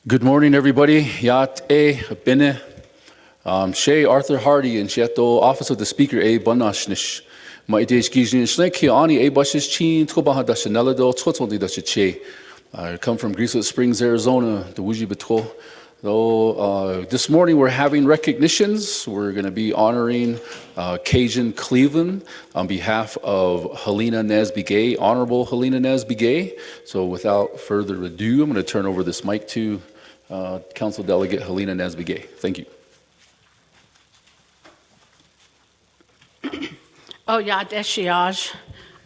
Good morning, everybody. Yat A. Bene. Shay Arthur Hardy and Sheto Office of the Speaker A. Banashnish. My days Gijin Snake Ani A. Bushes Chin, Tobaha Dashanelado, Totally Dashache. I come from Greasewood Springs, Arizona, the Wuji Beto. Though this morning we're having recognitions. We're going to be honoring Cajun Cleveland on behalf of Helena Nesby-Gay, Honorable Helena Nesby-Gay. So without further ado, I'm going to turn over this mic to Council Delegate Helena Nesby-Gay. Thank you. Oh, yeah, Deshiaj.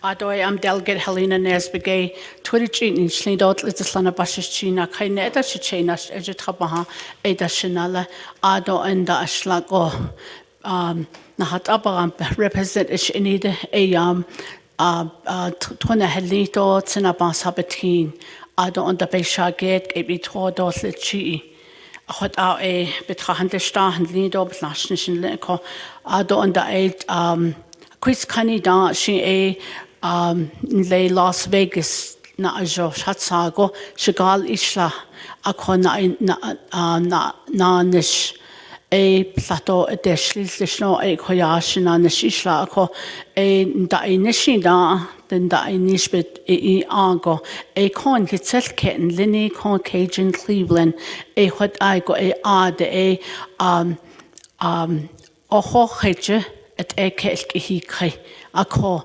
Adoy am Delegate Helena Nesby-Gay. Twitchin in Slidot, Litlana Bashina, Kaineta Chichena, Ejitabaha, Eda Shinala, Ado and the Ashlago. Nahatabam represent Ishinida, Ayam, Tuna Helito, Tsinaba Sabatin, Ado on the Beshaget, Ebi Todo Litchi. Hot out a betrahandesta and lido blashnischen leko ado on the eight quiz canida she a lay Las Vegas na ajo shatsago shigal isla akona na nish a plateau a deshlis no a koyashina nish isla ako a da inishina then da inishbit e ango a con hitself kitten linny con Cajun Cleveland a what I go a ad a hoche at a kelke he kai a ko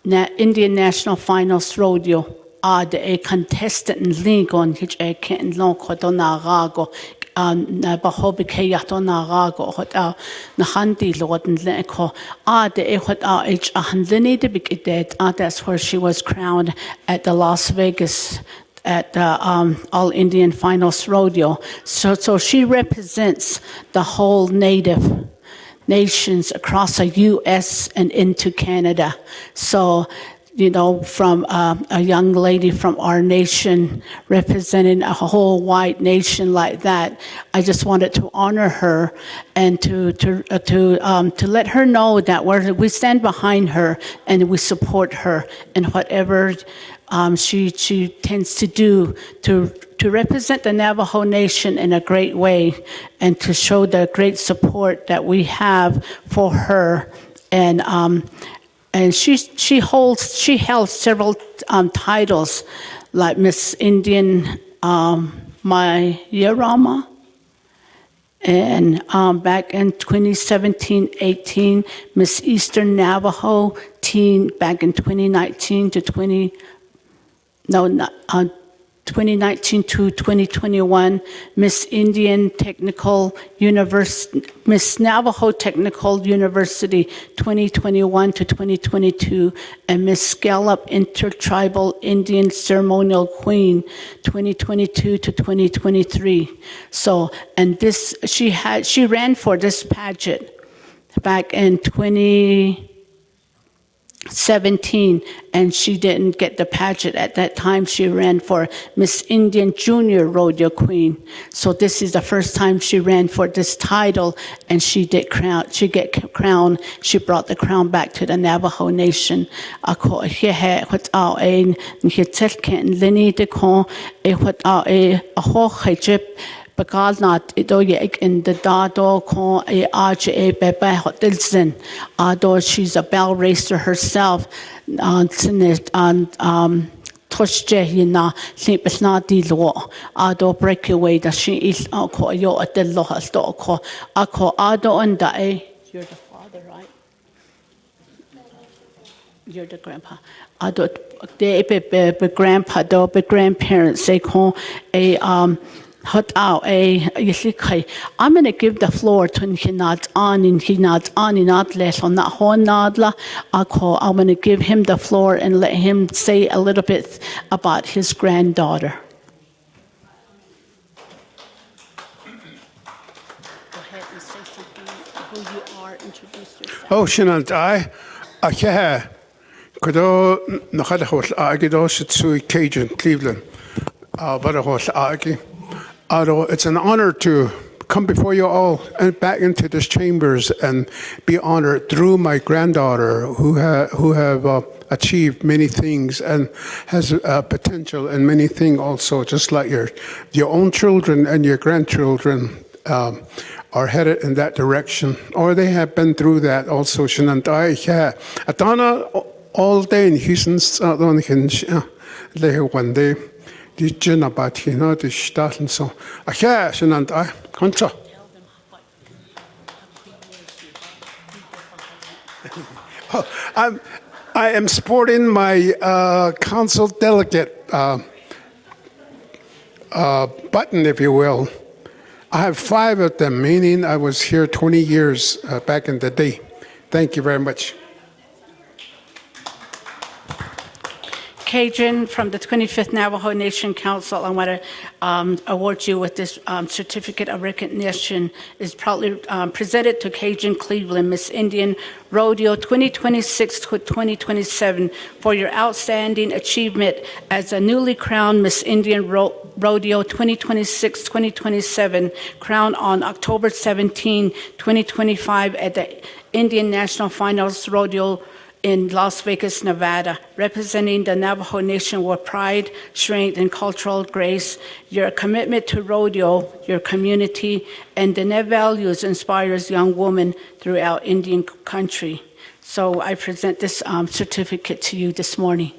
Indian National Finals Rodeo ad a contestant in Lingon hitch a kitten long codona rago na bahobi kayato na rago hot na handi lord and leko de hot h a handlini de big dead that's where she was crowned at the Las Vegas at the All Indian Finals Rodeo. So she represents the whole Native nations across the U.S. and into Canada. So, you know, from a young lady from our nation representing a whole white nation like that, I just wanted to honor her and to let her know that we stand behind her and we support her in whatever she tends to do to represent the Navajo Nation in a great way and to show the great support that we have for her. And she held several titles like Miss Indian Mayarama, and back in 2017-18, Miss Eastern Navajo Teen back in 2019 to 2019 to 2021, Miss Indian Technical University, Miss Navajo Technical University 2021 to 2022, and Miss Scallop Intertribal Indian Ceremonial Queen 2022 to 2023. So, and this, she ran for this pageant back in 2017, and she didn't get the pageant at that time. She ran for Miss Indian Junior Rodeo Queen. So this is the first time she ran for this title, and she get crowned. She brought the crown back to the Navajo Nation. Ako here what a lini de con a what a ho Bakal not ito yek in the dado con a arch a bebe hotelsen. Ado she's a bell racer herself on Toshje yina sleep not the law. Ado breakaway that she is ako yo at the law ako ado and a you're the father, right? You're the grandpa. Ado de be grandpa do be grandparents they call a hot out a I'm going to give the floor to Hinat on in Hinat on in not less on that horn nadla. I'm going to give him the floor and let him say a little bit about his granddaughter. Go ahead and say something who you are, introduce yourself. Oh, Shinant, I could not hold Agido Sui Cajun Cleveland. But it's an honor to come before you all and back into this chambers and be honored through my granddaughter who have achieved many things and has potential in many things also, just like your own children and your grandchildren are headed in that direction, or they have been through that also. Atana all day in Houston, they one day. Die Jenabati, die Staaten so. Ach ja, sind I. Konto. I am sporting my council delegate button, if you will. I have 5 of them, meaning I was here 20 years back in the day. Thank you very much. Cajun from the 25th Navajo Nation Council, I want to award you with this certificate of recognition. Is proudly presented to Cajun Cleveland Miss Indian Rodeo 2026 to 2027 for your outstanding achievement as a newly crowned Miss Indian Rodeo 2026-2027, crowned on October 17, 2025 at the Indian National Finals Rodeo in Las Vegas, Nevada, representing the Navajo Nation with pride, strength, and cultural grace. Your commitment to rodeo, your community, and the net values inspires young women throughout Indian country. So I present this certificate to you this morning.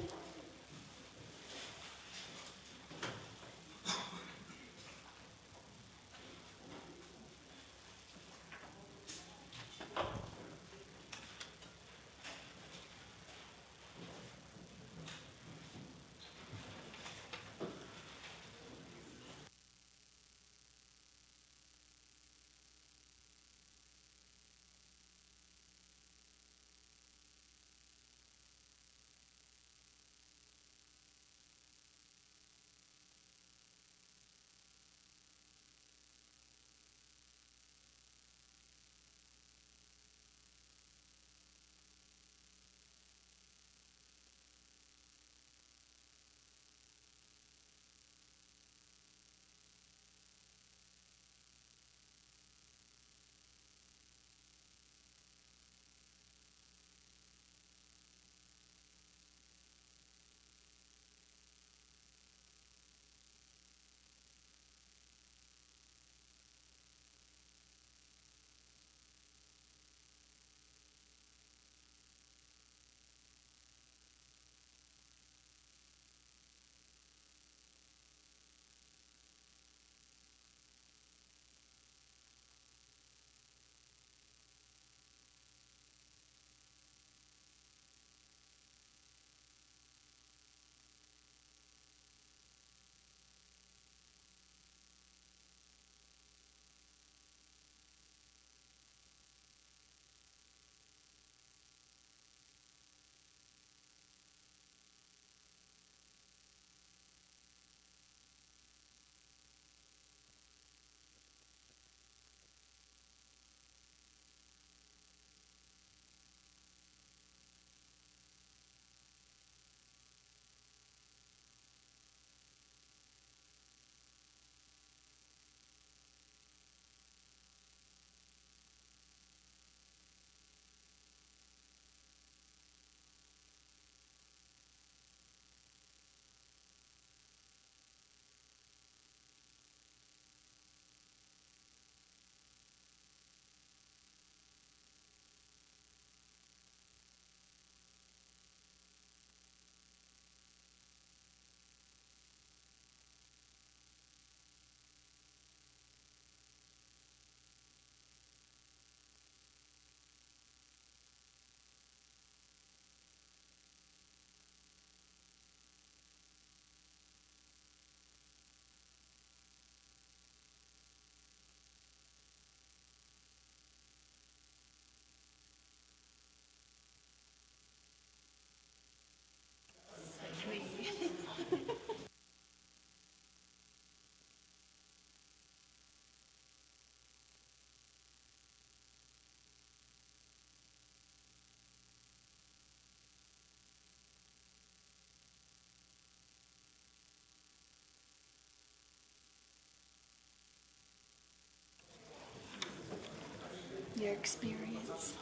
their experience.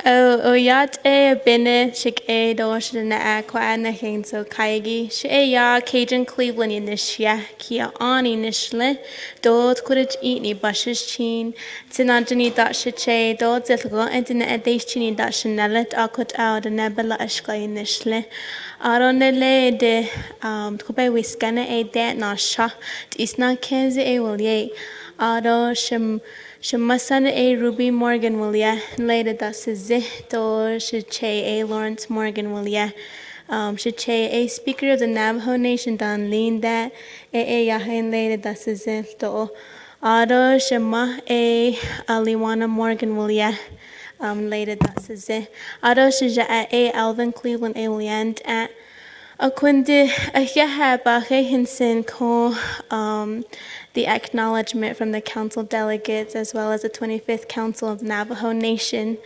O yat bene shik dosh na na hain so kaigi ya Cajun Cleveland in this ya kia ani nishle dod courage eat ni bushes chin tinanjani dat shiche dod zetgo and in a days chini dat shinelet akut out a nebula ashka in nishle aronele de tkobe wiskana a dat na sha isna kenzi a will ye aro Shemasan A. Ruby Morgan Willia, later that's Zito Shiche A. Lawrence Morgan Willia, Shiche A. Speaker of the Navajo Nation, Don Lean that A. Yahin later that's Zito, Ado Shema A. Aliwana Morgan Willia, later that's Zit, Ado Shija A. Alvin Cleveland A. Williant at Akwinde Ahyaha Hinson ko the acknowledgement from the council delegates as well as the 25th Council of Navajo Nation.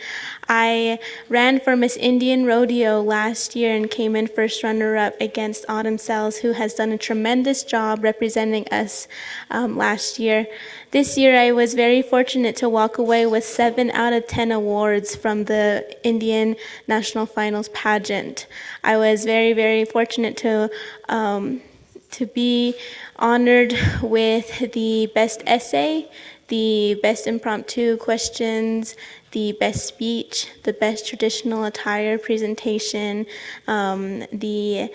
I ran for Miss Indian Rodeo last year and came in first runner-up against Autumn Sells, who has done a tremendous job representing us last year. This year I was very fortunate to walk away with 7 out of 10 awards from the Indian National Finals pageant. I was very, very fortunate to be honored with the best essay, the best impromptu questions, the best speech, the best traditional attire presentation, the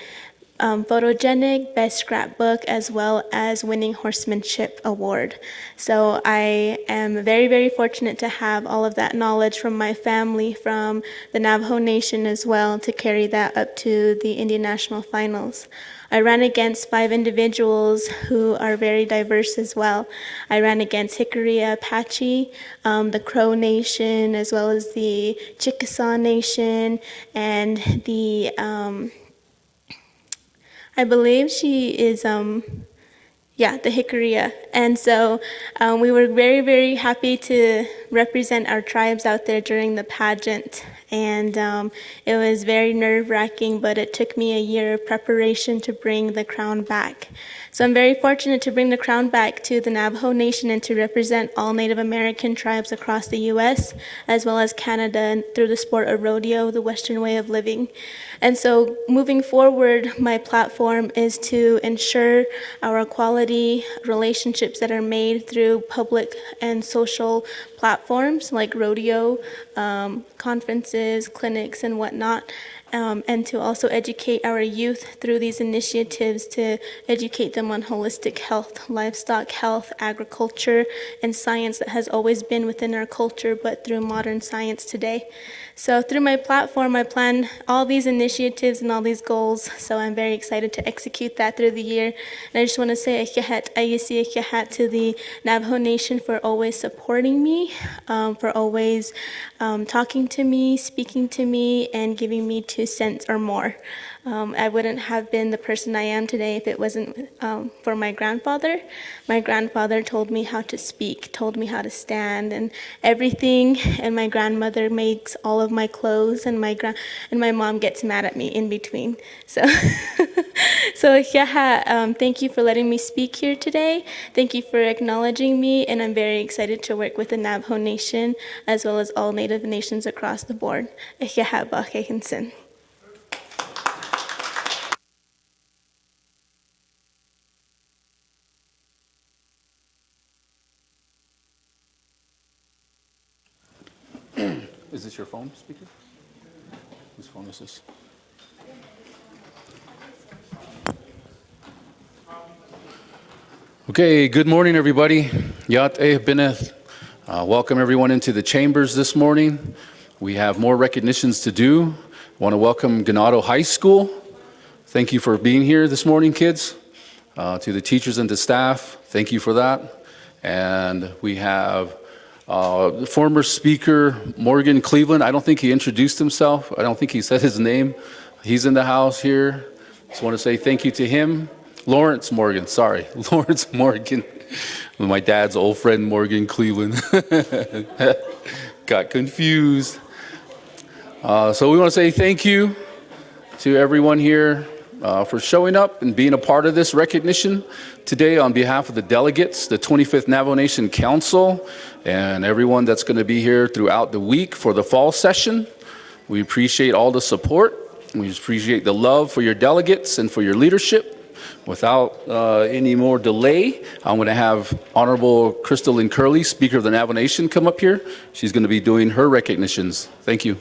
photogenic best scrapbook, as well as winning horsemanship award. So I am very, very fortunate to have all of that knowledge from my family, from the Navajo Nation as well, to carry that up to the Indian National Finals. I ran against 5 individuals who are very diverse as well. I ran against Hickory Apache, the Crow Nation, as well as the Chickasaw Nation, and the I believe she is, the Hickory. And so we were very, very happy to represent our tribes out there during the pageant. And it was very nerve-wracking, but it took me a year of preparation to bring the crown back. So I'm very fortunate to bring the crown back to the Navajo Nation and to represent all Native American tribes across the U.S., as well as Canada, through the sport of rodeo, the Western way of living. And so moving forward, my platform is to ensure our quality relationships that are made through public and social platforms like rodeo, conferences, clinics, and whatnot, and to also educate our youth through these initiatives to educate them on holistic health, livestock health, agriculture, and science that has always been within our culture, but through modern science today. So through my platform, I plan all these initiatives and all these goals, so I'm very excited to execute that through the year. And I just want to say ayisi to the Navajo Nation for always supporting me, for always talking to me, speaking to me, and giving me 2 cents or more. I wouldn't have been the person I am today if it wasn't for my grandfather. My grandfather told me how to speak, told me how to stand and everything, and my grandmother makes all of my clothes, and my mom gets mad at me in between. So, thank you for letting me speak here today. Thank you for acknowledging me, and I'm very excited to work with the Navajo Nation as well as all Native nations across the board. Is this your phone speaker? Whose phone is this? Okay, good morning, everybody. Yat eh beneth. Welcome everyone into the chambers this morning. We have more recognitions to do. I want to welcome Ganado High School. Thank you for being here this morning, kids. To the teachers and the staff, thank you for that. And we have the former speaker, Morgan Cleveland. I don't think he introduced himself. I don't think he said his name. He's in the house here. Just want to say thank you to him. Lawrence Morgan, my dad's old friend, Morgan Cleveland. Got confused. So we want to say thank you to everyone here. for showing up and being a part of this recognition today on behalf of the delegates, the 25th Navajo Nation Council, and everyone that's going to be here throughout the week for the fall session. We appreciate all the support. We appreciate the love for your delegates and for your leadership. Without any more delay, I'm going to have Honorable Crystalline Curley, Speaker of the Navajo Nation, come up here. She's going to be doing her recognitions. Thank you.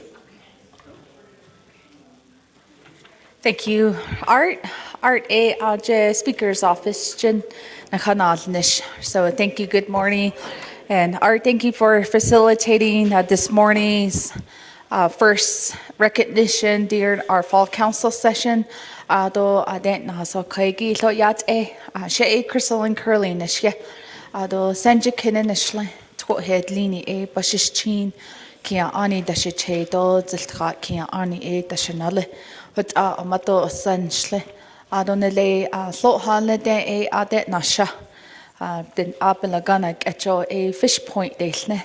Thank you, Art. Art Speaker's Office, Jin Nakanalnish. So thank you, good morning. And Art, thank you for facilitating this morning's first recognition during our fall council session. Do aden na so kaigi lo yat she Crystalline Curley nishye. Do sanje kinen nishle to headlini bashish chin kia ani dashi che do ziltka kia ani dashanale. But amato sanshle. Adonele lo hale de adet nasha. Then apelagana echo a fish point desne.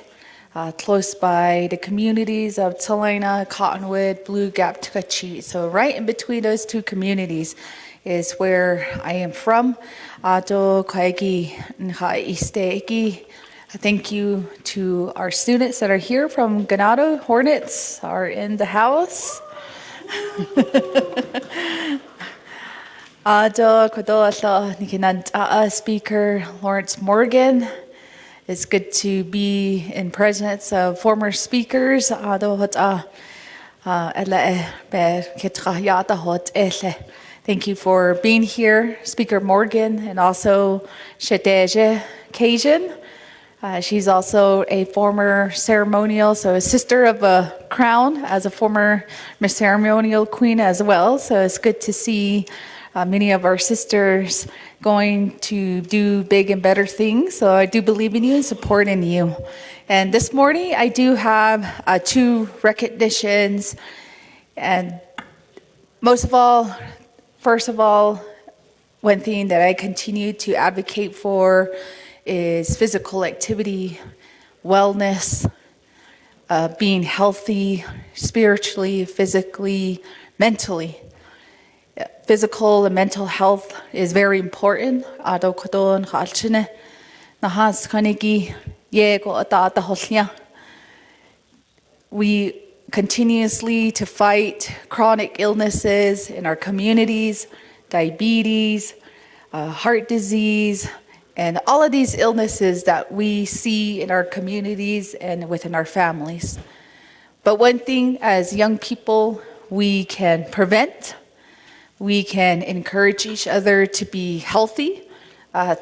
Close by the communities of Talena, Cottonwood, Blue Gap, Tukachi. So right in between those two communities is where I am from. Ato Kaigi Nha Isteki. Thank you to our students that are here from Ganado. Hornets are in the house. Ato Kodola Nikinant Speaker Lawrence Morgan. It's good to be in presence of former speakers. Thank you for being here, Speaker Morgan, and also Shadeja Cajun. She's also a former ceremonial, so a sister of a crown as a former ceremonial queen as well. So it's good to see many of our sisters going to do big and better things. So I do believe in you and support in you. And this morning I do have 2 recognitions. And first of all, one thing that I continue to advocate for is physical activity, wellness, being healthy spiritually, physically, mentally. Physical and mental health is very important. We continuously to fight chronic illnesses in our communities, diabetes, heart disease, and all of these illnesses that we see in our communities and within our families. But one thing as young people we can prevent, we can encourage each other to be healthy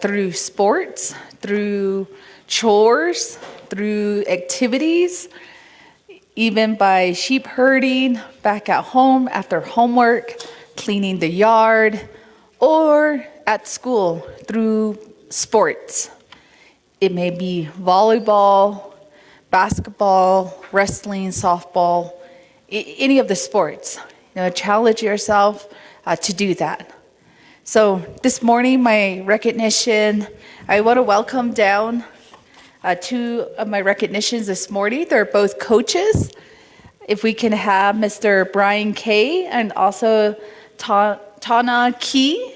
through sports, through chores, through activities, even by sheep herding back at home after homework, cleaning the yard, or at school through sports. It may be volleyball, basketball, wrestling, softball, any of the sports. Challenge yourself to do that. So this morning, my recognition, I want to welcome down 2 of my recognitions this morning. They're both coaches. If we can have Mr. Brian Kay and also Tana Key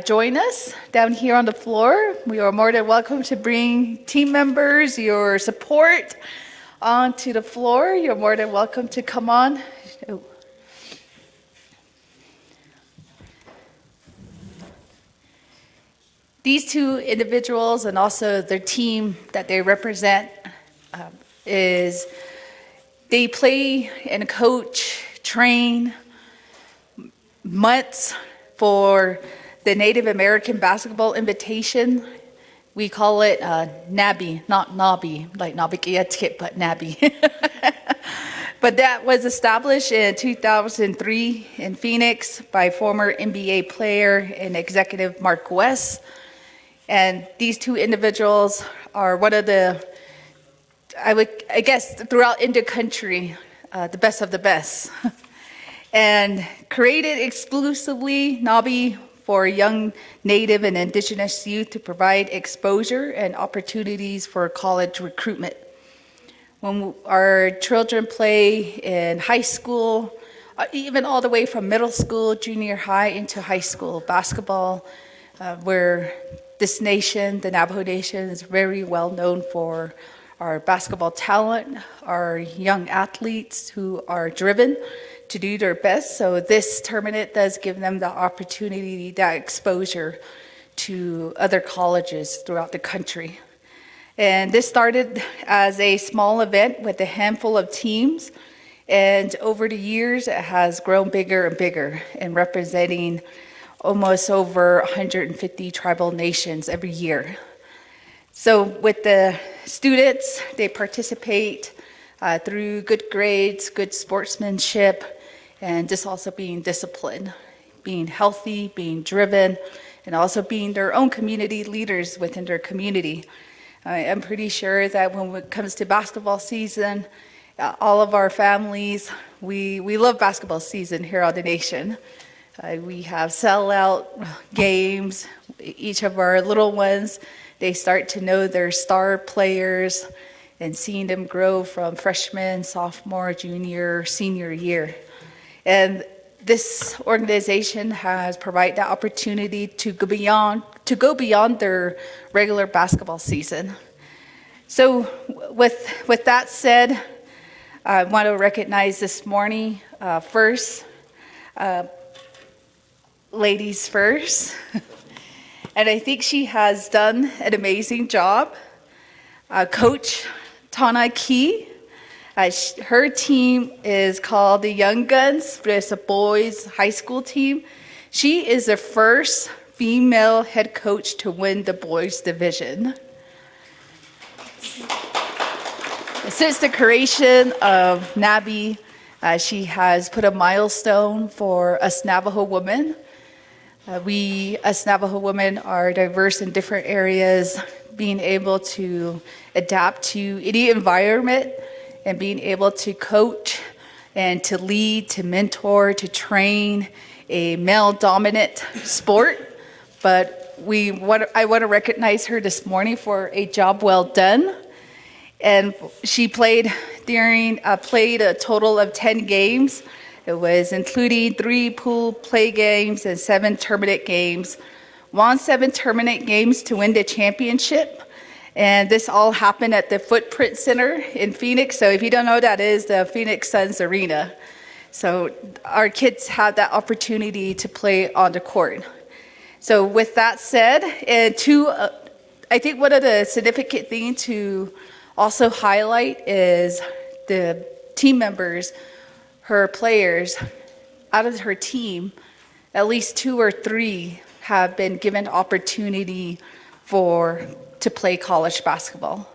join us down here on the floor. We are more than welcome to bring team members, your support onto the floor. You're more than welcome to come on. These 2 individuals and also their team that they represent is they play and coach, train months for the Native American Basketball Invitation. We call it NABI, not NABI, like Nabikiatkit, but NABI. But that was established in 2003 in Phoenix by former NBA player and executive Mark West. And these 2 individuals are one of the, I guess, throughout Indo country, the best of the best. And created exclusively NABI for young Native and Indigenous youth to provide exposure and opportunities for college recruitment. When our children play in high school, even all the way from middle school, junior high, into high school basketball, where this nation, the Navajo Nation, is very well known for our basketball talent, our young athletes who are driven to do their best. So this tournament does give them the opportunity, that exposure to other colleges throughout the country. And this started as a small event with a handful of teams. And over the years, it has grown bigger and bigger, and representing almost over 150 tribal nations every year. So with the students, they participate through good grades, good sportsmanship, and just also being disciplined, being healthy, being driven, and also being their own community leaders within their community. I'm pretty sure that when it comes to basketball season, all of our families, we love basketball season here on the nation. We have sellout games. Each of our little ones, they start to know their star players and seeing them grow from freshman, sophomore, junior, senior year. And this organization has provided that opportunity to go beyond their regular basketball season. So with that said, I want to recognize this morning, first, ladies first. And I think she has done an amazing job. Coach Tana Key, her team is called the Young Guns. It's a boys' high school team. She is the first female head coach to win the boys' division. Since the creation of NABI, she has put a milestone for us Navajo women. We, as Navajo women, are diverse in different areas, being able to adapt to any environment and being able to coach and to lead, to mentor, to train a male-dominant sport. But I want to recognize her this morning for a job well done. And she played a total of 10 games. It was including 3 pool play games and 7 tournament games. Won 7 tournament games to win the championship. And this all happened at the Footprint Center in Phoenix. So if you don't know what that is, the Phoenix Suns Arena. So our kids had that opportunity to play on the court. So with that said, I think one of the significant things to also highlight is the team members, her players. Out of her team, at least 2 or 3 have been given opportunity to play college basketball.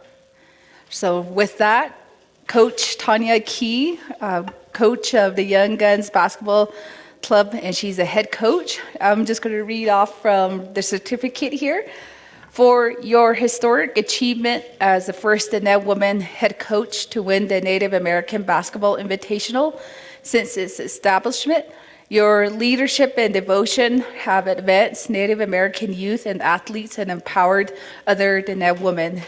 So with that, Coach Tanya Key, coach of the Young Guns Basketball Club, and she's a head coach. I'm just going to read off from the certificate here. For your historic achievement as the first Diné woman head coach to win the Native American Basketball Invitational since its establishment, your leadership and devotion have advanced Native American youth and athletes and empowered other Diné women.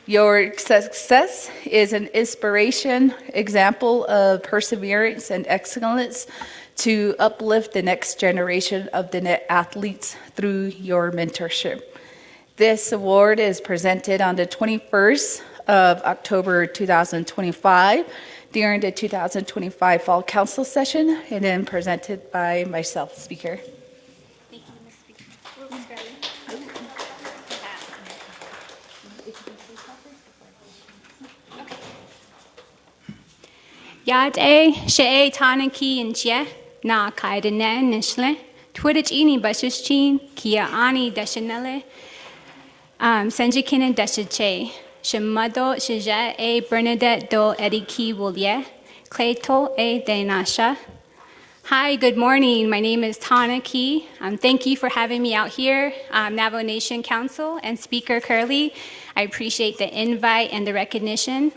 Your success is an inspiration, example of perseverance and excellence to uplift the next generation of Diné athletes through your mentorship. This award is presented on the 21st of October 2025 during the 2025 Fall Council session, and then presented by myself, Speaker. Thank you, Ms. Speaker. Yad she tanaki and je na kaidene nishle twitch ini bashchin kia ani dashanele sanjikin dashache shemado shija Bernadette do ediki wulye Clayto de nasha. Hi, good morning. My name is Tana Key. Thank you for having me out here, Navajo Nation Council and Speaker Curley. I appreciate the invite and the recognition.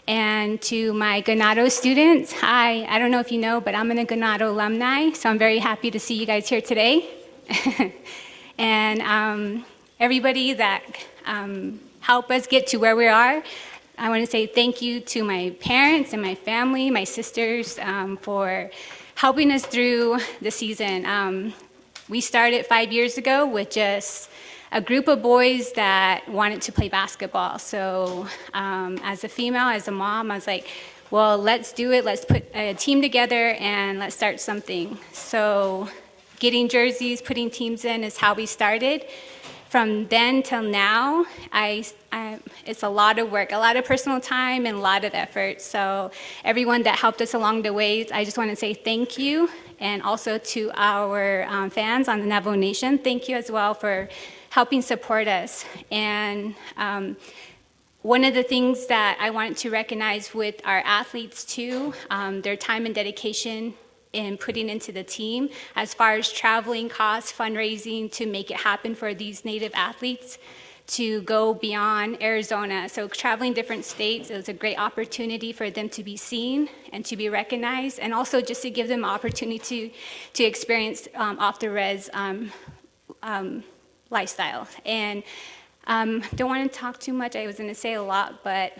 And to my Ganado students, hi, I don't know if you know, but I'm an Ganado alumni, so I'm very happy to see you guys here today. And everybody that helped us get to where we are, I want to say thank you to my parents and my family, my sisters, for helping us through the season. We started 5 years ago with just a group of boys that wanted to play basketball. So as a female, as a mom, I was like, well, let's do it. Let's put a team together and let's start something. So getting jerseys, putting teams in is how we started. From then till now, it's a lot of work, a lot of personal time, and a lot of effort. So everyone that helped us along the way, I just want to say thank you. And also to our fans on the Navajo Nation, thank you as well for helping support us. And one of the things that I wanted to recognize with our athletes too, their time and dedication in putting into the team, as far as traveling costs, fundraising to make it happen for these Native athletes to go beyond Arizona. So traveling different states, it was a great opportunity for them to be seen and to be recognized, and also just to give them opportunity to experience off-the-res lifestyle. And don't want to talk too much. I was going to say a lot, but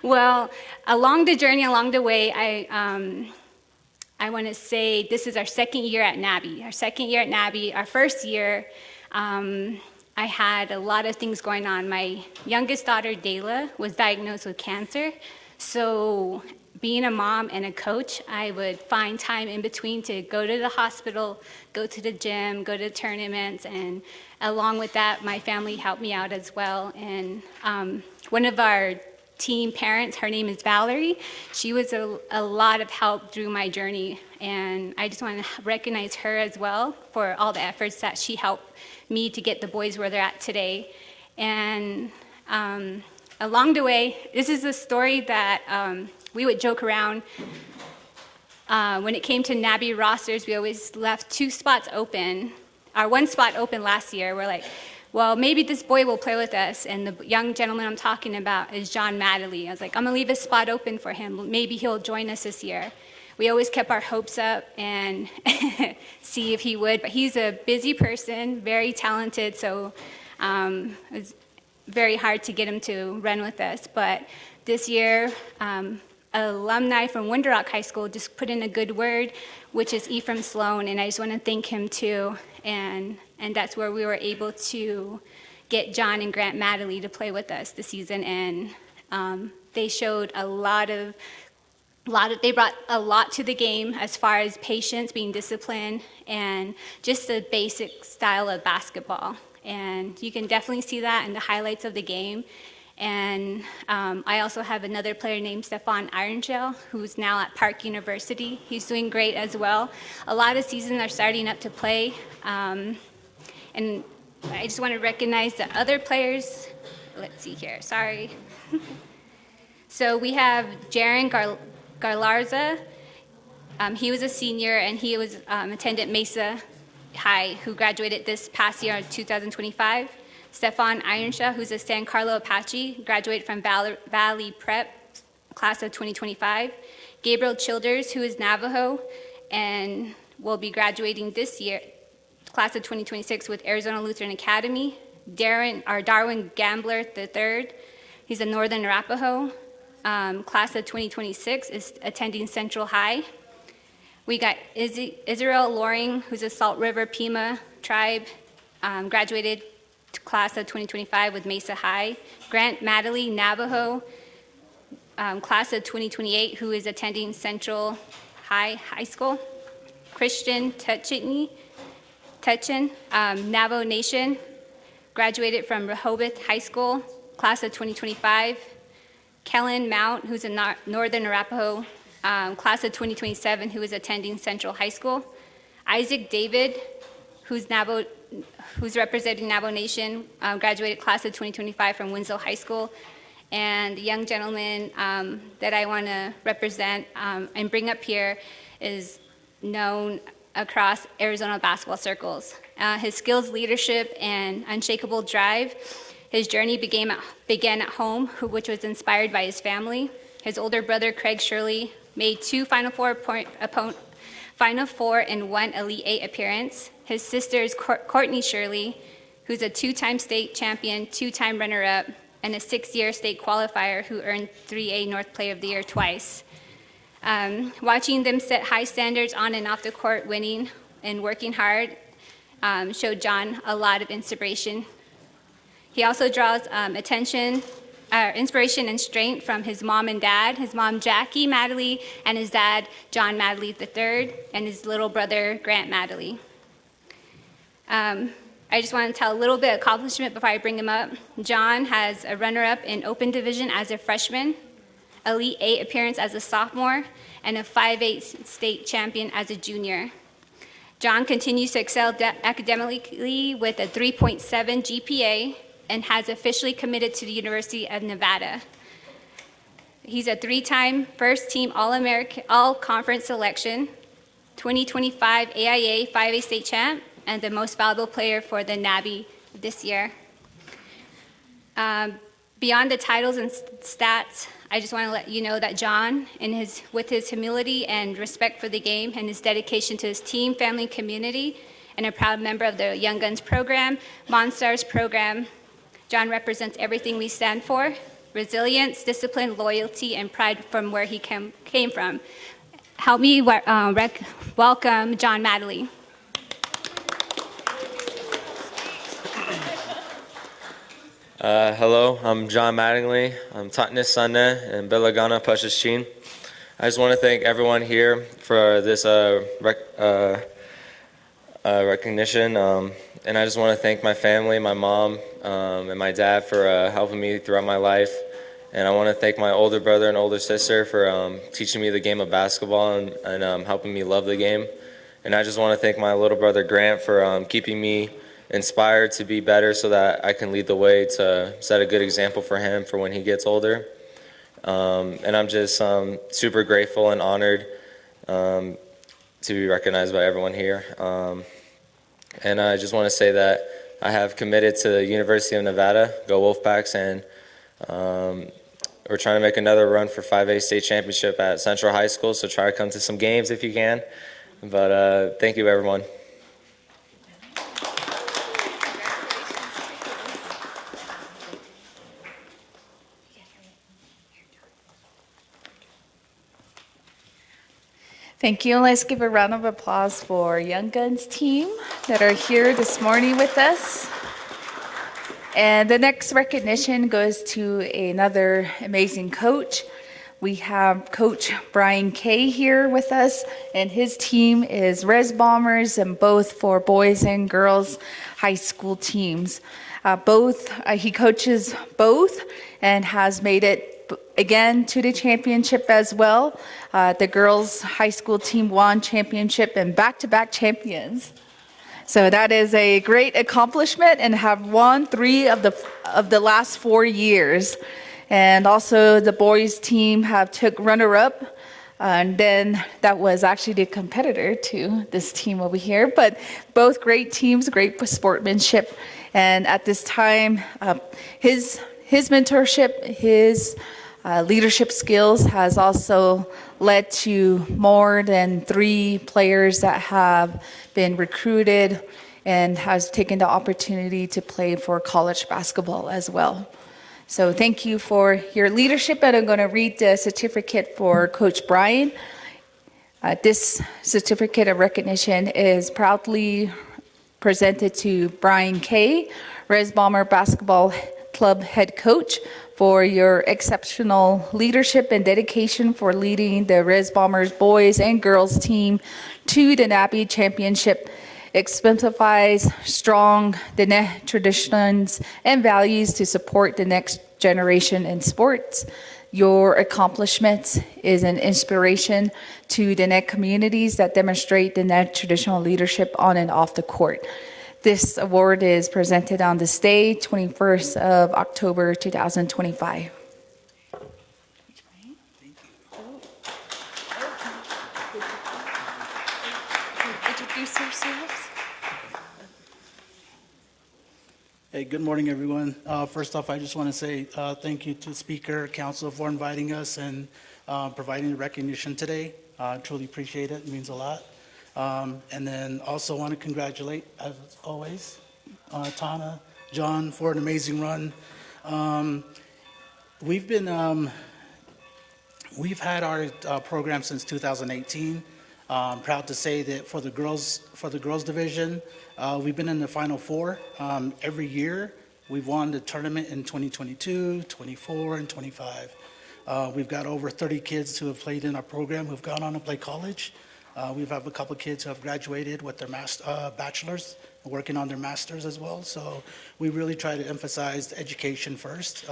well, along the journey, along the way, I want to say this is our second year at NABI. Our first year, I had a lot of things going on. My youngest daughter, Dayla, was diagnosed with cancer. So being a mom and a coach, I would find time in between to go to the hospital, go to the gym, go to tournaments, and along with that, my family helped me out as well. And one of our team parents, her name is Valerie. She was a lot of help through my journey, and I just want to recognize her as well for all the efforts that she helped me to get the boys where they're at today. And along the way, this is a story that we would joke around. When it came to NABI rosters, we always left 2 spots open. Our 1 spot open last year. We're like, well, maybe this boy will play with us. And the young gentleman I'm talking about is John Madley. I was like, I'm gonna leave a spot open for him. Maybe he'll join us this year. We always kept our hopes up and see if he would, but he's a busy person, very talented, so it was very hard to get him to run with us. But this year, alumni from Winter Rock High School just put in a good word, which is Ephraim Sloan, and I just want to thank him too. And that's where we were able to get John and Grant Madley to play with us this season, and they showed they brought a lot to the game as far as patience, being disciplined, and just the basic style of basketball. And you can definitely see that in the highlights of the game. And I also have another player named Stefan Ironshell, who's now at Park University. He's doing great as well. A lot of seasons are starting up to play. And I just want to recognize the other players. Let's see here, sorry. So we have Jaron Garlarza. He was a senior, and he was attended Mesa High, who graduated this past year in 2025. Stefan Ironshaw, who's a San Carlo Apache, graduated from Valley Prep, class of 2025. Gabriel Childers, who is Navajo, and will be graduating this year, class of 2026, with Arizona Lutheran Academy. Darwin Gambler III, he's a Northern Arapaho, class of 2026, is attending Central High. We got Israel Loring, who's a Salt River Pima tribe, graduated class of 2025 with Mesa High. Grant Madley, Navajo, class of 2028, who is attending Central High School. Christian Tutchin, Navajo Nation, graduated from Rehoboth High School, class of 2025. Kellen Mount, who's a Northern Arapaho, class of 2027, who is attending Central High School. Isaac David, who's representing Navajo Nation, graduated class of 2025 from Winslow High School. And the young gentleman that I want to represent and bring up here is known across Arizona basketball circles. His skills, leadership, and unshakable drive. His journey began at home, which was inspired by his family. His older brother, Craig Shirley, made 2 Final Four and 1 Elite 8 appearance. His sister is Courtney Shirley, who's a 2-time state champion, 2-time runner-up, and a 6-year state qualifier who earned 3A North Player of the Year twice. Watching them set high standards on and off the court, winning and working hard, showed John a lot of inspiration. He also draws inspiration and strength from his mom and dad, his mom Jackie Madeley, and his dad John Madeley III, and his little brother Grant Madeley. I just want to tell a little bit of accomplishment before I bring him up. John has a runner-up in open division as a freshman, Elite 8 appearance as a sophomore, and a 5A state champion as a junior. John continues to excel academically with a 3.7 GPA and has officially committed to the University of Nevada. He's a 3-time first-team All-American, All-Conference selection, 2025 AIA 5A state champ, and the most valuable player for the Navy this year. Beyond the titles and stats, I just want to let you know that John, with his humility and respect for the game and his dedication to his team, family, community, and a proud member of the Young Guns program, Monstars program, John represents everything we stand for: resilience, discipline, loyalty, and pride from where he came from. Help me welcome John Madeley. Hello, I'm John Mattingly. I'm Tatnis Sanne and Belagana Pashashin. I just want to thank everyone here for this recognition, and I just want to thank my family, my mom, and my dad for helping me throughout my life. And I want to thank my older brother and older sister for teaching me the game of basketball and helping me love the game. And I just want to thank my little brother Grant for keeping me inspired to be better so that I can lead the way to set a good example for him for when he gets older. And I'm just super grateful and honored to be recognized by everyone here. And I just want to say that I have committed to the University of Nevada, go Wolfpacks, and we're trying to make another run for 5A state championship at Central High School, so try to come to some games if you can. But thank you, everyone. Thank you. Let's give a round of applause for Young Guns team that are here this morning with us. And the next recognition goes to another amazing coach. We have Coach Brian Kay here with us, and his team is Res Bombers, and both for boys and girls high school teams. He coaches both and has made it again to the championship as well. The girls high school team won championship and back-to-back champions. So that is a great accomplishment, and have won 3 of the last 4 years. And also the boys team have took runner-up, and then that was actually the competitor to this team over here. But both great teams, great sportsmanship. And at this time, his mentorship, his leadership skills has also led to more than 3 players that have been recruited and has taken the opportunity to play for college basketball as well. So thank you for your leadership, and I'm going to read the certificate for Coach Brian. This certificate of recognition is proudly presented to Brian Kay, Res Bomber Basketball Club head coach, for your exceptional leadership and dedication for leading the Res Bombers boys and girls team to the NABI championship. Exemplifies strong Diné traditions and values to support the next generation in sports. Your accomplishments is an inspiration to Diné communities that demonstrate Diné traditional leadership on and off the court. This award is presented on this day, 21st of October, 2025. Introduce yourselves. Hey, good morning, everyone. First off, I just want to say thank you to Speaker, Council for inviting us and providing the recognition today. Truly appreciate it. It means a lot. And then also want to congratulate, as always, Tana, John, for an amazing run. We've been We've had our program since 2018. Proud to say that for the girls division, we've been in the Final Four every year. We've won the tournament in 2022, 24, and 25. We've got over 30 kids who have played in our program who've gone on to play college. We have a couple kids who have graduated with their bachelors, working on their masters as well. So we really try to emphasize education first.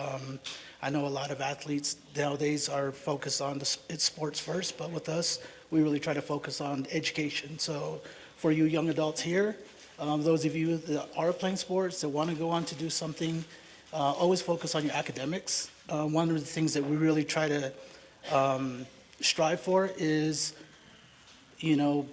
I know a lot of athletes nowadays are focused on it's sports first, but with us, we really try to focus on education. So for you young adults here, those of you that are playing sports, that want to go on to do something, always focus on your academics. One of the things that we really try to strive for is, you know,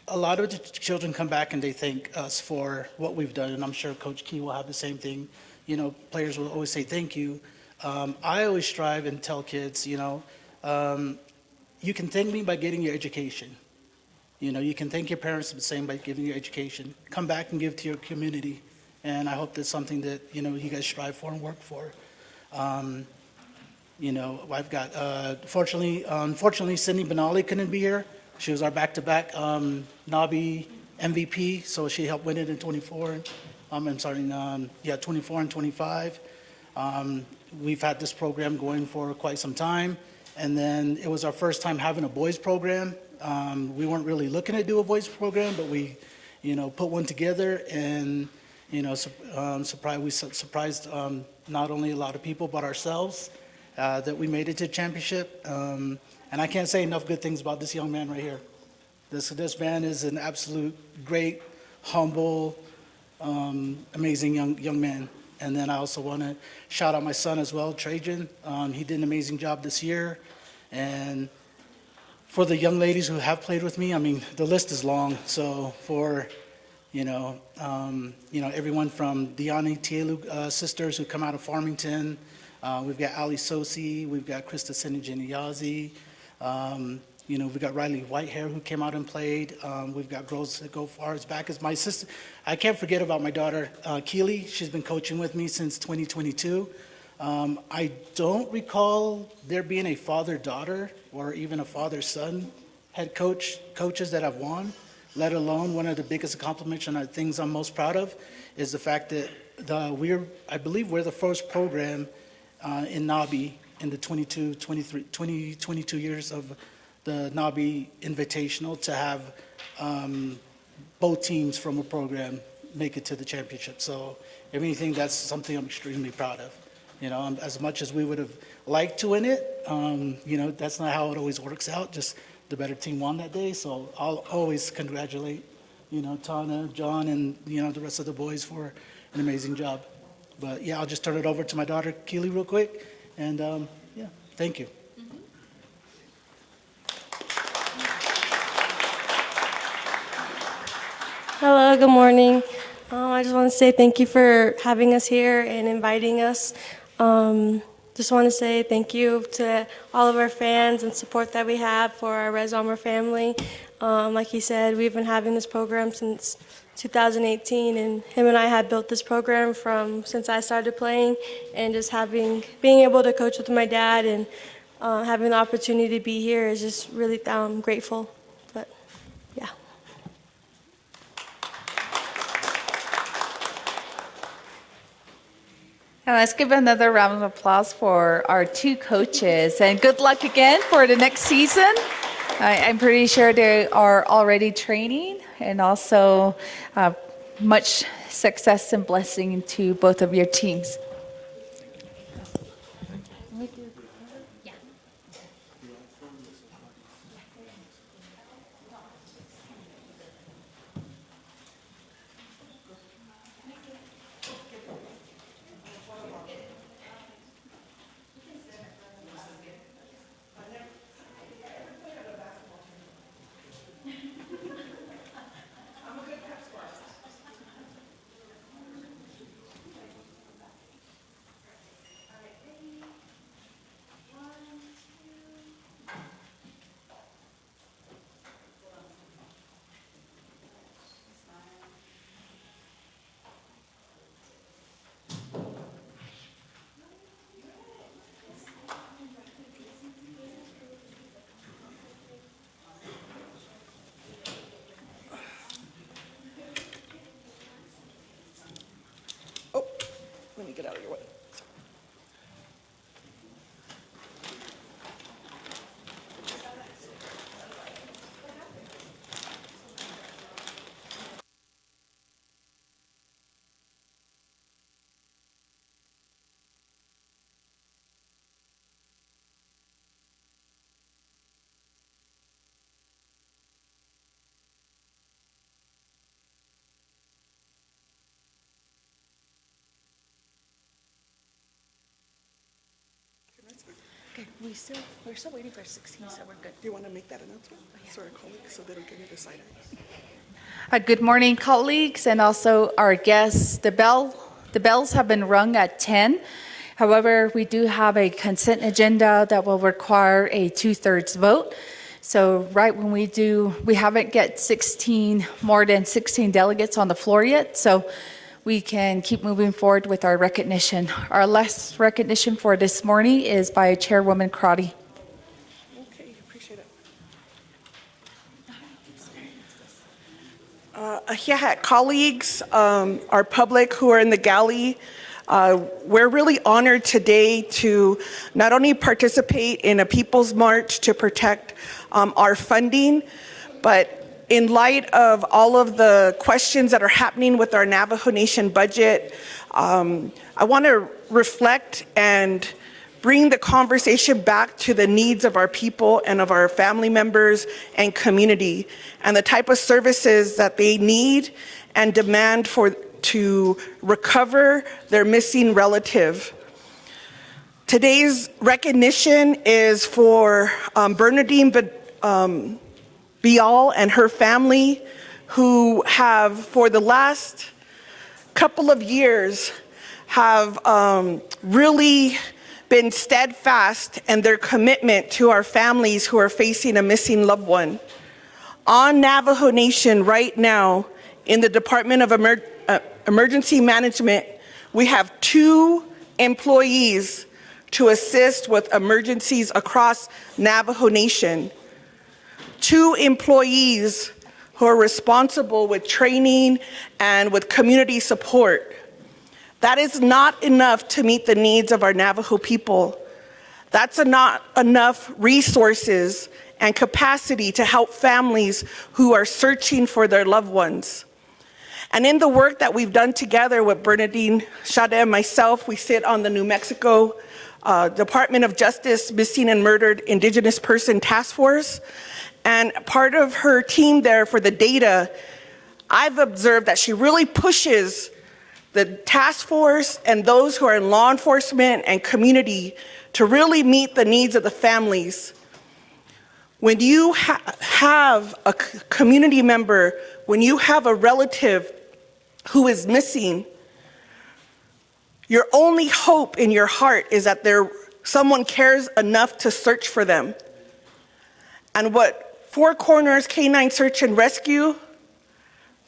a lot of the children come back and they thank us for what we've done, and I'm sure Coach Key will have the same thing. You know, players will always say thank you. I always strive and tell kids, you can thank me by getting your education. You can thank your parents the same by giving your education. Come back and give to your community, and I hope that's something that you guys strive for and work for. I've got unfortunately, Sydney Benali couldn't be here. She was our back-to-back Nabi MVP, so she helped win it in 24. 24 and 25. We've had this program going for quite some time, and then it was our first time having a boys program. We weren't really looking to do a boys program, but we, put one together, and we surprised not only a lot of people but ourselves that we made it to championship. And I can't say enough good things about this young man right here. This man is an absolute great, humble, amazing young man. And then I also want to shout out my son as well, Trajan. He did an amazing job this year. And for the young ladies who have played with me, I mean, the list is long. So for, everyone from Diani Tielu sisters who come out of Farmington, we've got Ali Sosi, we've got Krista Senegeniazi, we've got Riley Whitehair who came out and played. We've got girls that go far as back as my sister. I can't forget about my daughter, Keely. She's been coaching with me since 2022. I don't recall there being a father-daughter or even a father-son head coaches that have won, let alone one of the biggest accomplishments and things I'm most proud of is the fact that I believe we're the first program in Nabi in the 22 years of the Nabi Invitational to have both teams from a program make it to the championship. So if anything, that's something I'm extremely proud of. As much as we would have liked to win it, that's not how it always works out. Just the better team won that day. So I'll always congratulate, Tana, John, and, the rest of the boys for an amazing job. But yeah, I'll just turn it over to my daughter, Keely, real quick. And thank you. Hello, good morning. I just want to say thank you for having us here and inviting us. Just want to say thank you to all of our fans and support that we have for our Res Armor family. Like he said, we've been having this program since 2018, and him and I had built this program since I started playing, and just being able to coach with my dad and having the opportunity to be here is just really grateful. But yeah. Now let's give another round of applause for our two coaches, and good luck again for the next season. I'm pretty sure they are already training, and also much success and blessing to both of your teams. get out of your way. Okay, we're still waiting for 16, so we're good. Do you want to make that announcement? Sorry, colleagues, so they don't give me the side eye. Good morning, colleagues, and also our guests. The bells have been rung at 10. However, we do have a consent agenda that will require a 2/3 vote. So right when we do, we haven't get more than 16 delegates on the floor yet, so we can keep moving forward with our recognition. Our last recognition for this morning is by Chairwoman Crotty. Okay, appreciate it. Colleagues, our public who are in the galley, we're really honored today to not only participate in a People's March to protect our funding, but in light of all of the questions that are happening with our Navajo Nation budget, I want to reflect and bring the conversation back to the needs of our people and of our family members and community, and the type of services that they need and demand to recover their missing relative. Today's recognition is for Bernadine Bial and her family, who have, for the last couple of years, have really been steadfast in their commitment to our families who are facing a missing loved one. On Navajo Nation right now, in the Department of Emergency Management, we have 2 employees to assist with emergencies across Navajo Nation. 2 employees who are responsible with training and with community support. That is not enough to meet the needs of our Navajo people. That's not enough resources and capacity to help families who are searching for their loved ones. And in the work that we've done together with Bernadine Shada and myself, we sit on the New Mexico Department of Justice Missing and Murdered Indigenous Person Task Force. And part of her team there for the data, I've observed that she really pushes the task force and those who are in law enforcement and community to really meet the needs of the families. When you have a community member, when you have a relative who is missing, your only hope in your heart is that someone cares enough to search for them. And what Four Corners Canine Search and Rescue,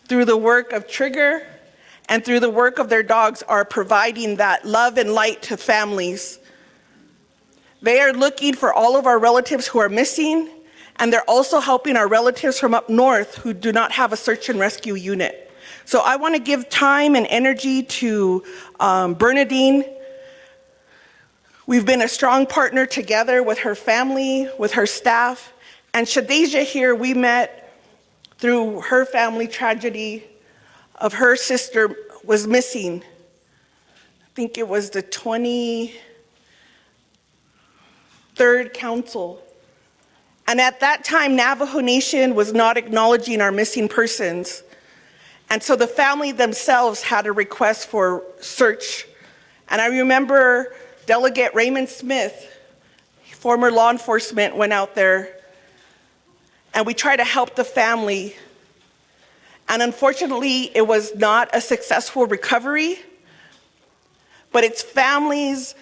through the work of Trigger and through the work of their dogs, are providing that love and light to families. They are looking for all of our relatives who are missing, and they're also helping our relatives from up north who do not have a search and rescue unit. So I want to give time and energy to Bernadine. We've been a strong partner together with her family, with her staff. And Shadeja here, we met through her family tragedy of her sister was missing. I think it was the 23rd Council. And at that time, Navajo Nation was not acknowledging our missing persons. And so the family themselves had a request for search. And I remember Delegate Raymond Smith, former law enforcement, went out there, and we tried to help the family. And unfortunately, it was not a successful recovery, but it's families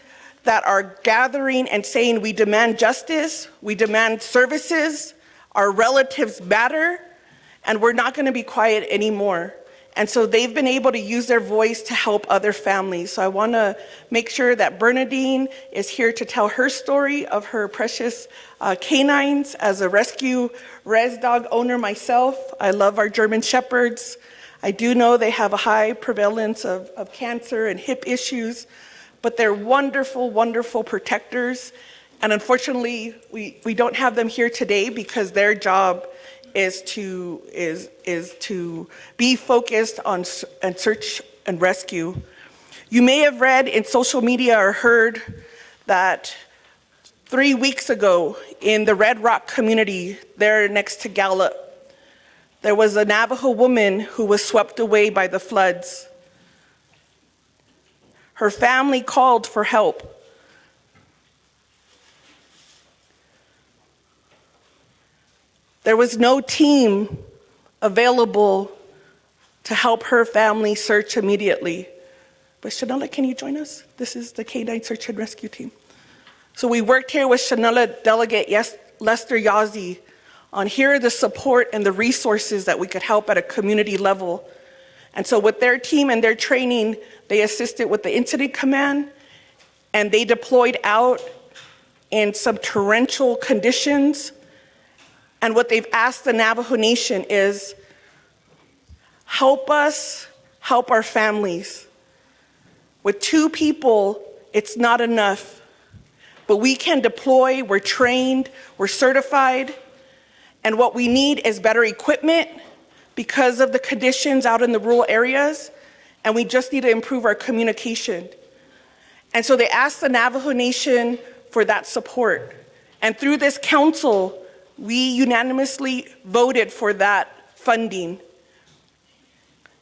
that are gathering and saying, we demand justice, we demand services, our relatives matter, and we're not going to be quiet anymore. And so they've been able to use their voice to help other families. So I want to make sure that Bernadine is here to tell her story of her precious canines. As a rescue res dog owner myself, I love our German Shepherds. I do know they have a high prevalence of cancer and hip issues, but they're wonderful, wonderful protectors. And unfortunately, we don't have them here today because their job is to be focused on search and rescue. You may have read in social media or heard that 3 weeks ago in the Red Rock community there next to Gallup, there was a Navajo woman who was swept away by the floods. Her family called for help. There was no team available to help her family search immediately. But Shanella, can you join us? This is the K-9 Search and Rescue Team. So we worked here with Shanella Delegate Lester Yazzie on here are the support and the resources that we could help at a community level. And so with their team and their training, they assisted with the incident command, and they deployed out in some torrential conditions. And what they've asked the Navajo Nation is, help us help our families. With 2 people, it's not enough. But we can deploy, we're trained, we're certified, and what we need is better equipment because of the conditions out in the rural areas, and we just need to improve our communication. And so they asked the Navajo Nation for that support. And through this council, we unanimously voted for that funding.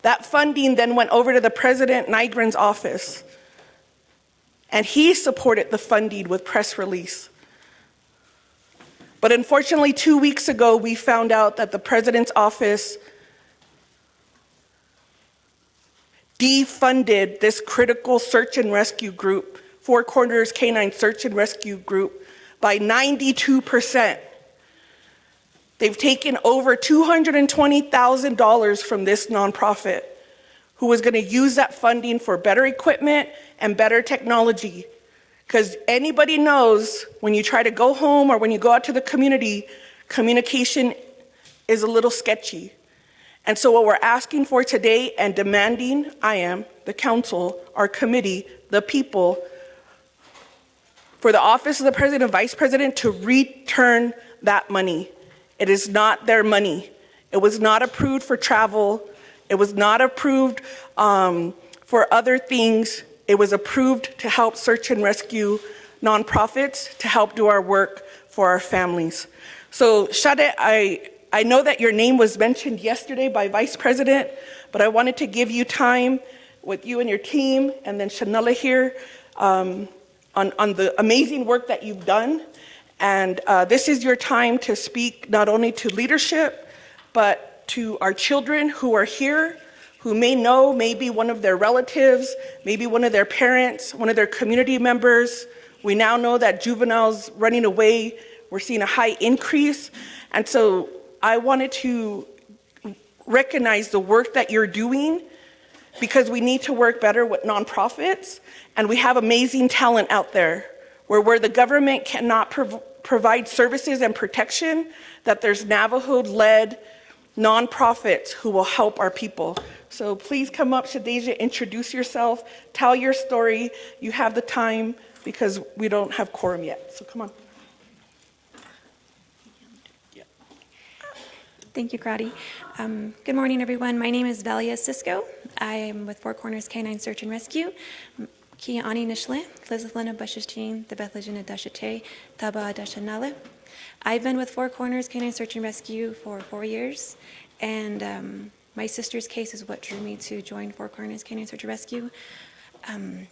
That funding then went over to the President Nygren's office, and he supported the funding with press release. But unfortunately, 2 weeks ago, we found out that the President's office defunded this critical search and rescue group, Four Corners K-9 Search and Rescue Group, by 92%. They've taken over $220,000 from this nonprofit, who was going to use that funding for better equipment and better technology. Because anybody knows when you try to go home or when you go out to the community, communication is a little sketchy. And so what we're asking for today and demanding, I am, the council, our committee, the people, for the office of the president and vice president to return that money. It is not their money. It was not approved for travel. It was not approved for other things. It was approved to help search and rescue nonprofits, to help do our work for our families. So Shade, I know that your name was mentioned yesterday by Vice President, but I wanted to give you time with you and your team, and then Shanella here, on the amazing work that you've done. And this is your time to speak not only to leadership, but to our children who are here, who may know maybe one of their relatives, maybe one of their parents, one of their community members. We now know that juveniles running away, we're seeing a high increase. And so I wanted to recognize the work that you're doing, because we need to work better with nonprofits, and we have amazing talent out there where the government cannot provide services and protection, that there's Navajo-led nonprofits who will help our people. So please come up, Shadeja, introduce yourself, tell your story. You have the time because we don't have quorum yet, so come on. Thank you, Crowdy. Good morning, everyone. My name is Valia Cisco. I am with Four Corners K-9 Search and Rescue. Ki Ani Nishle, Lizathlana Bashashin, the Bethlejana Dashate, Taba Dashanale. I've been with Four Corners K-9 Search and Rescue for 4 years, and my sister's case is what drew me to join Four Corners K-9 Search and Rescue, and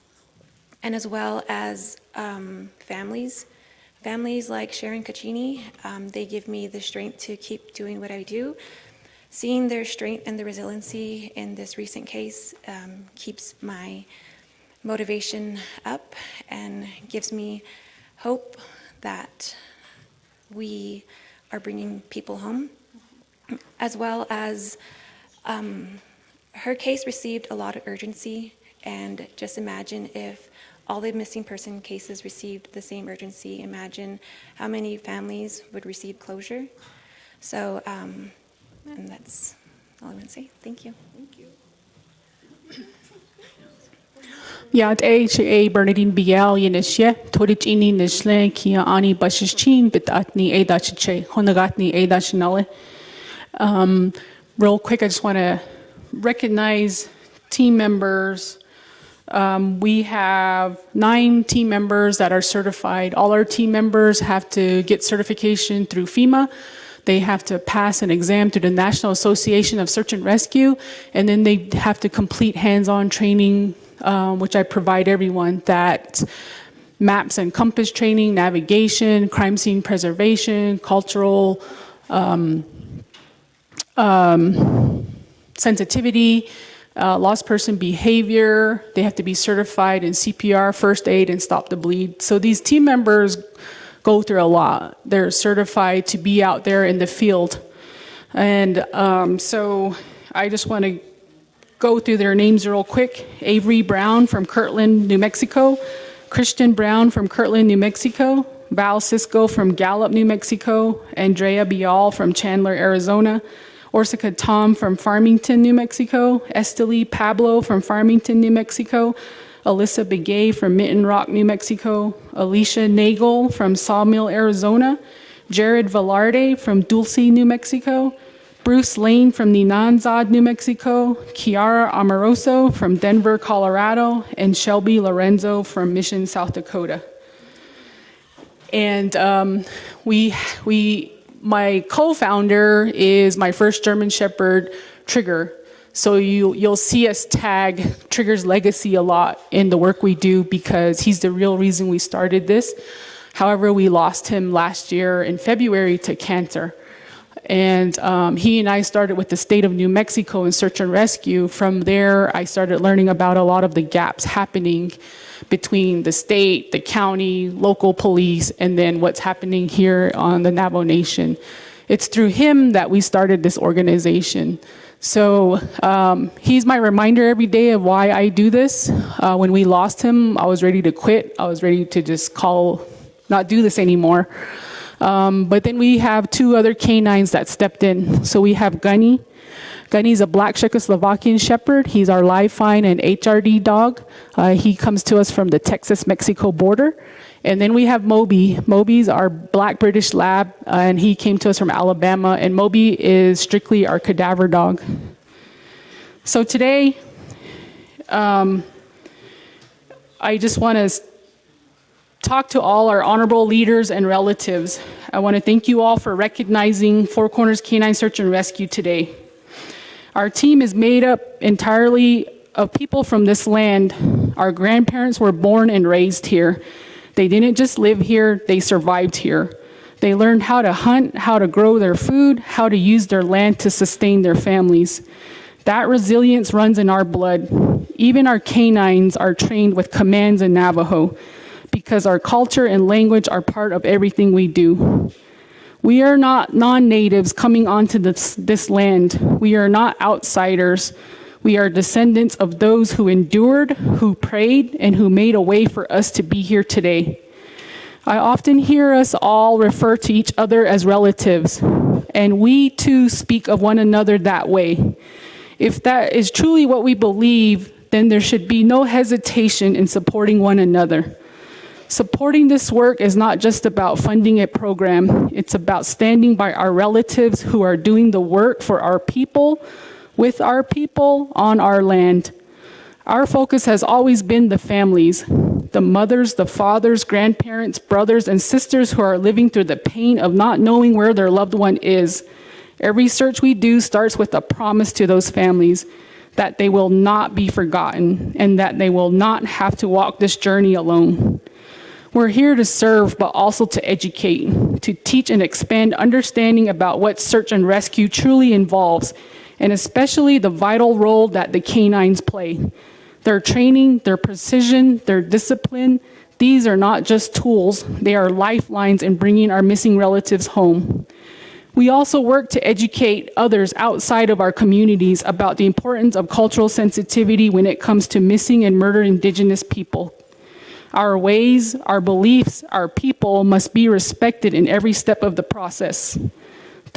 as well as families like Sharon Caccini. They give me the strength to keep doing what I do. Seeing their strength and the resiliency in this recent case keeps my motivation up and gives me hope that we are bringing people home, as well as her case received a lot of urgency, and just imagine if all the missing person cases received the same urgency. Imagine how many families would receive closure. So, and that's all I'm going to say. Thank you. Yat A Bernadine Biel Yenishe, Toricini Nishle, Kia Ani Bashichin, Bitatni A Dachiche, Honagatni A Dachinale. Real quick, I just want to recognize team members. We have 9 team members that are certified. All our team members have to get certification through FEMA. They have to pass an exam through the National Association of Search and Rescue, and then they have to complete hands-on training, which I provide everyone, that maps and compass training, navigation, crime scene preservation, cultural sensitivity, lost person behavior. They have to be certified in CPR, first aid, and stop the bleed. So these team members go through a lot. They're certified to be out there in the field. And so I just want to go through their names real quick. Avery Brown from Kirtland, New Mexico. Christian Brown from Kirtland, New Mexico. Val Cisco from Gallup, New Mexico. Andrea Bial from Chandler, Arizona. Orsica Tom from Farmington, New Mexico. Esteli Pablo from Farmington, New Mexico. Alyssa Begay from Mitten Rock, New Mexico. Alicia Nagel from Sawmill, Arizona. Jared Velarde from Dulce, New Mexico. Bruce Lane from Ninanzad, New Mexico. Kiara Amoroso from Denver, Colorado. And Shelby Lorenzo from Mission, South Dakota. And my co-founder is my first German Shepherd, Trigger. So you'll see us tag Trigger's legacy a lot in the work we do because he's the real reason we started this. However, we lost him last year in February to cancer. And he and I started with the state of New Mexico in search and rescue. From there, I started learning about a lot of the gaps happening between the state, the county, local police, and then what's happening here on the Navajo Nation. It's through him that we started this organization. So he's my reminder every day of why I do this. When we lost him, I was ready to quit. I was ready to just not do this anymore. But then we have 2 other canines that stepped in. So we have Gunny. Gunny's a black Czechoslovakian Shepherd. He's our live fine and HRD dog. He comes to us from the Texas-Mexico border. And then we have Moby. Moby's our black British Lab, and he came to us from Alabama. And Moby is strictly our cadaver dog. So today, I just want to talk to all our honorable leaders and relatives. I want to thank you all for recognizing Four Corners Canine Search and Rescue today. Our team is made up entirely of people from this land. Our grandparents were born and raised here. They didn't just live here, they survived here. They learned how to hunt, how to grow their food, how to use their land to sustain their families. That resilience runs in our blood. Even our canines are trained with commands in Navajo because our culture and language are part of everything we do. We are not non-natives coming onto this land. We are not outsiders. We are descendants of those who endured, who prayed, and who made a way for us to be here today. I often hear us all refer to each other as relatives, and we too speak of one another that way. If that is truly what we believe, then there should be no hesitation in supporting one another. Supporting this work is not just about funding a program. It's about standing by our relatives who are doing the work for our people, with our people, on our land. Our focus has always been the families, the mothers, the fathers, grandparents, brothers, and sisters who are living through the pain of not knowing where their loved one is. Every search we do starts with a promise to those families that they will not be forgotten and that they will not have to walk this journey alone. We're here to serve, but also to educate, to teach and expand understanding about what search and rescue truly involves, and especially the vital role that the canines play. Their training, their precision, their discipline, these are not just tools, they are lifelines in bringing our missing relatives home. We also work to educate others outside of our communities about the importance of cultural sensitivity when it comes to missing and murdered Indigenous people. Our ways, our beliefs, our people must be respected in every step of the process.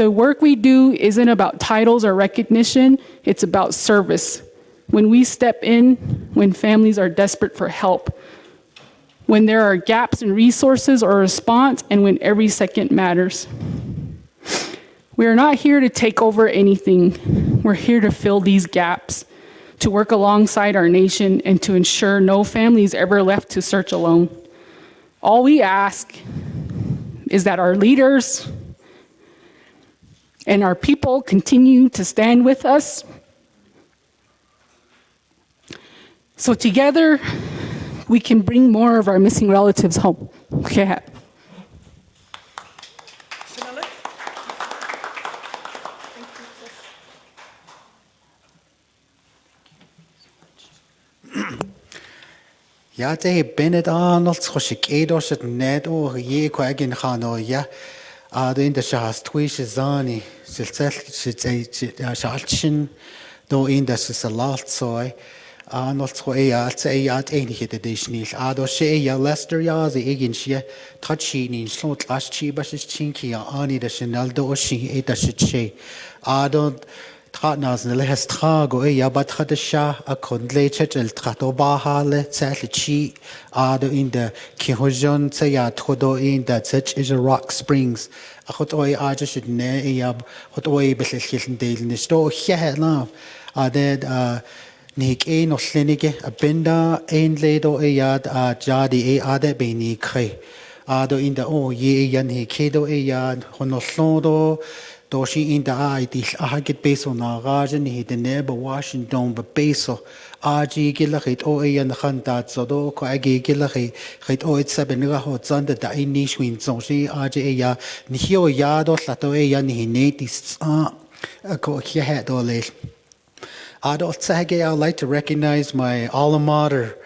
The work we do isn't about titles or recognition, it's about service. When we step in, when families are desperate for help, when there are gaps in resources or response, and when every second matters. We are not here to take over anything. We're here to fill these gaps, to work alongside our nation, and to ensure no family is ever left to search alone. All we ask is that our leaders and our people continue to stand with us, so together we can bring more of our missing relatives home. Okay. Ja, det binnet Arnold schoshik edos het net o je kwagin khano ja. Do in de shas twish zani silsel shalchin do in de salat soy. Arnold scho at enige de disnil. Do she ja Lester ja ze egin she touchin slot last chi bas chinki ani de chanel do she et de she. Do Tratnas na lehes trago bat khad sha a kondle chechel trato bahale tsel chi ado in the kihojon tsaya todo in that such is a Rock Springs a khot oi aja shid ne khot oi beslel khiln del ne sto khya na aded nik no slenige a benda ein ledo yad a jadi ade be ni khay ado in the ye yan he kedo yad honoslodo Doshi in the eye, the Ahagit Beso Narajan, he the neighbor Washington, but Beso, Aji Gillahit, Oe and Hantat, Sodo, Koagi Gillahi, Hit Oit Sabinaho, Zanda, the Inish Win, Zoshi, Aji Eya, Nihio Yado, Latoeya, Nihinetis, a co he had all it. Adult Sage, I'd like to recognize my alma mater.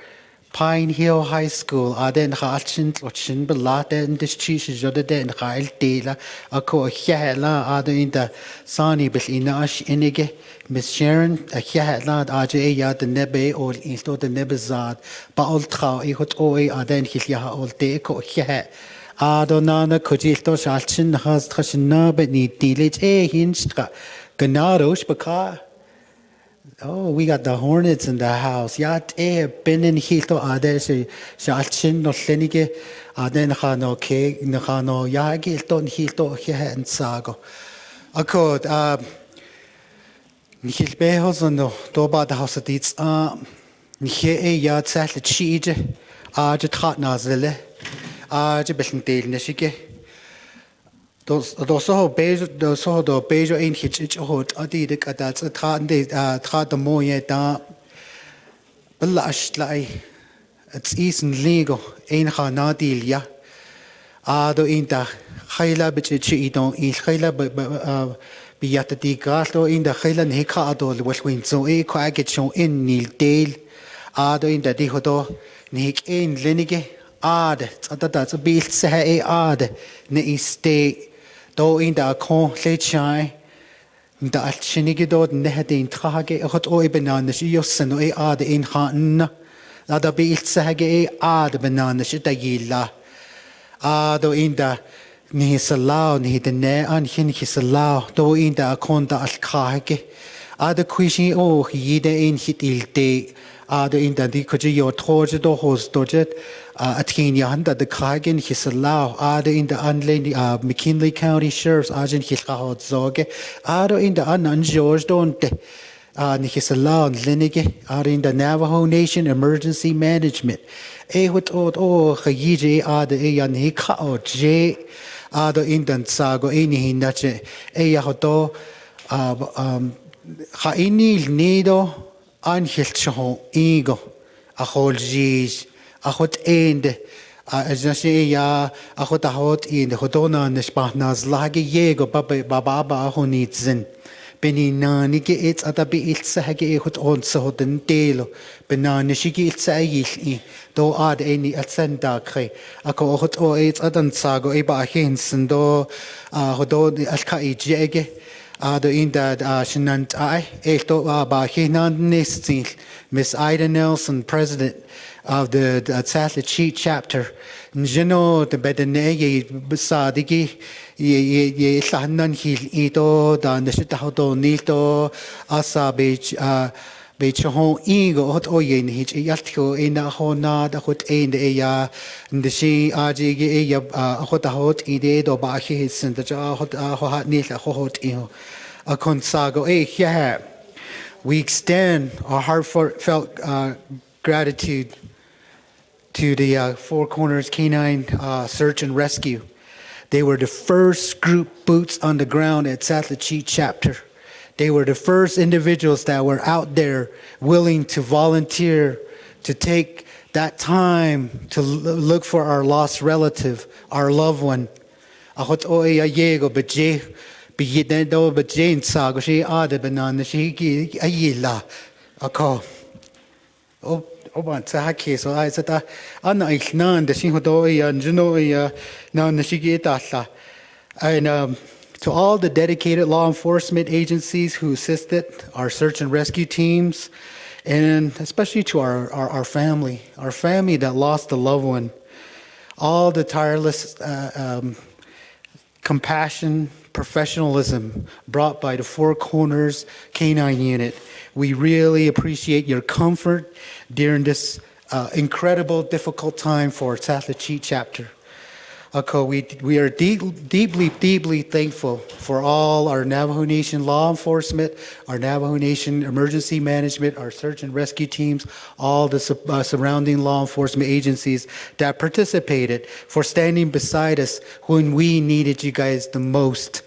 Pine Hill High School, Aden Hachin, Lochin, Belata, and this cheese is other than Hail Dela, a co Hela, Ada in the Sani, but in Ash Inige, Miss Sharon, a Hela, Aja Yad, the Nebe, or Insto the Nebezad, Baal Trau, Ehot Oe, Aden Hilya, all day, co Heh. Adonana, Kojito Shalchin, has Trashina, but need Dilit, Hinstra, Ganados, Baka. Oh, we got the hornets in the house. Yat been in hito ade se shalchin no slenige aden khano ke khano yagi ton hito hen sago. Akod nihil behos no doba the house dits nihe yat sal chije aje khat nazele aje beln del neshige. Those do bejo ein hitch hot adi de kadat tra the moye da belash lai it's isen lego ein khana dilya ado inta khayla bichi don il khayla biyat di gato in the khayla ne kha ado welwin so e ko aget show in nil del ado inta di hodo nik ein lenige ad atata bil se ad ne iste Do in the con late shy, the Alchinigidod Nehadin Trage, a hot oi bananas, Yosen oi ad in Hatna, Lada be sage ad bananas, Dagila. Ado in the Nihisalao, Nihid the Ne, and Hinhisalao, do in the Akonda Alkage. Ada Quishi, oh, yide in hit il day. Ado in the Dikoji or Torja do host dojet. At Kenya, the Kagan, his allow, Ada in the unlady McKinley County Sheriff's Agent Hilhahot Zoge, Ada in the Anan George don't his allow Linige, Ada in the Navajo Nation Emergency Management. What Hayiji Ada Eyan Hika or J Ada in the Sago Eni Nache Eyahoto Hainil Nido Anhilcho Ego a whole G's. Achot einde, as I say, ya, achot ahot in the Hodona and the Spahnas, Lagi Yego, Baba, who needs in. Beninani gets at a bit Sahagi hot on so den delo, Benanishigi Sayil, do add any at Sandakre, a cohot or eight Adan Sago, Eba Hinson, do Hodod Alkai Jege, The in that Shinant I ba Hinandnistil, Miss Ida Nelson, president of the Satlachi chapter. Njeno the Bedanegi Sadigi ye Sahanan Hil Ito, Dan the Shitahoto Nito, Asa Bechon Ego hot oyen hitch Yatko in a hona the hot in the Eya and the she Aji Eya hot a hot ide or Bahis and the hot nil a hot in a consago. Yeah. We extend our heartfelt gratitude to the Four Corners Canine Search and Rescue. They were the first group boots on the ground at Satlachi chapter. They were the first individuals that were out there willing to volunteer to take that time to look for our lost relative, our loved one. Ahot oe ayego beje biyidendo beje sago she ade banana she ayila ako. Oban sa haki so I said ana iknan the shinhodo ya juno ya na nashigi tala. And to all the dedicated law enforcement agencies who assisted our search and rescue teams, and especially to our family that lost a loved one, all the tireless compassion, professionalism brought by the Four Corners Canine Unit. We really appreciate your comfort during this incredible, difficult time for Satlachi chapter. We are deeply thankful for all our Navajo Nation law enforcement, our Navajo Nation emergency management, our search and rescue teams, all the surrounding law enforcement agencies that participated for standing beside us when we needed you guys the most.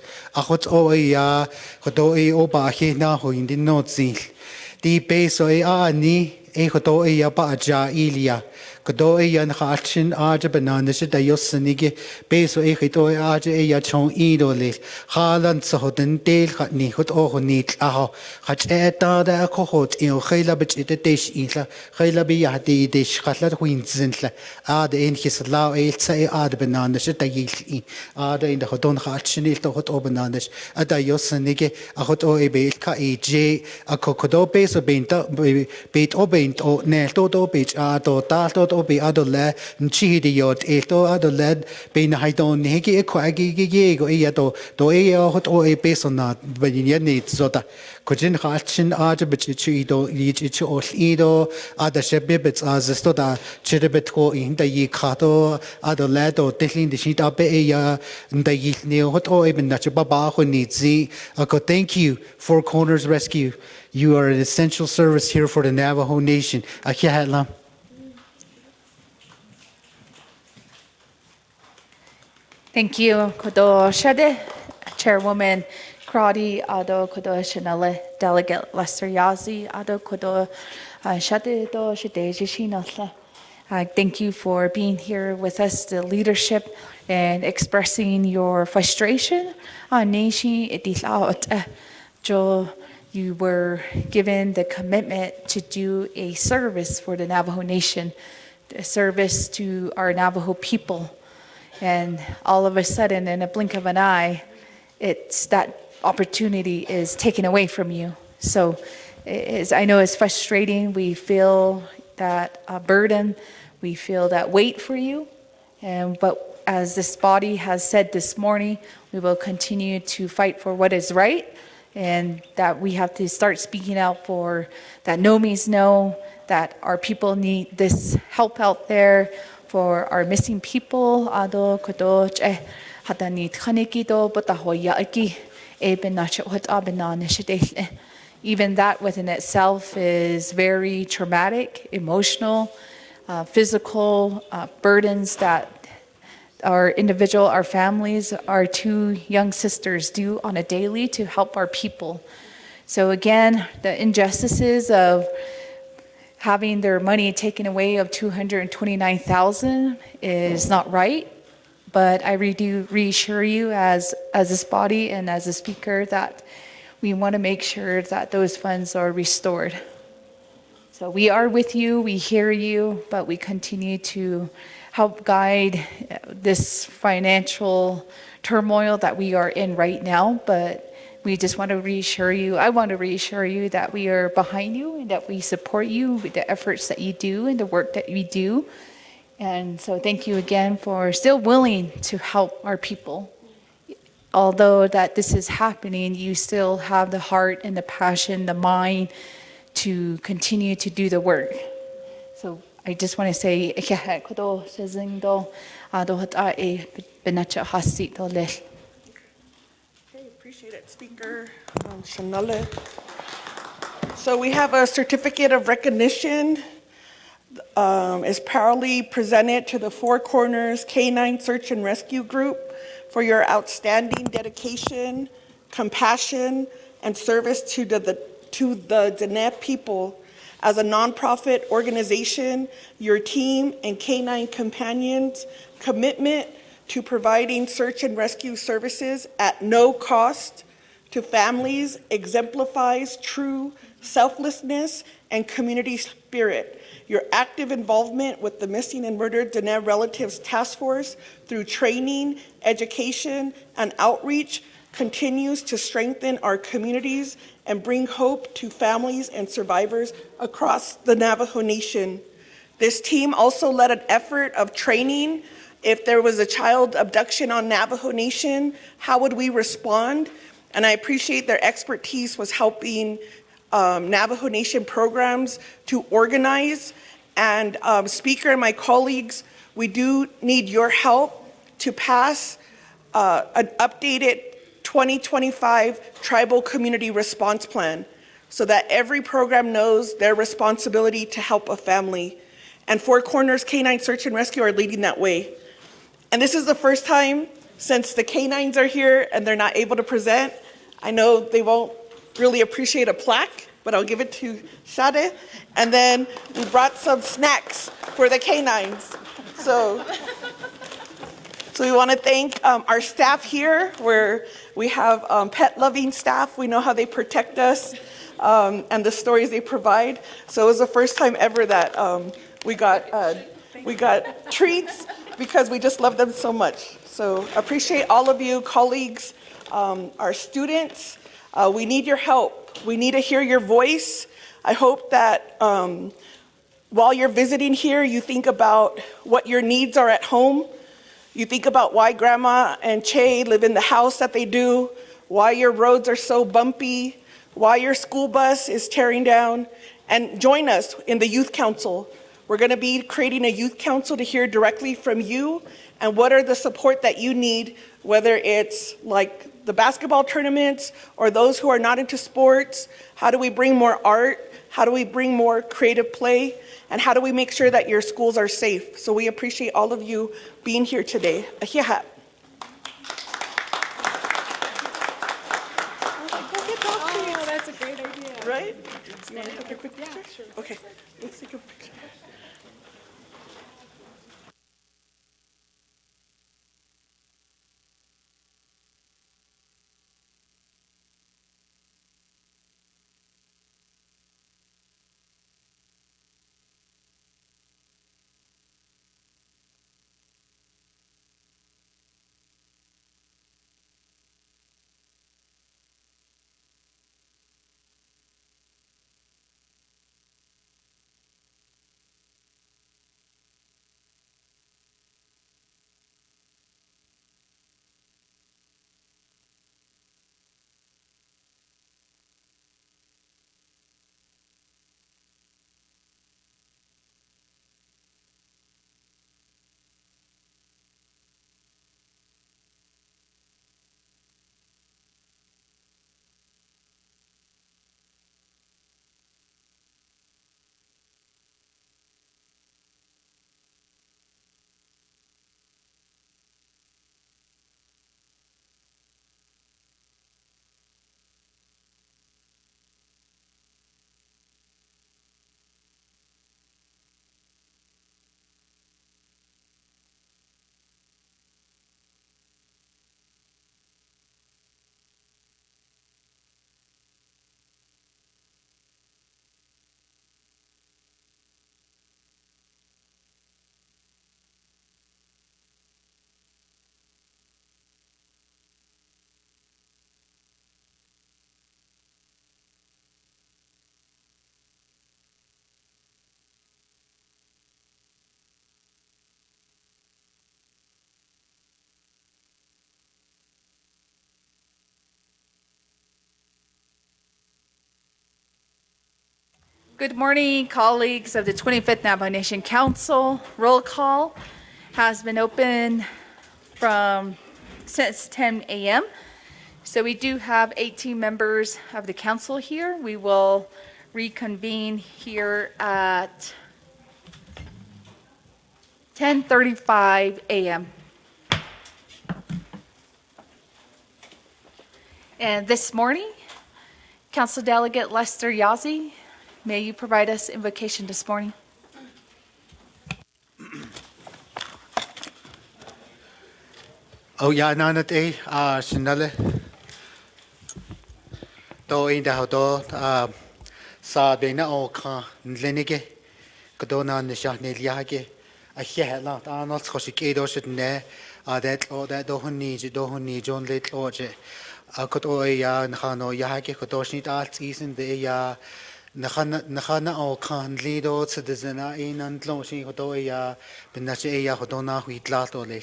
Di beso ni Ilia. Yan Hachin Aja Banana Dayosanigi, Beso Echito Aja Yachon Idole, Halan Sahoden Dale Hatni, Hot Ohonit Aho, Hach Eta da Cohot, in Helabit it a dish isla, Helabia dish, Hatlat Winzintla, Ada in his law, say Ada Banana, Shitayil, Ada in the Hodon Hachin, Hot Obananas, Adayosanigi, a Hot Oebe, Ka a Cocodo Beso Bait Obaint or Nelto Beach, Ado, Tato. Be adole nchidi yot eto adole be na haidon hegi ekwagi gego eyato do eya hot o e pesona benya ni zota kujin hachin aja bichi do yichi ol ido ada shebebets az stoda chedebet ko in da yi khato adole do tehlin de shita be eya nda yi ne hot o e ben na baba ko ni zi ako thank you Four Corners Rescue. You are an essential service here for the Navajo Nation. Akyahatlam. Thank you, Kodo Shade, Chairwoman Crowdy, Ado Kodo Chanele, Delegate Lester Yazi, Ado Kodo Shade Do Shade Jishinatla. Thank you for being here with us, the leadership, and expressing your frustration. Jo, you were given the commitment to do a service for the Navajo Nation, a service to our Navajo people. And all of a sudden, in a blink of an eye, that opportunity is taken away from you. So I know it's frustrating. We feel that burden. We feel that weight for you. But as this body has said this morning, we will continue to fight for what is right, and that we have to start speaking out for that no means no, that our people need this help out there, for our missing people, ado kodoch hadanit khanikido batahoya aki eben nachot abenanishite. Even that within itself is very traumatic, emotional, physical burdens that our families, our two young sisters do on a daily to help our people. So again, the injustices of having their money taken away of $229,000 is not right, but I do reassure you as this body and as a speaker that we want to make sure that those funds are restored. So we are with you, we hear you, but we continue to help guide this financial turmoil that we are in right now, but we just want to reassure you, I want to reassure you that we are behind you and that we support you with the efforts that you do and the work that we do. And so thank you again for still willing to help our people. Although that this is happening, you still have the heart and the passion, the mind to continue to do the work. So I just want to say, Okay, appreciate it, Speaker Shanale. So we have a certificate of recognition is proudly presented to the Four Corners Canine Search and Rescue Group for your outstanding dedication, compassion, and service to the Dene people. As a nonprofit organization, your team and canine companions' commitment to providing search and rescue services at no cost to families exemplifies true selflessness and community spirit. Your active involvement with the Missing and Murdered Dene Relatives Task Force through training, education, and outreach continues to strengthen our communities and bring hope to families and survivors across the Navajo Nation. This team also led an effort of training. If there was a child abduction on Navajo Nation, how would we respond? And I appreciate their expertise was helping Navajo Nation programs to organize. And Speaker and my colleagues, we do need your help to pass an updated 2025 Tribal Community Response Plan so that every program knows their responsibility to help a family. And Four Corners Canine Search and Rescue are leading that way. And this is the first time since the canines are here and they're not able to present. I know they won't really appreciate a plaque, but I'll give it to Shade. And then we brought some snacks for the canines. So we want to thank our staff here, where we have pet-loving staff. We know how they protect us and the stories they provide. So it was the first time ever that we got treats because we just love them so much. So appreciate all of you, colleagues, our students. We need your help. We need to hear your voice. I hope that while you're visiting here, you think about what your needs are at home. You think about why Grandma and Che live in the house that they do, why your roads are so bumpy, why your school bus is tearing down, and join us in the Youth Council. We're going to be creating a Youth Council to hear directly from you and what are the support that you need, whether it's like the basketball tournaments or those who are not into sports. How do we bring more art? How do we bring more creative play? And how do we make sure that your schools are safe? So we appreciate all of you being here today. Ahiahat. Oh, that's a great idea. Right? You want to take a quick picture? Yeah, sure. Okay, let's take a picture. Good morning, colleagues of the 25th Navajo Nation Council. Roll call has been open since 10 a.m. So we do have 18 members of the council here. We will reconvene here at 10:35 a.m. And this morning, Council Delegate Lester Yazzie, may you provide us invocation this morning? Oh yeah, nanat shinale. Do in the hodo sa bena o ka nlenige. Kadona nisha niliage. A hela anal schoshik edo shit ne. That dohuni John late loje. A koto ya nhano yahake kotoshit alt season de ya. Nakhana o kan lido citizena in and loshi koto ya. Benache ya hodona huitlato le.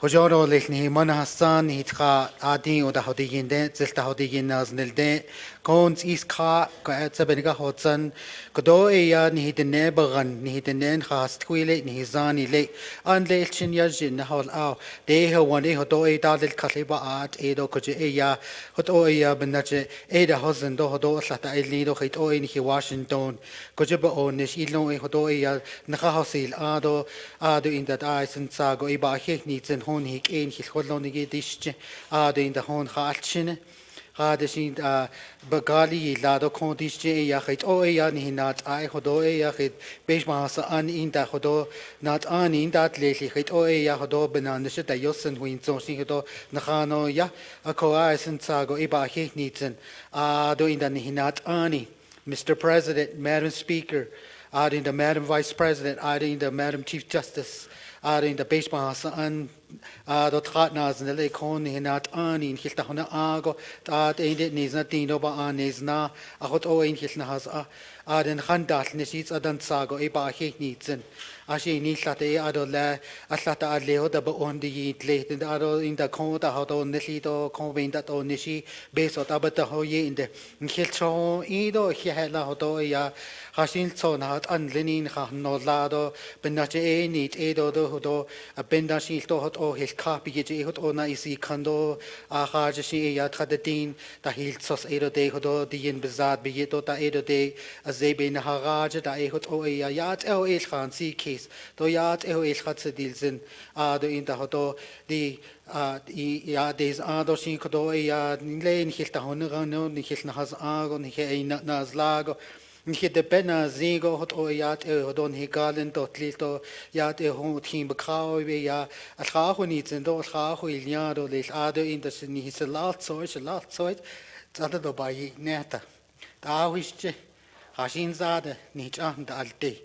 Hojoro lechni mana Hassan hitra adi oder hodigen de zilta hodigen naznelde kons iska ka tsabeniga hotsan kodo ya ni hiden neberan ni hiden nen khast kwile ni zani le an lelchin yajin hol au de ho wani hodo e dalil khaliba at edo koje ya hodo ya benache eda hosen do hodo slata elido khit o in Washington koje ba onish ilo e hodo ya nakha hosil ado in that isen sago iba heknitsen hon hik ein hilkolonige dische in the hon khalchine sin bagali lado kondische ya khit o ya ni nat ai hodo ya khit beshma an in da hodo nat an in dat leli khit o ya hodo benanische da yosen huin so sin hodo nakhano ya ko isen sago iba heknitsen in the ni nat ani Mr. President, Madam Speaker, in the Madam Vice President, in the Madam Chief Justice, in the base an dat gaat naar zijn lekon in het aan in gilt hona ago dat in dit nis na dino ba an is na a hot o in gilt na has den handal nisit adan sago e ba he nitsen a she ni late ado la a lata a leo da ba on di yit le den ado in da kon da hot on nisi do kon ben dat on nisi beso da ba da ho ye in de gilt so i do he hela hot o ya hasin so na hat an lenin ha no lado ben na e nit e do do a ben da sil to hot o hel kapi je hot ona isi kando a ha je si ya traditin da hil sos e do de hot di in bezat be je do da e do de azebe na haraje da e hot o ya yat o el khan si kes do yat o el khat se dilzen do in da hot di ja des ado sin kodo ya len hil ta honra no ni hil na has ago ni he na zlago Niet de benna zego hot o yat hodon higalen dot lito yat hon team bekrau we ya al gaho niet en do gaho il nyado les ado in das ni se lat soit zada do bai neta da wische hashin zade nicht an da alte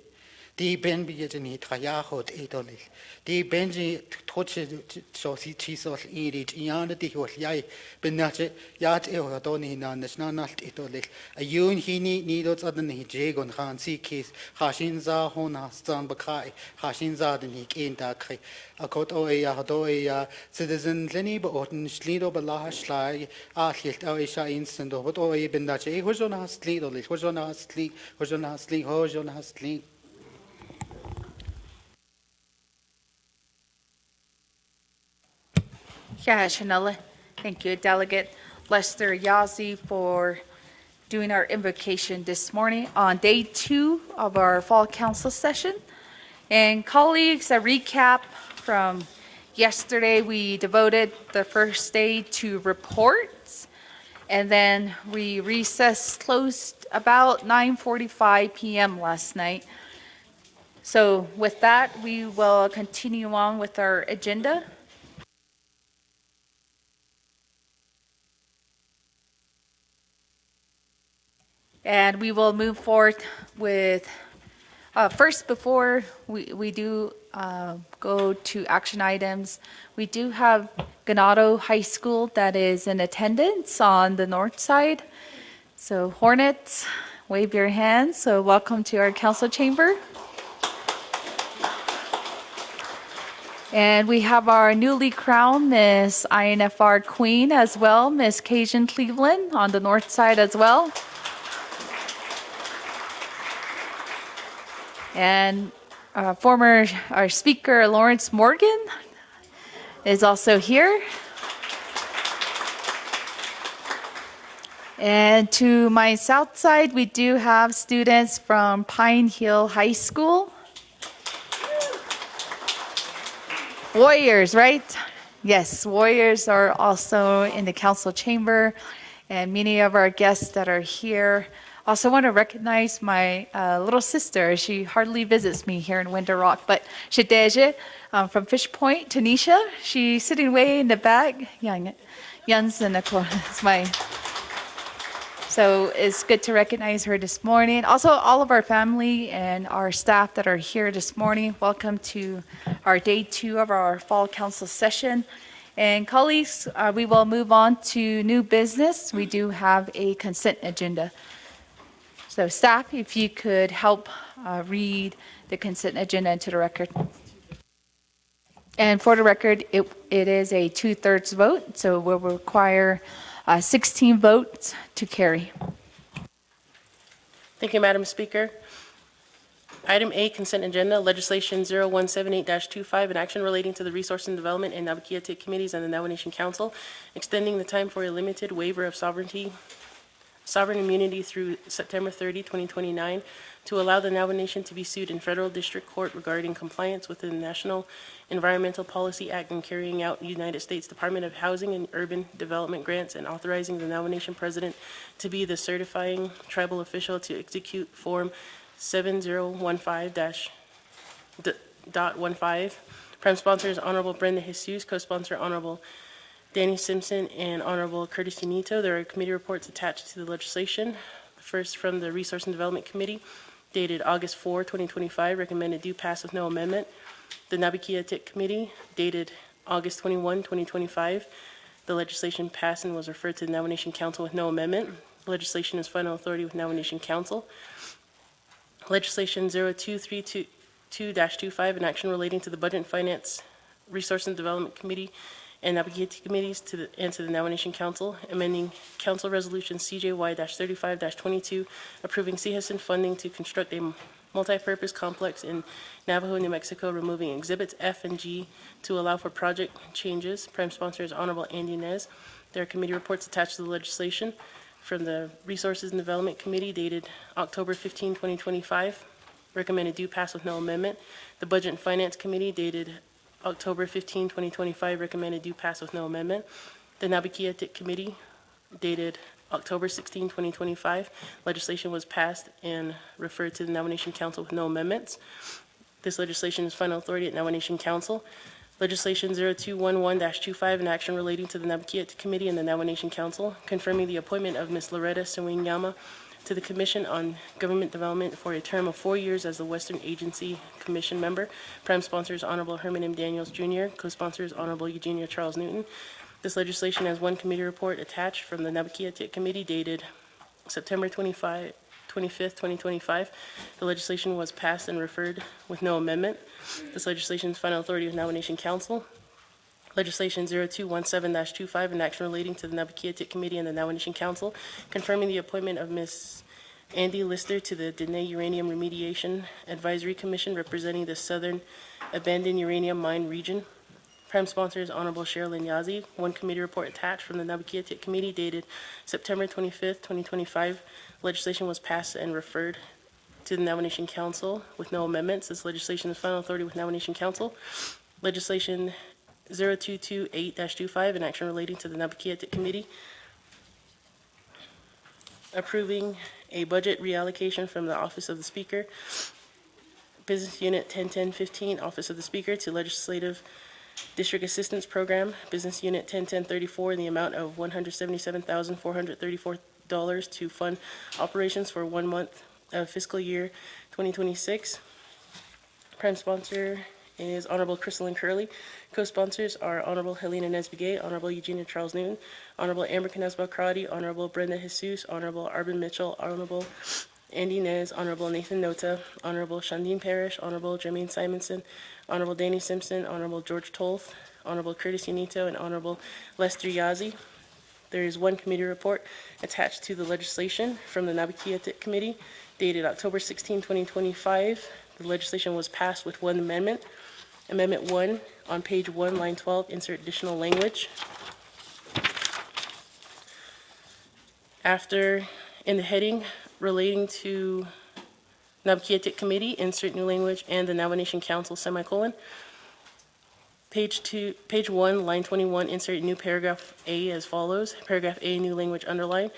die ben bi je ni traya hot edolis die benji troche so si chisol irit iana di hol yai benache yat hodon hina national edolis a yun hini ni dot adan ni jegon khan si kes hashin za hon hastan bakai hashin za den ik in da kri a kot o ya hodo ya citizen leni bo oten slido bala shlai a hilt o isha instant do o e benache hojon hasli do hojon hasli Yeah, Shanella. Thank you, Delegate Lester Yazzie, for doing our invocation this morning on day 2 of our fall council session. And colleagues, a recap from yesterday, we devoted the first day to reports, and then we recessed closed about 9:45 p.m. last night. So with that, we will continue on with our agenda. And we will move forward with, first, before we do go to action items, we do have Ganado High School that is in attendance on the north side. So Hornets, wave your hands. So welcome to our council chamber. And we have our newly crowned Miss INFR Queen as well, Miss Cajun Cleveland on the north side as well. And our speaker, Lawrence Morgan, is also here. And to my south side, we do have students from Pine Hill High School. Warriors, right? Yes, Warriors are also in the council chamber, and many of our guests that are here. Also want to recognize my little sister. She hardly visits me here in Winter Rock, but Shadeja from Fish Point, Tanisha. She's sitting way in the back. Jansen, is my. So it's good to recognize her this morning. Also, all of our family and our staff that are here this morning, welcome to our day 2 of our fall council session. And colleagues, we will move on to new business. We do have a consent agenda. So staff, if you could help read the consent agenda into the record. And for the record, it is a 2/3 vote, so it will require 16 votes to carry. Thank you, Madam Speaker. Item A, consent agenda, legislation 0178-25, an action relating to the Resource and Development and Nabakeetik Committees and the Navajo Nation Council, extending the time for a limited waiver of sovereign immunity through September 30, 2029, to allow the Navajo Nation to be sued in federal district court regarding compliance with the National Environmental Policy Act and carrying out United States Department of Housing and Urban Development grants, and authorizing the Navajo Nation president to be the certifying tribal official to execute Form 7015-.15. Prime sponsor is Honorable Brenda Jesus, co-sponsor Honorable Danny Simpson and Honorable Curtis Unito. There are committee reports attached to the legislation. First, from the Resource and Development Committee, dated August 4, 2025, recommended do pass with no amendment. The Nabakeetik Committee, dated August 21, 2025, the legislation passed and was referred to the Navajo Nation Council with no amendment. The legislation is final authority with Navajo Nation Council. Legislation 0232-25, an action relating to the Budget and Finance, Resource and Development Committee, and Nabakeetik Committees to the Navajo Nation Council, amending Council Resolution CJY-35-22, approving CHSN funding to construct a multi-purpose complex in Navajo, New Mexico, removing Exhibits F and G to allow for project changes. Prime sponsor is Honorable Andy Nez. There are committee reports attached to the legislation. From the Resources and Development Committee, dated October 15, 2025, recommended do pass with no amendment. The Budget and Finance Committee, dated October 15, 2025, recommended do pass with no amendment. The Nabakeetik Committee, dated October 16, 2025, legislation was passed and referred to the Navajo Nation Council with no amendments. This legislation is final authority at Navajo Nation Council. Legislation 0211-25, an action relating to the Nabakeetik Committee and the Navajo Nation Council, confirming the appointment of Ms. Loretta Sewing-Yama to the Commission on Government Development for a term of 4 years as the Western Agency Commission member. Prime sponsor is Honorable Herman M. Daniels Jr., co-sponsor is Honorable Eugenia Charles Newton. This legislation has one committee report attached from the Nabakeetik Committee, dated September 25th, 2025. The legislation was passed and referred with no amendment. This legislation is final authority of Navajo Nation Council. Legislation 0217-25, an action relating to the Nabakeetik Committee and the Navajo Nation Council, confirming the appointment of Ms. Andy Lister to the Dene Uranium Remediation Advisory Commission, representing the Southern Abandoned Uranium Mine Region. Prime sponsor is Honorable Sherilyn Yazzie. One committee report attached from the Nabakeetik Committee, dated September 25th, 2025. Legislation was passed and referred to the Navajo Nation Council with no amendments. This legislation is final authority with Navajo Nation Council. Legislation 0228-25, an action relating to the Nabakeetik Committee, approving a budget reallocation from the Office of the Speaker, Business Unit 101015, Office of the Speaker, to Legislative District Assistance Program, Business Unit 101034, in the amount of $177,434 to fund operations for 1 month of fiscal year 2026. Prime sponsor is Honorable Crystalline Curley. Co-sponsors are Honorable Helena Nesbigay, Honorable Eugenia Charles Newton, Honorable Amber Canesba Crotty, Honorable Brenda Jesus, Honorable Arvin Mitchell, Honorable Andy Nez, Honorable Nathan Nota, Honorable Shandine Parrish, Honorable Jermaine Simonson, Honorable Danny Simpson, Honorable George Tolth, Honorable Curtis Unito, and Honorable Lester Yazzie. There is one committee report attached to the legislation from the Nabakeetik Committee, dated October 16, 2025. The legislation was passed with one amendment. Amendment 1, on page 1, line 12, insert additional language. After, in the heading relating to Nabkietik Committee, insert new language, and the Navajo Nation Council, semicolon. Page 1, line 21, insert new paragraph A as follows. Paragraph A, new language underline.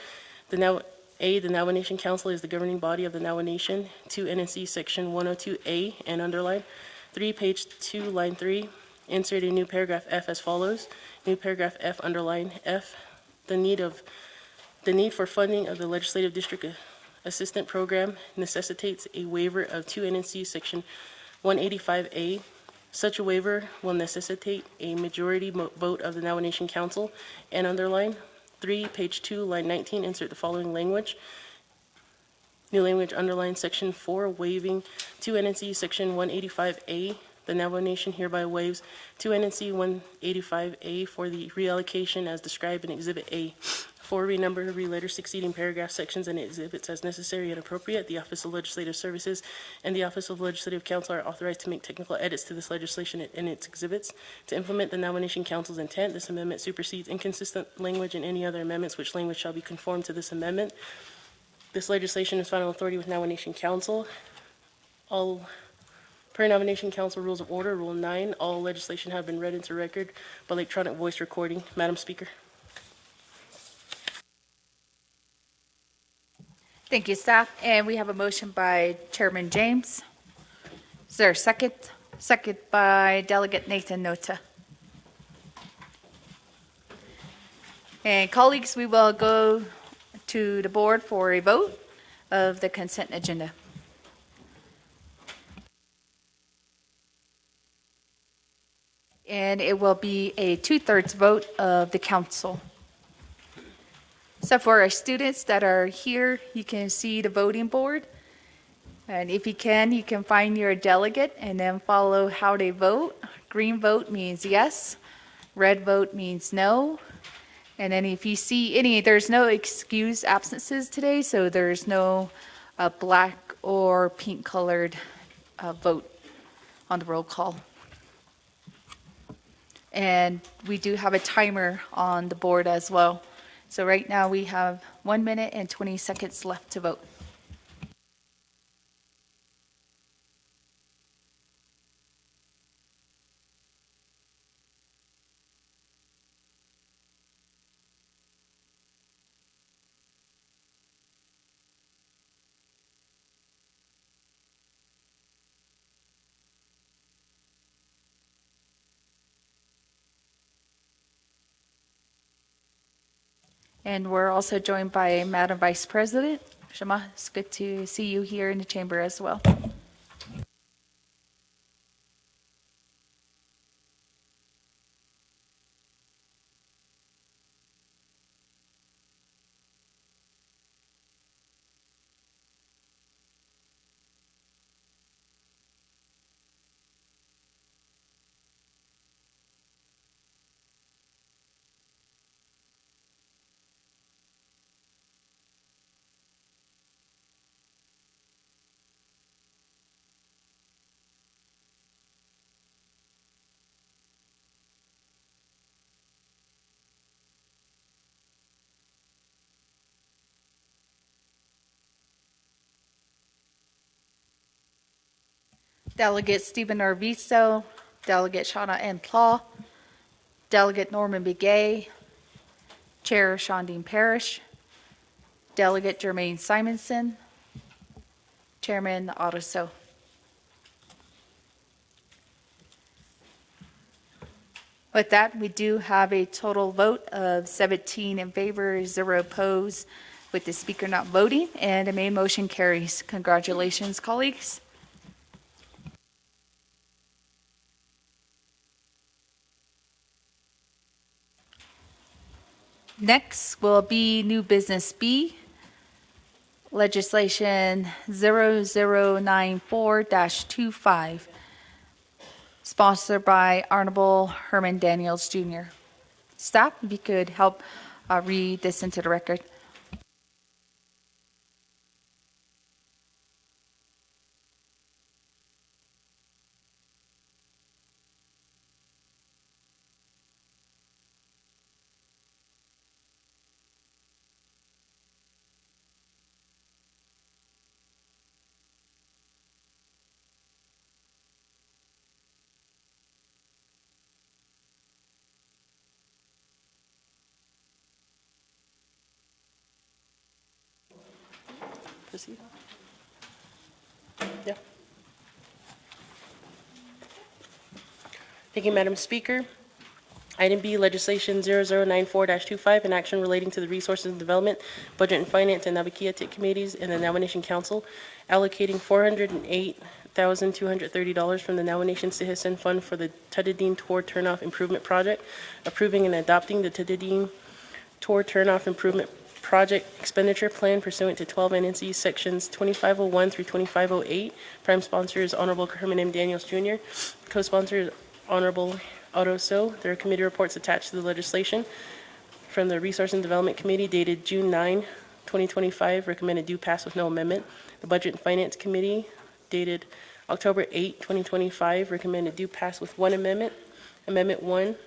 The Navajo Nation Council is the governing body of the Navajo Nation. 2, NNC section 102A and underline. 3, page 2, line 3, insert a new paragraph F as follows. New paragraph F underline F. The need for funding of the Legislative District Assistant Program necessitates a waiver of 2 NNC section 185A. Such a waiver will necessitate a majority vote of the Navajo Nation Council and underline. 3, page 2, line 19, insert the following language. New language underline section 4, waiving 2 NNC section 185A. The Navajo Nation hereby waives 2 NNC 185A for the reallocation as described in Exhibit A. 4, renumber, re-letter succeeding paragraph sections and exhibits as necessary and appropriate. The Office of Legislative Services and the Office of Legislative Counsel are authorized to make technical edits to this legislation and its exhibits. To implement the Navajo Nation Council's intent, this amendment supersedes inconsistent language and any other amendments which language shall be conformed to this amendment. This legislation is final authority with Navajo Nation Council. All per Navajo Nation Council Rules of Order, Rule 9, all legislation have been read into record by electronic voice recording. Madam Speaker. Thank you, staff. And we have a motion by Chairman James. Is there a second? Second by Delegate Nathan Nota. And colleagues, we will go to the board for a vote of the consent agenda. And it will be a 2/3 vote of the council. So for our students that are here, you can see the voting board. And if you can find your delegate and then follow how they vote. Green vote means yes. Red vote means no. And then if you see any, there's no excused absences today, so there's no black or pink colored vote on the roll call. And we do have a timer on the board as well. So right now we have 1 minute and 20 seconds left to vote. And we're also joined by Madam Vice President. Shema, it's good to see you here in the chamber as well. Delegate Stephen Arvizo, Delegate Shauna N. Plaw, Delegate Norman Begay, Chair Shondine Parrish, Delegate Jermaine Simonson, Chairman Ottoso. With that, we do have a total vote of 17 in favor, 0 opposed, with the speaker not voting, and the main motion carries. Congratulations, colleagues. Next will be new business B, legislation 0094-25, sponsored by Honorable Herman Daniels Jr. Staff, if you could help read this into the record. proceed? Yeah. Thank you, Madam Speaker. Item B, legislation 0094-25, an action relating to the Resources and Development, Budget and Finance, and Nabakiatik Committees and the Nomination Council, allocating $408,230 from the Nomination Citizen Fund for the Tutadine Tour Turnoff Improvement Project, approving and adopting the Tutadine Tour Turnoff Improvement Project Expenditure Plan pursuant to 12 NNC Sections 2501 through 2508. Prime sponsor is Honorable Herman M. Daniels Jr. Co-sponsor is Honorable Otto So. There are committee reports attached to the legislation. From the Resource and Development Committee dated June 9, 2025, recommended do pass with no amendment. The Budget and Finance Committee dated October 8, 2025, recommended do pass with one amendment. Amendment 1,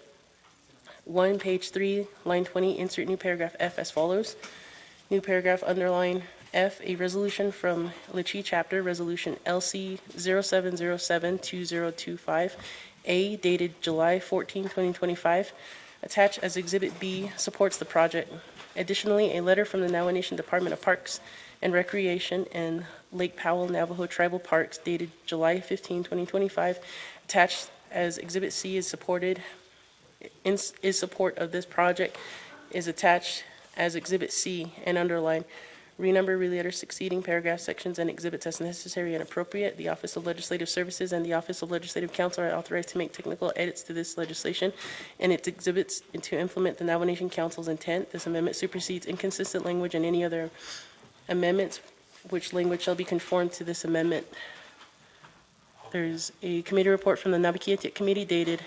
page 3, line 20, insert new paragraph F as follows. New paragraph underline F, a resolution from Lichi Chapter, Resolution LC 07072025, A, dated July 14, 2025, attached as Exhibit B, supports the project. Additionally, a letter from the Navajo Nation Department of Parks and Recreation and Lake Powell Navajo Tribal Parks dated July 15, 2025, attached as Exhibit C is support of this project, is attached as Exhibit C and underlined. Renumber related succeeding paragraph sections and exhibits as necessary and appropriate. The Office of Legislative Services and the Office of Legislative Counsel are authorized to make technical edits to this legislation and its exhibits and to implement the Navajo Nation Council's intent. This amendment supersedes inconsistent language and any other amendments, which language shall be conformed to this amendment. There's a committee report from the Nabakiatik Committee dated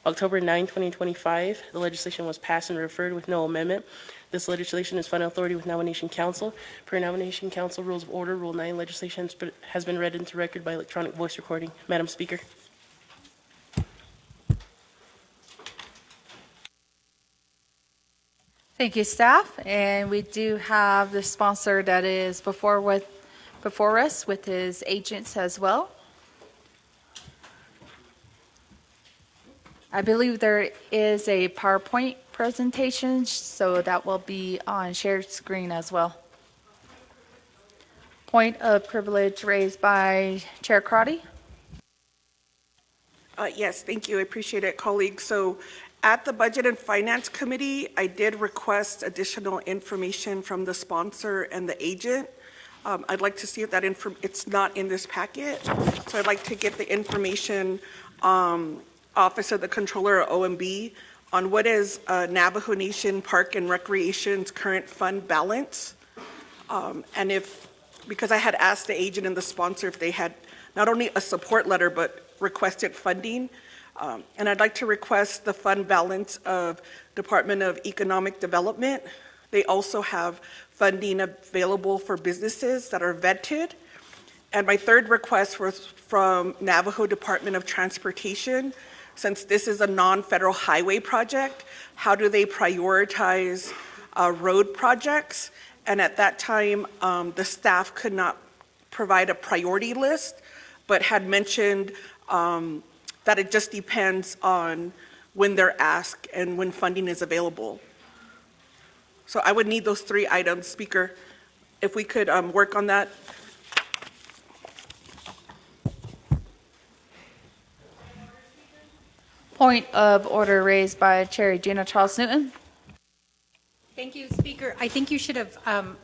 October 9, 2025. The legislation was passed and referred with no amendment. This legislation is final authority with Navajo Nation Council. Per Navajo Nation Council Rules of Order, Rule 9, legislation has been read into record by electronic voice recording. Madam Speaker. Thank you, staff. And we do have the sponsor that is before us with his agents as well. I believe there is a PowerPoint presentation, so that will be on shared screen as well. Point of privilege raised by Chair Crotty. Yes, thank you. I appreciate it, colleagues. So at the Budget and Finance Committee, I did request additional information from the sponsor and the agent. I'd like to see if that it's not in this packet. So I'd like to get the information Office of the Controller, or OMB, on what is Navajo Nation Park and Recreation's current fund balance. And because I had asked the agent and the sponsor if they had not only a support letter, but requested funding. And I'd like to request the fund balance of Department of Economic Development. They also have funding available for businesses that are vetted. And my third request was from Navajo Department of Transportation. Since this is a non-federal highway project, how do they prioritize road projects? And at that time, the staff could not provide a priority list, but had mentioned that it just depends on when they're asked and when funding is available. So I would need those three items, Speaker, if we could work on that. Point of order raised by Chair Gina Charles Newton. Thank you, Speaker. I think you should have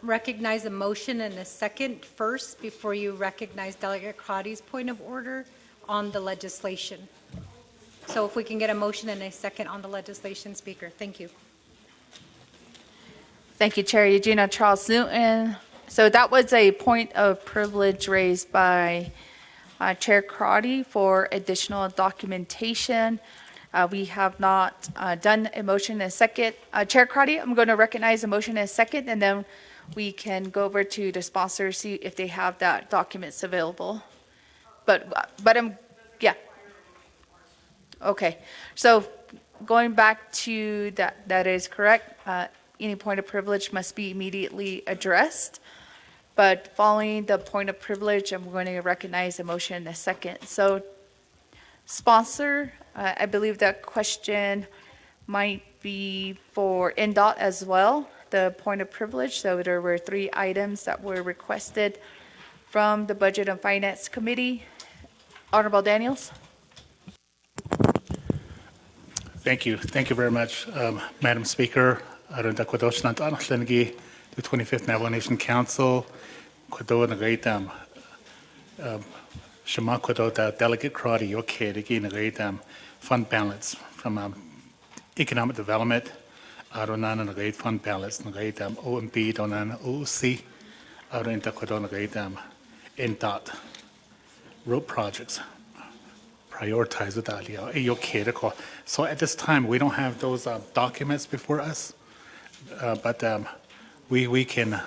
recognized a motion and a second first before you recognize Delegate Crotty's point of order on the legislation. So if we can get a motion and a second on the legislation, Speaker. Thank you. Thank you, Chair Eugenia Charles Newton. So that was a point of privilege raised by Chair Crotty for additional documentation. We have not done a motion and a second. Chair Crotty, I'm going to recognize a motion and a second, and then we can go over to the sponsor, see if they have that documents available. But yeah. Okay. So going back to that is correct. Any point of privilege must be immediately addressed. But following the point of privilege, I'm going to recognize a motion in a second. So sponsor, I believe that question might be for NDOT as well. the point of privilege. So there were 3 items that were requested from the Budget and Finance Committee. Honorable Daniels. Thank you. Thank you very much, Madam Speaker. Aron da kwadosh nant anachlengi, the 25th Navajo Nation Council, kwado nagaitam, shama kwado da Delegate Crotty, okay, the nagaitam fund balance from economic development, aronan nagait fund balance, nagaitam OMB donan OC, aron da kwado nagaitam in dot road projects. Prioritize the Dalia. So at this time, we don't have those documents before us, but we can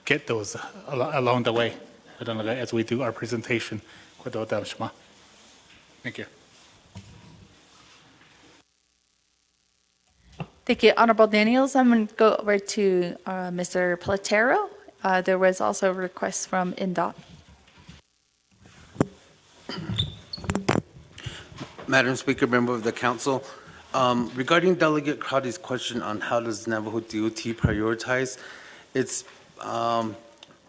get those along the way as we do our presentation. Thank you. Thank you, Honorable Daniels. I'm going to go over to Mr. Platero. There was also a request from INDOT. Madam Speaker, member of the council, regarding Delegate Crowdy's question on how does Navajo DOT prioritize, it's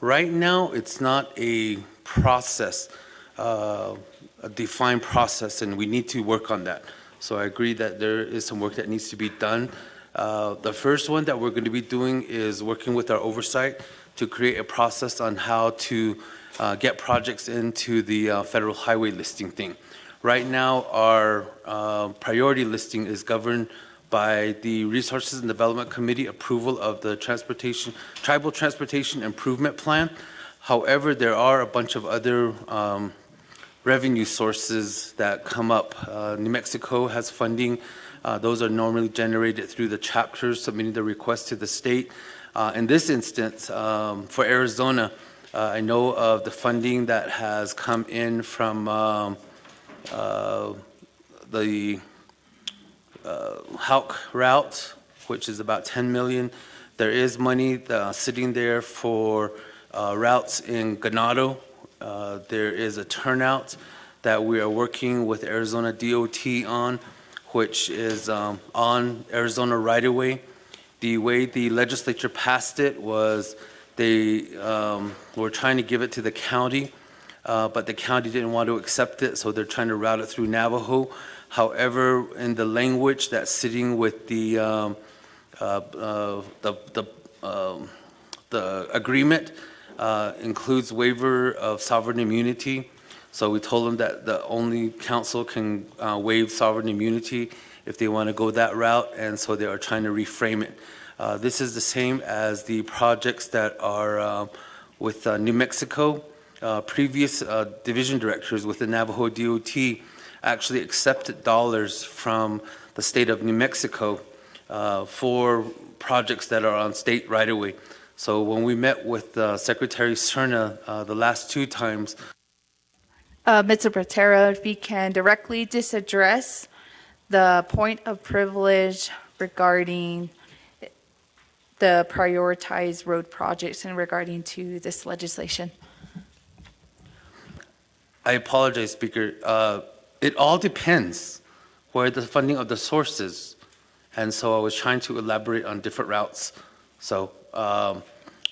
right now it's not a process, a defined process, and we need to work on that. So I agree that there is some work that needs to be done. The first one that we're going to be doing is working with our oversight to create a process on how to get projects into the federal highway listing thing. Right now, our priority listing is governed by the Resources and Development Committee approval of the Tribal Transportation Improvement Plan. However, there are a bunch of other revenue sources that come up. New Mexico has funding. Those are normally generated through the chapters submitting the request to the state. In this instance, for Arizona, I know of the funding that has come in from the Hauk route, which is about 10 million. There is money sitting there for routes in Ganado. There is a turnout that we are working with Arizona DOT on, which is on Arizona right-of-way. The way the legislature passed it was they were trying to give it to the county, but the county didn't want to accept it, so they're trying to route it through Navajo. However, in the language that's sitting with the agreement includes waiver of sovereign immunity. So we told them that the only council can waive sovereign immunity if they want to go that route, and so they are trying to reframe it. This is the same as the projects that are with New Mexico. Previous division directors with the Navajo DOT actually accepted dollars from the state of New Mexico for projects that are on state right-of-way. So when we met with Secretary Cerna the last 2 times. Mr. Patera, if you can directly just address the point of privilege regarding the prioritized road projects and regarding to this legislation. I apologize, Speaker. It all depends where the funding of the source is. And so I was trying to elaborate on different routes. So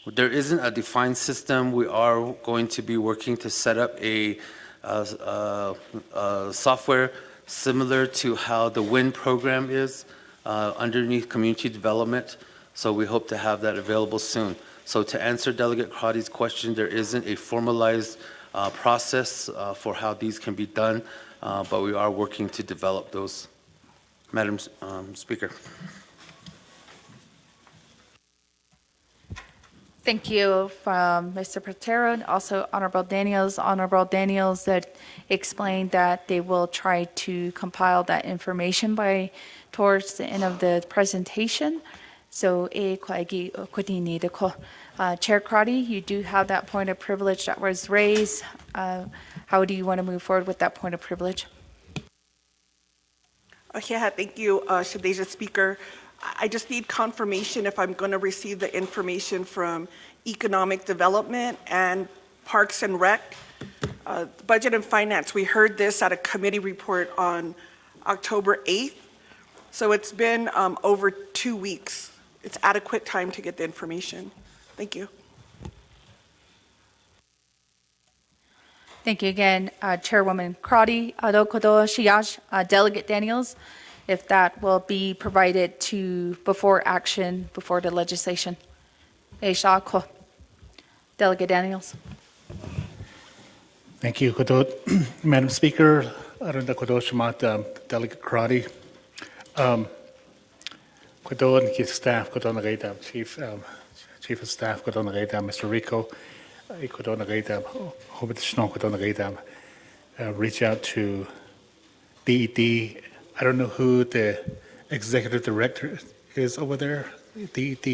there isn't a defined system. We are going to be working to set up a software similar to how the WIN program is underneath community development. So we hope to have that available soon. So to answer Delegate Crotty's question, there isn't a formalized process for how these can be done, but we are working to develop those. Madam Speaker. Thank you from Mr. Patero and also Honorable Daniels. Honorable Daniels that explained that they will try to compile that information by towards the end of the presentation. So, Chair Crotty, you do have that point of privilege that was raised. How do you want to move forward with that point of privilege? Yeah, thank you, Shadeja Speaker. I just need confirmation if I'm going to receive the information from Economic Development and Parks and Rec. Budget and Finance, we heard this at a committee report on October 8th. So it's been over 2 weeks. it's adequate time to get the information. Thank you. Thank you again, Chairwoman Crotty, Adokodo Shiyash, Delegate Daniels, if that will be provided to before action, before the legislation. Shako. Delegate Daniels. Thank you, Kodot. Madam Speaker, Arunda Kodoshamat, Delegate Karate. Kodot and staff, Kodon Nagaitam, Chief of Staff, Kodon Nagaitam, Mr. Rico, Kodon Nagaitam, Hobit Snow, Kodon Nagaitam, reach out to DED. I don't know who the executive director is over there, DED.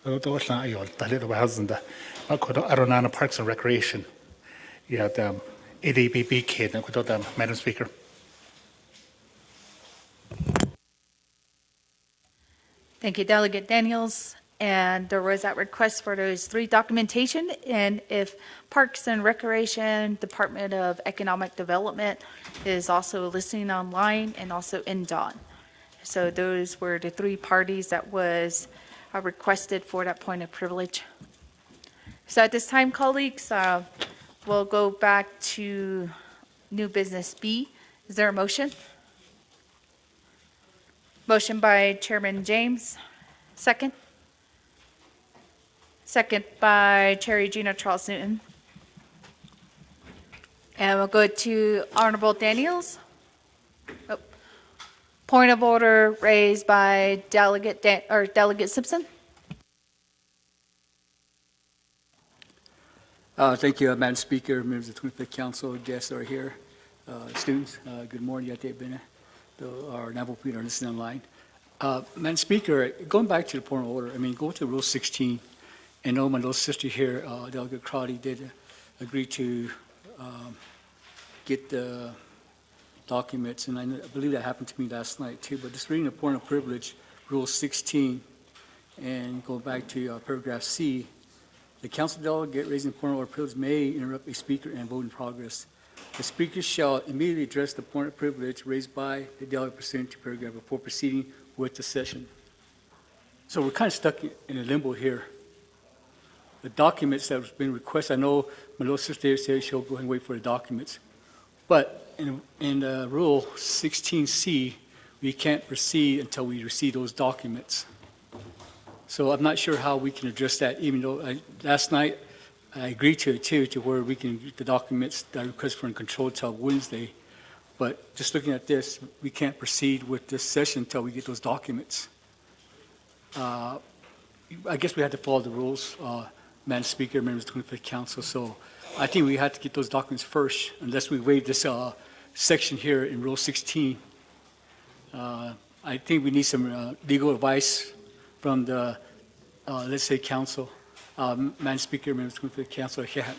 I don't know what's not your, the little husband, but Aronana Parks and Recreation. Yeah, the ADBB kid, Madam Speaker. Thank you, Delegate Daniels. And there was that request for those 3 documentation. And if Parks and Recreation, Department of Economic Development is also listening online and also in Dawn. So those were the 3 parties that was requested for that point of privilege. So at this time, colleagues, we'll go back to new business B. Is there a motion? Motion by Chairman James. Second. Second by Chair Regina Charles Newton. And we'll go to Honorable Daniels. Oh. Point of order raised by Delegate Simpson. Thank you, Madam Speaker, members of the 25th Council, guests are here, students. Good morning, our Navajo people are listening online. Madam Speaker, going back to the point of order, I mean, go to Rule 16. And my little sister here, Delegate Crowley, did agree to get the documents, and I believe that happened to me last night too. But just reading the point of privilege, Rule 16, and go back to paragraph C. The council delegate raising point of order privilege may interrupt a speaker and vote in progress. The speaker shall immediately address the point of privilege raised by the delegate pursuant to paragraph before proceeding with the session. So we're kind of stuck in a limbo here. The documents that have been requested, I know my little sister said she'll go ahead and wait for the documents. But in Rule 16C, we can't proceed until we receive those documents. So I'm not sure how we can address that, even though last night I agreed to it too, to where we can get the documents that I request for in control until Wednesday. But just looking at this, we can't proceed with this session until we get those documents. I guess we have to follow the rules, Madam Speaker, members of the 25th Council. So I think we have to get those documents first, unless we waive this section here in Rule 16. I think we need some legal advice from the, let's say, council. Madam Speaker, members of the 25th Council, yeah.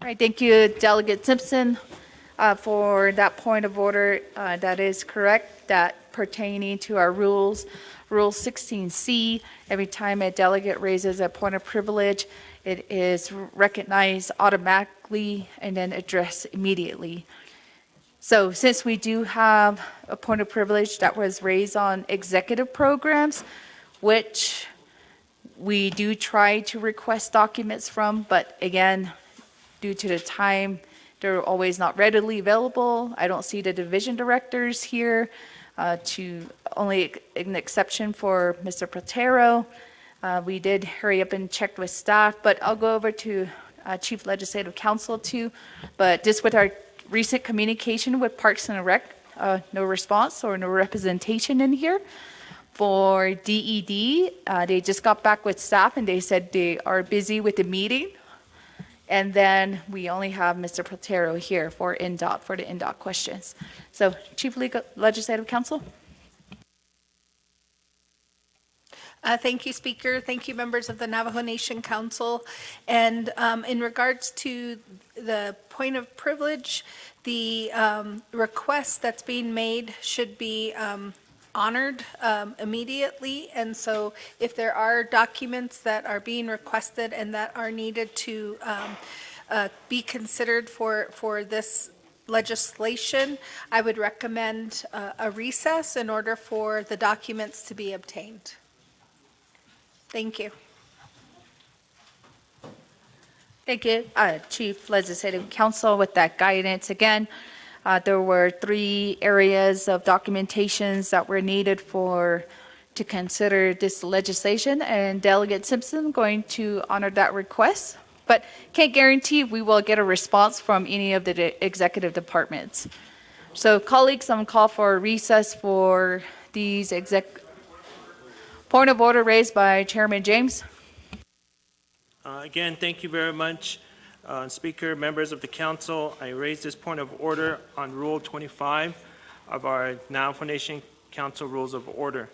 All right, thank you, Delegate Simpson, for that point of order. That is correct, that pertaining to our rules, Rule 16C, every time a delegate raises a point of privilege, it is recognized automatically and then addressed immediately. So since we do have a point of privilege that was raised on executive programs, which we do try to request documents from, but again, due to the time, they're always not readily available. I don't see the division directors here, to only an exception for Mr. Protero. We did hurry up and check with staff, but I'll go over to Chief Legislative Counsel too. But just with our recent communication with Parks and Rec, no response or no representation in here. For DED, they just got back with staff and they said they are busy with the meeting. And then we only have Mr. Protero here for NDOT, for the NDOT questions. So Chief Legislative Counsel. Thank you, Speaker. Thank you, members of the Navajo Nation Council. And in regards to the point of privilege, the request that's being made should be honored immediately. And so if there are documents that are being requested and that are needed to be considered for this legislation, I would recommend a recess in order for the documents to be obtained. Thank you. Thank you, Chief Legislative Counsel, with that guidance. Again, there were 3 areas of documentations that were needed to consider this legislation, and Delegate Simpson going to honor that request, but can't guarantee we will get a response from any of the executive departments. So colleagues, I'm call for a recess for these point of order raised by Chairman James. Again, thank you very much, Speaker, members of the council. I raise this point of order on Rule 25 of our Navajo Nation Council Rules of Order.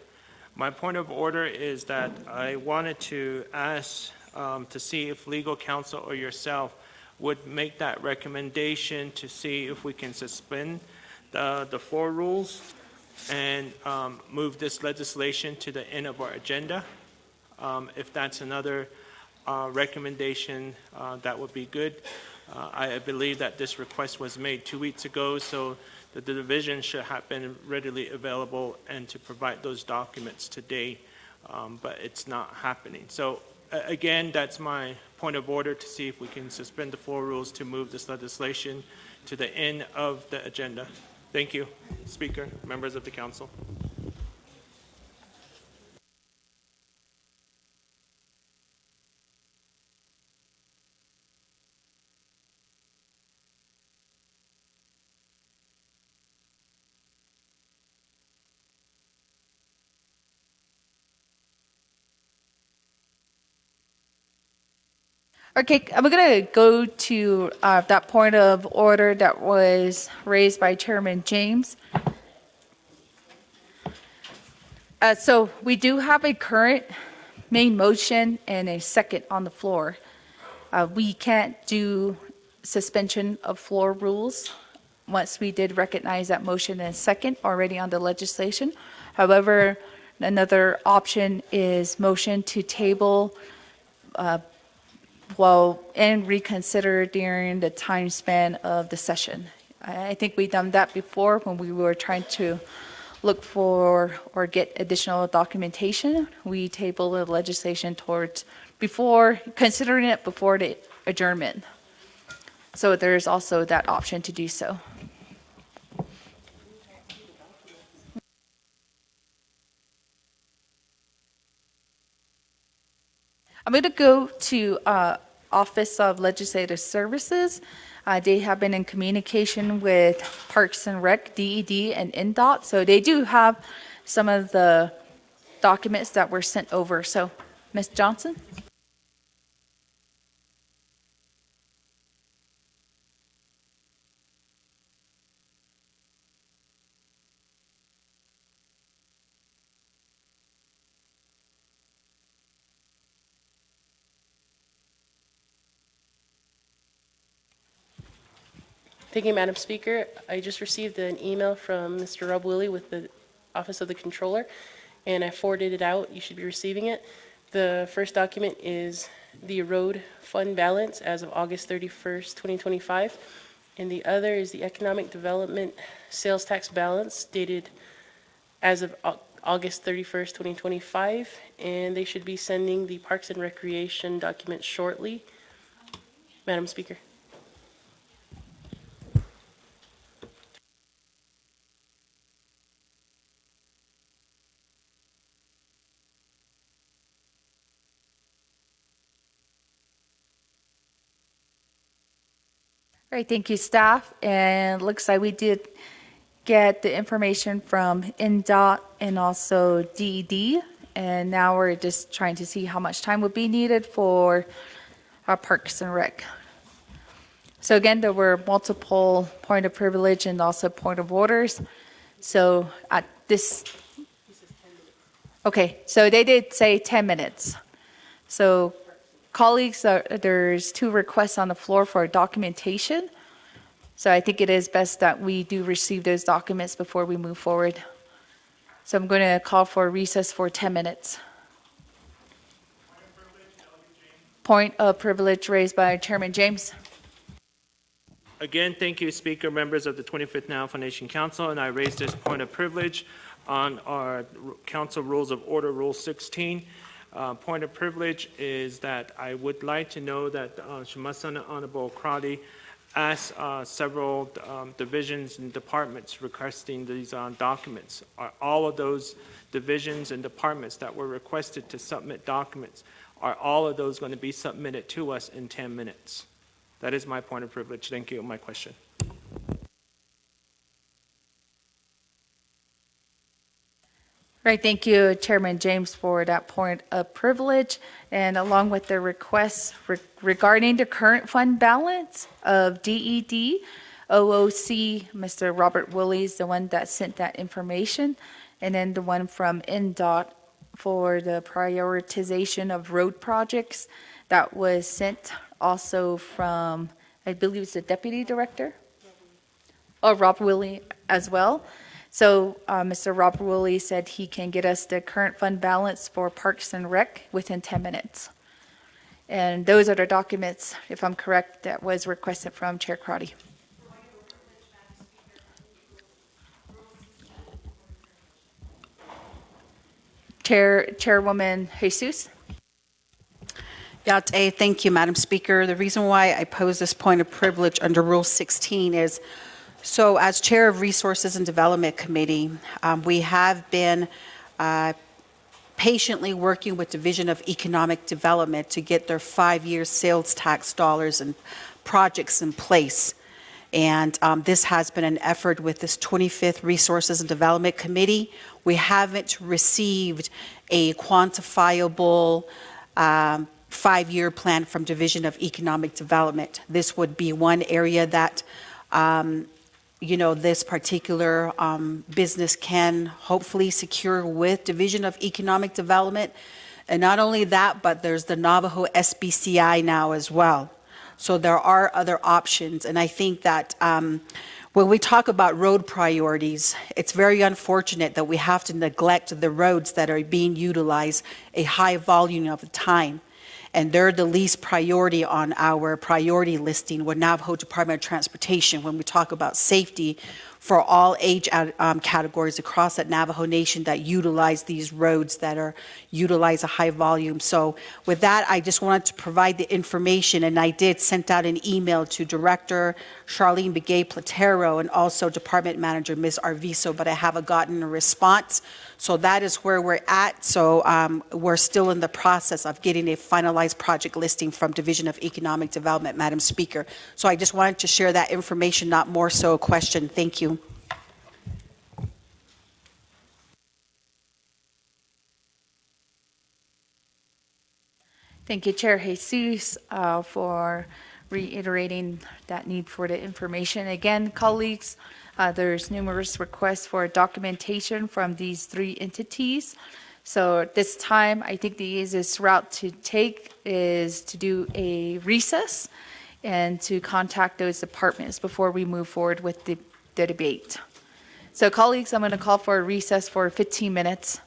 My point of order is that I wanted to ask to see if legal counsel or yourself would make that recommendation to see if we can suspend the 4 rules and move this legislation to the end of our agenda. If that's another recommendation, that would be good. I believe that this request was made 2 weeks ago, so the division should have been readily available and to provide those documents today, but it's not happening. So again, that's my point of order, to see if we can suspend the 4 rules to move this legislation to the end of the agenda. Thank you, Speaker, members of the council. Okay, I'm going to go to that point of order that was raised by Chairman James. So we do have a current main motion and a second on the floor. We can't do suspension of floor rules once we did recognize that motion and second already on the legislation. However, another option is motion to table and reconsider during the time span of the session. I think we've done that before when we were trying to look for or get additional documentation. We table the legislation considering it before the adjournment. So there's also that option to do so. I'm going to go to Office of Legislative Services. They have been in communication with Parks and Rec, DED, and NDOT. So they do have some of the documents that were sent over. So, Ms. Johnson? Thank you, Madam Speaker. I just received an email from Mr. Rob Willie with the Office of the Controller, and I forwarded it out. You should be receiving it. The first document is the road fund balance as of August 31st, 2025, and the other is the economic development sales tax balance dated as of August 31st, 2025, and they should be sending the Parks and Recreation document shortly. Madam Speaker. All right, thank you, staff. And looks like we did get the information from NDOT and also DED. And now we're just trying to see how much time would be needed for our Parks and Rec. So again, there were multiple point of privilege and also point of orders. So at this, okay, so they did say 10 minutes. So colleagues, there's 2 requests on the floor for documentation. So I think it is best that we do receive those documents before we move forward. So I'm going to call for a recess for 10 minutes. Point of privilege raised by Chairman James. Again, thank you, Speaker, members of the 25th Navajo Nation Council, and I raise this point of privilege on our Council Rules of Order, Rule 16. Point of privilege is that I would like to know that Shamasana Honorable Crowdy asked several divisions and departments requesting these documents. Are all of those divisions and departments that were requested to submit documents, are all of those going to be submitted to us in 10 minutes? That is my point of privilege. Thank you. My question. Right, thank you, Chairman James, for that point of privilege. And along with the requests regarding the current fund balance of DED, OOC, Mr. Robert Woolley is the one that sent that information. And then the one from NDOT for the prioritization of road projects that was sent also from, I believe it's the Deputy Director? Oh, Rob Woolley as well. So Mr. Rob Woolley said he can get us the current fund balance for Parks and Rec within 10 minutes. And those are the documents, if I'm correct, that was requested from Chair Crotty. Chairwoman Jesus. Thank you, Madam Speaker. The reason why I pose this point of privilege under Rule 16 is, so as Chair of Resources and Development Committee, we have been patiently working with Division of Economic Development to get their 5-year sales tax dollars and projects in place. And this has been an effort with this 25th Resources and Development Committee. We haven't received a quantifiable 5-year plan from Division of Economic Development. This would be one area that this particular business can hopefully secure with Division of Economic Development. And not only that, but there's the Navajo SBCI now as well. So there are other options. And I think that when we talk about road priorities, it's very unfortunate that we have to neglect the roads that are being utilized a high volume of the time. And they're the least priority on our priority listing with Navajo Department of Transportation when we talk about safety for all age categories across that Navajo Nation that utilize these roads that are utilize a high volume. So with that, I just wanted to provide the information, and I did send out an email to Director Charlene Begay-Platero and also Department Manager Ms. Arviso, but I haven't gotten a response. So that is where we're at. So we're still in the process of getting a finalized project listing from Division of Economic Development, Madam Speaker. So I just wanted to share that information, not more so a question. Thank you. Thank you, Chair Jesus, for reiterating that need for the information. Again, colleagues, there's numerous requests for documentation from these 3 entities. So at this time, I think the easiest route to take is to do a recess and to contact those departments before we move forward with the debate. So colleagues, I'm going to call for a recess for 15 minutes.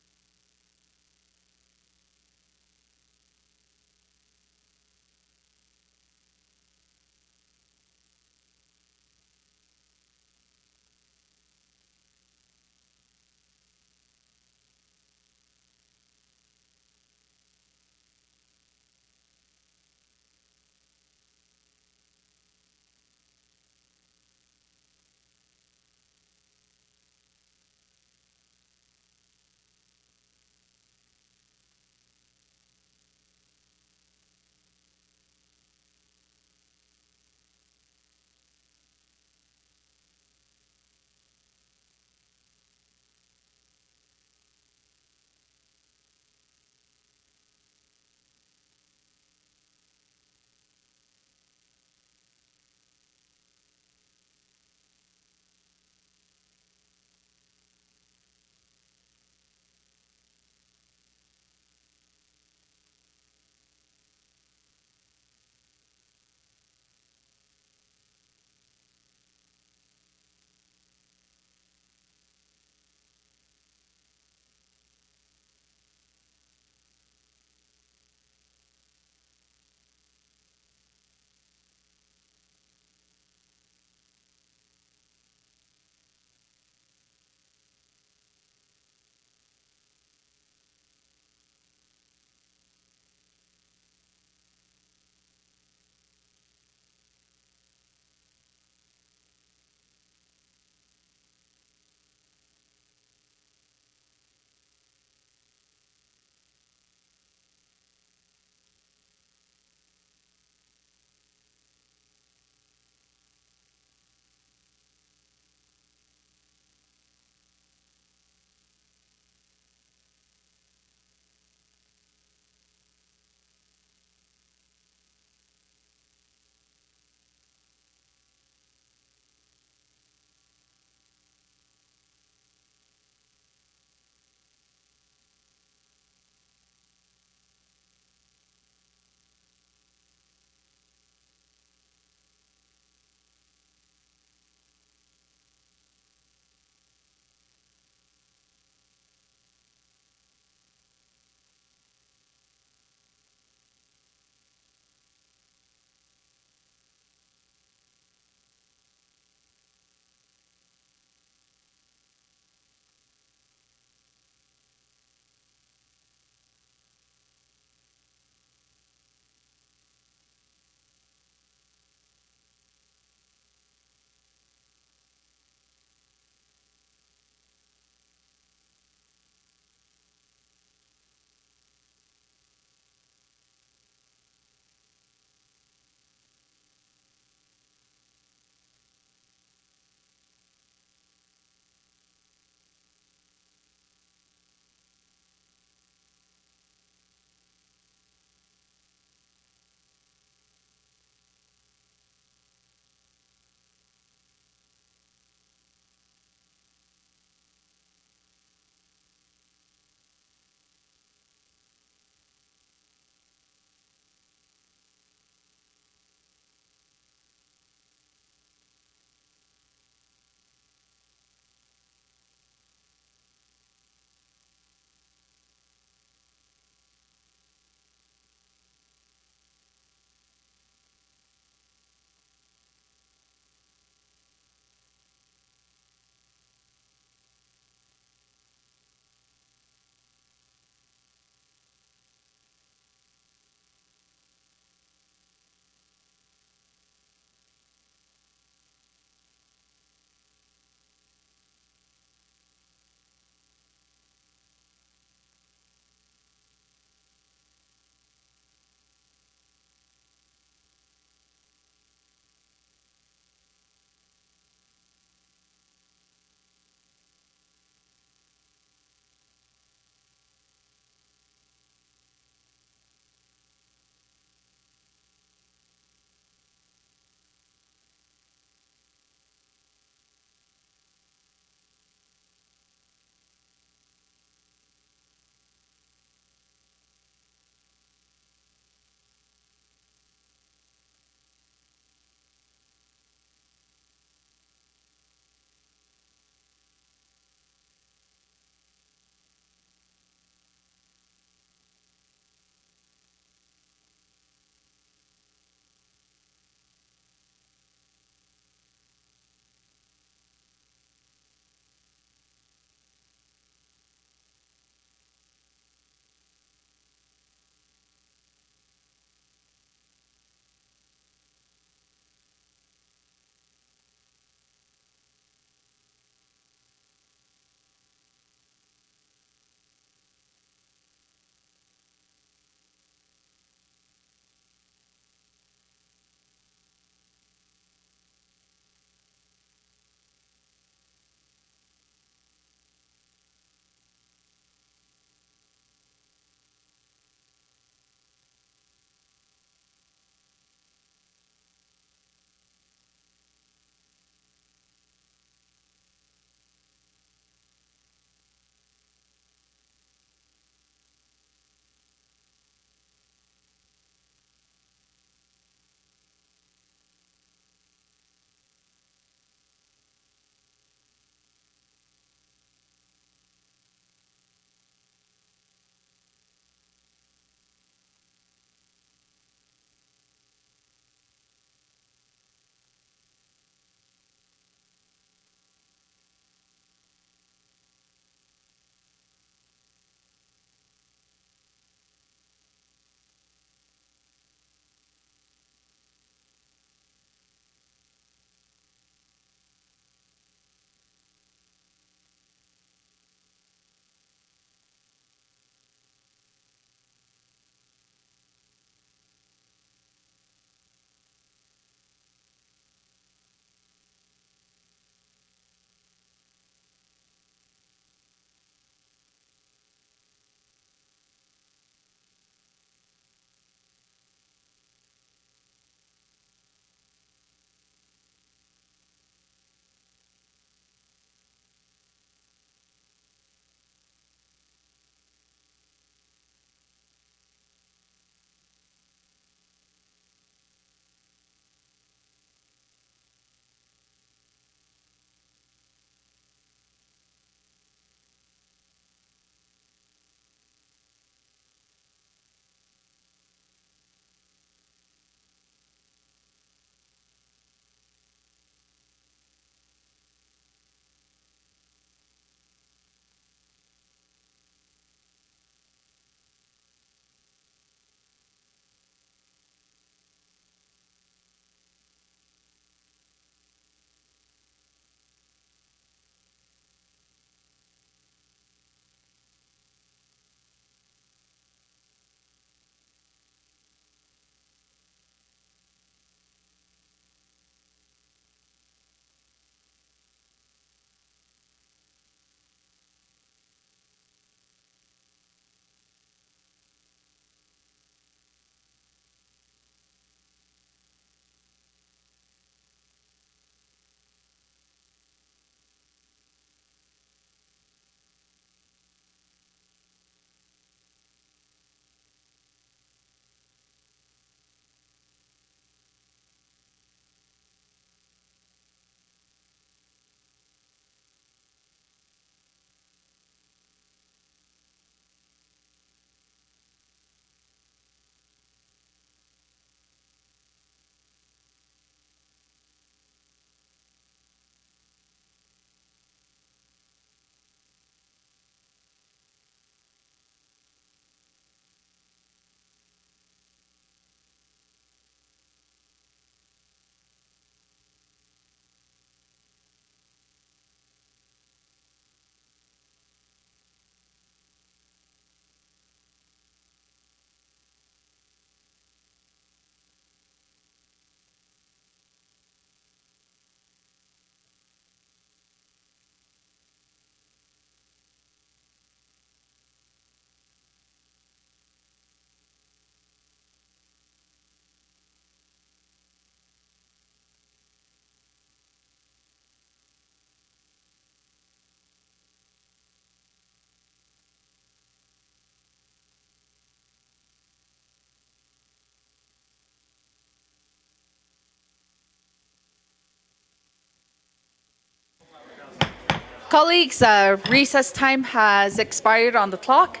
Colleagues, recess time has expired on the clock.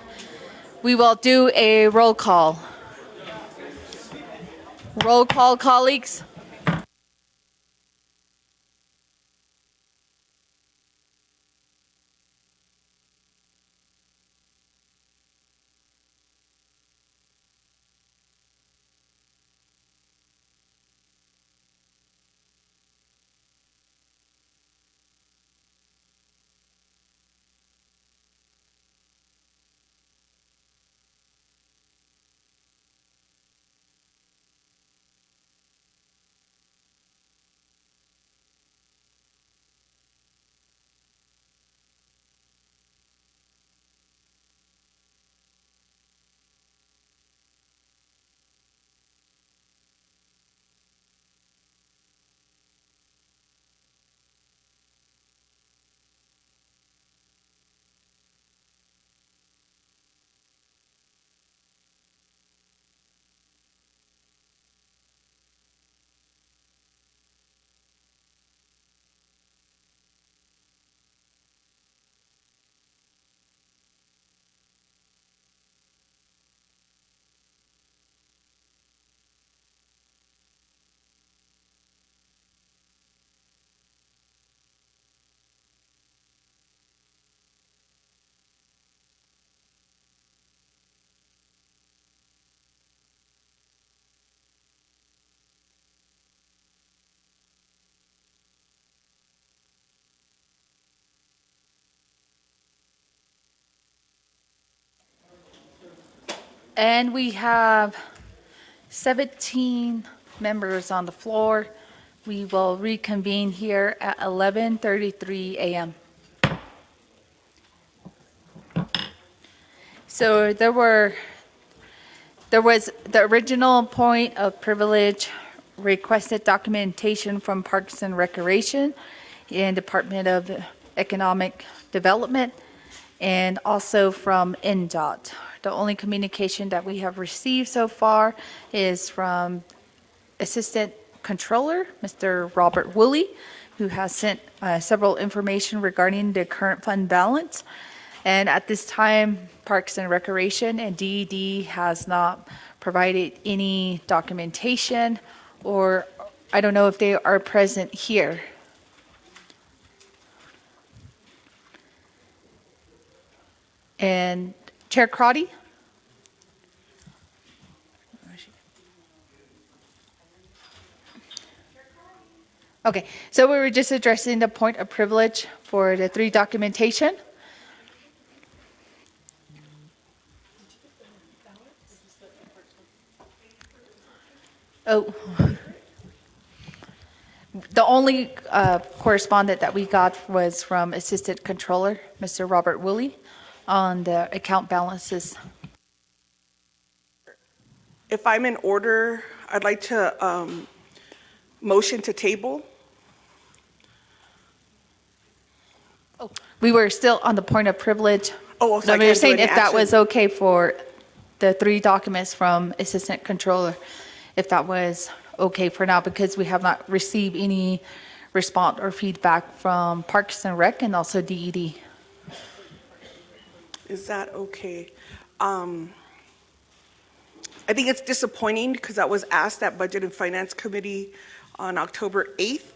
We will do a roll call. Roll call, colleagues. And we have 17 members on the floor. We will reconvene here at 11:33 a.m. So there was the original point of privilege, requested documentation from Parks and Recreation and Department of Economic Development, and also from NDOT. The only communication that we have received so far is from Assistant Controller, Mr. Robert Woolley, who has sent several information regarding the current fund balance. And at this time, Parks and Recreation and DED has not provided any documentation, or I don't know if they are present here. And Chair Crotty? Okay, so we were just addressing the point of privilege for the 3 documentation. Oh, the only correspondent that we got was from Assistant Controller, Mr. Robert Woolley, on the account balances. If I'm in order, I'd like to motion to table. We were still on the point of privilege. Oh, so I we were can't do saying any if that was action. okay for the 3 documents from Assistant Controller, if that was okay for now, because we have not received any response or feedback from Parks and Rec and also DED. Is that okay? I think it's disappointing because that was asked at Budget and Finance Committee on October 8th.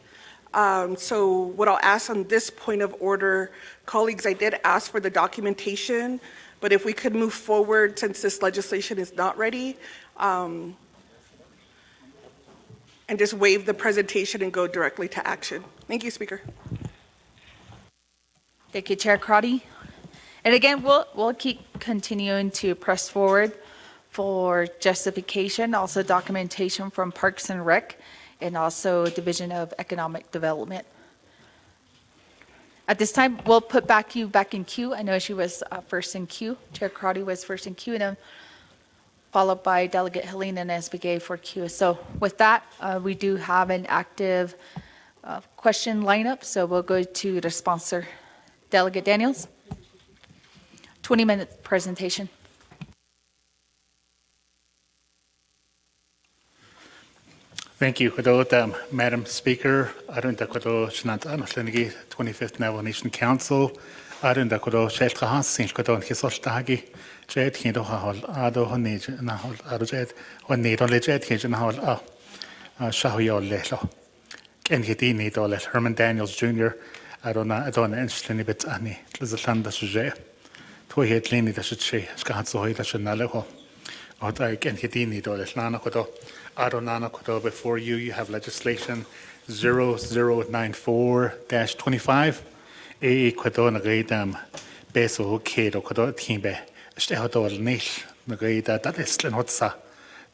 So what I'll ask on this point of order, colleagues, I did ask for the documentation, but if we could move forward since this legislation is not ready, and just waive the presentation and go directly to action. Thank you, Speaker. Thank you, Chair Crotty. And again, we'll keep continuing to press forward for justification, also documentation from Parks and Rec, and also Division of Economic Development. At this time, we'll put you back in queue. I know she was first in queue. Chair Crotty was first in queue, and then followed by Delegate Helena Nesbigay for queue. So with that, we do have an active question lineup, so we'll go to the sponsor. Delegate Daniels, 20-minute presentation. Thank you. Madam Speaker, Arunda Kodo Shanant Anotlinigi, 25th Navajo Nation Council, Arunda Kodo Sheltra Hasin, Kodo Hisoltagi, Jed Hindo Hall, Ado Honij, and Hall, Ado Jed, or Need only Jed Hitch and Hall, Shahoyo Lelo, Ken Hitini Dole, Herman Daniels Jr., Adona Enschlinibit Ani, Lizalanda Suje, Toy Hitlini that should she, Skatsoy that should Naleho. Again, Hidini Dole, Nana Kodo, Adonana Kodo, before you, you have legislation 0094-25, A Kodo Nagaidam, Beso Kedo Kodo Timbe, Stehodo Nish, Nagaida, that is Lenotsa,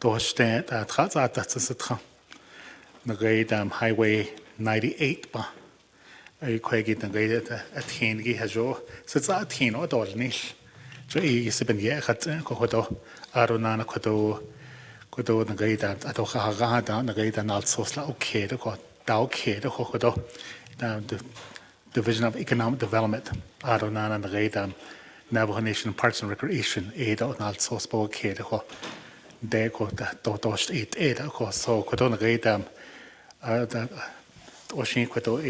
Doste, Traza, that's a Satra, Nagaidam Highway 98, ba. A Quagit Nagaida, a Tingi Hajo, so it's a Tin or Dol Nish. So isipin ye khat ko hodo arona na kodo na gaida ato kha da na gaida nal sosla okay de ko da okay de ko hodo the Division of Economic Development arona na gaida Navajo Nation Parks and Recreation do nal sospo okay de ko de ko da do state de ko so kodo na gaida da oshin kodo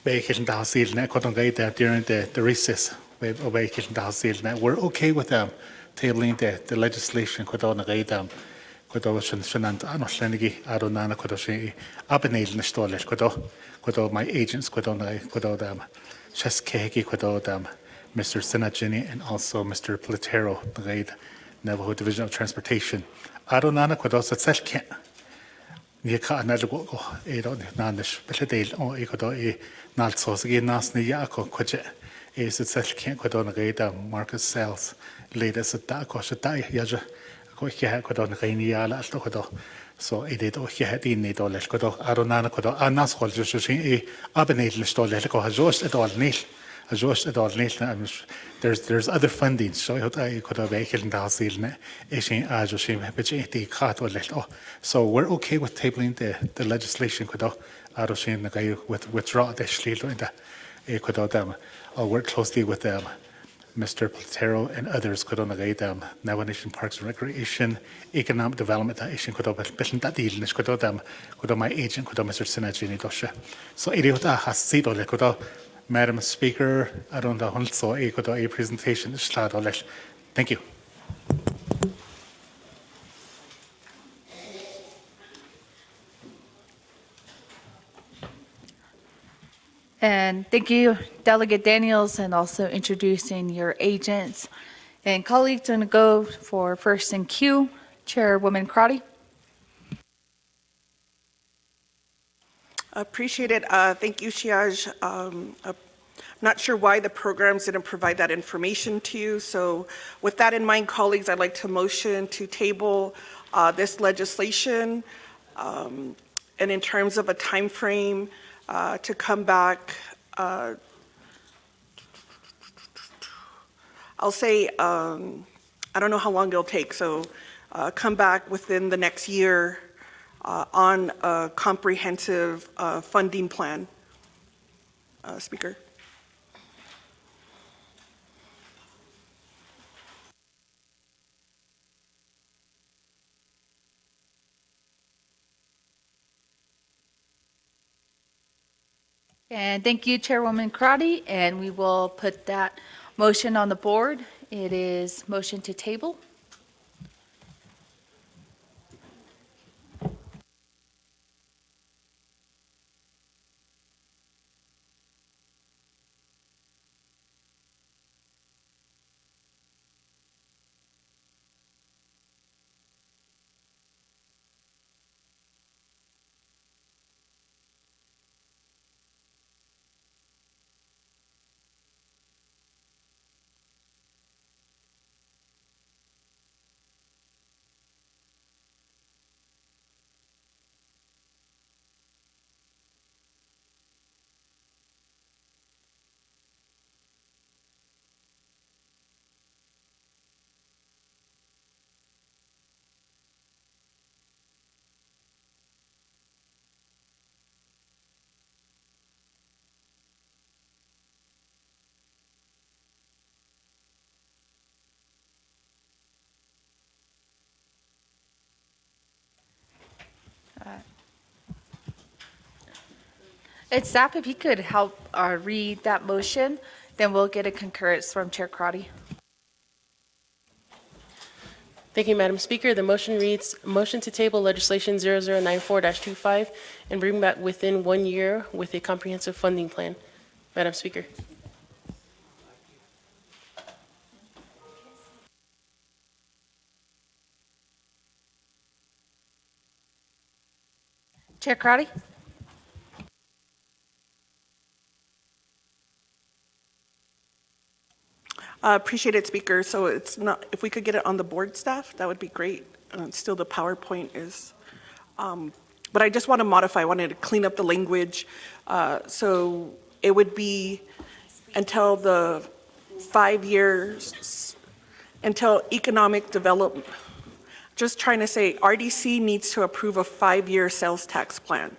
Baking the Hasil net, Cotton Gate during the recess of Baking the Hasil net. We're okay with them tabling the legislation, Cotton Gate, Cotton Shanant, Anoslenigi, Adonana, Cotoshi, Abenil Nestoles, Cotton, my agents, Cotton, Cheskegi, Cotton, Mr. Senagini, and also Mr. Platero, the Gate, Navajo Division of Transportation. Adonana, Cotton, Setselke. Ni ka another go do nanish beledel o do nalsos again nas ni yako koje is it such can't go on a Marcus Sales leaders at that cost a die yaja go here go on a yala to so it did oh here in it all let's go arona go anas hol just see abenel stole go just at all nil just at all nil there's other funding so I could have vehicle and hasil ishin ajo shim bejeti khat or so we're okay with tabling the legislation could aro shin guy with withdraw the shlilo in the could I'll work closely with them Mr. Platero and others could on the Navajo Nation Parks and Recreation, Economic Development, Asian could have been that deal, and could have my agent, could have Mr. Senagini Dosha. So, Idiota has said, could Madam Speaker, I don't know, also a presentation. Thank you. And thank you, Delegate Daniels, and also introducing your agents. And colleagues, going to go for first in queue, Chairwoman Crotty. Appreciate it. Thank you, Shiaj. I'm not sure why the programs didn't provide that information to you. So with that in mind, colleagues, I'd like to motion to table this legislation. And in terms of a time frame to come back, I'll say, I don't know how long it'll take. So come back within the next year on a comprehensive funding plan. Speaker. And thank you, Chairwoman Crotty. And we will put that motion on the board. It is motion to table. And staff, if you could help read that motion, then we'll get a concurrence from Chair Crotty. Thank you, Madam Speaker. The motion reads, motion to table legislation 0094-25 and bring back within 1 year with a comprehensive funding plan. Madam Speaker. Chair Crotty? Appreciate it, Speaker. So it's not, if we could get it on the board staff, that would be great. Still, the PowerPoint is, but I just want to modify, I wanted to clean up the language. So it would be until the 5 years, until economic development. Just trying to say RDC needs to approve a 5-year sales tax plan.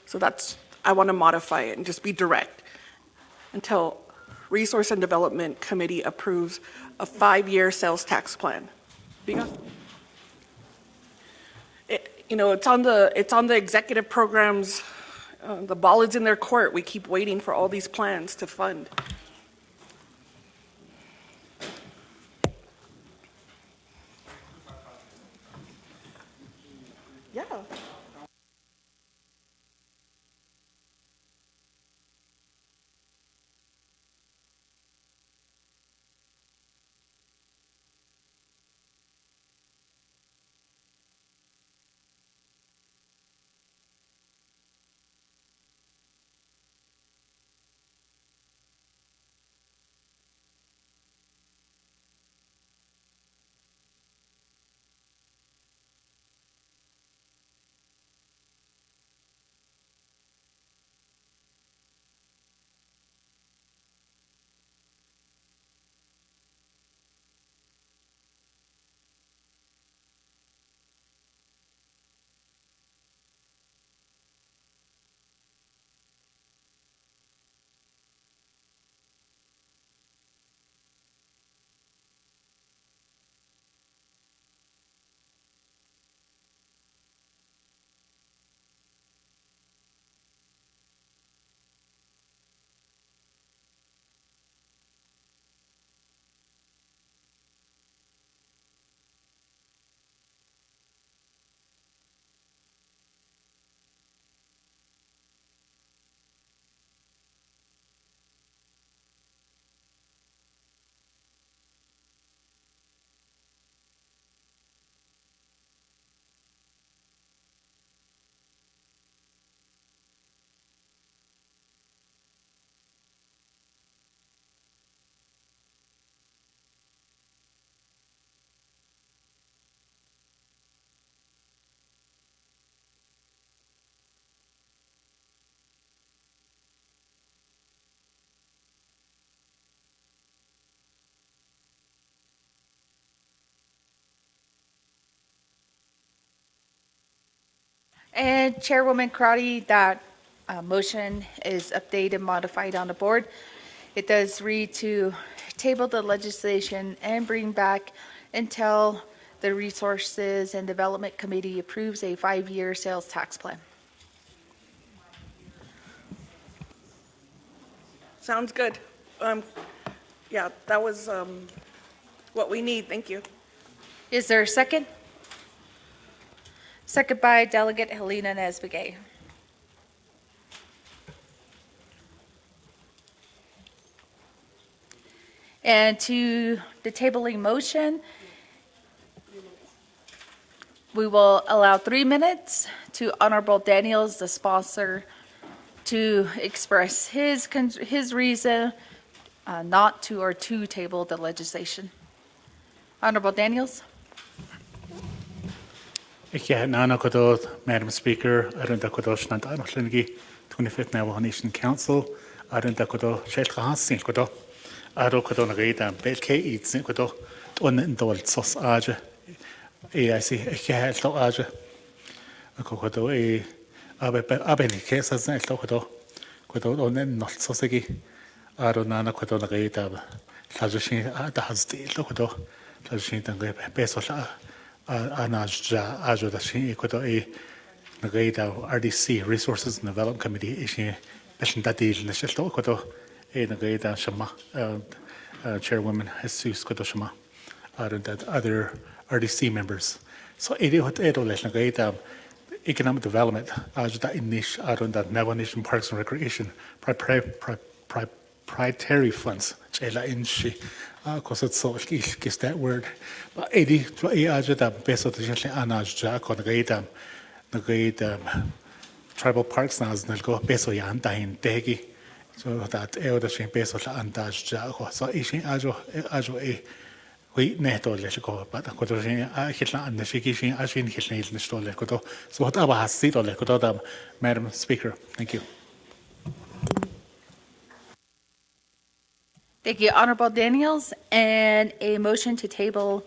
So that's, I want to modify it and just be direct. Until Resource and Development Committee approves a 5-year sales tax plan. Biga? It's on the executive programs. The ball is in their court. We keep waiting for all these plans to fund. Yeah. And Chairwoman Crotty, that motion is updated and modified on the board. It does read to table the legislation and bring back until the Resources and Development Committee approves a 5-year sales tax plan. Sounds good. Yeah, that was what we need. Thank you. Is there a second? Second by Delegate Helena Nesbegay. And to the tabling motion, we will allow 3 minutes to Honorable Daniels, the sponsor, to express his reason not to or to table the legislation. Honorable Daniels. Madam Speaker, Arunda Kodosh Nant Arnolingi, 25th Navajo Nation Council, Arunda Kodo Shelkahasin Kodo, Aro Kodon Reda, Belke Eats Kodo, On Indol Sos Aja, AIC, Ekelto Aja, Kodo Abeni Kesas Nelto Kodo, Kodo On Not Sosegi, Aronana Kodon Reda, Lajashin Adahazdi Lokodo, Lajashin Pesola. Ajo da shi ko to e ngai da RDC Resources and Development Committee ishi leis an dadíil na siltó chudo é na gaida sema Chairwoman Jesus chudo sema and that other RDC members. So it is leis na gaida economic development as that inis around that Navajo Nation Parks and Recreation proprietary funds. Chela inshi, because it's so gets that word. But edi to as that best of the gently anaj jack on the great tribal parks now is go beso yan dahin degi. So that elder shin beso la andaj jack. So ishin ajo e. Oui, neto le ko but ko to sin a hitla an shiki sin a sin hitla in stole ko to so what aba hasit ole ko to Madam Speaker. Thank you. Thank you, Honorable Daniels. And a motion to table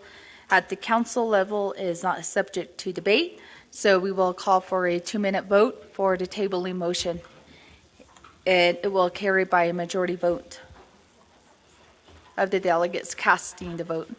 at the council level is not subject to debate. So we will call for a 2-minute vote for the tabling motion. And it will carry by a majority vote of the delegates casting the vote.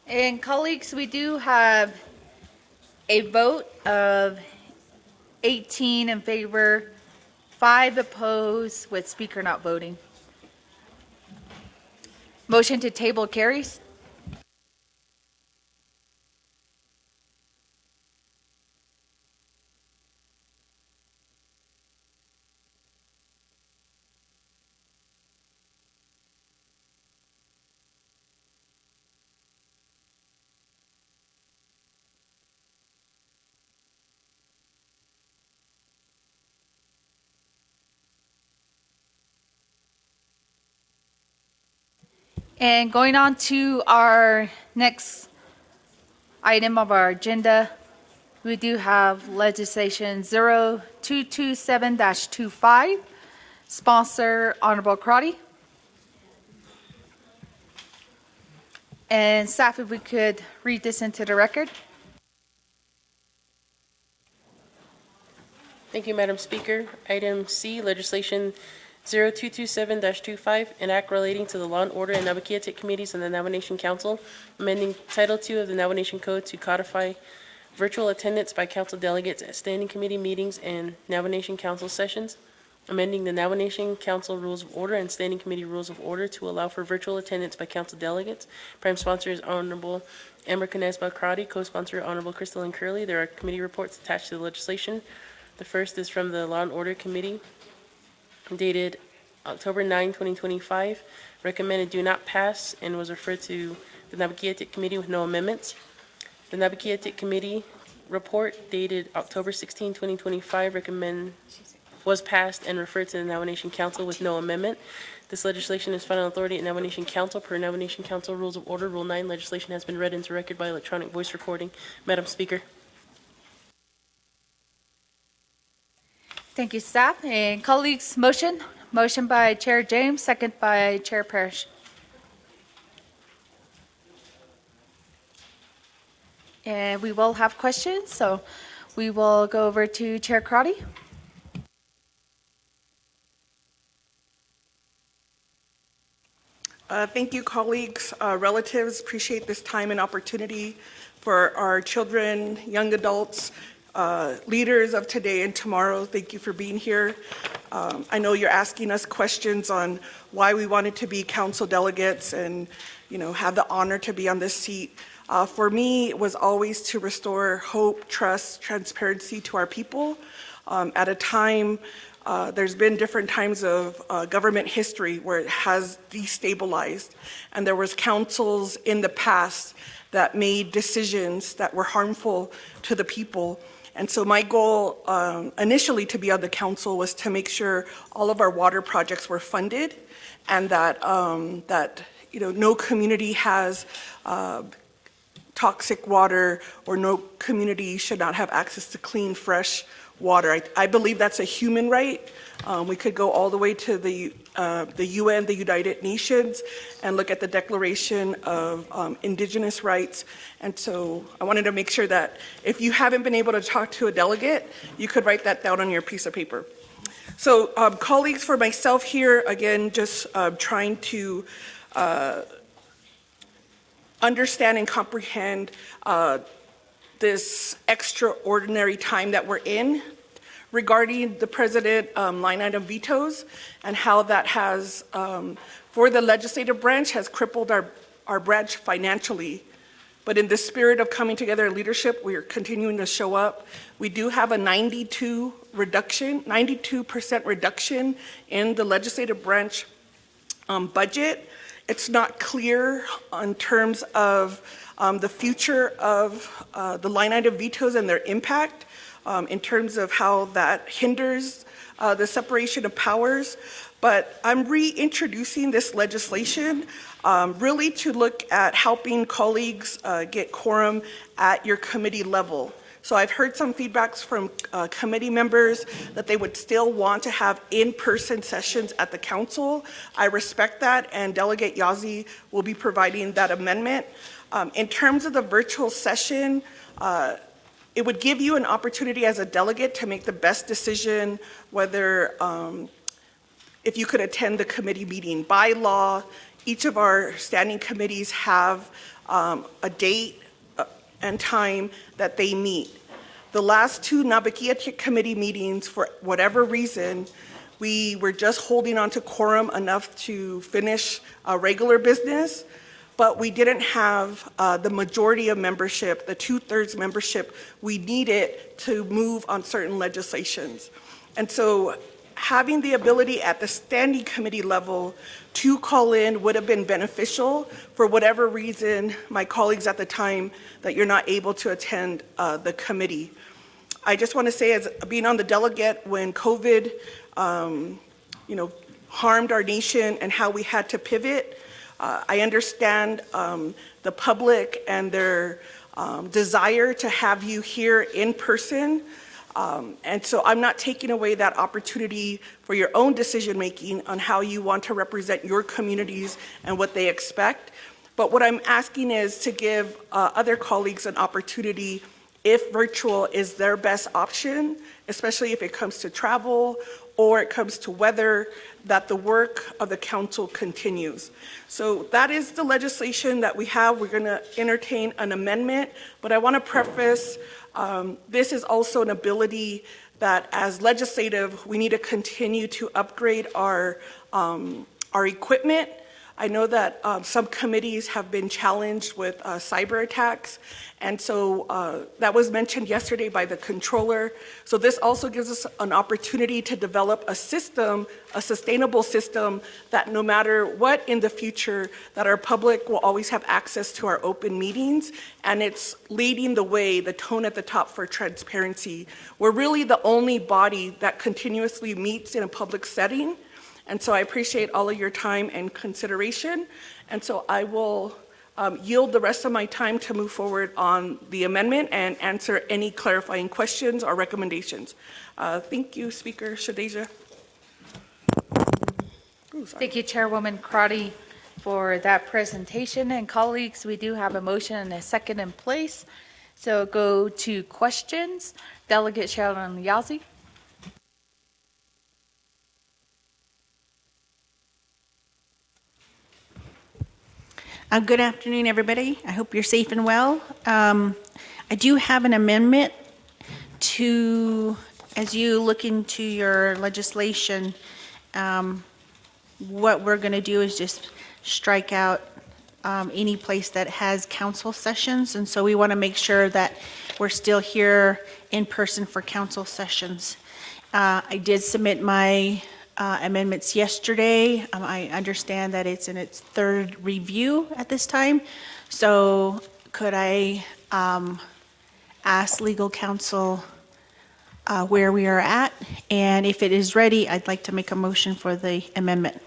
And colleagues, we do have a vote of 18 in favor, 5 opposed, with speaker not voting. Motion to table carries. And going on to our next item of our agenda, we do have legislation 0227-25, sponsor Honorable Crotty. And staff, if we could read this into the record. Thank you, Madam Speaker. Item C, legislation 0227-25, an act relating to the Law and Order and Nabakeetic Committees and the Navajo Nation Council, amending Title II of the Navajo Nation Code to codify virtual attendance by council delegates at standing committee meetings and Navajo Nation Council sessions, amending the Navajo Nation Council Rules of Order and Standing Committee Rules of Order to allow for virtual attendance by council delegates. Prime sponsor is Honorable Amber Canesba Crotty, co-sponsor Honorable Crystal and Curley. There are committee reports attached to the legislation. The first is from the Law and Order Committee, dated October 9, 2025, recommended do not pass and was referred to the Nabakeetic Committee with no amendments. The Nabakeetic Committee report dated October 16, 2025 was passed and referred to the Navajo Nation Council with no amendment. This legislation is final authority at Navajo Nation Council. Per Navajo Nation Council Rules of Order, Rule 9, legislation has been read into record by electronic voice recording. Madam Speaker. Thank you, staff and colleagues. Motion. Motion by Chair James, second by Chair Parrish. And we will have questions, so we will go over to Chair Crotty. Thank you, colleagues, relatives. Appreciate this time and opportunity for our children, young adults, leaders of today and tomorrow. Thank you for being here. I know you're asking us questions on why we wanted to be council delegates and, have the honor to be on this seat. For me, it was always to restore hope, trust, transparency to our people. At a time, there's been different times of government history where it has destabilized, and there was councils in the past that made decisions that were harmful to the people. And so my goal initially to be on the council was to make sure all of our water projects were funded, and that no community has toxic water, or no community should not have access to clean, fresh water. I believe that's a human right. We could go all the way to the UN, the United Nations, and look at the Declaration of Indigenous Rights. And so I wanted to make sure that if you haven't been able to talk to a delegate, you could write that down on your piece of paper. So colleagues, for myself here, again, just trying to understand and comprehend this extraordinary time that we're in regarding the president line item vetoes, and how that has, for the legislative branch, has crippled our branch financially. But in the spirit of coming together in leadership, we are continuing to show up. We do have a 92% reduction in the legislative branch budget. It's not clear in terms of the future of the line item vetoes and their impact, in terms of how that hinders the separation of powers. But I'm reintroducing this legislation really to look at helping colleagues get quorum at your committee level. So I've heard some feedbacks from committee members that they would still want to have in-person sessions at the council. I respect that, and Delegate Yazzie will be providing that amendment. In terms of the virtual session, it would give you an opportunity as a delegate to make the best decision whether if you could attend the committee meeting. By law, each of our standing committees have a date and time that they meet. The last two Nabakeetic committee meetings, for whatever reason, we were just holding on to quorum enough to finish regular business, but we didn't have the majority of membership, the 2/3 membership we needed to move on certain legislations. And so having the ability at the standing committee level to call in would have been beneficial. For whatever reason, my colleagues at the time, that you're not able to attend the committee. I just want to say, as being on the delegate when COVID, harmed our nation and how we had to pivot, I understand the public and their desire to have you here in person. And so I'm not taking away that opportunity for your own decision-making on how you want to represent your communities and what they expect. But what I'm asking is to give other colleagues an opportunity, if virtual is their best option, especially if it comes to travel or it comes to weather, that the work of the council continues. So that is the legislation that we have. We're going to entertain an amendment, but I want to preface this is also an ability that as legislative, we need to continue to upgrade our equipment. I know that some committees have been challenged with cyber attacks, and so that was mentioned yesterday by the controller. So this also gives us an opportunity to develop a system, a sustainable system, that no matter what in the future, that our public will always have access to our open meetings, and it's leading the way, the tone at the top for transparency. We're really the only body that continuously meets in a public setting, and so I appreciate all of your time and consideration, and so I will yield the rest of my time to move forward on the amendment and answer any clarifying questions or recommendations. Thank you, Speaker Shadeja. Thank you, Chairwoman Crotty, for that presentation. And colleagues, we do have a motion and a second in place. So go to questions. Delegate Sharon Yazzie. Good afternoon, everybody. I hope you're safe and well. I do have an amendment to, as you look into your legislation, what we're going to do is just strike out any place that has council sessions. And so we want to make sure that we're still here in person for council sessions. I did submit my amendments yesterday. I understand that it's in its third review at this time. So could I ask legal counsel where we are at? And if it is ready, I'd like to make a motion for the amendment.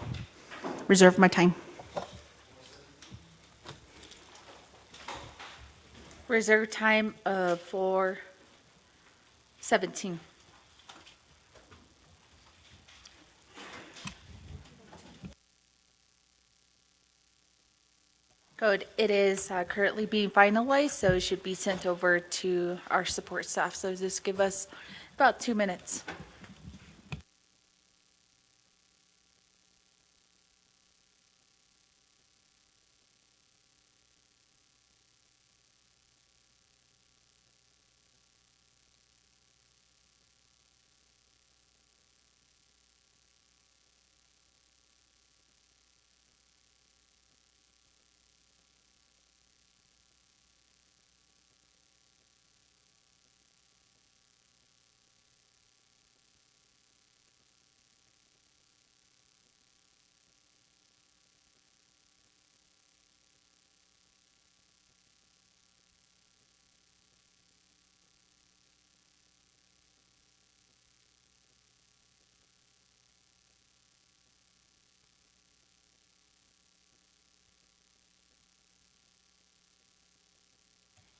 Reserve my time. Reserve time for 17. Good. It is currently being finalized, so it should be sent over to our support staff. So just give us about 2 minutes.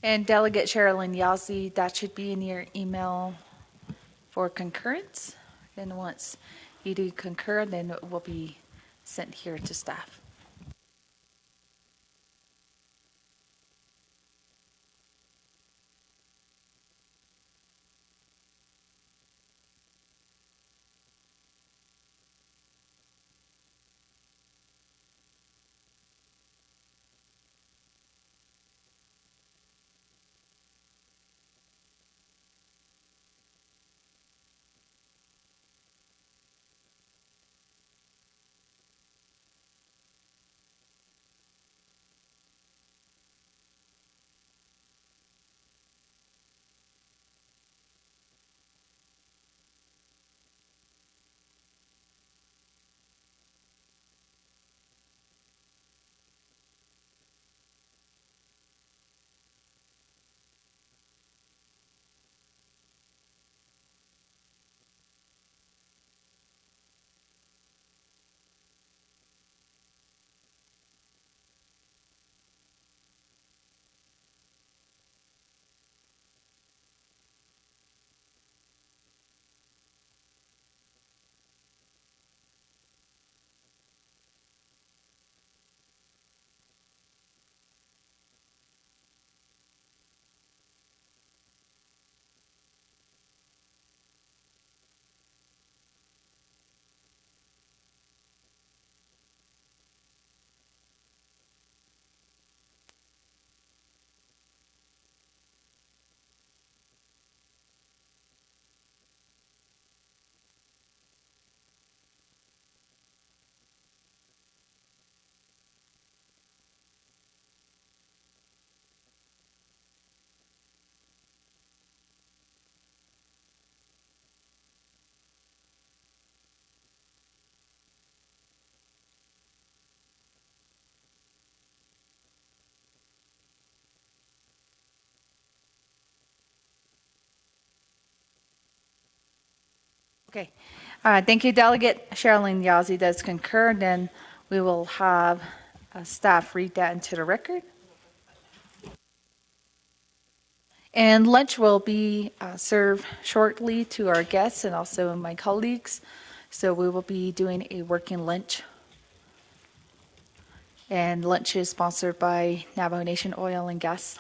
And Delegate Sherilyn Yazzie, that should be in your email for concurrence. And once you do concur, then it will be sent here to staff. Okay. Thank you, Delegate Sherilyn Yazzie does concur, and then we will have staff read that into the record. And lunch will be served shortly to our guests and also my colleagues. So we will be doing a working lunch. And lunch is sponsored by Navajo Nation Oil and Gas.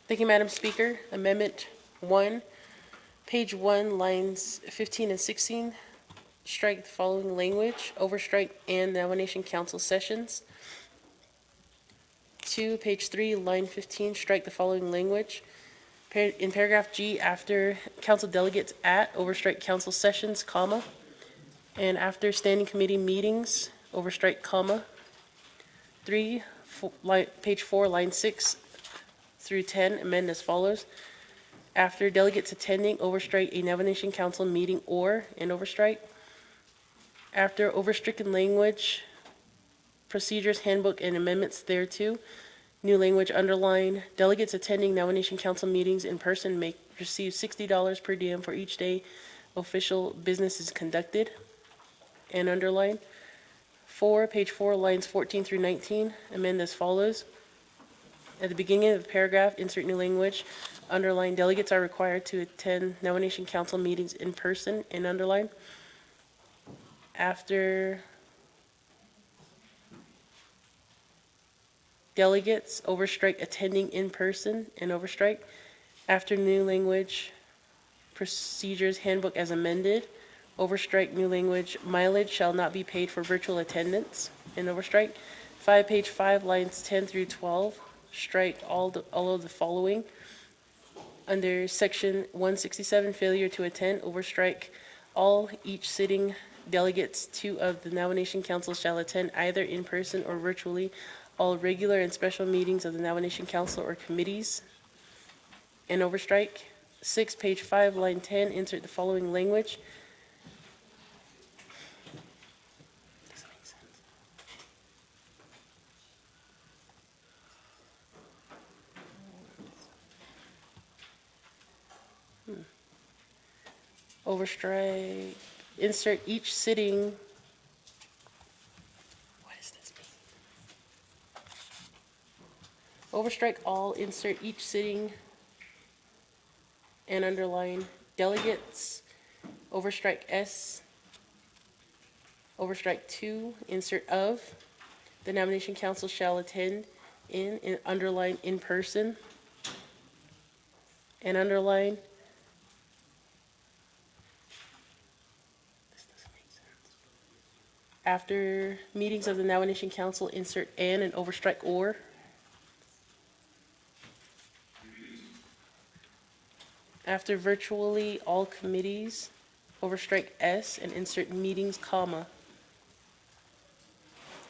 Thank you, Madam Speaker. Amendment 1, page 1, lines 15 and 16. Strike the following language: overstrike and Navajo Nation Council sessions. 2, page 3, line 15. Strike the following language: in paragraph G, after council delegates at overstrike council sessions, comma, and after standing committee meetings, overstrike, comma. 3, page 4, line 6 through 10, amend as follows: after delegates attending overstrike a Navajo Nation Council meeting or an overstrike. After overstricken language, procedures handbook and amendments thereto, new language underline: delegates attending Navajo Nation Council meetings in person may receive $60 per diem for each day official business is conducted, and underline. 4, page 4, lines 14 through 19, amend as follows: at the beginning of the paragraph, insert new language, underline: delegates are required to attend Navajo Nation Council meetings in person, and underline. After delegates, overstrike attending in person, and overstrike. After new language, procedures handbook as amended, overstrike new language: mileage shall not be paid for virtual attendance, and overstrike. 5, page 5, lines 10 through 12, strike all of the following. Under section 167, failure to attend, overstrike all. Each sitting delegates 2 of the Navajo Nation Council shall attend either in person or virtually all regular and special meetings of the Navajo Nation Council or committees, and overstrike. 6, page 5, line 10, insert the following language: overstrike, insert each sitting. What does this mean? Overstrike all, insert each sitting, and underline delegates. Overstrike S. Overstrike 2, insert of. The nomination council shall attend in, and underline in person, and underline. This doesn't make sense. After meetings of the Navajo Nation Council, insert and overstrike or. After virtually all committees, overstrike S, and insert meetings, comma.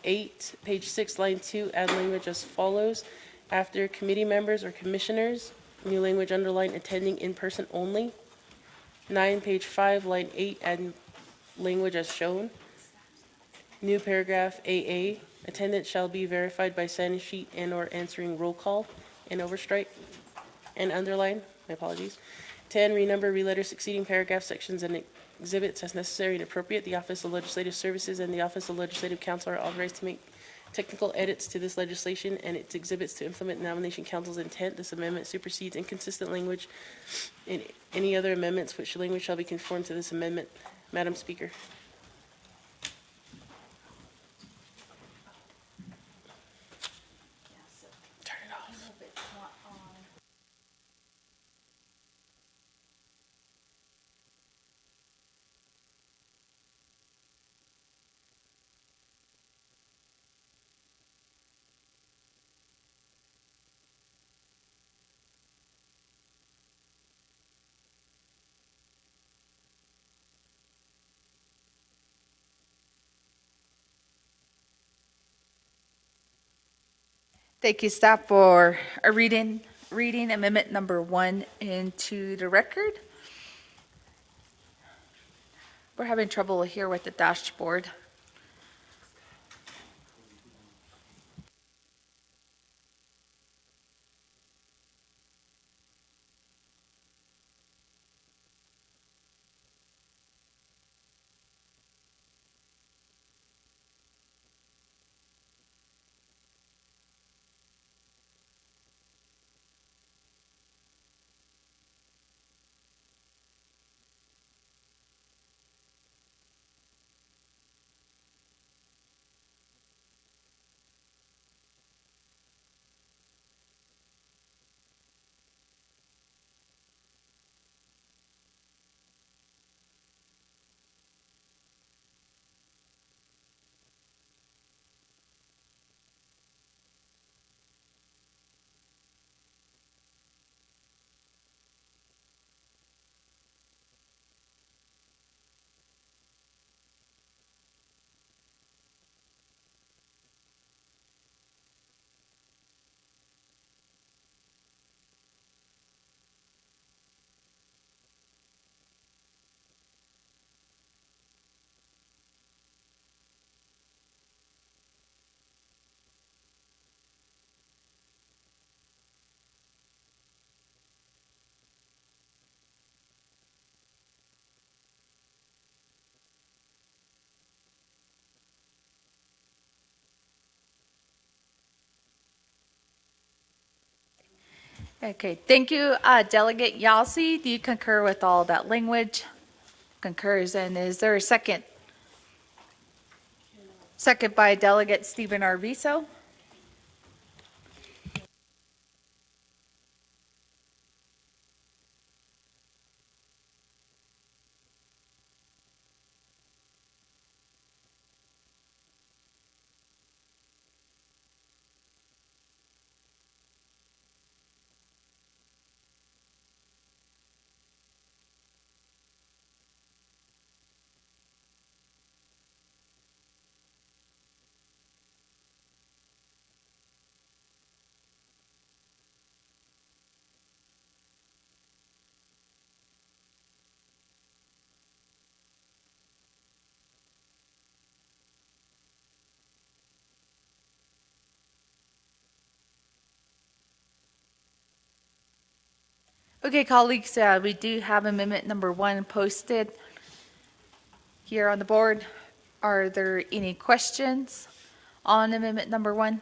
8, page 6, line 2, add language as follows. After committee members or commissioners, new language underline attending in person only. 9, page 5, line 8, add language as shown. New paragraph AA, attendance shall be verified by sign sheet and/or answering roll call, and overstrike, and underline, my apologies. 10, renumber, reletter succeeding paragraph sections and exhibits as necessary and appropriate. The Office of Legislative Services and the Office of Legislative Counsel are authorized to make technical edits to this legislation and its exhibits to implement nomination council's intent. This amendment supersedes inconsistent language in any other amendments which language shall be conformed to this amendment. Madam Speaker. Turn it off. Thank you, staff, for reading amendment number 1 into the record. We're having trouble here with the dashboard. Okay, thank you, Delegate Yasi. Do you concur with all that language? Concurs, and is there a second? Second by Delegate Stephen Arvizo. Okay, colleagues, we do have amendment number 1 posted here on the board. Are there any questions on amendment number 1?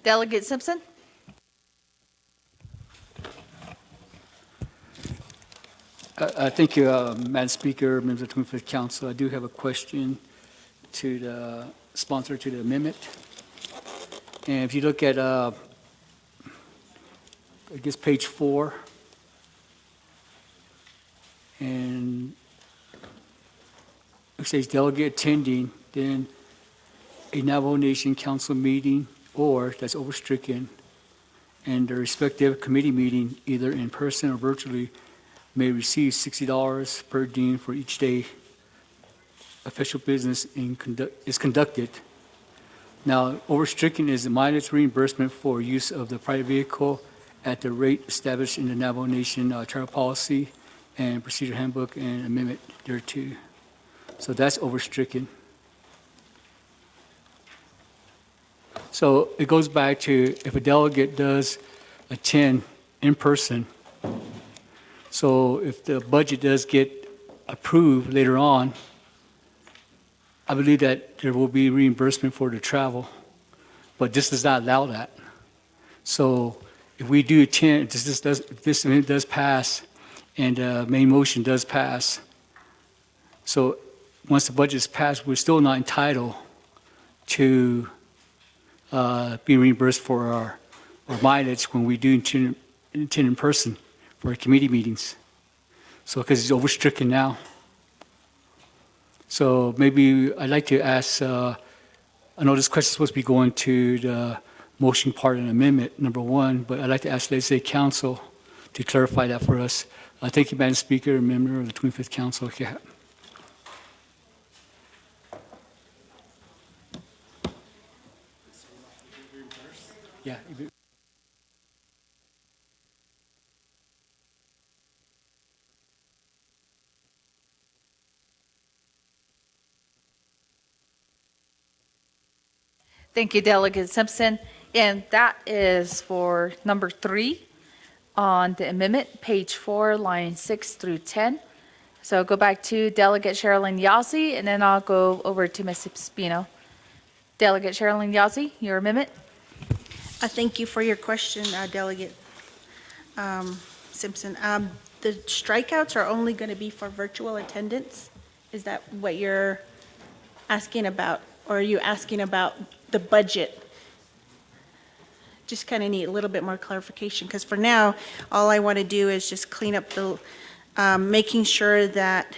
Delegate Simpson? Thank you, Madam Speaker, members of the 25th Council. I do have a question to the sponsor to the amendment. And if you look at, I guess, page 4, and it says delegate attending, then a Navajo Nation Council meeting, or that's overstricken, and the respective committee meeting, either in person or virtually, may receive $60 per diem for each day official business is conducted. Now, overstricken is the mileage reimbursement for use of the private vehicle at the rate established in the Navajo Nation Travel Policy and Procedure Handbook and amendment thereto. So that's overstricken. So it goes back to if a delegate does attend in person, so if the budget does get approved later on, I believe that there will be reimbursement for the travel, but this does not allow that. So if we do attend, if this amendment does pass and main motion does pass, so once the budget is passed, we're still not entitled to be reimbursed for our mileage when we do attend in person for our committee meetings. So because it's overstricken now. So maybe I'd like to ask, I know this question is supposed to be going to the motion part and amendment number 1, but I'd like to ask Legislative Council to clarify that for us. Thank you, Madam Speaker, and member of the 25th Council. Yeah. Thank you, Delegate Simpson. And that is for number 3 on the amendment, page 4, line 6 through 10. So go back to Delegate Sherilyn Yazzie, and then I'll go over to Ms. Espino. Delegate Sherilyn Yazzie, your amendment. Thank you for your question, Delegate Simpson. The strikeouts are only going to be for virtual attendance? Is that what you're asking about? Or are you asking about the budget? Just kind of need a little bit more clarification, because for now, all I want to do is just clean up the, making sure that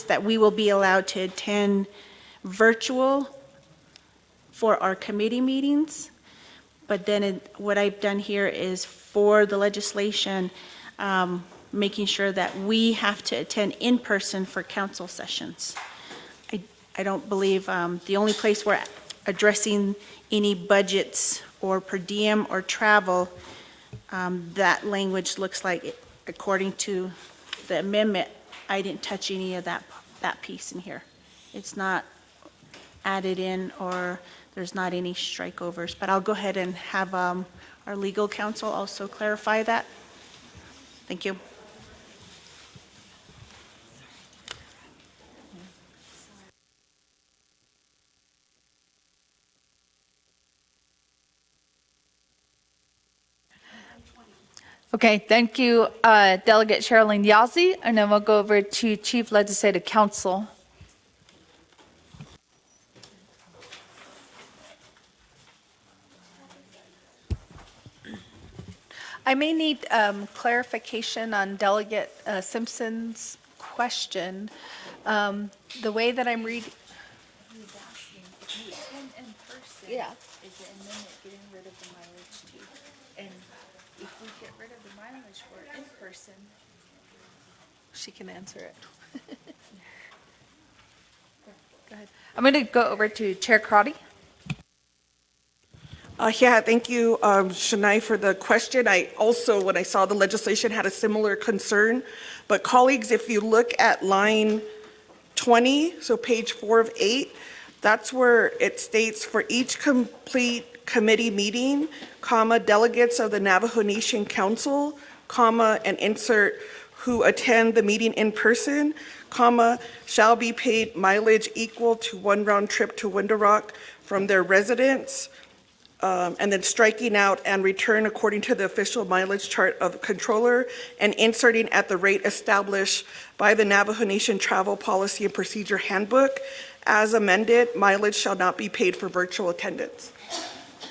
that we will be allowed to attend virtual for our committee meetings. But then what I've done here is for the legislation, making sure that we have to attend in person for council sessions. I don't believe the only place we're addressing any budgets or per diem or travel, that language looks like, according to the amendment, I didn't touch any of that piece in here. It's not added in, or there's not any strikeovers, but I'll go ahead and have our legal counsel also clarify that. Thank you. Okay, thank you, Delegate Sherilyn Yazzie, and then we'll go over to Chief Legislative Counsel. I may need clarification on Delegate Simpson's question. The way that I'm reading. Yeah. Is the amendment getting rid of the mileage too? And if we get rid of the mileage for in person, She can answer it. go ahead. I'm going to go over to Chair Crotty. Yeah, thank you, Shania, for the question. I also, when I saw the legislation, had a similar concern. But colleagues, if you look at line 20, so page 4 of 8, that's where it states, for each complete committee meeting, comma, delegates of the Navajo Nation Council, comma, and insert who attend the meeting in person, comma, shall be paid mileage equal to 1 round trip to Window Rock from their residence, and then striking out and return according to the official mileage chart of the controller, and inserting at the rate established by the Navajo Nation Travel Policy and Procedure Handbook. As amended, mileage shall not be paid for virtual attendance.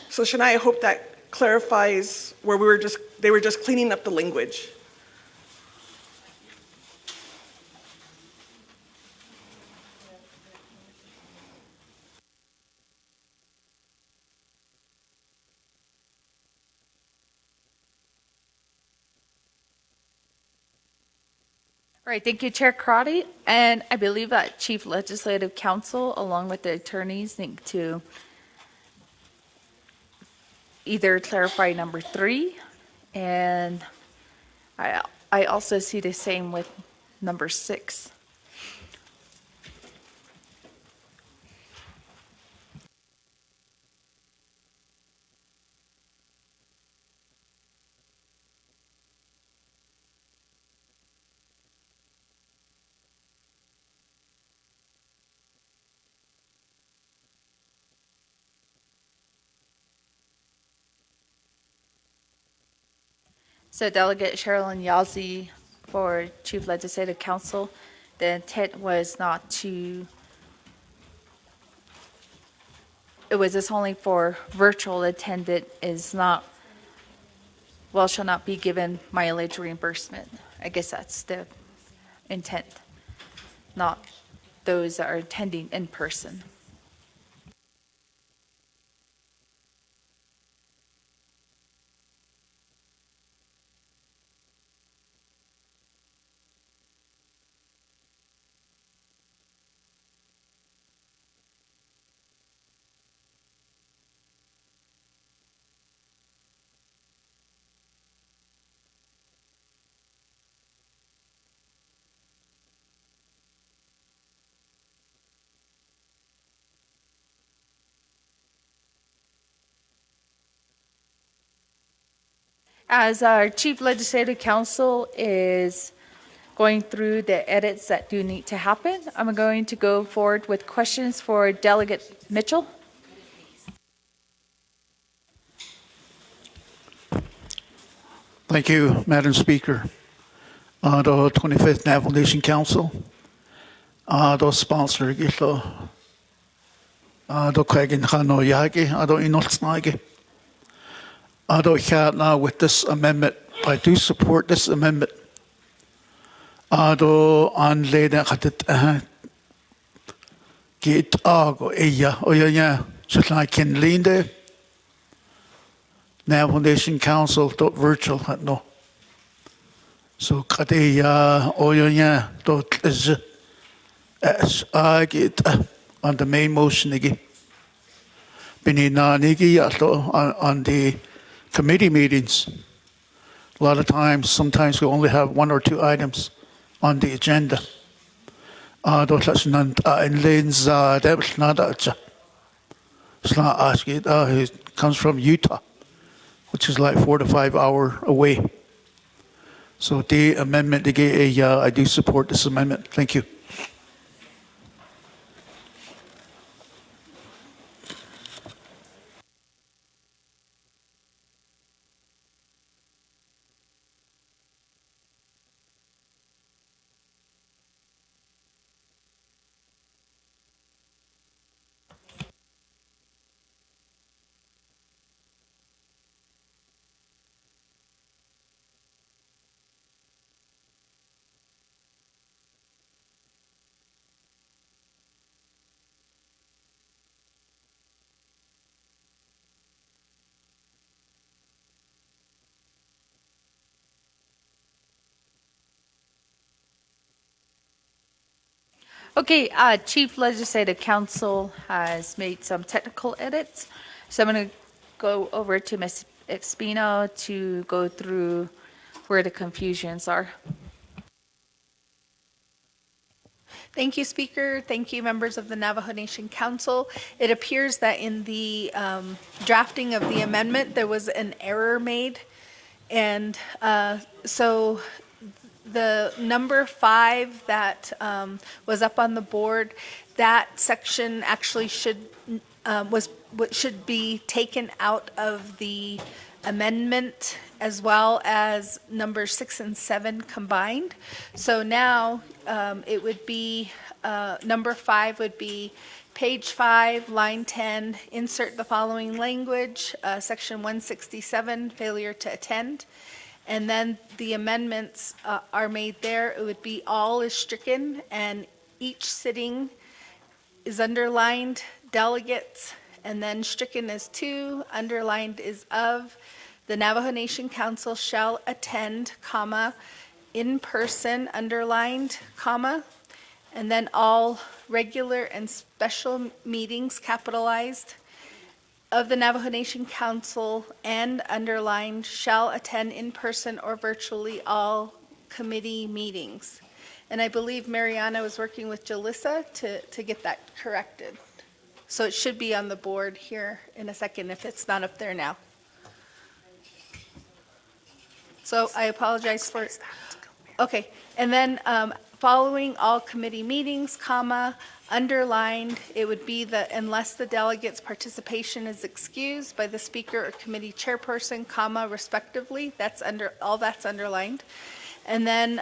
So Shania, I hope that clarifies where they were just cleaning up the language. All right, thank you, Chair Karate. And I believe that Chief Legislative Council, along with the attorneys, need to either clarify number 3, and I also see the same with number 6. So Delegate Sherilyn Yazzie for Chief Legislative Council, the intent was not to, it was just only for virtual attendant is not, well, shall not be given mileage reimbursement. I guess that's the intent, not those that are attending in person. As our Chief Legislative Council is going through the edits that do need to happen, I'm going to go forward with questions for Delegate Mitchell. Thank you, Madam Speaker. The 25th Navajo Nation Council, the sponsor, the Kagan Hano Yagi, the Inolsnagi, the with this amendment. I do support this amendment. The anleden had get ago, yeah, just like in Linde, Navajo Nation Council, virtual, no. So kadeya oyonya dot is get on the main motion again. Binina nigi on the committee meetings. A lot of times, sometimes we only have 1 or 2 items on the agenda. Dot nan in lanes that was not it's not ask it. It comes from Utah, which is like 4 to 5 hours away. So the amendment, I do support this amendment. Thank you. Okay, Chief Legislative Council has made some technical edits. So I'm going to go over to Ms. Espino to go through where the confusions are. Thank you, Speaker. Thank you, members of the Navajo Nation Council. It appears that in the drafting of the amendment, there was an error made. And so the number 5 that was up on the board, that section actually should be taken out of the amendment, as well as numbers 6 and 7 combined. So now it would be number 5 would be page 5, line 10, insert the following language, section 167, failure to attend. And then the amendments are made there. It would be all is stricken, and each sitting is underlined, delegates, and then stricken is to, underlined is of. The Navajo Nation Council shall attend, comma, in person underlined, comma, and then all regular and special meetings capitalized of the Navajo Nation Council and underlined shall attend in person or virtually all committee meetings. And I believe Mariana was working with Jalissa to get that corrected. So it should be on the board here in a second if it's not up there now. So I apologize for, okay. And then following all committee meetings, comma, underlined, it would be the unless the delegate's participation is excused by the speaker or committee chairperson, comma, respectively. That's all that's underlined. And then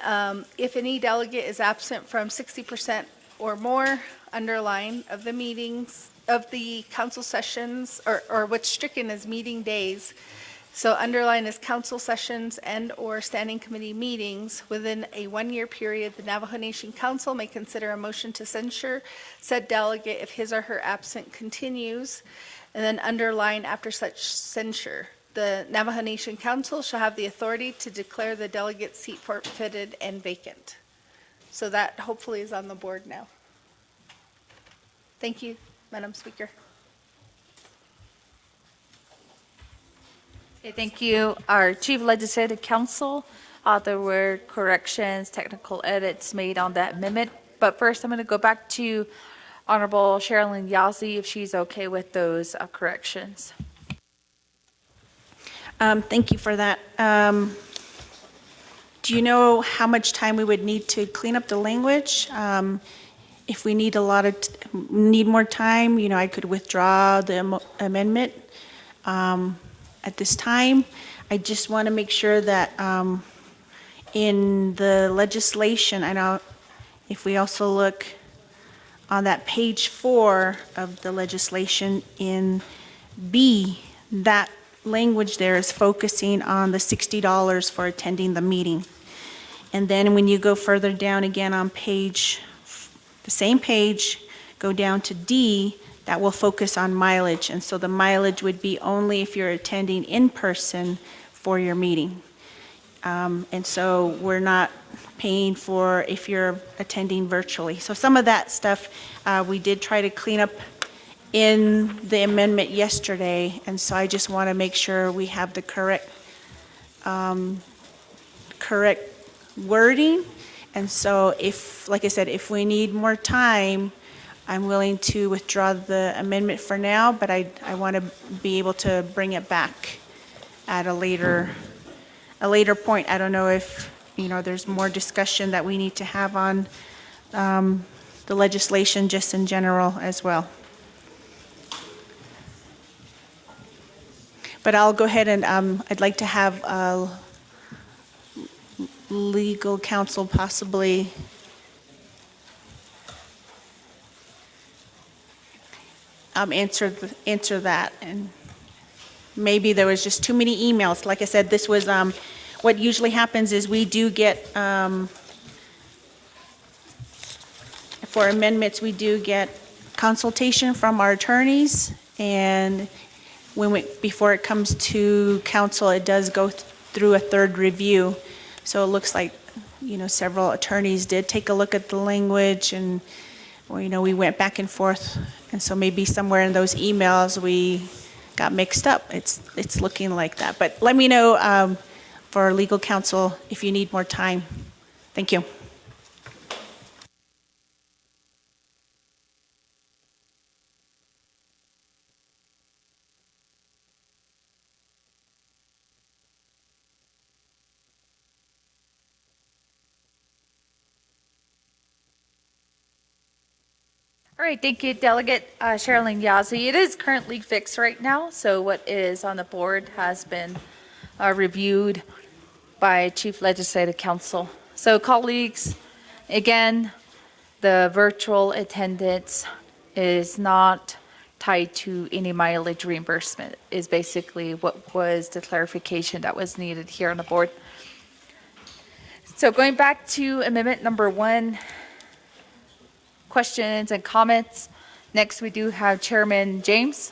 if any delegate is absent from 60% or more, underline, of the meetings, of the council sessions, or what's stricken as meeting days. So underline is council sessions and/or standing committee meetings within a one-year period. The Navajo Nation Council may consider a motion to censure said delegate if his or her absent continues, and then underline after such censure. The Navajo Nation Council shall have the authority to declare the delegate's seat forfeited and vacant. So that hopefully is on the board now. Thank you, Madam Speaker. Okay, thank you. Our Chief Legislative Counsel, there were corrections, technical edits made on that amendment. But first, I'm going to go back to Honorable Sherilyn Yazzie if she's okay with those corrections. Thank you for that. Do you know how much time we would need to clean up the language? If we need need more time, I could withdraw the amendment at this time. I just want to make sure that in the legislation, I know if we also look on that page 4 of the legislation in B, that language there is focusing on the $60 for attending the meeting. And then when you go further down again on the same page, go down to D, that will focus on mileage. And so the mileage would be only if you're attending in person for your meeting. And so we're not paying for if you're attending virtually. So some of that stuff we did try to clean up in the amendment yesterday, and so I just want to make sure we have the correct wording. And so if, like I said, if we need more time, I'm willing to withdraw the amendment for now, but I want to be able to bring it back at a later point. I don't know if, there's more discussion that we need to have on the legislation just in general as well. But I'll go ahead and I'd like to have legal counsel possibly answer that. And maybe there was just too many emails. Like I said, this was what usually happens is we do get for amendments, we do get consultation from our attorneys, and before it comes to council, it does go through a third review. So it looks like, several attorneys did take a look at the language, and, we went back and forth. And so maybe somewhere in those emails, we got mixed up. It's looking like that. But let me know for legal counsel if you need more time. Thank you. All right, thank you, Delegate Sherilyn Yazzie. It is currently fixed right now, so what is on the board has been reviewed by Chief Legislative Counsel. So colleagues, again, the virtual attendance is not tied to any mileage reimbursement, is basically what was the clarification that was needed here on the board. So going back to amendment number 1, questions and comments. Next, we do have Chairman James.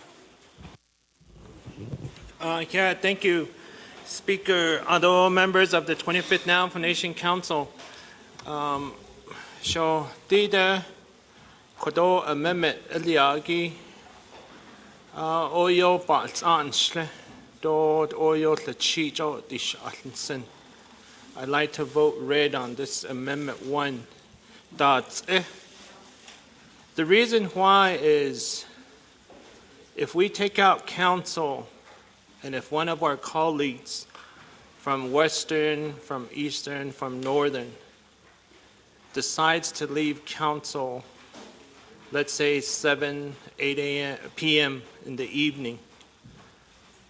Yeah, thank you. Speaker, other members of the 25th Navajo Nation Council, show dida kodo amendment iliagi oyo bats ansle dod oyo the chicho dish atlinson. I'd like to vote red on this amendment 1. That's The reason why is if we take out council and if one of our colleagues from Western, from Eastern, from Northern decides to leave council, let's say 7, 8 p.m. in the evening,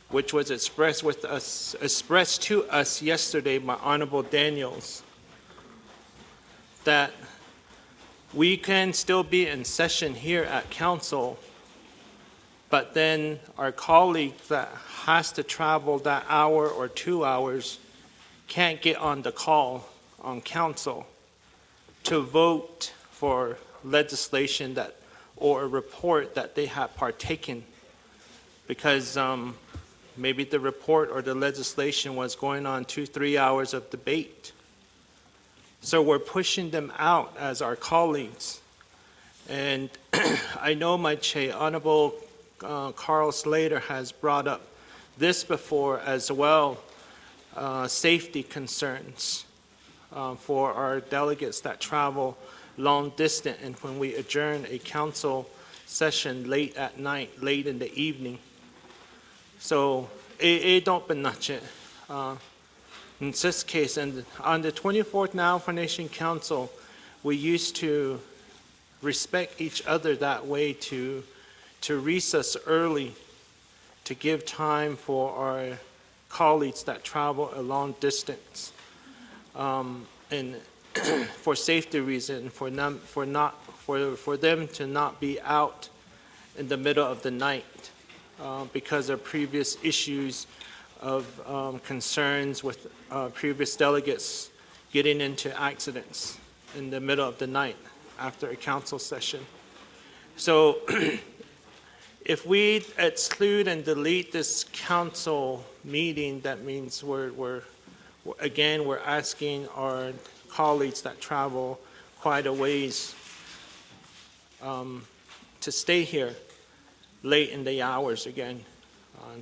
which was expressed to us yesterday by Honorable Daniels, that we can still be in session here at council, but then our colleague that has to travel that hour or 2 hours can't get on the call on council to vote for legislation that or a report that they have partaken, because maybe the report or the legislation was going on 2-3 hours of debate. So we're pushing them out as our colleagues. And I know my chair, Honorable Carl Slater, has brought up this before as well, safety concerns for our delegates that travel long distance, and when we adjourn a council session late at night, late in the evening. So, don't be nuts. In this case, and on the 24th Navajo Nation Council, we used to respect each other that way, to recess early, to give time for our colleagues that travel a long distance, and for safety reasons, for them to not be out in the middle of the night because of previous issues of concerns with previous delegates getting into accidents in the middle of the night after a council session. So if we exclude and delete this council meeting, that means we're asking our colleagues that travel quite a ways to stay here late in the hours again,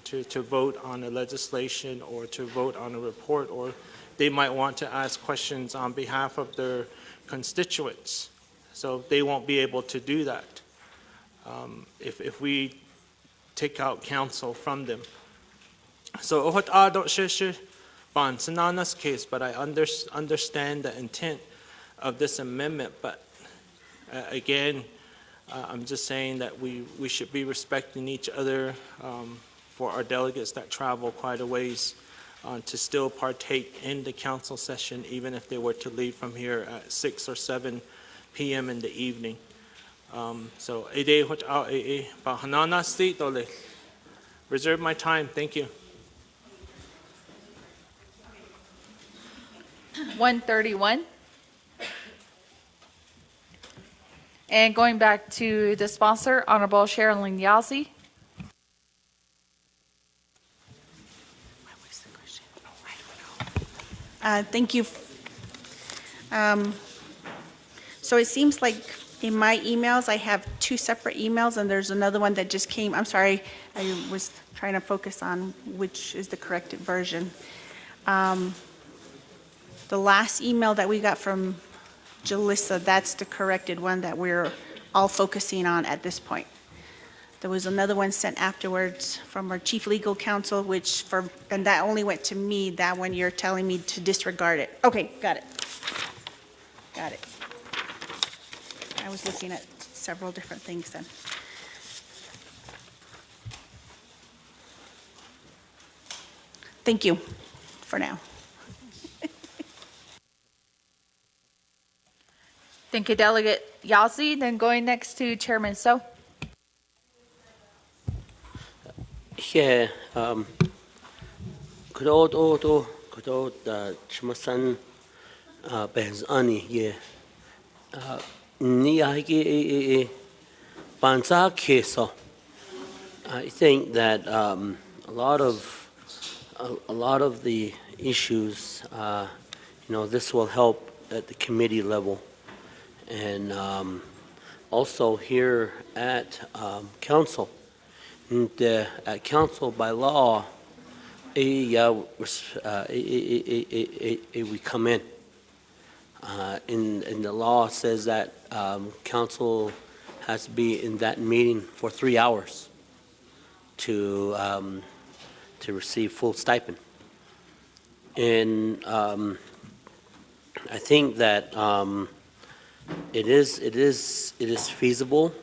to vote on a legislation or to vote on a report, or they might want to ask questions on behalf of their constituents. So they won't be able to do that if we take out counsel from them. So I don't Bansanana's case, but I understand the intent of this amendment. But again, I'm just saying that we should be respecting each other for our delegates that travel quite a ways to still partake in the council session, even if they were to leave from here at 6 or 7 p.m. in the evening. So, reserve my time. Thank you. 131. And going back to the sponsor, Honorable Sherilyn Yazzie. Thank you. So it seems like in my emails, I have 2 separate emails, and there's another one that just came. I'm sorry, I was trying to focus on which is the corrected version. The last email that we got from Jalissa, that's the corrected one that we're all focusing on at this point. There was another one sent afterwards from our chief legal counsel, and that only went to me. That one you're telling me to disregard it. Okay, got it. Got it. I was looking at several different things then. Thank you for now. Thank you, Delegate Yazzie. Then going next to Chairman So. Yeah, Kudod Chimasan Benz Ani, yeah. Niagi Banza Keso. I think that a lot of a lot of the issues, this will help at the committee level. And also here at council. And at council by law, we come in. In the law says that council has to be in that meeting for 3 hours to receive full stipend. And I think that it is feasible.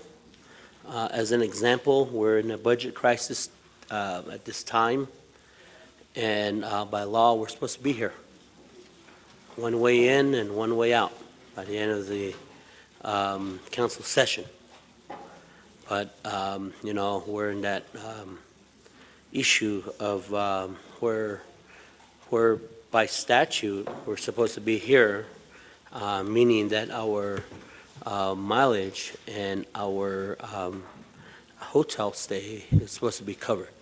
As an example, we're in a budget crisis at this time, and by law, we're supposed to be here. One way in and one way out by the end of the council session. But, we're in that issue of where by statute, we're supposed to be here, meaning that our mileage and our hotel stay is supposed to be covered.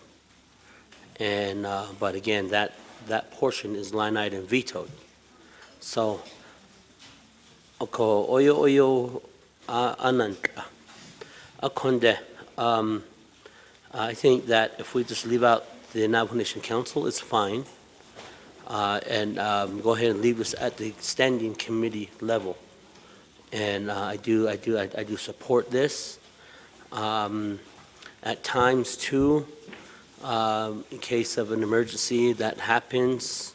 And but again, that portion is line item vetoed. So, ako oyo ananka akonde. I think that if we just leave out the Navajo Nation Council, it's fine, and go ahead and leave this at the standing committee level. And I do support this. At times too, in case of an emergency that happens,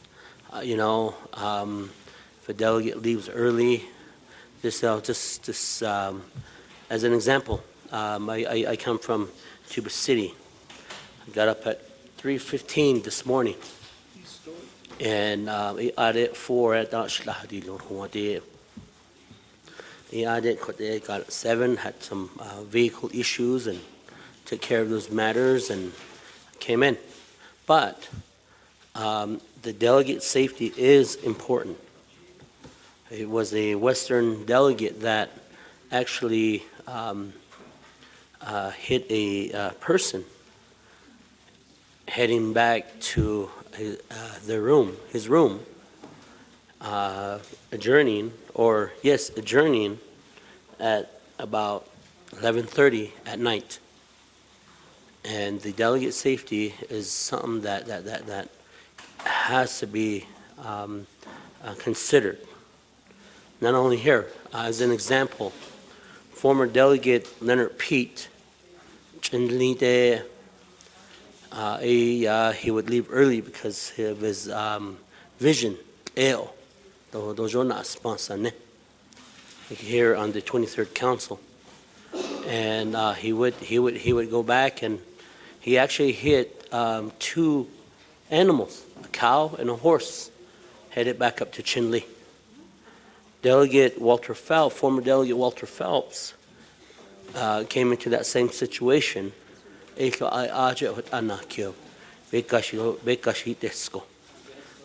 if a delegate leaves early, just as an example, I come from Tuba City. I got up at 3:15 this morning, and I added 4 at got at 7, had some vehicle issues and took care of those matters and came in. But the delegate safety is important. It was a Western delegate that actually hit a person heading back to his room, adjourning at about 11:30 at night. And the delegate safety is something that has to be considered. Not only here, as an example, former delegate Leonard Pete, he would leave early because of his vision, here on the 23rd Council. And he would go back, and he actually hit 2 animals, a cow and a horse, headed back up to Chinle. Former Delegate Walter Phelps, came into that same situation.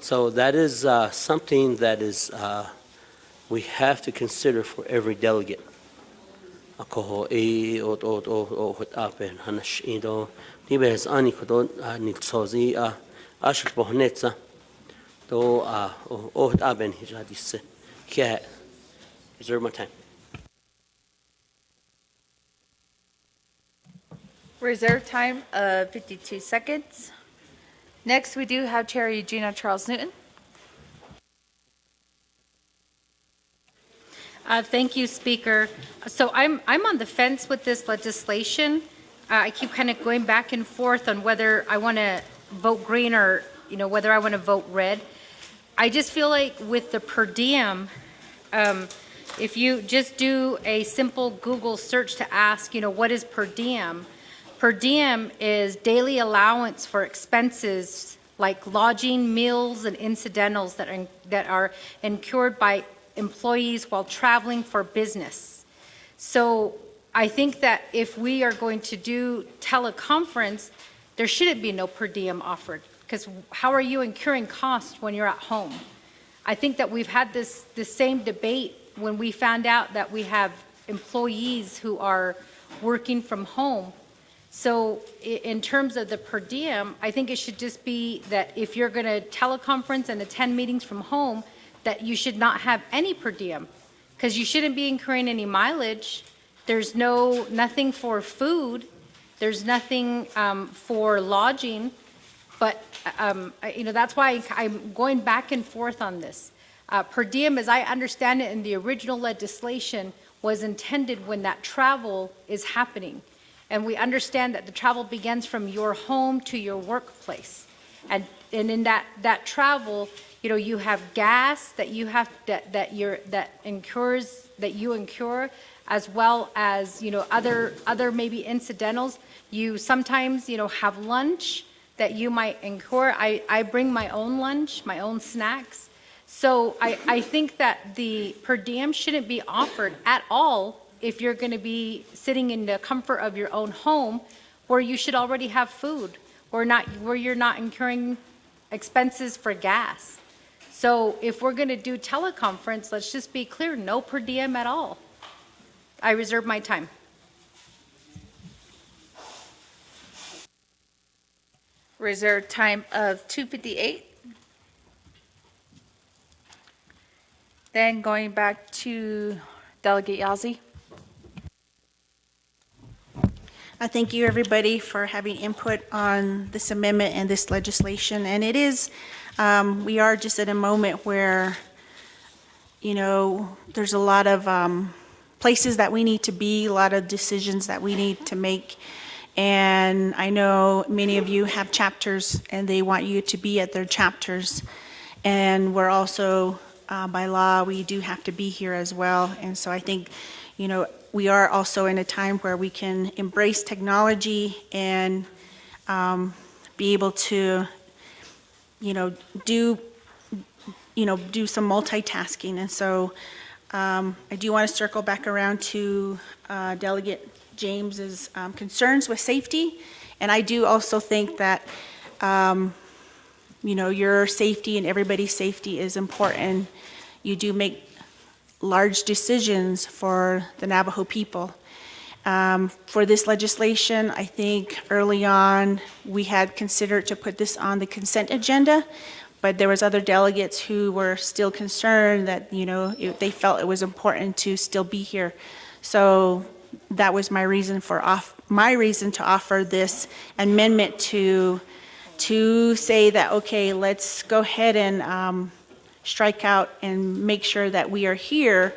So that is something that is we have to consider for every delegate. Reserve my time. Reserve time of 52 seconds. Next, we do have Chair Eugenia Charles Newton. Thank you, Speaker. So I'm on the fence with this legislation. I keep kind of going back and forth on whether I want to vote green or, whether I want to vote red. I just feel like with the per diem, if you just do a simple Google search to ask, what is per diem? Per diem is daily allowance for expenses like lodging, meals, and incidentals that are incurred by employees while traveling for business. So I think that if we are going to do teleconference, there shouldn't be no per diem offered, because how are you incurring costs when you're at home? I think that we've had this same debate when we found out that we have employees who are working from home. So in terms of the per diem, I think it should just be that if you're going to teleconference and attend meetings from home, that you should not have any per diem, because you shouldn't be incurring any mileage. There's nothing for food. There's nothing for lodging. But, that's why I'm going back and forth on this. Per diem, as I understand it in the original legislation, was intended when that travel is happening. And we understand that the travel begins from your home to your workplace. And in that travel, you have gas that you have, that you incur, as well as, other maybe incidentals. You sometimes, have lunch that you might incur. I bring my own lunch, my own snacks. So I think that the per diem shouldn't be offered at all if you're going to be sitting in the comfort of your own home, where you should already have food, where you're not incurring expenses for gas. So if we're going to do teleconference, let's just be clear, no per diem at all. I reserve my time. Reserved time of 2:58. Then going back to Delegate Yazzie. Thank you, everybody, for having input on this amendment and this legislation. And it is, we are just at a moment where, there's a lot of places that we need to be, a lot of decisions that we need to make. And I know many of you have chapters and they want you to be at their chapters. And we're also, by law, we do have to be here as well. And so I think, we are also in a time where we can embrace technology and be able to, do some multitasking. And so I do want to circle back around to Delegate James's concerns with safety. And I do also think that, your safety and everybody's safety is important. You do make large decisions for the Navajo people. For this legislation, I think early on, we had considered to put this on the consent agenda, but there was other delegates who were still concerned that, they felt it was important to still be here. So that was my reason to offer this amendment to say that, okay, let's go ahead and strike out and make sure that we are here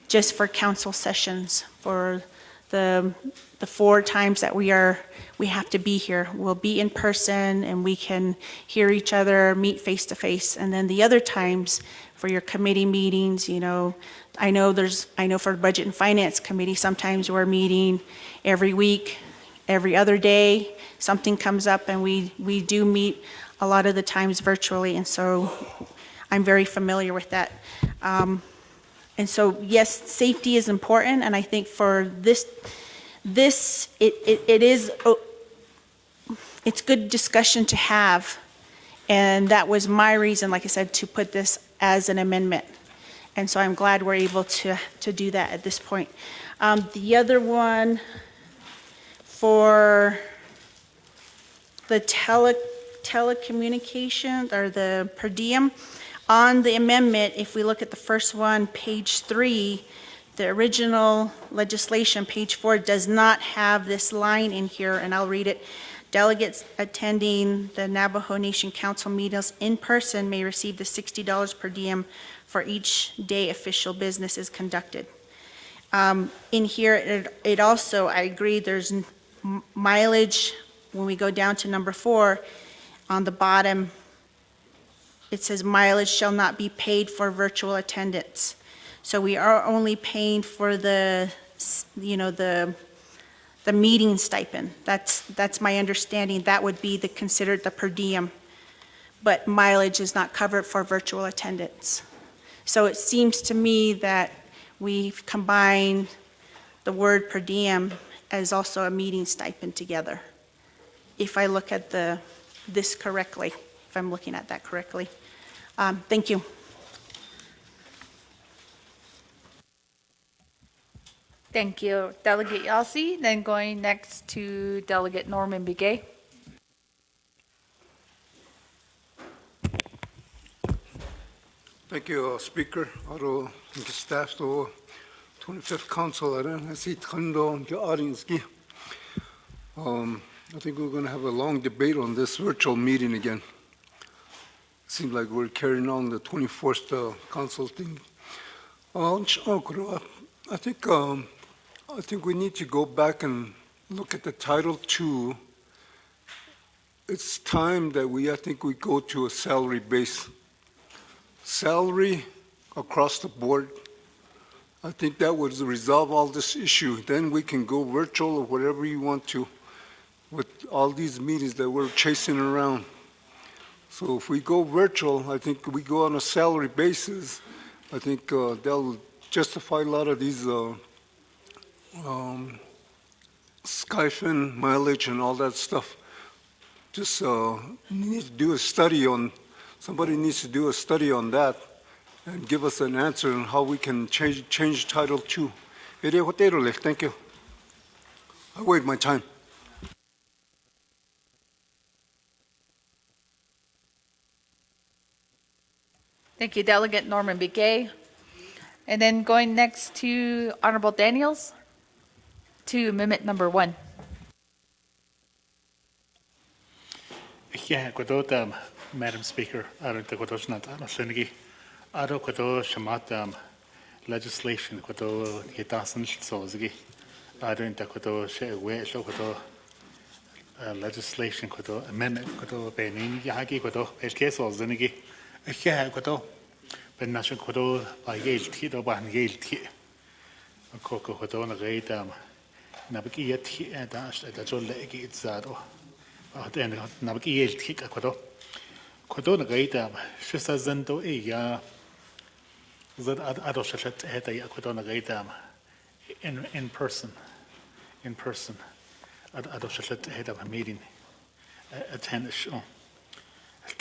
just for council sessions for the 4 times that we have to be here. We'll be in person and we can hear each other, meet face to face. And then the other times for your committee meetings, I know for Budget and Finance Committee, sometimes we're meeting every week, every other day. Something comes up and we do meet a lot of the times virtually. And so I'm very familiar with that. And so, yes, safety is important, and I think for it's good discussion to have, and that was my reason, like I said, to put this as an amendment. And so I'm glad we're able to do that at this point. The other one for the telecommunication or the per diem, on the amendment, if we look at the first one, page 3, the original legislation, page 4, does not have this line in here, and I'll read it. Delegates attending the Navajo Nation Council meetings in person may receive the $60 per diem for each day official business is conducted. In here, it also, I agree, there's mileage. When we go down to number 4, on the bottom, it says mileage shall not be paid for virtual attendance. So we are only paying for the meeting stipend. That's my understanding. That would be considered the per diem. But mileage is not covered for virtual attendance. So it seems to me that we've combined the word per diem as also a meeting stipend together. If I look at this correctly, if I'm looking at that correctly. Thank you. Thank you, Delegate Yasi. Then going next to Delegate Norman Begay. Thank you, Speaker. Aro staff to 25th Council. I see Tando and the audience. I think we're going to have a long debate on this virtual meeting again. Seems like we're carrying on the 24th Council thing. I think we need to go back and look at the Title II. It's time that I think we go to a salary base. Salary across the board. I think that would resolve all this issue. Then we can go virtual or whatever you want to with all these meetings that we're chasing around. So if we go virtual, I think we go on a salary basis. I think they'll justify a lot of these stipend, mileage, and all that stuff. Just need to do a study on. Somebody needs to do a study on that and give us an answer on how we can change Title II. Thank you. I wait my time. Thank you, Delegate Norman Begay. And then going next to Honorable Daniels to Amendment number 1. Yeah, Quadot, Madam Speaker, I don't think Quadot's not Senegi. I don't Quadot Shamat legislation, Quadot Yetasan Sozigi. I don't think Quadot Share Way, so Quadot legislation, Quadot amendment, Quadot Benin, Yagi, Quadot, HKS or Zenigi. Yeah, Quadot. Ben Nation Quadot by Yale Tit or Ban Yale Tit. A cocoa Quadon a great Nabaki Tit and Dash at the Jolegi Zado. Then Nabaki Yale Tit a Quadot. Quadon a great she says Zendo a that Adoshat had a Quadon a great in person. In person. Adoshat head of a meeting. Attend a show. I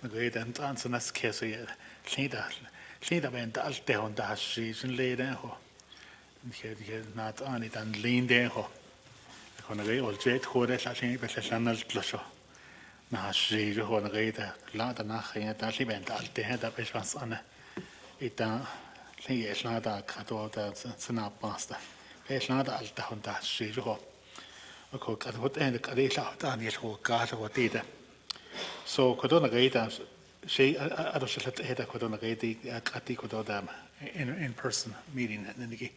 great and answer this case. Leda went out there on that season later. He not on it and lean there. On a great old jet, who is I think, but it's an old plush. Now, she is on a great lot of nothing at that event. I'll tell that which was on it. He is not a cut of that's not pasta. It's not all down that she is. A cook at what end the Kadisha Daniel who got what did. So Kodona Gaita, she I don't let head a Kodona Gaiti Kati Kododam in person meeting and then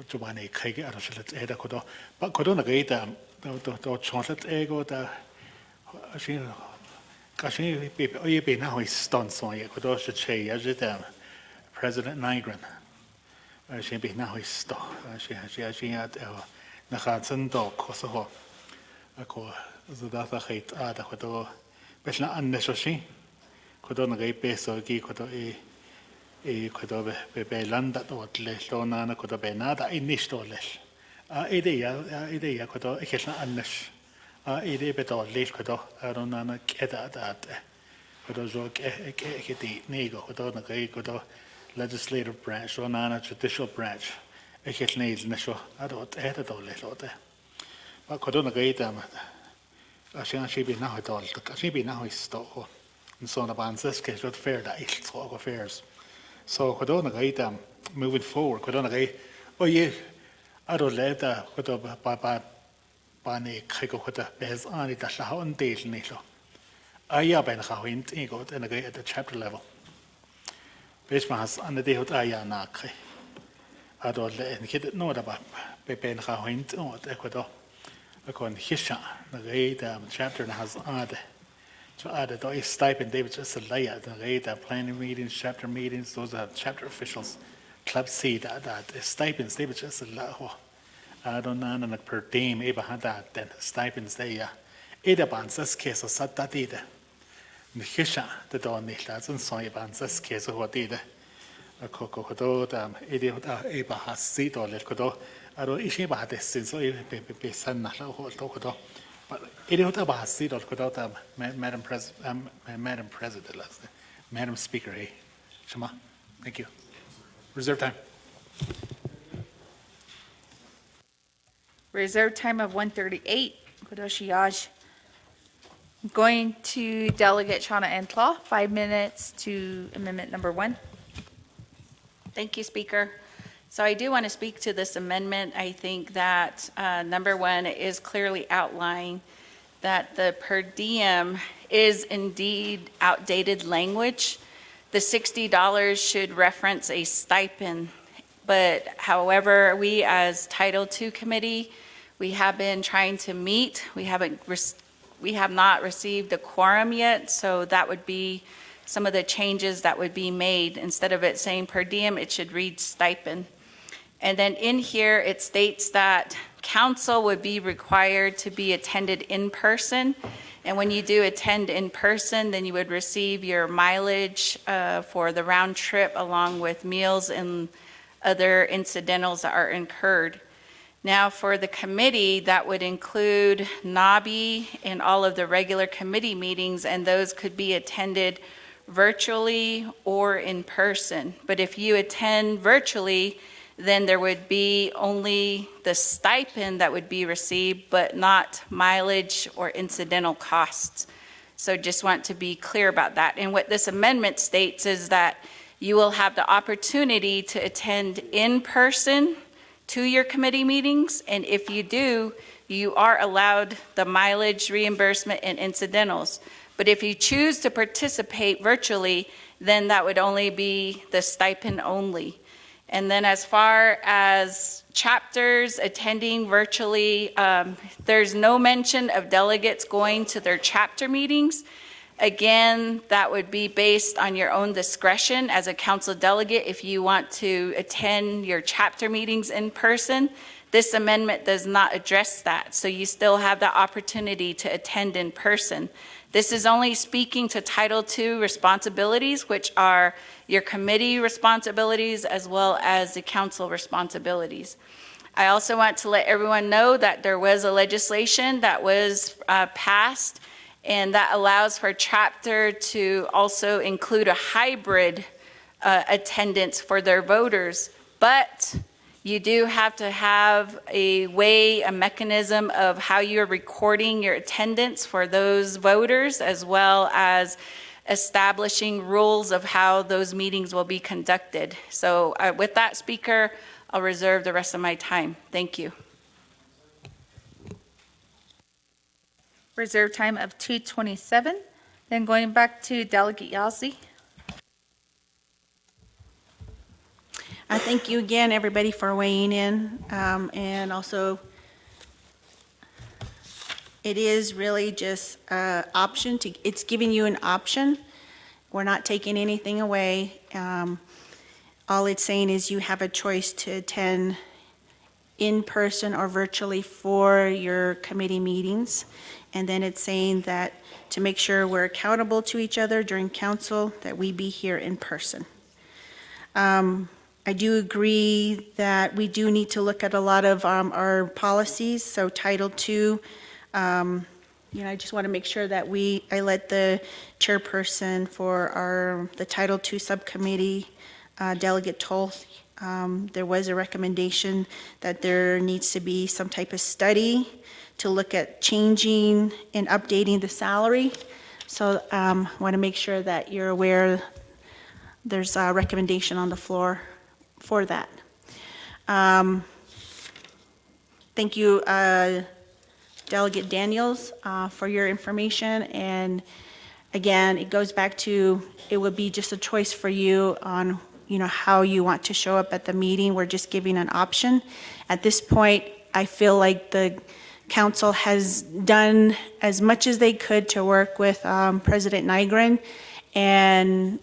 Giovanni Kagi, I don't let head a Kodo. But Kodona Gaita, the chocolate ego, the she be now is stunned so you could also say as it President Nigran. She be now is stuck. She had Nakatsan dog, Kosovo. A co the data hate ada Kodo. But not unnecessary. Kodona gay peso, gi Kodo Kodo be land that what less Lona could be nada in this or less. Idea Kodo, it's not unnecessary. Idea better less Kodo, I don't know, get that. Kodo Zog Ekiti, Nego, Kodona gay Kodo, legislative branch, or Nana judicial branch. It's needs Nesho, I don't hate it all less. But Kodona gay them. She be now at all. She be now is stock. And so on about this case, what fair that is talk affairs. So, Kodona gay moving forward, Kodona gay, oh, yeah, I don't let that Kodo Bani Kiko Koda Bez on it, that's how on days Nisho. I have been how in Ego and a at the chapter level. Bishmas on the day of Ayanaki. I don't let him know about Pepe and how in Ecuador. According to Hisha, the great chapter has added. So added a stipend, David just a layer, the great planning meetings, chapter meetings, those are chapter officials. Club C that stipends, David just a law. I don't know, and per diem, Eba had that, then stipends they Edabans, this case of Satadida. The Hisha, the Donny, that's and so Ebans, this case of what did a cocodo, idiot Eba has seat or let go. I don't issue about this since I be sent a whole but it would have a seat or without Madam President, Madam Speaker, Shema. Thank you. Reserve time. Reserve time of 1:38. Kodoshiyash. Going to Delegate Shauna Entlaw, 5 minutes to amendment number 1. Thank you, Speaker. So I do want to speak to this amendment. I think that number 1 is clearly outlined that the per diem is indeed outdated language. The $60 should reference a stipend. But however, we as Title II committee, we have been trying to meet. We have not received a quorum yet, so that would be some of the changes that would be made. Instead of it saying per diem, it should read stipend. And then in here, it states that council would be required to be attended in person. And when you do attend in person, then you would receive your mileage for the round trip along with meals and other incidentals that are incurred. Now for the committee, that would include NABI and all of the regular committee meetings, and those could be attended virtually or in person. But if you attend virtually, then there would be only the stipend that would be received, but not mileage or incidental costs. So just want to be clear about that. And what this amendment states is that you will have the opportunity to attend in person to your committee meetings, and if you do, you are allowed the mileage reimbursement and incidentals. But if you choose to participate virtually, then that would only be the stipend only. And then as far as chapters attending virtually, there's no mention of delegates going to their chapter meetings. Again, that would be based on your own discretion as a council delegate if you want to attend your chapter meetings in person. This amendment does not address that, so you still have the opportunity to attend in person. This is only speaking to Title II responsibilities, which are your committee responsibilities as well as the council responsibilities. I also want to let everyone know that there was a legislation that was passed, and that allows for chapter to also include a hybrid attendance for their voters. But you do have to have a mechanism of how you're recording your attendance for those voters, as well as establishing rules of how those meetings will be conducted. So with that, Speaker, I'll reserve the rest of my time. Thank you. Reserve time of 2:27. Then going back to Delegate Yazzie. Thank you again, everybody, for weighing in. And also, it is really just an option. It's giving you an option. We're not taking anything away. All it's saying is you have a choice to attend in person or virtually for your committee meetings. And then it's saying that to make sure we're accountable to each other during council, that we be here in person. I do agree that we do need to look at a lot of our policies. So Title II, I just want to make sure that I let the chairperson for the Title II subcommittee, Delegate Toth, there was a recommendation that there needs to be some type of study to look at changing and updating the salary. So I want to make sure that you're aware there's a recommendation on the floor for that. Thank you, Delegate Daniels, for your information. And again, it goes back to, it would be just a choice for you on how you want to show up at the meeting. We're just giving an option. At this point, I feel like the council has done as much as they could to work with President Nygren. And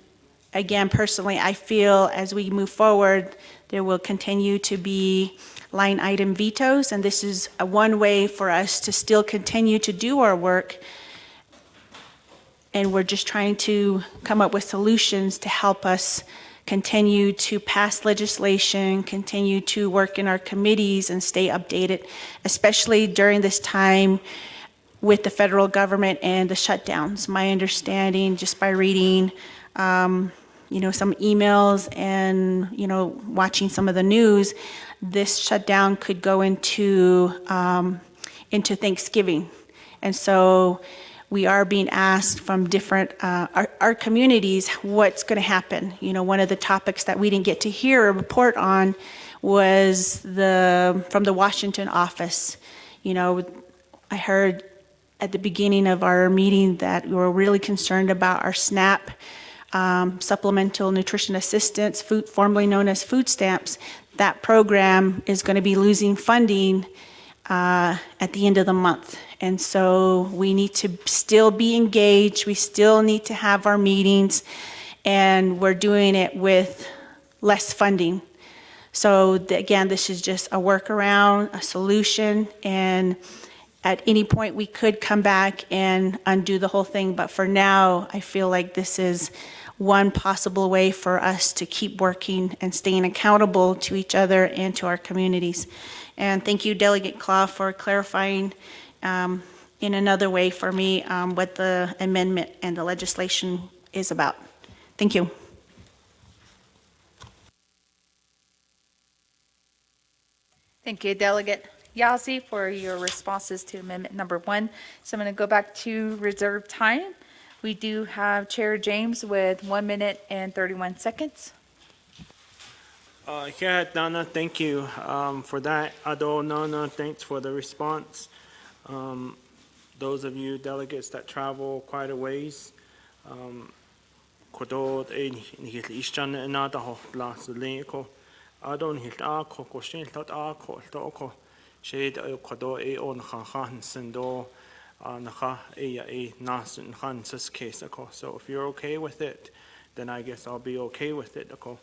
again, personally, I feel as we move forward, there will continue to be line item vetoes, and this is one way for us to still continue to do our work. And we're just trying to come up with solutions to help us continue to pass legislation, continue to work in our committees and stay updated, especially during this time with the federal government and the shutdowns. My understanding, just by reading some emails and, watching some of the news, this shutdown could go into Thanksgiving. And so we are being asked from different, our communities, what's going to happen. One of the topics that we didn't get to hear a report on was from the Washington office. I heard at the beginning of our meeting that we were really concerned about our SNAP, supplemental nutrition assistance, formerly known as food stamps. That program is going to be losing funding at the end of the month. And so we need to still be engaged. We still need to have our meetings, and we're doing it with less funding. So again, this is just a workaround, a solution, and at any point we could come back and undo the whole thing. But for now, I feel like this is one possible way for us to keep working and staying accountable to each other and to our communities. And thank you, Delegate Claw, for clarifying in another way for me what the amendment and the legislation is about. Thank you. Thank you, Delegate Yazzie, for your responses to Amendment Number 1. So I'm going to go back to reserved time. We do have Chair James with 1 minute and 31 seconds. Yeah, Donna, thank you for that. Ado, Nana, thanks for the response. Those of you delegates that travel quite a ways, kodod e nihil ishan na da ho las leko. Ado nihil a ko shin tot a ko to ko. Shade kodo e on khan sendo naha e nas khan sis case ko. So if you're okay with it, then I guess I'll be okay with it ko.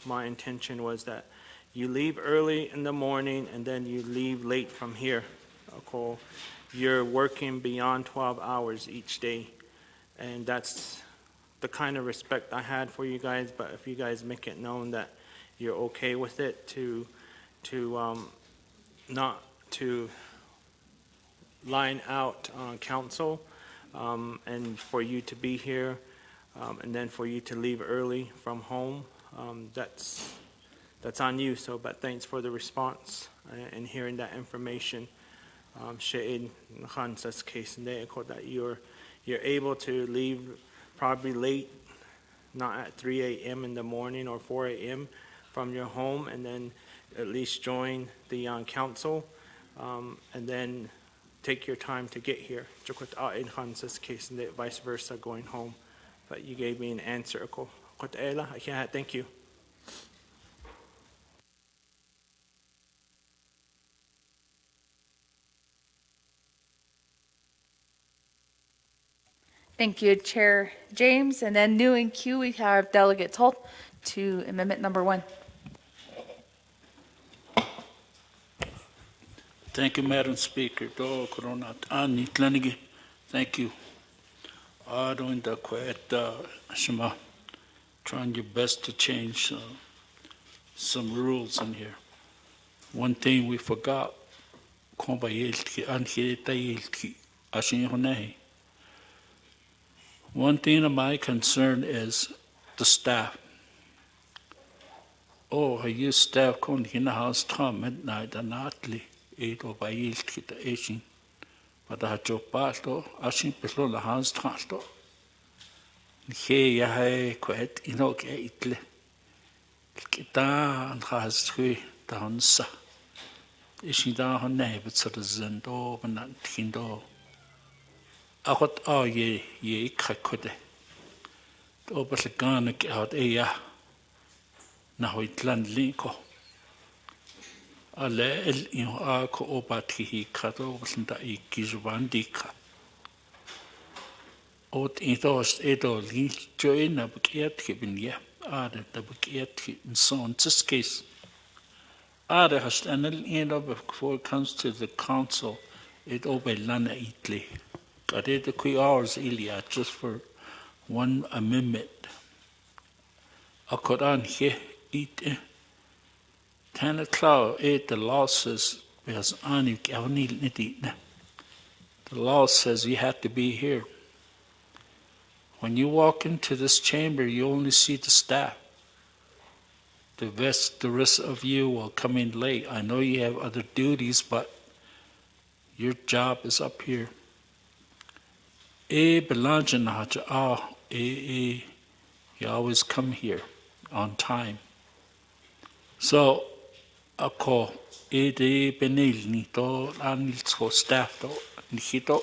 My intention was that you leave early in the morning and then you leave late from here. You're working beyond 12 hours each day. And that's the kind of respect I had for you guys. But if you guys make it known that you're okay with it to not to line out council and for you to be here, and then for you to leave early from home, that's on you. So, but thanks for the response and hearing that information. She'in Khansa's case that you're able to leave probably late, not at 3 a.m. in the morning or 4 a.m. from your home, and then at least join the council, and then take your time to get here. In Khansa's case, and vice versa, going home. But you gave me an answer. Thank you. Thank you, Chair James. And then new in queue, we have Delegate Holt to Amendment Number 1. Thank you, Madam Speaker. Thank you. Doing the quiet, Shema, trying your best to change some rules in here. One thing we forgot, one thing of my concern is the staff. I use staff kon in the house time midnight and nightly 8 or by yield kita aging. But I joke pasto, ashin below the house transto. He ya quite itle. Kita and has three down sa. Ishin down her neighbors at the zendo, but not kindo. I got ye kakode. Over the gun out now it land linko. Ale el ko obati hi kato wasn't I kizwandika. Ot itos edo li join a bukiet kibin ya. The bukiet in so in this case. Has an end of before it comes to the council, it obey lana itli. Got it the 3 hours ilia just for one amendment. I could on here eat 10 o'clock, the law says, because the law says you have to be here. When you walk into this chamber, you only see the staff. The rest of you will come in late. I know you have other duties, but your job is up here. You always come here on time. So, ako, penil nito, anil ko staff to, nito.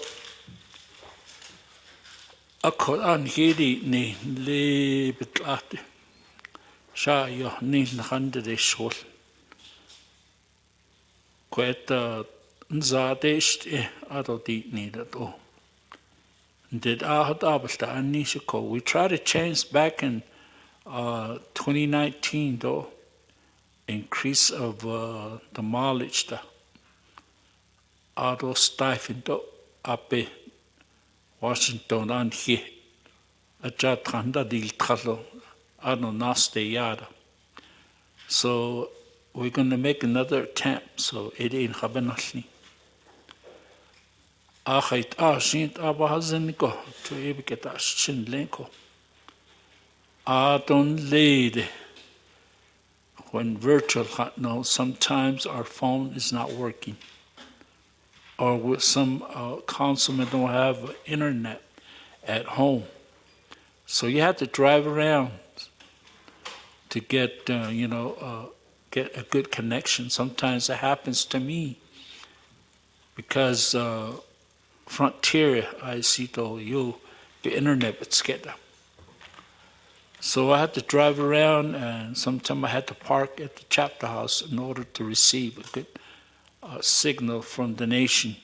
Ako, hidi ni le betlate. Siya yo, ni nakanda de shol. Kweta, nzade ishte, ado di ni dato. Did ahot abasta anishiko. We tried to change back in 2019 though, increase of the mileage da. Ado stipend do ape Washington and he ajat khanda dil khalo ano naste yada. So we're going to make another attempt. So it in khabanasni. Akhait ashint abahazeniko to ebiketa shin lenko. Adon lead when virtual no, sometimes our phone is not working. Or with some councilmen don't have internet at home. So you have to drive around to get, get a good connection. Sometimes it happens to me because Frontier, I see you, the internet, it's get. So I had to drive around, and sometimes I had to park at the chapter house in order to receive a good signal from the nation.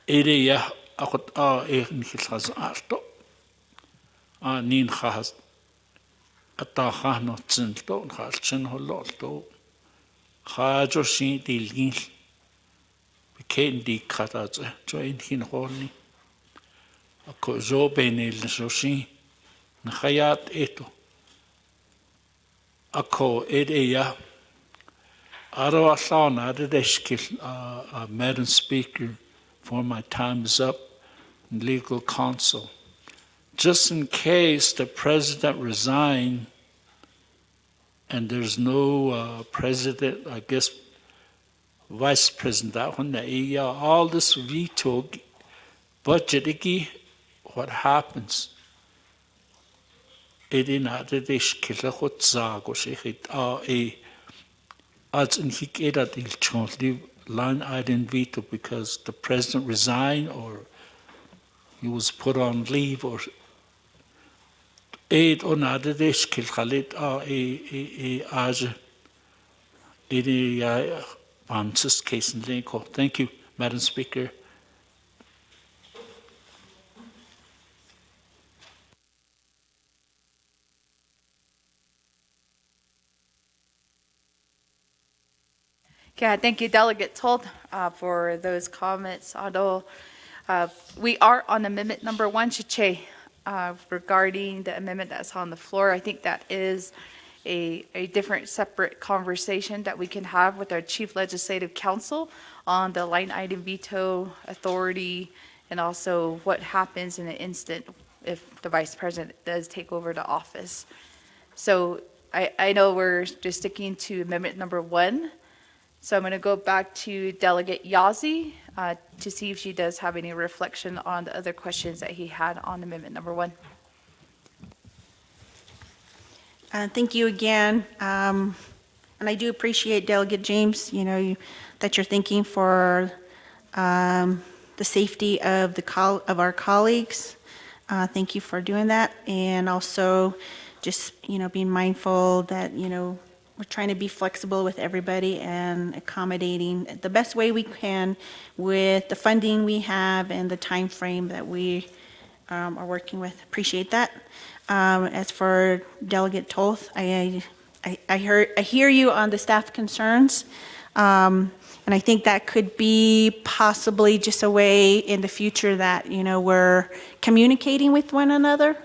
Nin khas ataha no tsinto khalchen hololto khajo shi dilgin bekendi khatat join hin holni ako jo benel shoshi khayat eto ako edeya aro asana dedeshkil Madam Speaker, for my time is up, legal counsel. Just in case the president resigned and there's no president, I guess vice president, all this veto budget, what happens? As in line item veto because the president resigned or he was put on leave or aid on other dish kill Khalid as Francis case in Lincoln. Thank you, Madam Speaker. Yeah, thank you, Delegate Told, for those comments. Although we are on amendment number 1, Chiche, regarding the amendment that's on the floor. I think that is a different separate conversation that we can have with our Chief Legislative Counsel on the line item veto authority and also what happens in an instant if the Vice President does take over the office. So I know we're just sticking to amendment number 1. So I'm going to go back to Delegate Yazzie to see if she does have any reflection on the other questions that he had on amendment number 1. Thank you again. And I do appreciate Delegate James, that you're thinking for the safety of our colleagues. Thank you for doing that. And also just, being mindful that, we're trying to be flexible with everybody and accommodating the best way we can with the funding we have and the time frame that we are working with. Appreciate that. As for Delegate Toth, I hear you on the staff concerns, and I think that could be possibly just a way in the future that we're communicating with one another.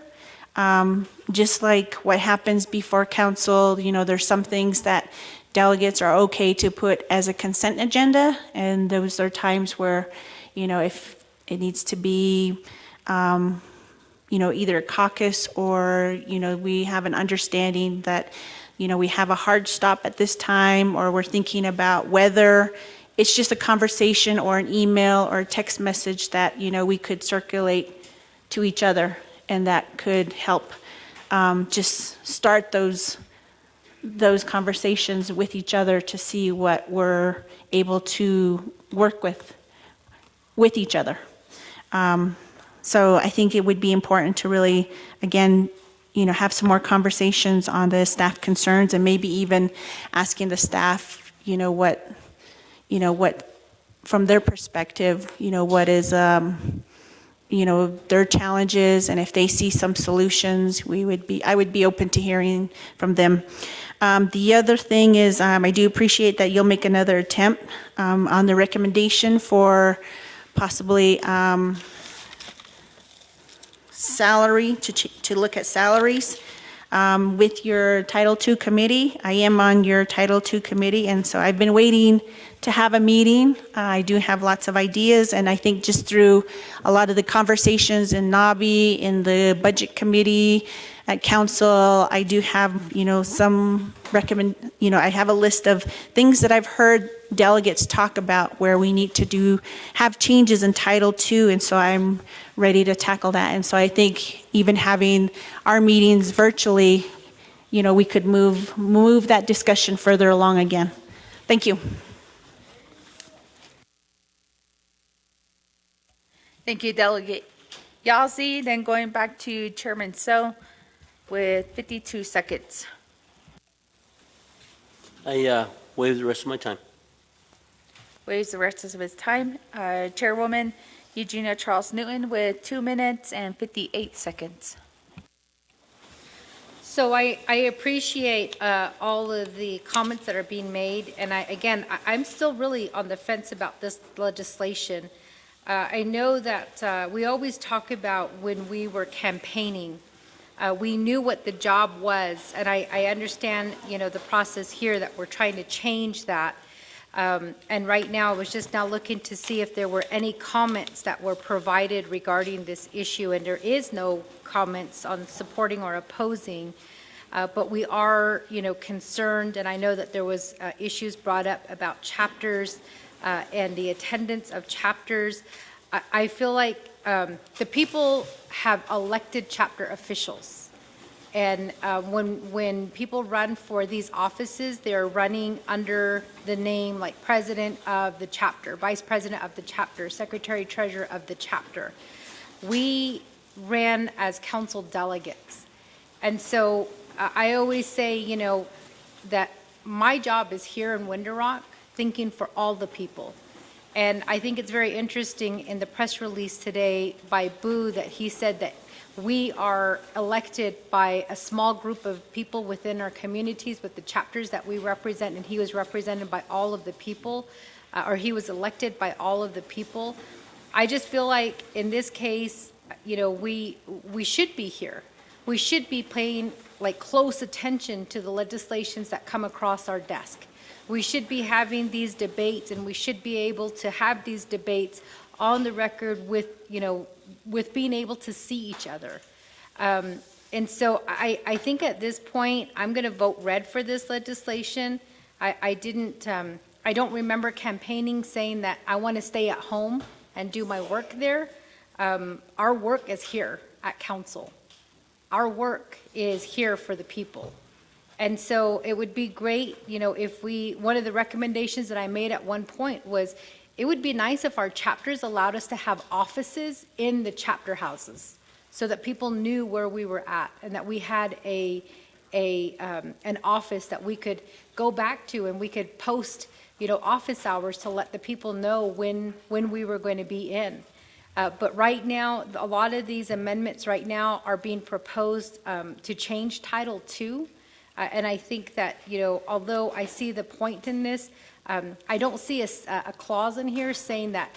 Just like what happens before council, there's some things that delegates are okay to put as a consent agenda, and those are times where, if it needs to be either a caucus or, we have an understanding that, we have a hard stop at this time, or we're thinking about whether it's just a conversation or an email or a text message that, we could circulate to each other, and that could help just start those conversations with each other to see what we're able to work with each other. So I think it would be important to really, again, have some more conversations on the staff concerns, and maybe even asking the staff, what, from their perspective, what is, their challenges, and if they see some solutions, I would be open to hearing from them. The other thing is, I do appreciate that you'll make another attempt on the recommendation for possibly salary, to look at salaries with your Title II committee. I am on your Title II committee, and so I've been waiting to have a meeting. I do have lots of ideas, and I think just through a lot of the conversations in NABI, in the budget committee, at council, I do have, some I have a list of things that I've heard delegates talk about where we need to have changes in Title II, and so I'm ready to tackle that. And so I think even having our meetings virtually, we could move that discussion further along again. Thank you. Thank you, Delegate Yazzie. Then going back to Chairman So with 52 seconds. I waive the rest of my time. Waives the rest of his time. Chairwoman Eugenia Charles Newton with 2 minutes and 58 seconds. So I appreciate all of the comments that are being made, and I'm still really on the fence about this legislation. I know that we always talk about when we were campaigning, we knew what the job was, and I understand, the process here that we're trying to change that. And right now, I was just now looking to see if there were any comments that were provided regarding this issue, and there is no comments on supporting or opposing. But we are, concerned, and I know that there was issues brought up about chapters and the attendance of chapters. I feel like the people have elected chapter officials. And when people run for these offices, they're running under the name like president of the chapter, vice president of the chapter, secretary treasurer of the chapter. We ran as council delegates. And so I always say, that my job is here in Window Rock, thinking for all the people. And I think it's very interesting in the press release today by Boo that he said that we are elected by a small group of people within our communities with the chapters that we represent, and he was represented by all of the people, or he was elected by all of the people. I just feel like in this case, we should be here. We should be paying like close attention to the legislations that come across our desk. We should be having these debates, and we should be able to have these debates on the record with, with being able to see each other. And so I think at this point, I'm going to vote red for this legislation. I don't remember campaigning saying that I want to stay at home and do my work there. Our work is here at council. Our work is here for the people. And so it would be great, if one of the recommendations that I made at one point was, it would be nice if our chapters allowed us to have offices in the chapter houses so that people knew where we were at, and that we had an office that we could go back to, and we could post, office hours to let the people know when we were going to be in. But right now, a lot of these amendments right now are being proposed to change Title II. And I think that, although I see the point in this, I don't see a clause in here saying that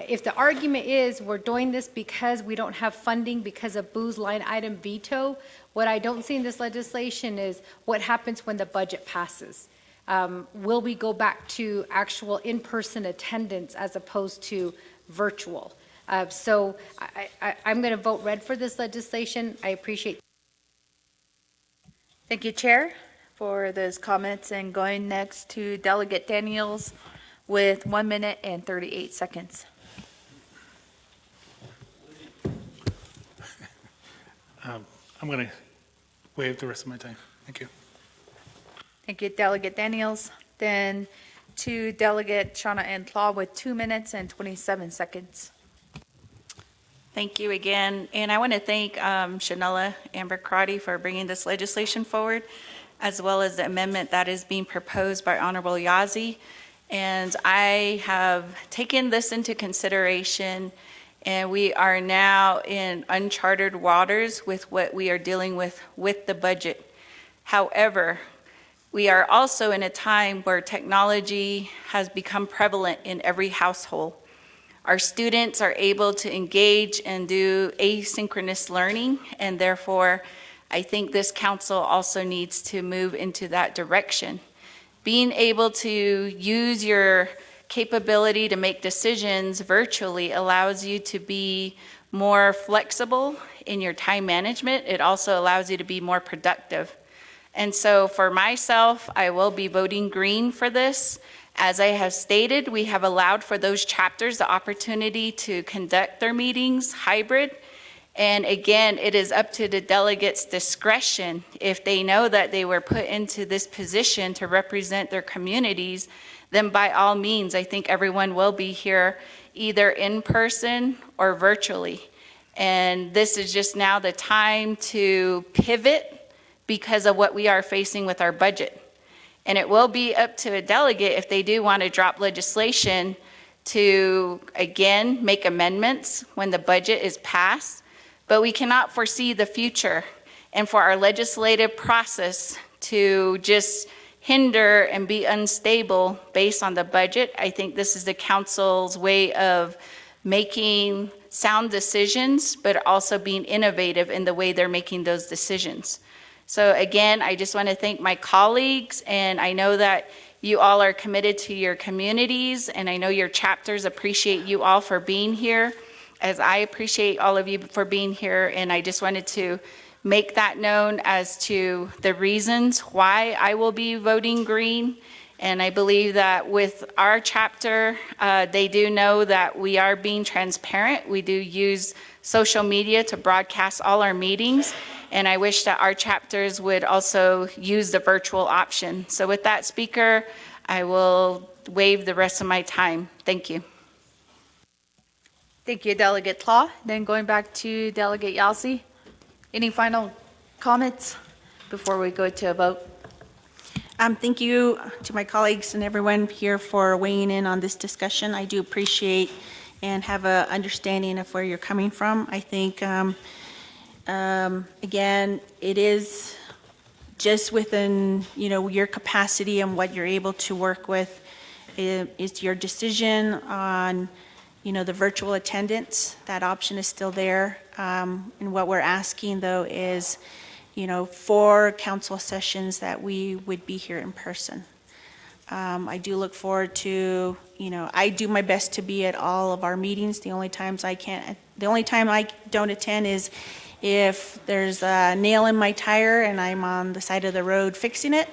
if the argument is we're doing this because we don't have funding because of Boo's line item veto, what I don't see in this legislation is what happens when the budget passes. Will we go back to actual in-person attendance as opposed to virtual? So I'm going to vote red for this legislation. I appreciate. Thank you, Chair, for those comments. And going next to Delegate Daniels with 1 minute and 38 seconds. I'm going to waive the rest of my time. Thank you. Thank you, Delegate Daniels. Then to Delegate Shauna Ann Claw with 2 minutes and 27 seconds. Thank you again. And I want to thank Shanella Amber Crotty for bringing this legislation forward, as well as the amendment that is being proposed by Honorable Yazzie. And I have taken this into consideration, and we are now in uncharted waters with what we are dealing with the budget. However, we are also in a time where technology has become prevalent in every household. Our students are able to engage and do asynchronous learning, and therefore, I think this council also needs to move into that direction. Being able to use your capability to make decisions virtually allows you to be more flexible in your time management. It also allows you to be more productive. And so for myself, I will be voting green for this. As I have stated, we have allowed for those chapters the opportunity to conduct their meetings hybrid. And again, it is up to the delegates' discretion. If they know that they were put into this position to represent their communities, then by all means, I think everyone will be here either in person or virtually. And this is just now the time to pivot because of what we are facing with our budget. And it will be up to a delegate if they do want to drop legislation to, again, make amendments when the budget is passed. But we cannot foresee the future. And for our legislative process to just hinder and be unstable based on the budget, I think this is the council's way of making sound decisions, but also being innovative in the way they're making those decisions. So again, I just want to thank my colleagues, and I know that you all are committed to your communities, and I know your chapters appreciate you all for being here, as I appreciate all of you for being here, and I just wanted to make that known as to the reasons why I will be voting green. And I believe that with our chapter, they do know that we are being transparent. We do use social media to broadcast all our meetings. And I wish that our chapters would also use the virtual option. So with that, Speaker, I will waive the rest of my time. Thank you. Thank you, Delegate Claw. Then going back to Delegate Yazzie. Any final comments before we go to a vote? Thank you to my colleagues and everyone here for weighing in on this discussion. I do appreciate and have an understanding of where you're coming from. I think, again, it is just within, your capacity and what you're able to work with. It's your decision on, the virtual attendance. That option is still there. And what we're asking, though, is, for council sessions that we would be here in person. I do look forward to, I do my best to be at all of our meetings. The only time I don't attend is if there's a nail in my tire and I'm on the side of the road fixing it,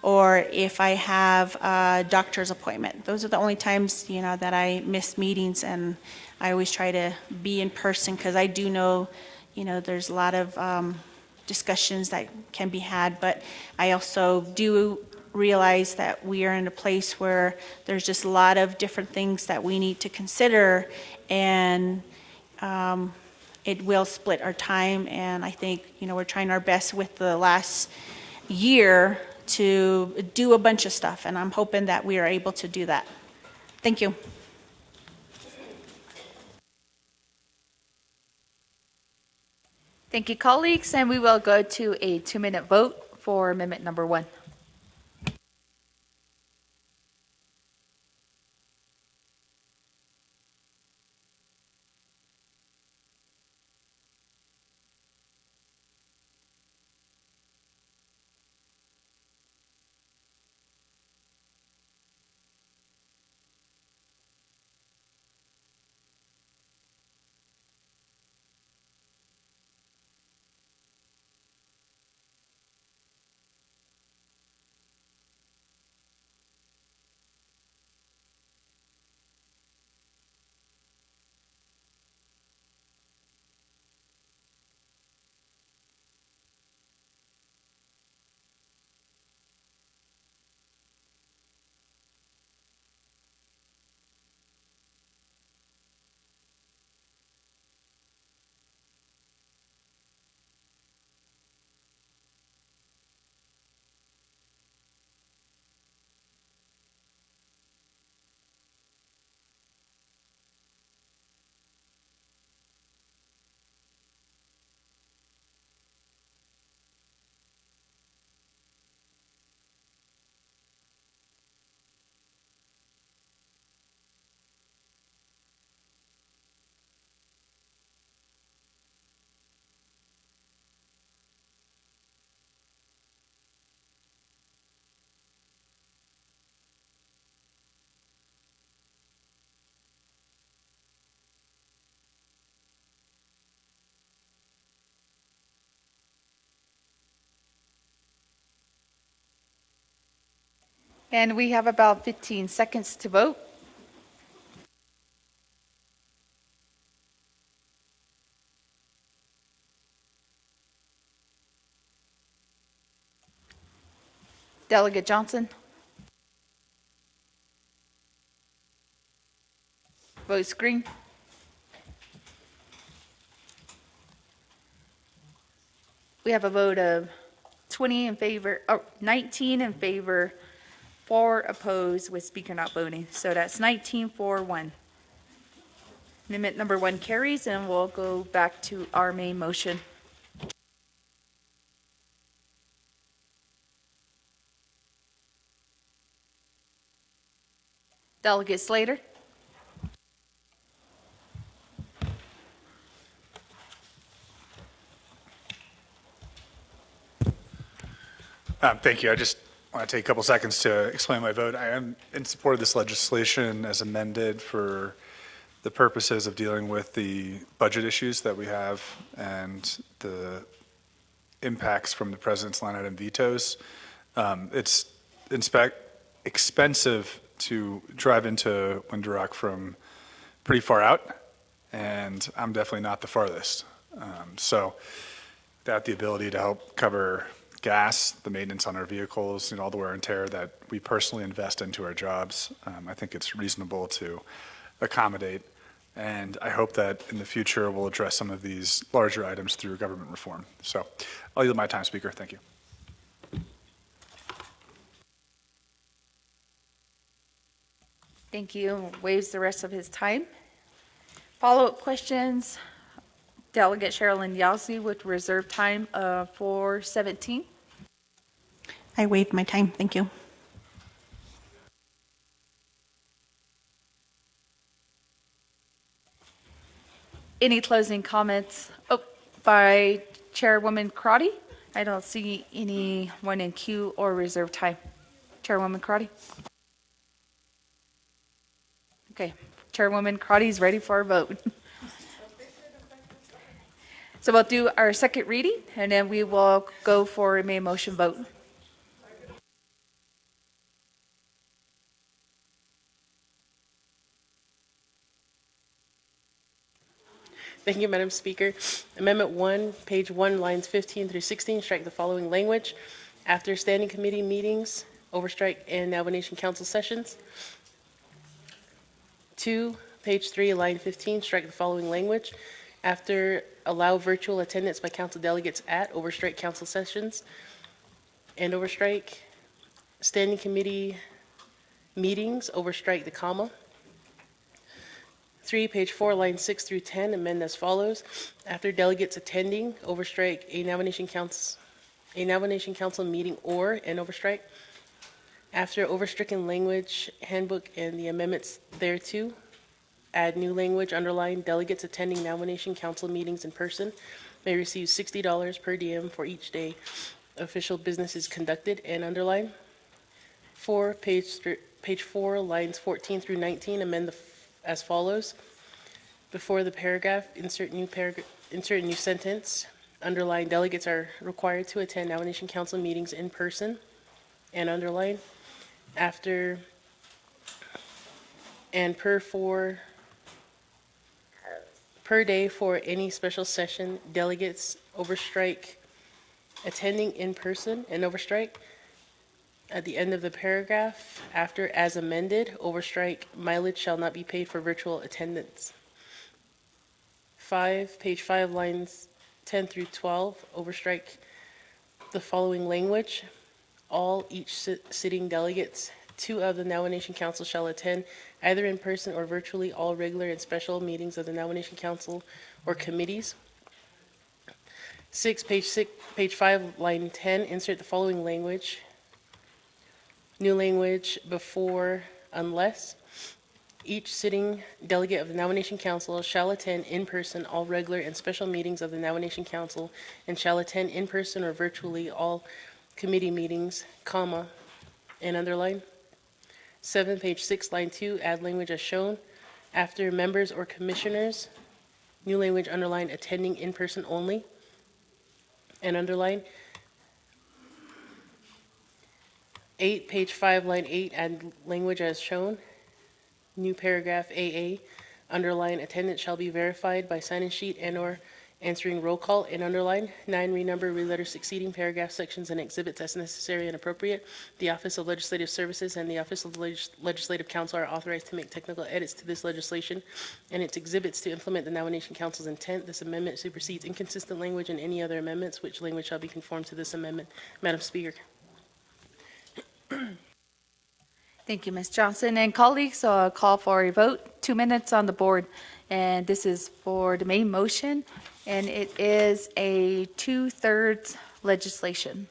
or if I have a doctor's appointment. Those are the only times, that I miss meetings, and I always try to be in person because I do know, there's a lot of discussions that can be had, but I also do realize that we are in a place where there's just a lot of different things that we need to consider, and it will split our time. And I think, we're trying our best with the last year to do a bunch of stuff, and I'm hoping that we are able to do that. Thank you. Thank you, colleagues, and we will go to a 2-minute vote for amendment number 1. And we have about 15 seconds to vote. Delegate Johnson. Vote green. We have a vote of 20 in favor, 19 in favor, 4 opposed with speaker not voting. So that's 19-4-1. Amendment number 1 carries, and we'll go back to our main motion. Delegate Slater. Thank you. I just want to take a couple seconds to explain my vote. I am in support of this legislation as amended for the purposes of dealing with the budget issues that we have and the impacts from the president's line item vetoes. It's expensive to drive into Window from pretty far out, and I'm definitely not the farthest. So without the ability to help cover gas, the maintenance on our vehicles, and all the wear and tear that we personally invest into our jobs, I think it's reasonable to accommodate. And I hope that in the future we'll address some of these larger items through government reform. So I'll yield my time, Speaker. Thank you. Thank you. Waives the rest of his time. Follow-up questions. Delegate Sherilyn Yasi with reserve time for 17. I waived my time. Thank you. Any closing comments? Oh, by Chairwoman Crotty? I don't see anyone in queue or reserve time. Chairwoman Crotty? Okay, Chairwoman Crotty is ready for a vote. So we'll do our second reading, and then we will go for a main motion vote. Thank you, Madam Speaker. Amendment 1, page 1, lines 15 through 16, strike the following language. After standing committee meetings, overstrike and nomination council sessions. 2, page 3, line 15, strike the following language. After allow virtual attendance by council delegates at overstrike council sessions and overstrike standing committee meetings, overstrike the comma. 3, page 4, line 6 through 10, amend as follows. After delegates attending, overstrike a nomination council meeting or an overstrike. After overstricken language handbook and the amendments thereto, add new language, underline, delegates attending nomination council meetings in person may receive $60 per diem for each day official business is conducted, and underline. 4, page 4, lines 14 through 19, amend as follows. Before the paragraph, insert new sentence. Underline, delegates are required to attend nomination council meetings in person, and underline. After and per day for any special session, delegates overstrike attending in person and overstrike. At the end of the paragraph, after as amended, overstrike mileage shall not be paid for virtual attendance. 5, page 5, lines 10 through 12, overstrike the following language. All each sitting delegates, 2 of the nomination council shall attend either in person or virtually all regular and special meetings of the nomination council or committees. 6, page 5, line 10, insert the following language. New language before unless. Each sitting delegate of the nomination council shall attend in person all regular and special meetings of the nomination council and shall attend in person or virtually all committee meetings, comma, and underline. 7, page 6, line 2, add language as shown. After members or commissioners, new language underline attending in person only, and underline. 8, page 5, line 8, add language as shown. New paragraph AA, underline, attendance shall be verified by sign-in sheet and/or answering roll call, and underline. 9, renumber, re-letter succeeding paragraphs, sections, and exhibits as necessary and appropriate. The Office of Legislative Services and the Office of the Legislative Council are authorized to make technical edits to this legislation and its exhibits to implement the nomination council's intent. This amendment supersedes inconsistent language and any other amendments, which language shall be conformed to this amendment. Madam Speaker. Thank you, Ms. Johnson. And colleagues, so I'll call for a vote. 2 minutes on the board. And this is for the main motion, and it is a 2/3 legislation.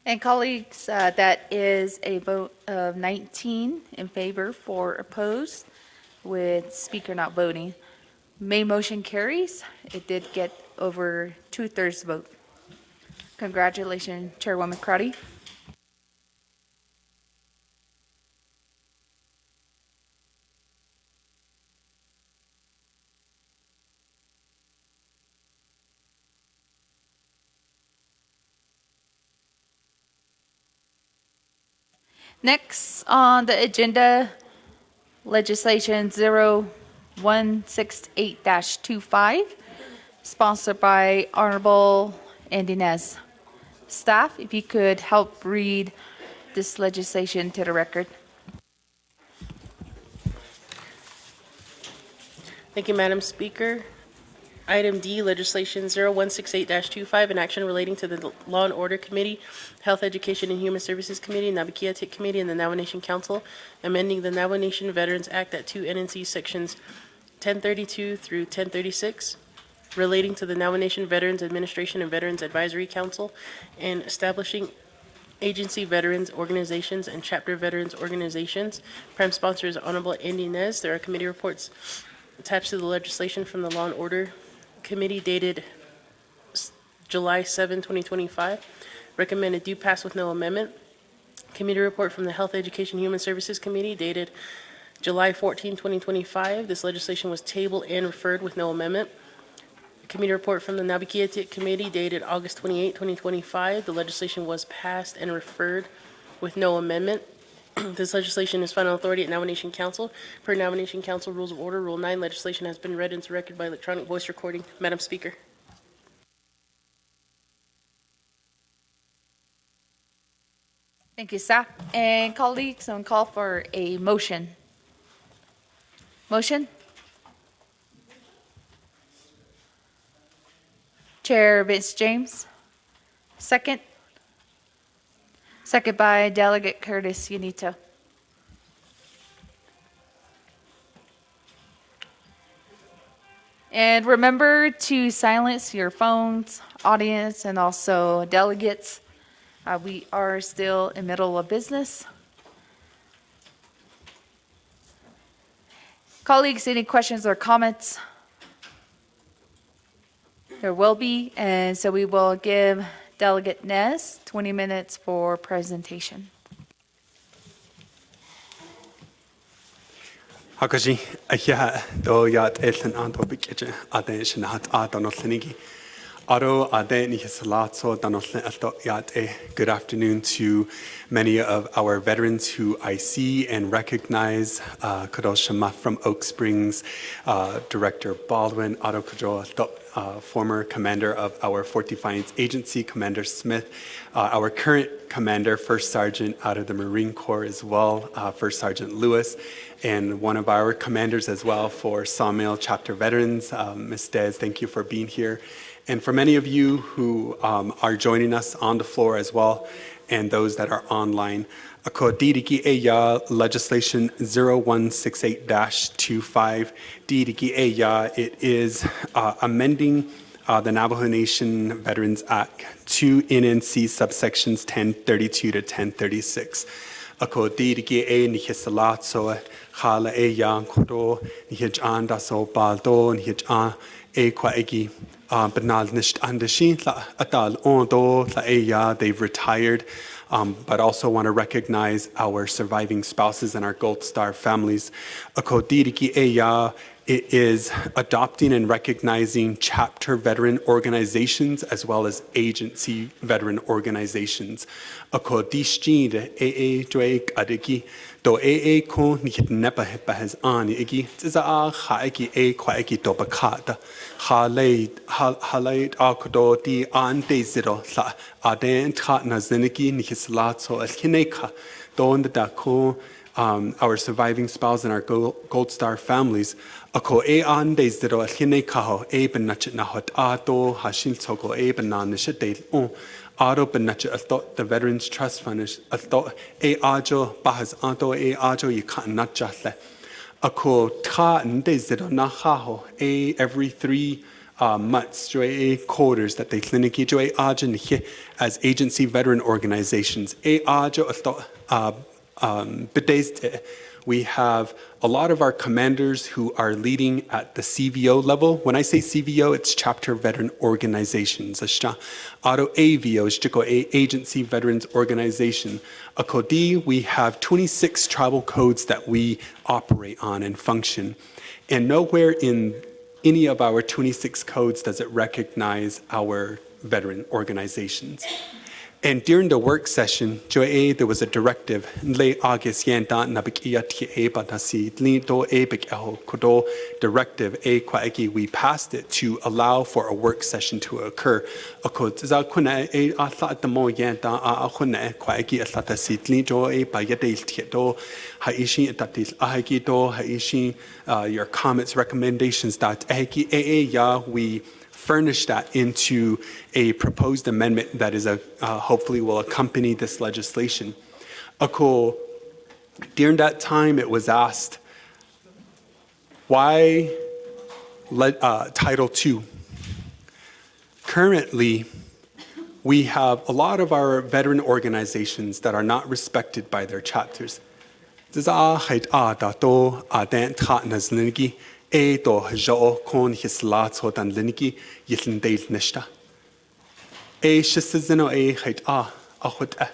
And colleagues, that is a vote of 19 in favor, 4 opposed, with speaker not voting. Main motion carries. It did get over 2/3 vote. Congratulations, Chairwoman Crotty. Next on the agenda, legislation 0168-25, sponsored by Honorable Andy Nez. Staff, if you could help read this legislation to the record. Thank you, Madam Speaker. Item D, legislation 0168-25, an action relating to the Law and Order Committee, Health, Education, and Human Services Committee, Nabakeatik Committee, and the Navajo Nation Council, amending the Navajo Nation Veterans Act at 2 NNC sections 1032 through 1036, relating to the Navajo Nation Veterans Administration and Veterans Advisory Council, and establishing agency veterans organizations and chapter veterans organizations. Prime sponsor is Honorable Andy Nez. There are committee reports attached to the legislation from the Law and Order Committee dated July 7, 2025. Recommended do pass with no amendment. Committee report from the Health, Education, Human Services Committee dated July 14, 2025. This legislation was tabled and referred with no amendment. Committee report from the Nabakeatik Committee dated August 28, 2025. The legislation was passed and referred with no amendment. This legislation is final authority at Navajo Nation Council. Per Navajo Nation Council Rules of Order, Rule 9, legislation has been read into record by electronic voice recording. Madam Speaker. Thank you, staff. And colleagues, on call for a motion. Motion? Chair Vince James. Second? Second by Delegate Curtis Unito. And remember to silence your phones, audience, and also delegates. We are still in middle of business. Colleagues, any questions or comments? There will be, and so we will give Delegate Ness 20 minutes for presentation. Hakaji, ahia do yat elten anto bikje ade shnat adono thinigi. Aro ade ni hisalatso danotlen alto yat e. Good afternoon to many of our veterans who I see and recognize. Kadoshama from Oak Springs, Director Baldwin, Aro Kajo, former commander of our Fort Defiance Agency, Commander Smith, our current commander, First Sergeant out of the Marine Corps as well, First Sergeant Lewis, and one of our commanders as well for Sawmill Chapter Veterans, Ms. Dez, thank you for being here. And for many of you who are joining us on the floor as well, and those that are online, Diriki Eya Legislation 0168-25, Diriki Eya, it is amending the Navajo Nation Veterans Act 2 NNC subsections 1032 to 1036. Ako dirigi e ni hisalat so khala e yang kodo ni hijan da so baldo ni hijan e kwa egi banal nisht andashin la atal ondo la e ya, they've retired. But also want to recognize our surviving spouses and our Gold Star families. Ako dirigi e ya, it is adopting and recognizing chapter veteran organizations as well as agency veteran organizations. Ako disjinde joek adiki do ko nihit nepa hepa has ani igi tiza haiki kwa igi do bakata halait akodo di ante zero la aden na ziniki nihislato alkineka don da ko our surviving spouse and our Gold Star families, ako e ande zero alhine kaho e benachet na hot ato hashil toko e benan nishet on aro benachet athot the Veterans Trust Fund athot e ajo bahas ato e ajo yikan natjatle ako ta nde zero na kaho e every 3 months, joy quarters that they clinic joy ajo as agency veteran organizations e ajo athot we have a lot of our commanders who are leading at the CVO level. When I say CVO, it's Chapter Veteran Organizations. Auto AVO, Agency Veterans Organization. Akodi, we have 26 tribal codes that we operate on and function. And nowhere in any of our 26 codes does it recognize our veteran organizations. And during the work session, there was a directive, directive, we passed it to allow for a work session to occur. Your comments, recommendations, we furnish that into a proposed amendment that is hopefully will accompany this legislation. During that time, it was asked, why Title II? Currently, we have a lot of our veteran organizations that are not respected by their chapters. E do jo kon hislat ho dan liniki yitn deil nishta. E shistazino e hait ahut e.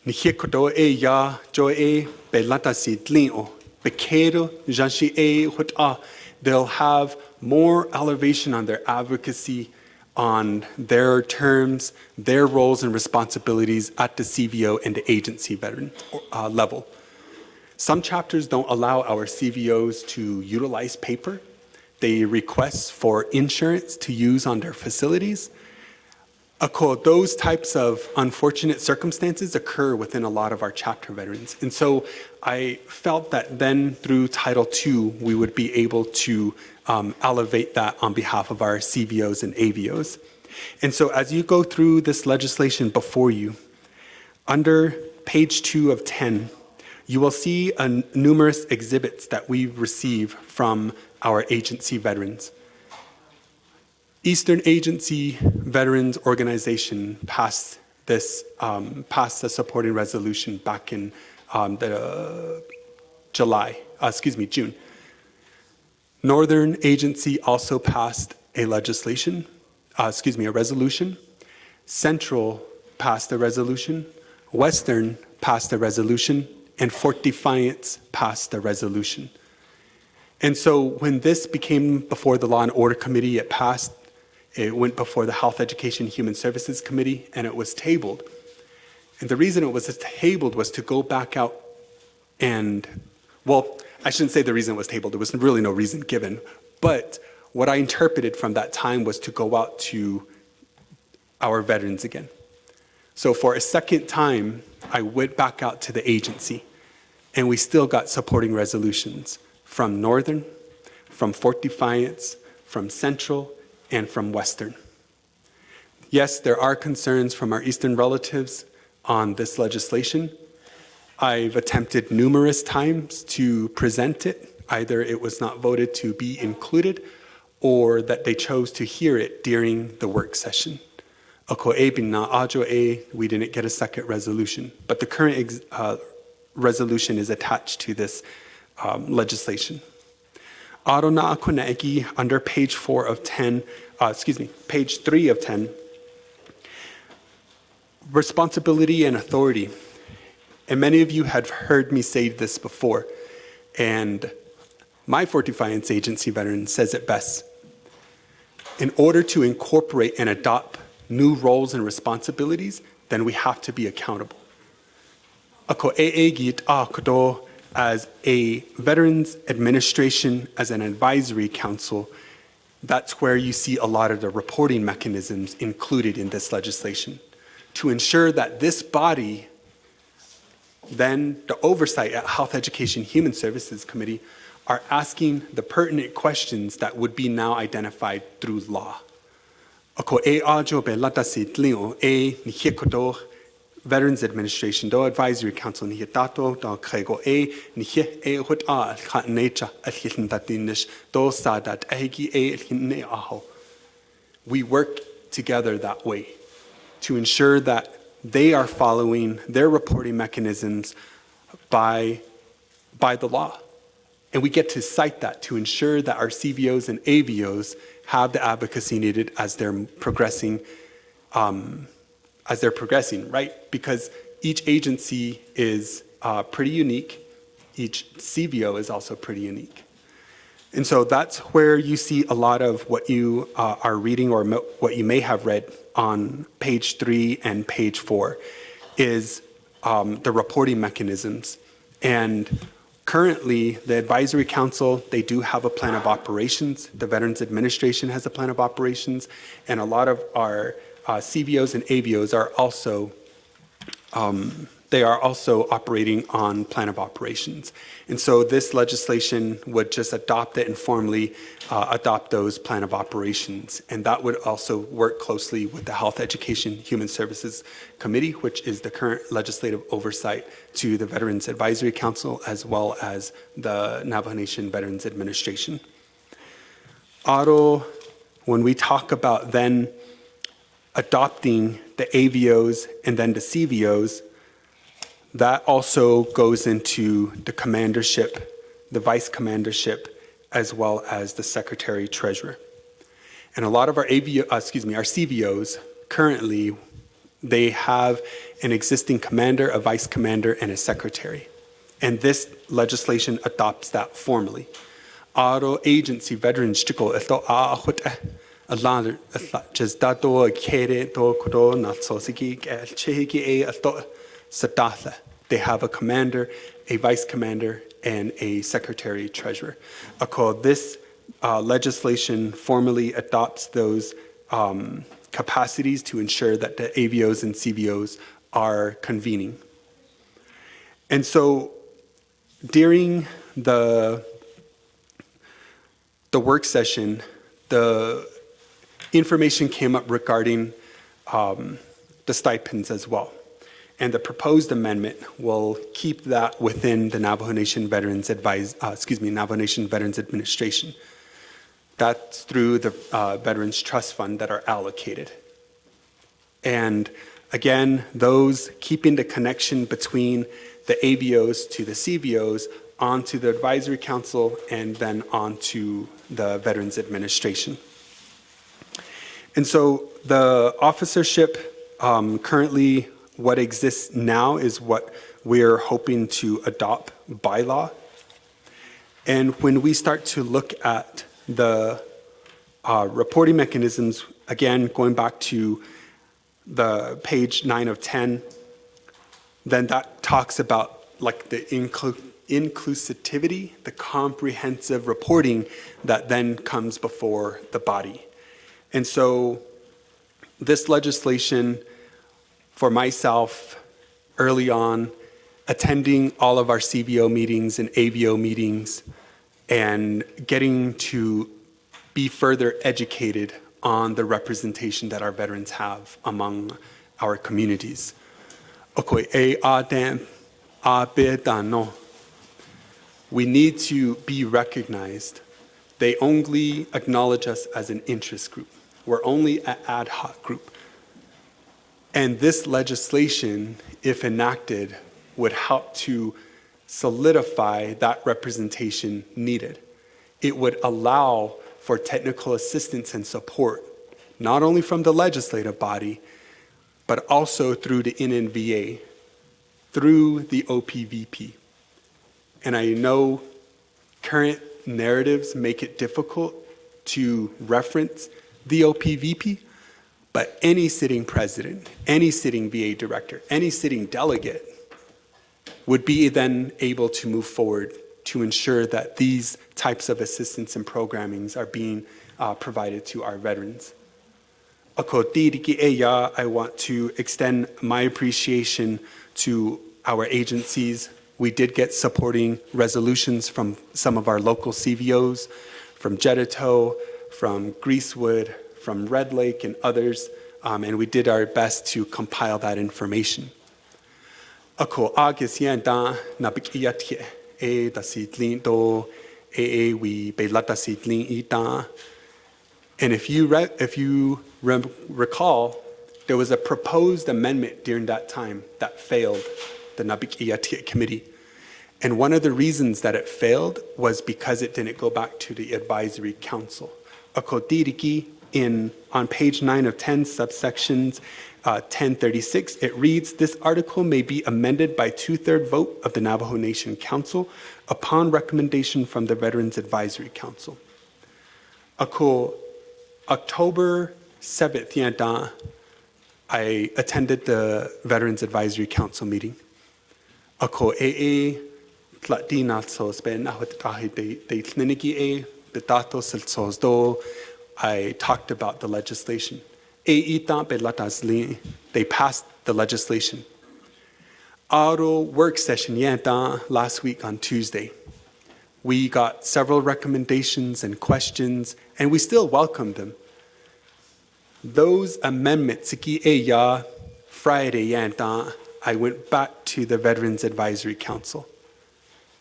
Nihikodo e ya jo e belata si dlino. Bekedo janshi e hut they'll have more elevation on their advocacy, on their terms, their roles and responsibilities at the CVO and the agency veteran level. Some chapters don't allow our CVOs to utilize paper. They request for insurance to use on their facilities. Those types of unfortunate circumstances occur within a lot of our chapter veterans. And so I felt that then through Title II, we would be able to elevate that on behalf of our CVOs and AVOs. And so as you go through this legislation before you, under page 2 of 10, you will see numerous exhibits that we receive from our agency veterans. Eastern Agency Veterans Organization passed a supporting resolution back in June. Northern Agency also passed a resolution. Central passed a resolution. Western passed a resolution. And Fort Defiance passed a resolution. And so when this became before the Law and Order Committee, it passed. It went before the Health, Education, and Human Services Committee, and it was tabled. And the reason it was tabled was to go back out and, well, I shouldn't say the reason it was tabled. There was really no reason given. But what I interpreted from that time was to go out to our veterans again. So for a second time, I went back out to the agency, and we still got supporting resolutions from Northern, from Fort Defiance, from Central, and from Western. Yes, there are concerns from our Eastern relatives on this legislation. I've attempted numerous times to present it. Either it was not voted to be included or that they chose to hear it during the work session. We didn't get a second resolution, but the current resolution is attached to this legislation. Under page 4 of 10, page 3 of 10, responsibility and authority. And many of you have heard me say this before, and my Fort Defiance Agency veteran says it best. In order to incorporate and adopt new roles and responsibilities, then we have to be accountable. As a Veterans Administration, as an advisory council, that's where you see a lot of the reporting mechanisms included in this legislation. To ensure that this body, then the oversight at Health, Education, Human Services Committee, are asking the pertinent questions that would be now identified through law. Veterans Administration, do Advisory Council, ni tato, do krego ni hut nature, do sadat, ne aho. We work together that way to ensure that they are following their reporting mechanisms by the law. And we get to cite that to ensure that our CVOs and AVOs have the advocacy needed as they're progressing, right? Because each agency is pretty unique. Each CVO is also pretty unique. And so that's where you see a lot of what you are reading or what you may have read on page 3 and page 4 is the reporting mechanisms. And currently, the Advisory Council, they do have a plan of operations. The Veterans Administration has a plan of operations. And a lot of our CVOs and AVOs are also, they are also operating on plan of operations. And so this legislation would just adopt it and formally adopt those plan of operations. And that would also work closely with the Health, Education, Human Services Committee, which is the current legislative oversight to the Veterans Advisory Council, as well as the Navajo Nation Veterans Administration. When we talk about then adopting the AVOs and then the CVOs, that also goes into the commandership, the vice commandership, as well as the secretary treasurer. And a lot of our CVOs currently, they have an existing commander, a vice commander, and a secretary. And this legislation adopts that formally. Aro agency veterans chiko eto ahut alar just dato kere to kudo natsosiki chehiki e ato sadatha. They have a commander, a vice commander, and a secretary treasurer. This legislation formally adopts those capacities to ensure that the AVOs and CVOs are convening. And so during the work session, the information came up regarding the stipends as well. And the proposed amendment will keep that within the Navajo Nation Veterans Navajo Nation Veterans Administration. That's through the Veterans Trust Fund that are allocated. And again, those keeping the connection between the AVOs to the CVOs onto the Advisory Council and then onto the Veterans Administration. And so the officership, currently what exists now is what we're hoping to adopt by law. And when we start to look at the reporting mechanisms, again, going back to the page 9 of 10, then that talks about like the inclusivity, the comprehensive reporting that then comes before the body. And so this legislation, for myself, early on, attending all of our CVO meetings and AVO meetings and getting to be further educated on the representation that our veterans have among our communities. We need to be recognized. They only acknowledge us as an interest group. We're only an ad hoc group. And this legislation, if enacted, would help to solidify that representation needed. It would allow for technical assistance and support, not only from the legislative body, but also through the NNVA, through the OPVP. And I know current narratives make it difficult to reference the OPVP, but any sitting president, any sitting VA director, any sitting delegate would be then able to move forward to ensure that these types of assistance and programmings are being provided to our veterans. I want to extend my appreciation to our agencies. We did get supporting resolutions from some of our local CVOs, from Jedito, from Greasewood, from Red Lake, and others, and we did our best to compile that information. August yanda nabikiyatye e dasidlin do e we belata sidlin ita. And if you recall, there was a proposed amendment during that time that failed the Nabikiyatye Committee. And one of the reasons that it failed was because it didn't go back to the Advisory Council. Akotiriki on page 9 of 10, subsections 1036, it reads, this article may be amended by 2/3 vote of the Navajo Nation Council upon recommendation from the Veterans Advisory Council. October 7th, yanda, I attended the Veterans Advisory Council meeting. Ako ee tlatina sos ben ahutahi de tlinigi e betato sos do. I talked about the legislation. They passed the legislation. Our work session yanda last week on Tuesday. We got several recommendations and questions, and we still welcome them. Those amendments, Friday, I went back to the Veterans Advisory Council,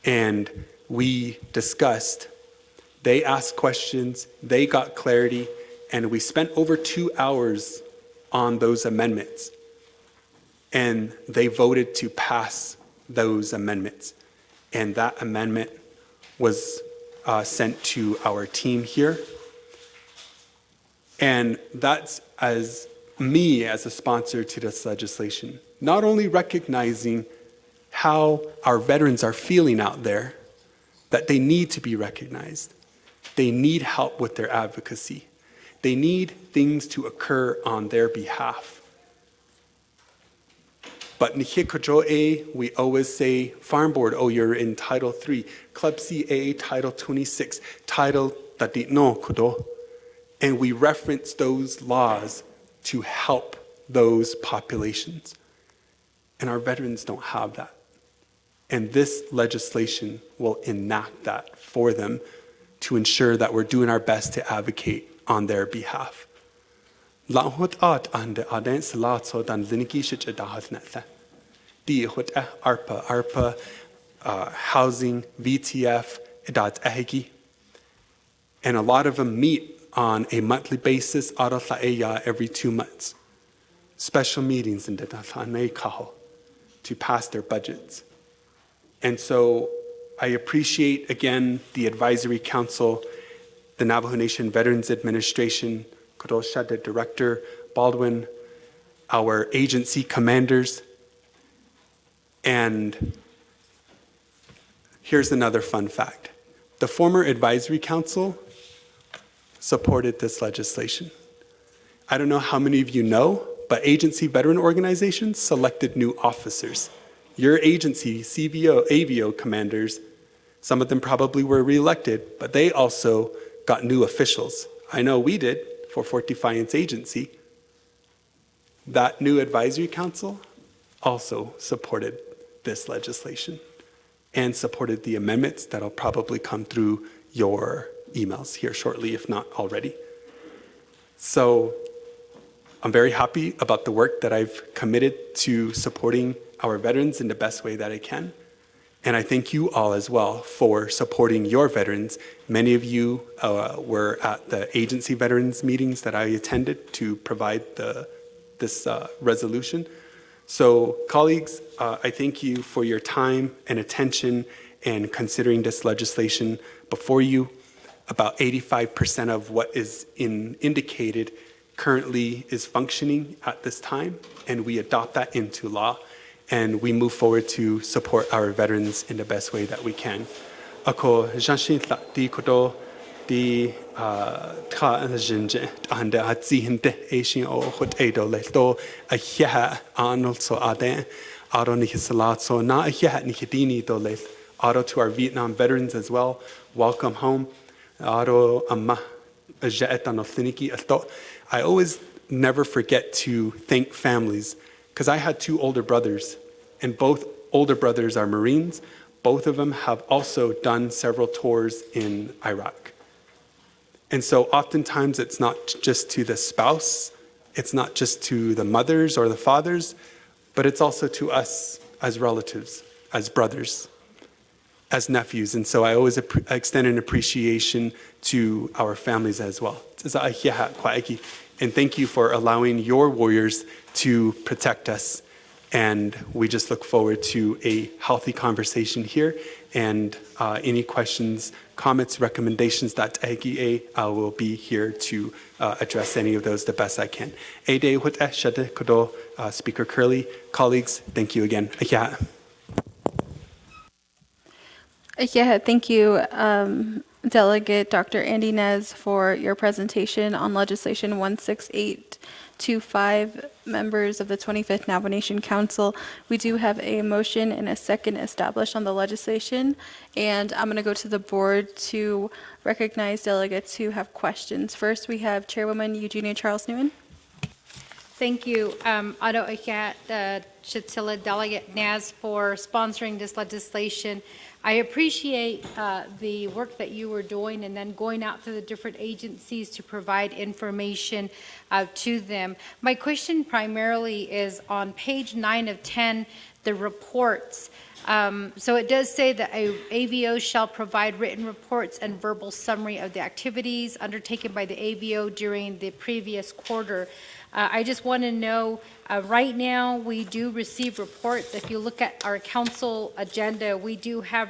and we discussed. They asked questions, they got clarity, and we spent over 2 hours on those amendments. And they voted to pass those amendments. And that amendment was sent to our team here. And that's as me as a sponsor to this legislation, not only recognizing how our veterans are feeling out there, that they need to be recognized. They need help with their advocacy. They need things to occur on their behalf. But we always say, Farm Board, oh, you're in Title 3, Club CA, Title 26, Title Tadino Kudo. And we reference those laws to help those populations. And our veterans don't have that. And this legislation will enact that for them to ensure that we're doing our best to advocate on their behalf. ARPA, housing, VTF, And a lot of them meet on a monthly basis, every 2 months. Special meetings in the to pass their budgets. And so I appreciate, again, the Advisory Council, the Navajo Nation Veterans Administration, Kodosha, the Director, Baldwin, our agency commanders. And here's another fun fact. The former Advisory Council supported this legislation. I don't know how many of you know, but agency veteran organizations selected new officers. Your agency, CVO, AVO commanders, some of them probably were reelected, but they also got new officials. I know we did for Fort Defiance Agency. That new advisory council also supported this legislation and supported the amendments that'll probably come through your emails here shortly, if not already. So I'm very happy about the work that I've committed to supporting our veterans in the best way that I can. And I thank you all as well for supporting your veterans. Many of you were at the agency veterans meetings that I attended to provide this resolution. So colleagues, I thank you for your time and attention and considering this legislation before you. About 85% of what is indicated currently is functioning at this time, and we adopt that into law, and we move forward to support our veterans in the best way that we can. Ako janshin di kodo di tra jinje ande atzi hinte asian o hot edo le to a hya anol so ade aro ni hisalat so na a hya ni hidini do le aro to our Vietnam veterans as well. Welcome home. Aro amma jaet anol thiniki ato. I always never forget to thank families because I had 2 older brothers, and both older brothers are Marines. Both of them have also done several tours in Iraq. And so oftentimes it's not just to the spouse, it's not just to the mothers or the fathers, but it's also to us as relatives, as brothers, as nephews. And so I always extend an appreciation to our families as well. And thank you for allowing your warriors to protect us. And we just look forward to a healthy conversation here. And any questions, comments, recommendations that I will be here to address any of those the best I can. Speaker Curley, colleagues, thank you again. Yeah, thank you, Delegate Dr. Andy Nez, for your presentation on legislation 16825, members of the 25th Navajo Nation Council. We do have a motion and a second established on the legislation, and I'm going to go to the board to recognize delegates who have questions. First, we have Chairwoman Eugenia Charles Newman. Thank you, Ado Ikat, Chitsila Delegate Naz, for sponsoring this legislation. I appreciate the work that you were doing and then going out to the different agencies to provide information to them. My question primarily is on page 9 of 10, the reports. So it does say that AVO shall provide written reports and verbal summary of the activities undertaken by the AVO during the previous quarter. I just want to know, right now we do receive reports. If you look at our council agenda, we do have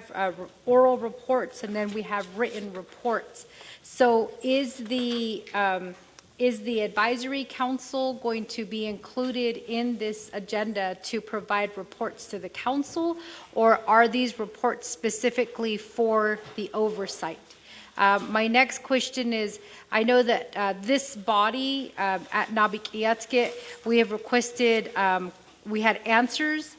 oral reports and then we have written reports. So is the advisory council going to be included in this agenda to provide reports to the council, or are these reports specifically for the oversight? My next question is, I know that this body at Nabikiatskit, we have requested, we had answers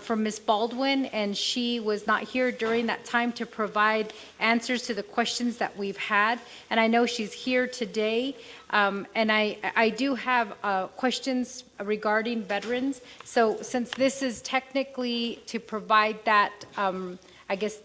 from Ms. Baldwin, and she was not here during that time to provide answers to the questions that we've had. And I know she's here today. And I do have questions regarding veterans. So since this is technically to provide that, I guess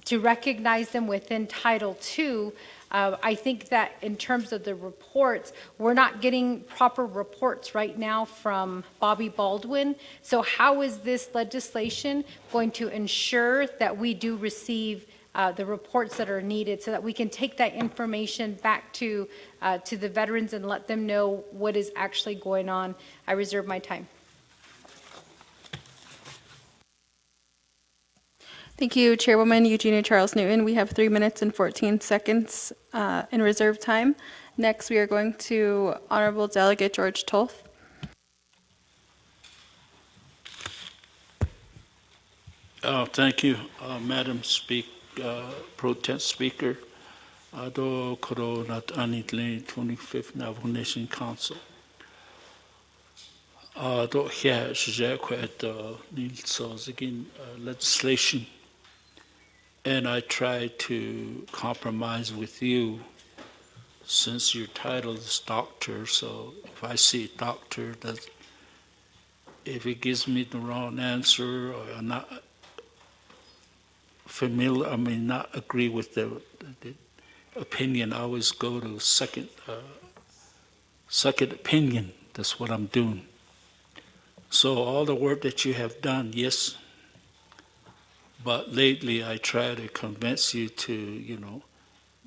to recognize them within Title II, I think that in terms of the reports, we're not getting proper reports right now from Bobby Baldwin. So how is this legislation going to ensure that we do receive the reports that are needed so that we can take that information back to the veterans and let them know what is actually going on. I reserve my time. Thank you, Chairwoman Eugenia Charles Newton. We have 3 minutes and 14 seconds in reserve time. Next, we are going to Honorable Delegate George Tolf. Thank you, Madam Pro-Tem Speaker. Do koro nat anitle 25th Navajo Nation Council. Do here shije kwet nil so zigin legislation, and I try to compromise with you since your title is doctor. So if I see doctor, that if it gives me the wrong answer or I'm not familiar, I mean not agree with the opinion, I always go to second opinion. That's what I'm doing. So all the work that you have done, yes, but lately I try to convince you to,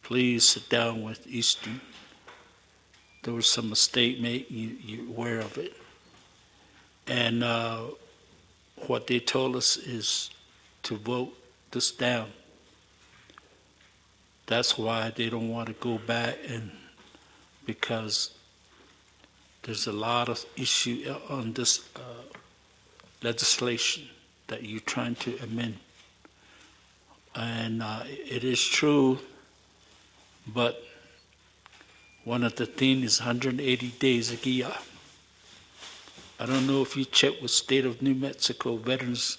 please sit down with Eastern. There was some mistake made, you're aware of it. And what they told us is to vote this down. That's why they don't want to go back, and because there's a lot of issue on this legislation that you're trying to amend. And it is true, but one of the things is 180 days a year. I don't know if you check with State of New Mexico veterans.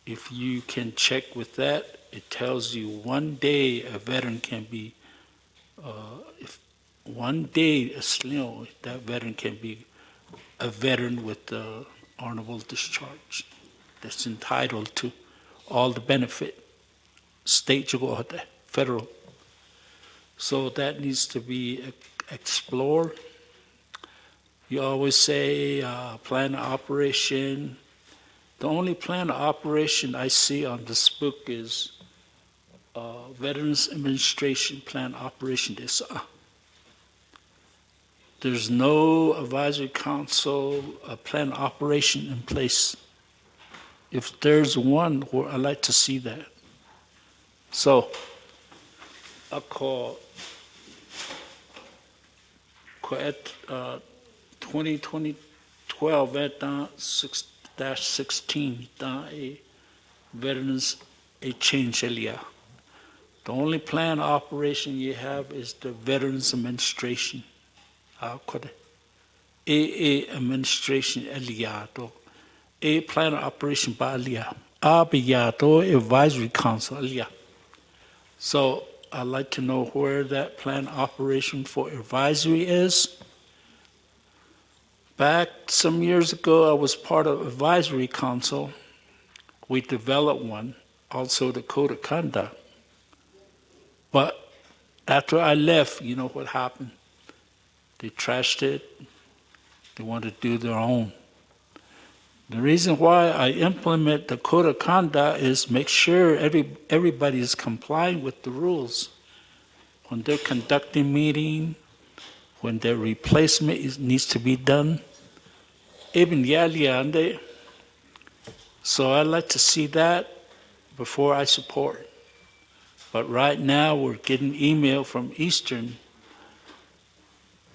If you can check with that, it tells you 1 day a veteran can be, if 1 day that veteran can be a veteran with honorable discharge that's entitled to all the benefit, state, federal. So that needs to be explored. You always say plan of operation. The only plan of operation I see on this book is Veterans Administration Plan of Operation. There's no advisory council plan of operation in place. If there's one, I'd like to see that. So I call 2012 at 6-16 a veterans a change earlier. The only plan of operation you have is the Veterans Administration. AA Administration earlier. A plan of operation by earlier. Advisory Council earlier. So I'd like to know where that plan of operation for advisory is. Back some years ago, I was part of advisory council. We developed one, also the code of conduct. But after I left, you know what happened? They trashed it. They wanted to do their own. The reason why I implement the code of conduct is make sure everybody is complying with the rules. When they're conducting meeting, when their replacement needs to be done, so I'd like to see that before I support. But right now we're getting email from Eastern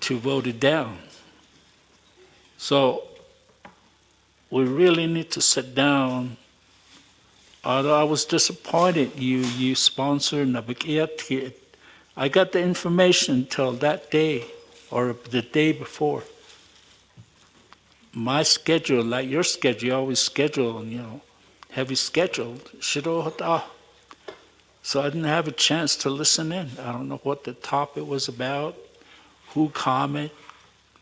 to vote it down. So we really need to sit down. Although I was disappointed you sponsored Nabakiat. I got the information until that day or the day before. My schedule, like your schedule, you always schedule, heavy scheduled. So I didn't have a chance to listen in. I don't know what the topic was about, who comment,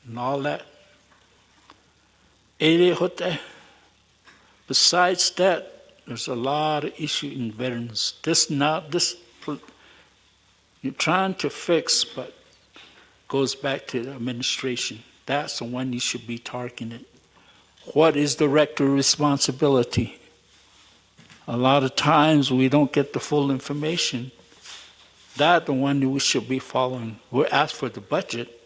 and all that. Besides that, there's a lot of issue in veterans. You're trying to fix, but goes back to the administration. That's the one you should be targeting. What is the rector responsibility? A lot of times we don't get the full information. That the one that we should be following. We asked for the budget.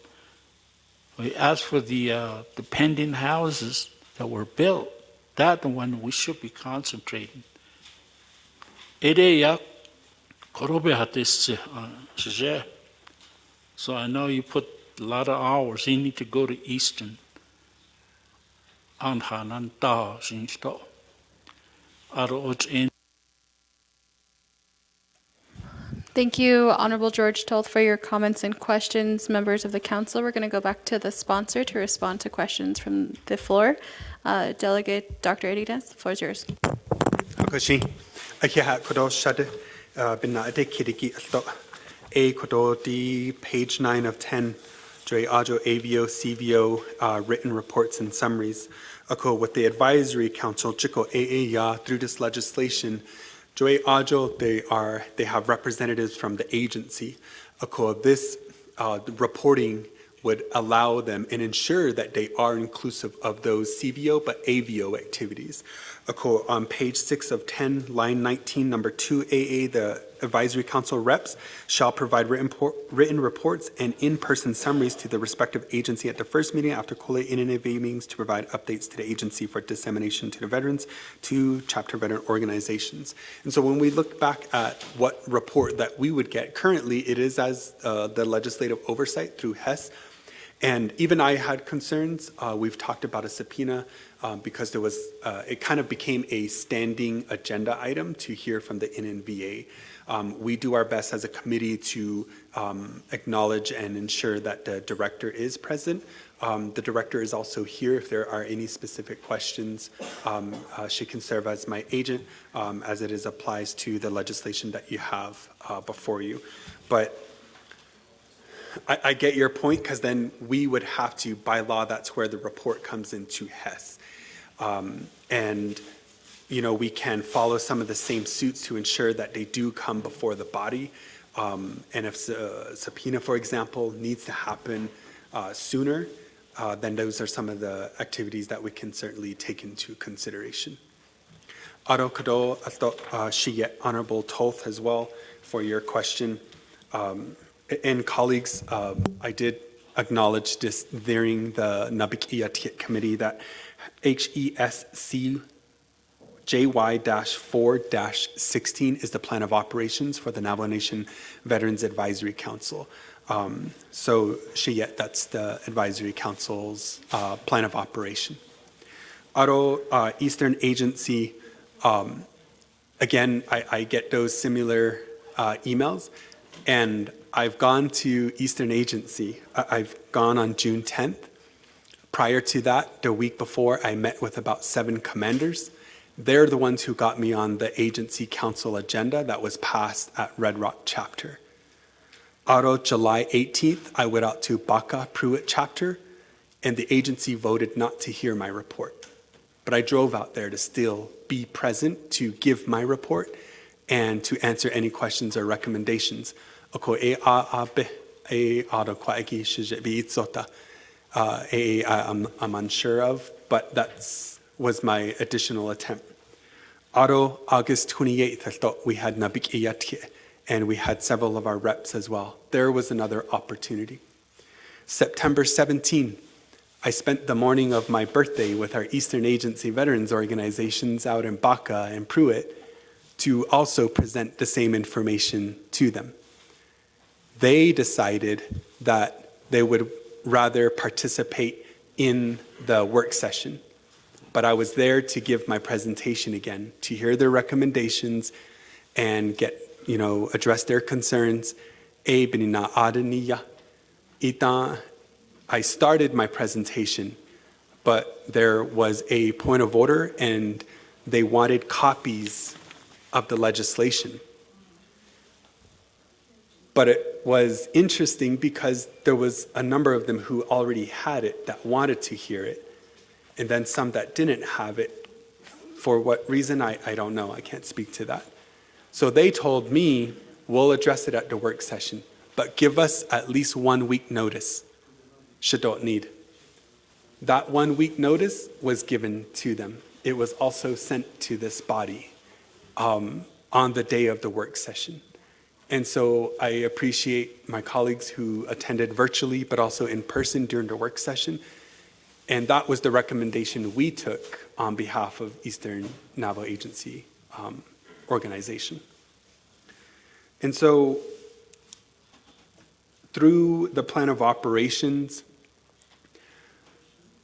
We asked for the pending houses that were built. That the one we should be concentrating. Ere korobe hatis shije. So I know you put a lot of hours. You need to go to Eastern. Anhanan ta shinsto. Aro in. Thank you, Honorable George Toth, for your comments and questions. Members of the council, we're going to go back to the sponsor to respond to questions from the floor. Delegate Dr. Arias, the floor is yours. Hakoshi, Akia Kodo Shade, Binade Kidiki, A Kodo D, page 9 of 10, Dre Ajo AVO, CVO, written reports and summaries. Ako, with the advisory council, Chico AA Ya, through this legislation, Joy Ajo, they have representatives from the agency. Ako, this reporting would allow them and ensure that they are inclusive of those CVO but AVO activities. Ako, on page 6 of 10, line 19, number 2 AA, the advisory council reps shall provide written reports and in-person summaries to the respective agency at the first meeting after Kole NNAV meetings to provide updates to the agency for dissemination to the veterans, to chapter veteran organizations. And so when we look back at what report that we would get currently, it is as the legislative oversight through HES. And even I had concerns. We've talked about a subpoena because there was, it kind of became a standing agenda item to hear from the NNVA. We do our best as a committee to acknowledge and ensure that the director is present. The director is also here if there are any specific questions. She can serve as my agent as it is applies to the legislation that you have before you. But I get your point, because then we would have to, by law, that's where the report comes into HES. And, you know, we can follow some of the same suits to ensure that they do come before the body. And if subpoena, for example, needs to happen sooner, then those are some of the activities that we can certainly take into consideration. Aro kado ato shiye Honorable Toth as well for your question. And colleagues, I did acknowledge this during the Nabik committee that HESC JY-4-16 is the plan of operations for the Navajo Nation Veterans Advisory Council. So Shiyet, that's the Advisory Council's plan of operation. Aro Eastern Agency, again, I get those similar emails, and I've gone to Eastern Agency. I've gone on June 10th. Prior to that, the week before, I met with about 7 commanders. They're the ones who got me on the agency council agenda that was passed at Red Rock chapter. Aro July 18th, I went out to Baka Pruitt chapter, and the agency voted not to hear my report. But I drove out there to still be present to give my report and to answer any questions or recommendations. I'm unsure of, but that was my additional attempt. Aro August 28th, I thought we had Nabik Iyatke, and we had several of our reps as well. There was another opportunity. September 17th, I spent the morning of my birthday with our Eastern Agency veterans organizations out in Baka and Pruitt to also present the same information to them. They decided that they would rather participate in the work session. But I was there to give my presentation again, to hear their recommendations and address their concerns. I started my presentation, but there was a point of order and they wanted copies of the legislation. But it was interesting because there was a number of them who already had it that wanted to hear it, and then some that didn't have it. For what reason, I don't know. I can't speak to that. So they told me, we'll address it at the work session, but give us at least 1 week notice. Shadot need. That 1 week notice was given to them. It was also sent to this body. on the day of the work session. And so I appreciate my colleagues who attended virtually, but also in person during the work session. And that was the recommendation we took on behalf of Eastern Navajo Agency organization. And so through the plan of operations,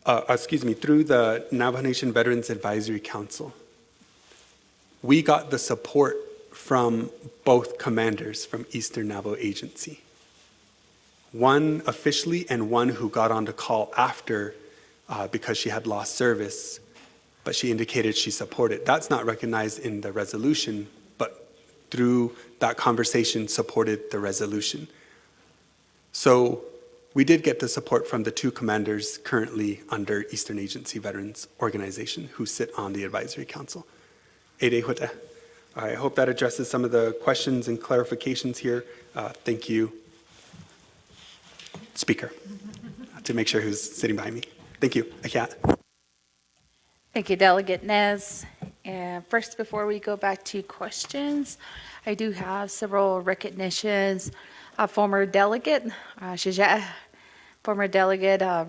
through the Navajo Nation Veterans Advisory Council, we got the support from both commanders from Eastern Navajo Agency. One officially and one who got on the call after because she had lost service, but she indicated she supported. That's not recognized in the resolution, but through that conversation supported the resolution. So we did get the support from the two commanders currently under Eastern Agency Veterans Organization who sit on the advisory council. I hope that addresses some of the questions and clarifications here. Thank you, Speaker, to make sure who's sitting behind me. Thank you. Thank you, Delegate Nez. And first, before we go back to questions, I do have several recognitions. Former Delegate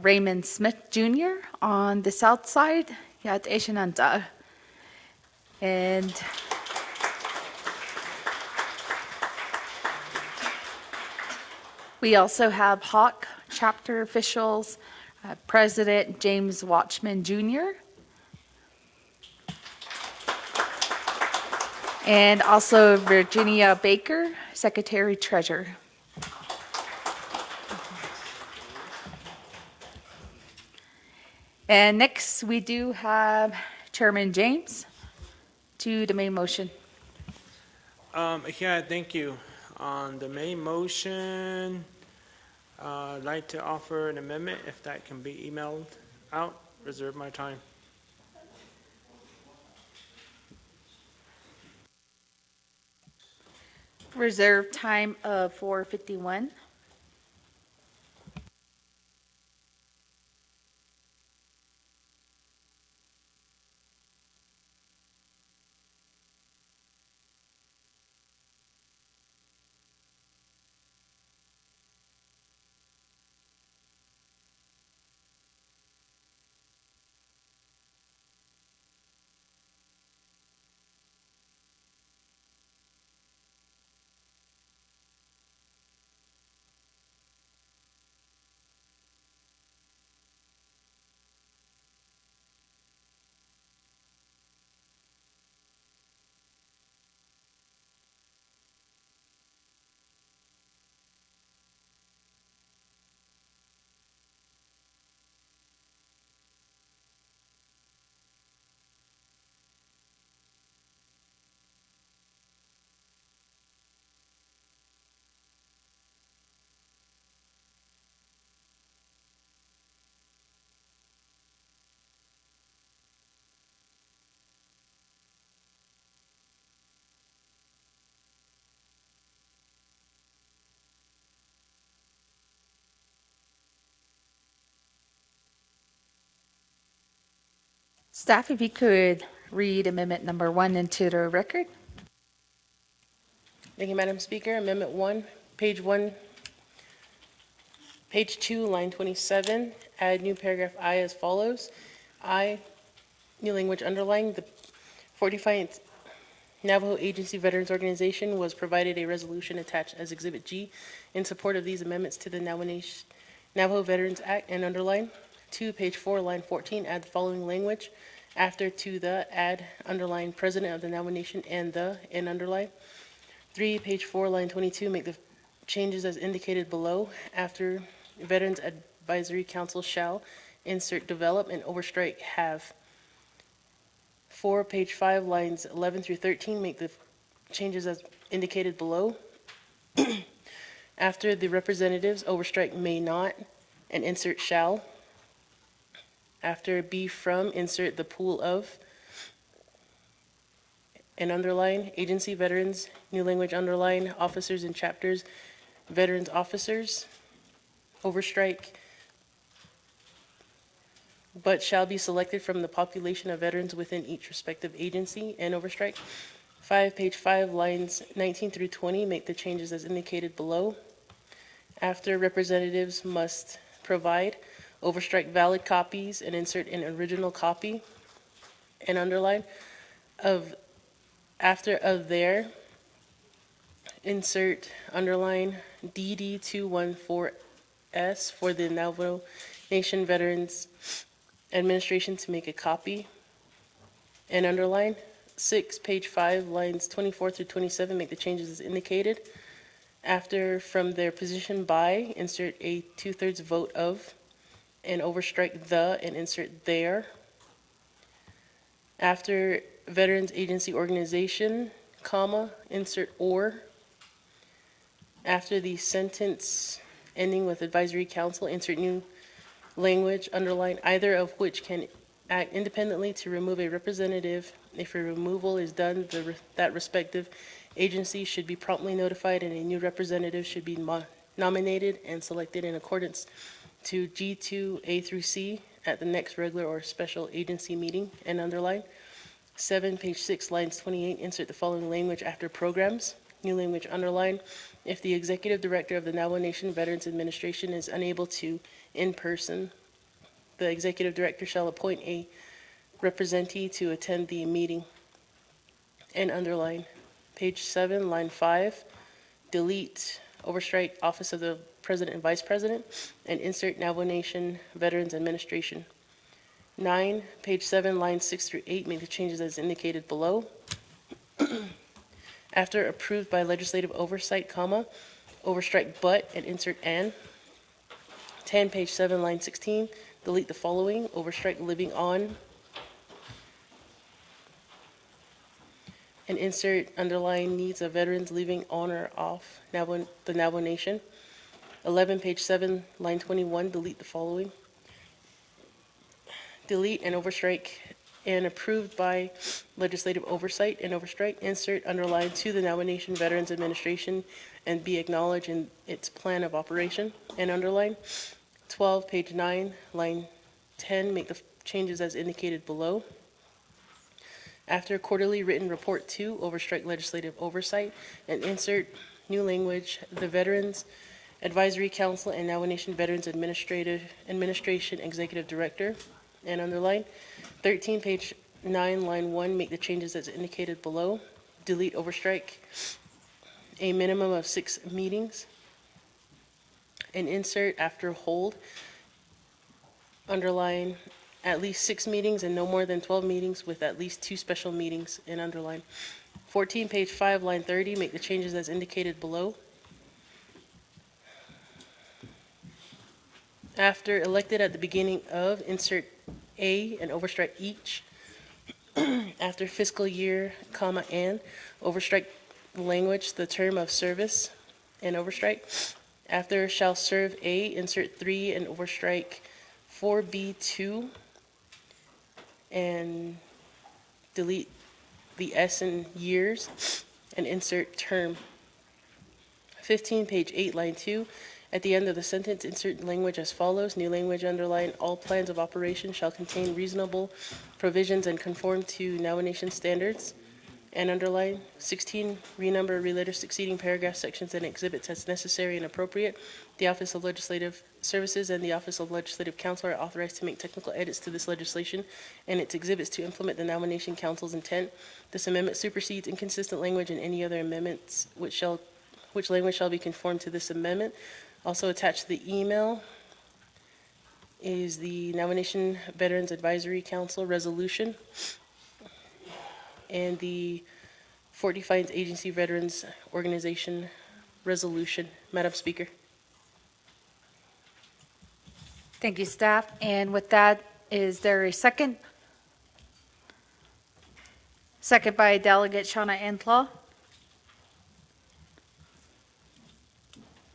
Raymond Smith Jr. on the south side, Yat Eshananta. And we also have Hawk chapter officials, President James Watchman Jr., and also Virginia Baker, Secretary Treasurer. And next, we do have Chairman James to the main motion. Thank you. On the main motion, I'd like to offer an amendment, if that can be emailed out. Reserve my time. Reserve time of 4:51. Staff, if you could read amendment number 1 into the record. Thank you, Madam Speaker. Amendment 1, page 2, line 27, add new paragraph I as follows. I, new language underlying, the 25th Navajo Agency Veterans Organization was provided a resolution attached as Exhibit G in support of these amendments to the Navajo Veterans Act and underline. 2, page 4, line 14, add the following language. After to the add underline President of the Navajo Nation and the and underline. 3, page 4, line 22, make the changes as indicated below. After Veterans Advisory Council shall insert develop and overstrike have. 4, page 5, lines 11 through 13, make the changes as indicated below. After the representatives, overstrike may not, and insert shall. After be from, insert the pool of, and underline, agency veterans, new language underline, officers and chapters, veterans officers, overstrike, but shall be selected from the population of veterans within each respective agency, and overstrike. Page 5, lines 19 through 20, make the changes as indicated below. After representatives must provide, overstrike valid copies and insert an original copy and underline of, after of their, insert underline DD214S for the Navajo Nation Veterans Administration to make a copy and underline. 6, page 5, lines 24 through 27, make the changes as indicated. After from their position by, insert a 2/3 vote of, and overstrike the and insert their. After Veterans Agency Organization, comma, insert or. After the sentence ending with Advisory Council, insert new language, underline, either of which can act independently to remove a representative. If a removal is done, that respective agency should be promptly notified and a new representative should be nominated and selected in accordance to G2A through C at the next regular or special agency meeting, and underline. 7, page 6, lines 28, insert the following language after programs. New language, underline. If the executive director of the Navajo Nation Veterans Administration is unable to, in person, the executive director shall appoint a representative to attend the meeting, and underline. Page 7, line 5, delete, overstrike Office of the President and Vice President, and insert Navajo Nation Veterans Administration. 9, page 7, lines 6 through 8, make the changes as indicated below. After approved by legislative oversight, comma, overstrike but and insert an. 10, page 7, line 16, delete the following, overstrike living on, and insert underlying needs of veterans living on or off the Navajo Nation. 11, page 7, line 21, delete the following. Delete and overstrike and approved by legislative oversight and overstrike, insert underline to the Navajo Nation Veterans Administration and be acknowledged in its plan of operation, and underline. 12, page 9, line 10, make the changes as indicated below. After quarterly written report 2, overstrike legislative oversight and insert new language, the Veterans Advisory Council and Navajo Nation Veterans Administration Executive Director, and underline. 13, page 9, line 1, make the changes as indicated below. Delete, overstrike a minimum of 6 meetings, and insert after hold, underline, at least 6 meetings and no more than 12 meetings with at least 2 special meetings, and underline. 14, page 5, line 30, make the changes as indicated below. After elected at the beginning of, insert a and overstrike each. After fiscal year, comma, and overstrike language, the term of service, and overstrike. After shall serve a, insert 3 and overstrike 4B2 and delete the S in years and insert term. 15, page 8, line 2. At the end of the sentence, insert language as follows. New language, underline, all plans of operation shall contain reasonable provisions and conform to Navajo Nation standards, and underline. 16, renumber, relater succeeding paragraphs, sections, and exhibits as necessary and appropriate. The Office of Legislative Services and the Office of Legislative Counsel are authorized to make technical edits to this legislation and its exhibits to implement the Navajo Nation Council's intent. This amendment supersedes inconsistent language and any other amendments which language shall be conformed to this amendment. Also attached to the email is the Navajo Nation Veterans Advisory Council resolution and the Fort Defiance Agency Veterans Organization resolution. Madam Speaker. Thank you, staff. And with that, is there a second? Second by Delegate Shauna Entlaw.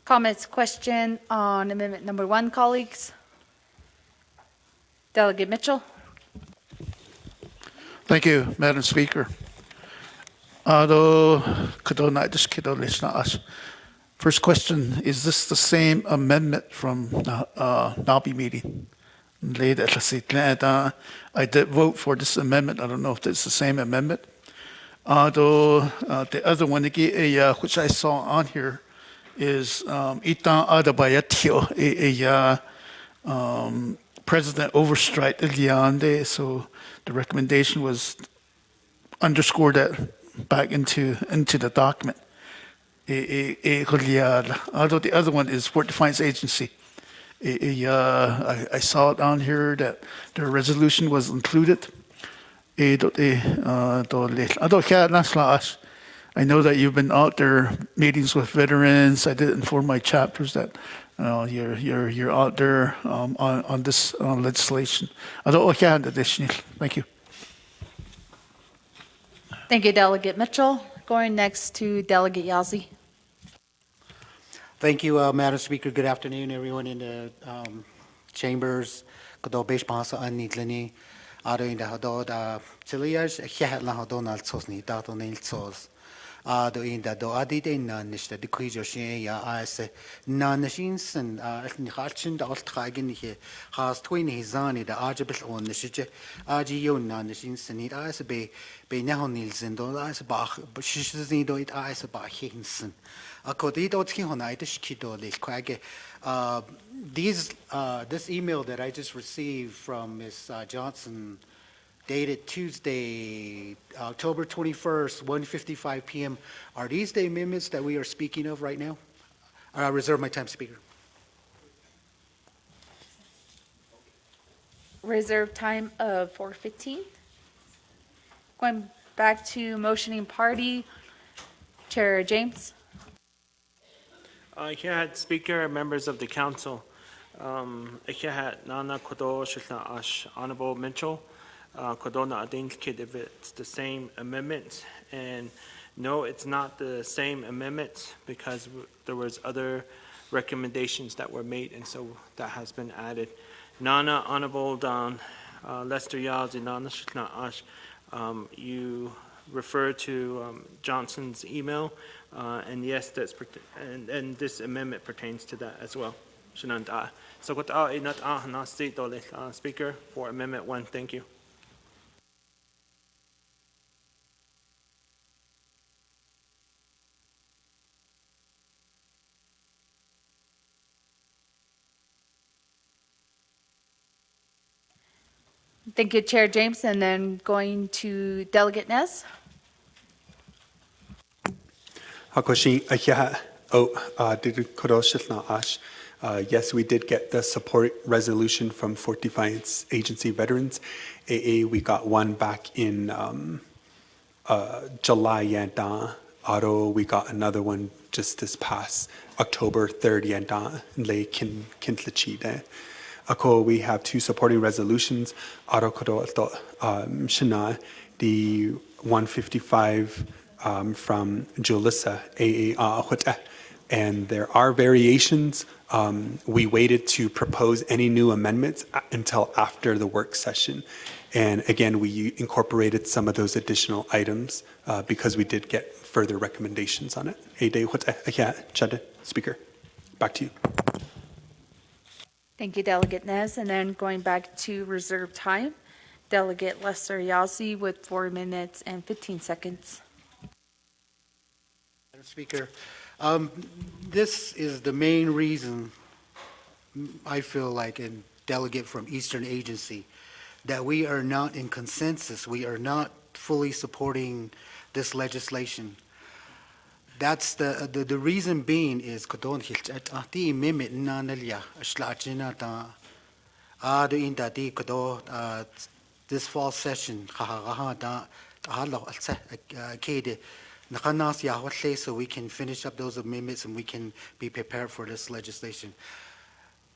Comments, question on amendment number 1, colleagues? Delegate Mitchell. Thank you, Madam Speaker. First question, is this the same amendment from NABI meeting? I did vote for this amendment. I don't know if it's the same amendment. The other one, which I saw on here, is Ita Adabayatio, President Overstrike Iliande. So the recommendation was underscore that back into the document. Although the other one is Port Defiance Agency. I saw it on here that the resolution was included. I know that you've been out there meetings with veterans. I did inform my chapters that you're out there on this legislation. Thank you. Thank you, Delegate Mitchell. Going next to Delegate Yazzie. Thank you, Madam Speaker. Good afternoon, everyone in the chambers. Kado besh pasa ani tlani ado in the hado da chilias hehat la hado nal sosni dato nil sos. Do in the do adite nan nishta de kuijo shin ya as nan nishins and ni harchin da alt tragen he has twin hizani da ajabel on nishje aji yon nan nishins ni as be nahon nil zindo as bach shishni do it as ba hinsen. This email that I just received from Ms. Johnson, dated Tuesday, October 21st, 1:55 p.m. Are these the amendments that we are speaking of right now? I reserve my time, Speaker. Reserve time of 4:15. Going back to motioning party, Chair James. Here, Speaker, members of the council. Here, Nana Kodo Shilna Ash, Honorable Mitchell, Kodona Adin Kid, if it's the same amendment. And no, it's not the same amendment because there was other recommendations that were made, and so that has been added. Nana Honorable Don Lester Yazi, Nana Shilna Ash, you refer to Johnson's email. And yes, and this amendment pertains to that as well. So Speaker, for Amendment 1, thank you. Thank you, Chair James, and then going to Delegate Nez. Yes, we did get the support resolution from Fort Defiance Agency veterans. We got one back in July, we got another one just this past October 3rd, we have two supporting resolutions. The 155 from Julissa, and there are variations. We waited to propose any new amendments until after the work session. And again, we incorporated some of those additional items because we did get further recommendations on it. Speaker, back to you. Thank you, Delegate Nez. And then going back to reserve time, Delegate Lester Yazzie with 4 minutes and 15 seconds. Madam Speaker, this is the main reason I feel like a delegate from Eastern Agency that we are not in consensus. We are not fully supporting this legislation. That's the reason being is this fall session so we can finish up those amendments and we can be prepared for this legislation.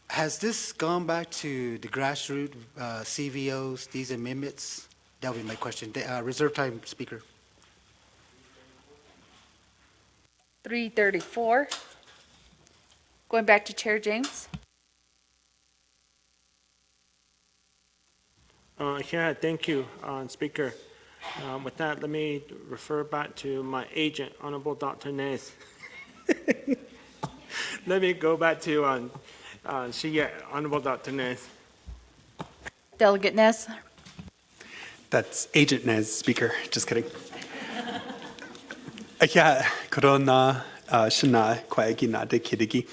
Has this gone back to the grassroots CVOs, these amendments? That would be my question. Reserve time, Speaker. 3:34. Going back to Chair James. Yeah, thank you, Speaker. With that, let me refer back to my agent, Honorable Dr. Nez. Let me go back to Honorable Dr. Nez. Delegate Nez. That's Agent Nez, Speaker. Just kidding. Akia corona shana kwaegi na de kidigi.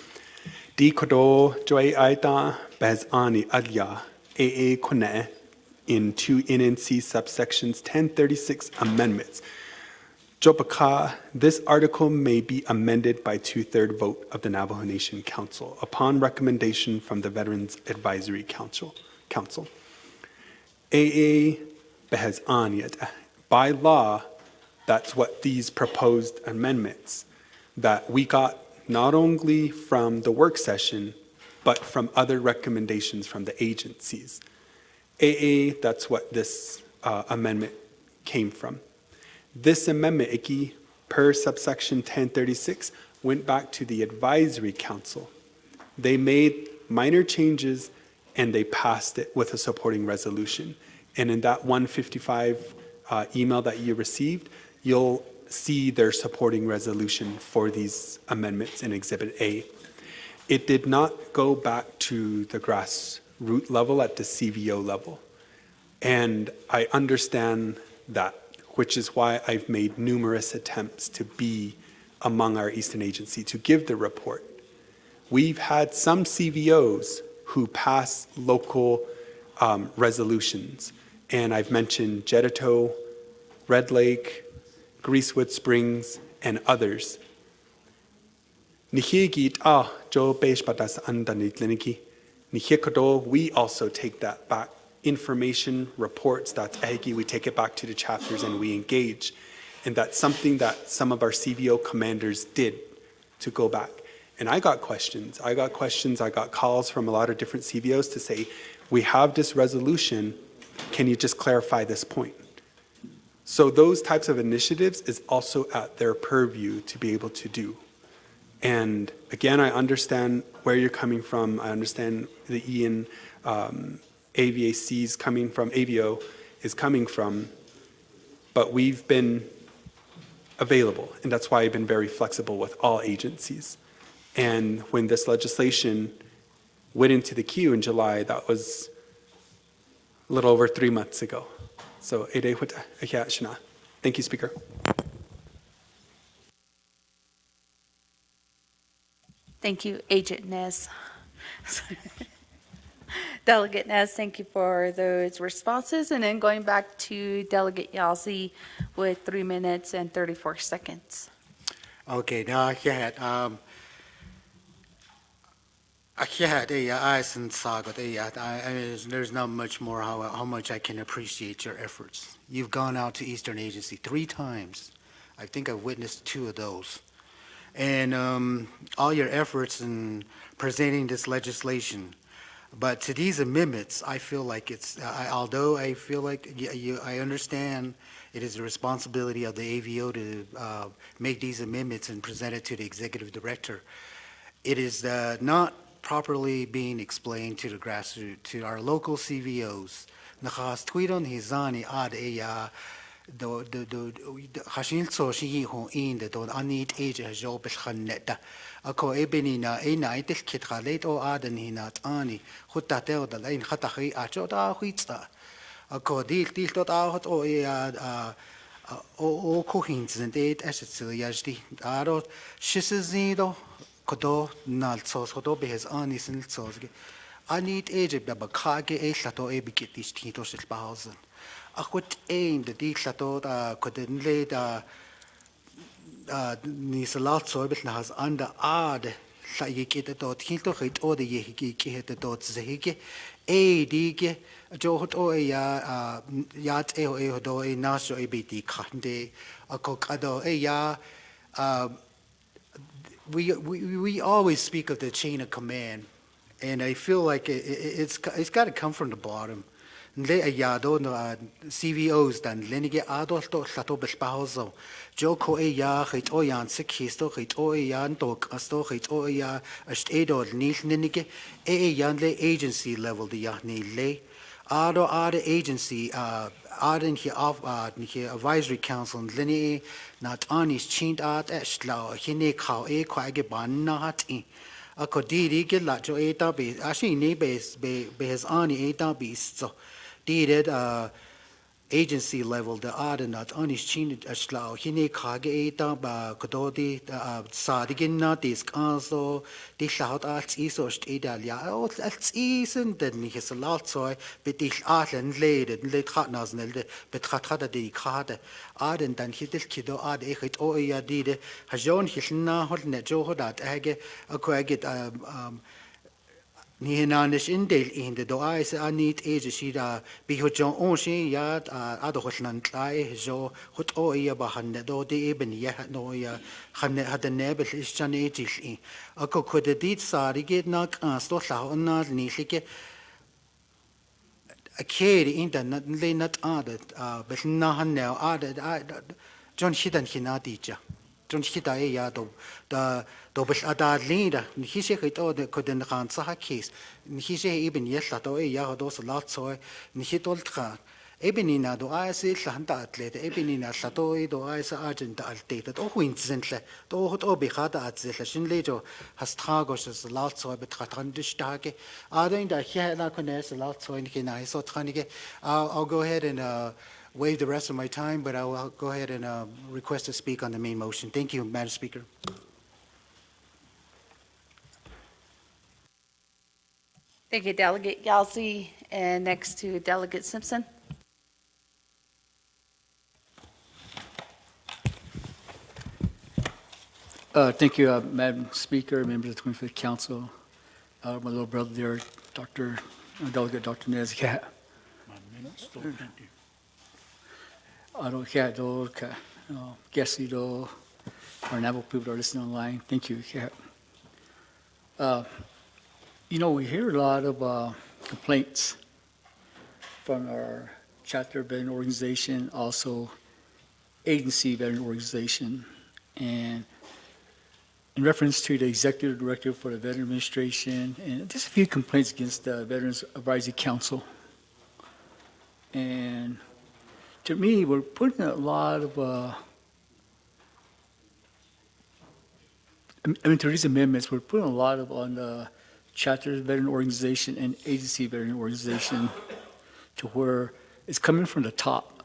Di kodo joy aita bez ani adya AA kone in 2 NNC subsections 1036 amendments. Jopaka, this article may be amended by 2/3 vote of the Navajo Nation Council upon recommendation from the Veterans Advisory Council. AA behez anyat. By law, that's what these proposed amendments that we got not only from the work session, but from other recommendations from the agencies. AA, that's what this amendment came from. This amendment, Iki, per subsection 1036, went back to the advisory council. They made minor changes and they passed it with a supporting resolution. And in that 155 email that you received, you'll see their supporting resolution for these amendments in Exhibit A. It did not go back to the grassroots level at the CVO level. And I understand that, which is why I've made numerous attempts to be among our Eastern Agency to give the report. We've had some CVOs who pass local resolutions, and I've mentioned Jettato, Red Lake, Greasewood Springs, and others. We also take that back. Information, reports, that's Egi, we take it back to the chapters and we engage. And that's something that some of our CVO commanders did to go back. And I got questions, I got calls from a lot of different CVOs to say, we have this resolution, can you just clarify this point? So those types of initiatives is also at their purview to be able to do. And again, I understand where you're coming from. I understand the Ian AVAC is coming from, AVO is coming from, but we've been available, and that's why I've been very flexible with all agencies. And when this legislation went into the queue in July, that was a little over 3 months ago. So, thank you, Speaker. Thank you, Agent Nez. Delegate Nez, thank you for those responses. And then going back to Delegate Yazzie with 3 minutes and 34 seconds. Okay, now I had eyes and saga. There's not much more how much I can appreciate your efforts. You've gone out to Eastern Agency 3 times. I think I've witnessed 2 of those. And all your efforts in presenting this legislation. But to these amendments, I feel like although I feel like I understand it is the responsibility of the AVO to make these amendments and present it to the executive director, it is not properly being explained to the grassroots, to our local CVOs. Nakas tweeton hizani ad eya do hashin so shi ho in the don anit age has job khaneta ako ebenina ina itel kit khalet o adan hinat ani khutta teo da lain khata khi a chota khitsa ako dil to ta hot o ya o kohinsen det asset yajdi aro shisizido kodo naltsos kodo behes ani sinltsos anit age ba khage e hlato e bikitis tito silbahausen Akwat ein de di llato kodin le ni salat so bit na has anda ad la yikit to tinto khit o de yiki ki het to zehike e dige jo hot o ya yat e do e naso e biti khande akokado e ya we always speak of the chain of command, and I feel like it's got to come from the bottom. Le ayado no CVOs dan lenige adolto hlato bespahoso joko e ya khit o yan sikhisto khit o yan tok asto khit o ya astedo nil nenige e yan le agency level de ya ni le ado agency aden hi of ni advisory council leni not anis chint at estla hine khao e khage ban na hat ako diri ke la jo eta be ashi ni be has ani eta be so did agency level the not only chin ashla hini khage eta ba kododi sadigin na dis kanso di laut als iso stedal ja als isen den nicht es laut so bitte atlen led hat nasnelde betrat hat die karte aden dann hitel kido ad ich o ja die hajon hilna hol ne jo hodat age akoaget ni hinanish indel in de do is anit age shi da bi ho jon on shi ya a do hotlan tlai jo hot o ya ba han do de eben ya no ya han hat de nebel is jan age i a ko ko de dit sari get nak an sto la on na ni like a kid in the not le not added but na han now added John hidan hinadija John hida ya do bel ada linda he se hit o de koden kan sa case he se even yella do ya do so lot so ni hit ol tra ebinina do as llanda atlet ebinina llato do as agent altet do huinzentle do hot obi khada atzela shin lejo has tragos es lot so betratan de stage in da hier na kones lot so in kina so tranige I'll go ahead and waive the rest of my time, but I'll go ahead and request to speak on the main motion. Thank you, Madam Speaker. Thank you, Delegate Yelsey. And next to Delegate Simpson. Thank you, Madam Speaker, members of the 25th Council, my little brother there, Delegate Dr. Nezkat. I don't care, Gessie, our Navajo people that are listening online. Thank you, Kat. We hear a lot of complaints from our chapter veteran organization, also agency veteran organization, and in reference to the executive director for the Veteran Administration, and just a few complaints against the Veterans Advisory Council. And to me, we're putting a lot of, to these amendments, we're putting a lot of on the chapter veteran organization and agency veteran organization to where it's coming from the top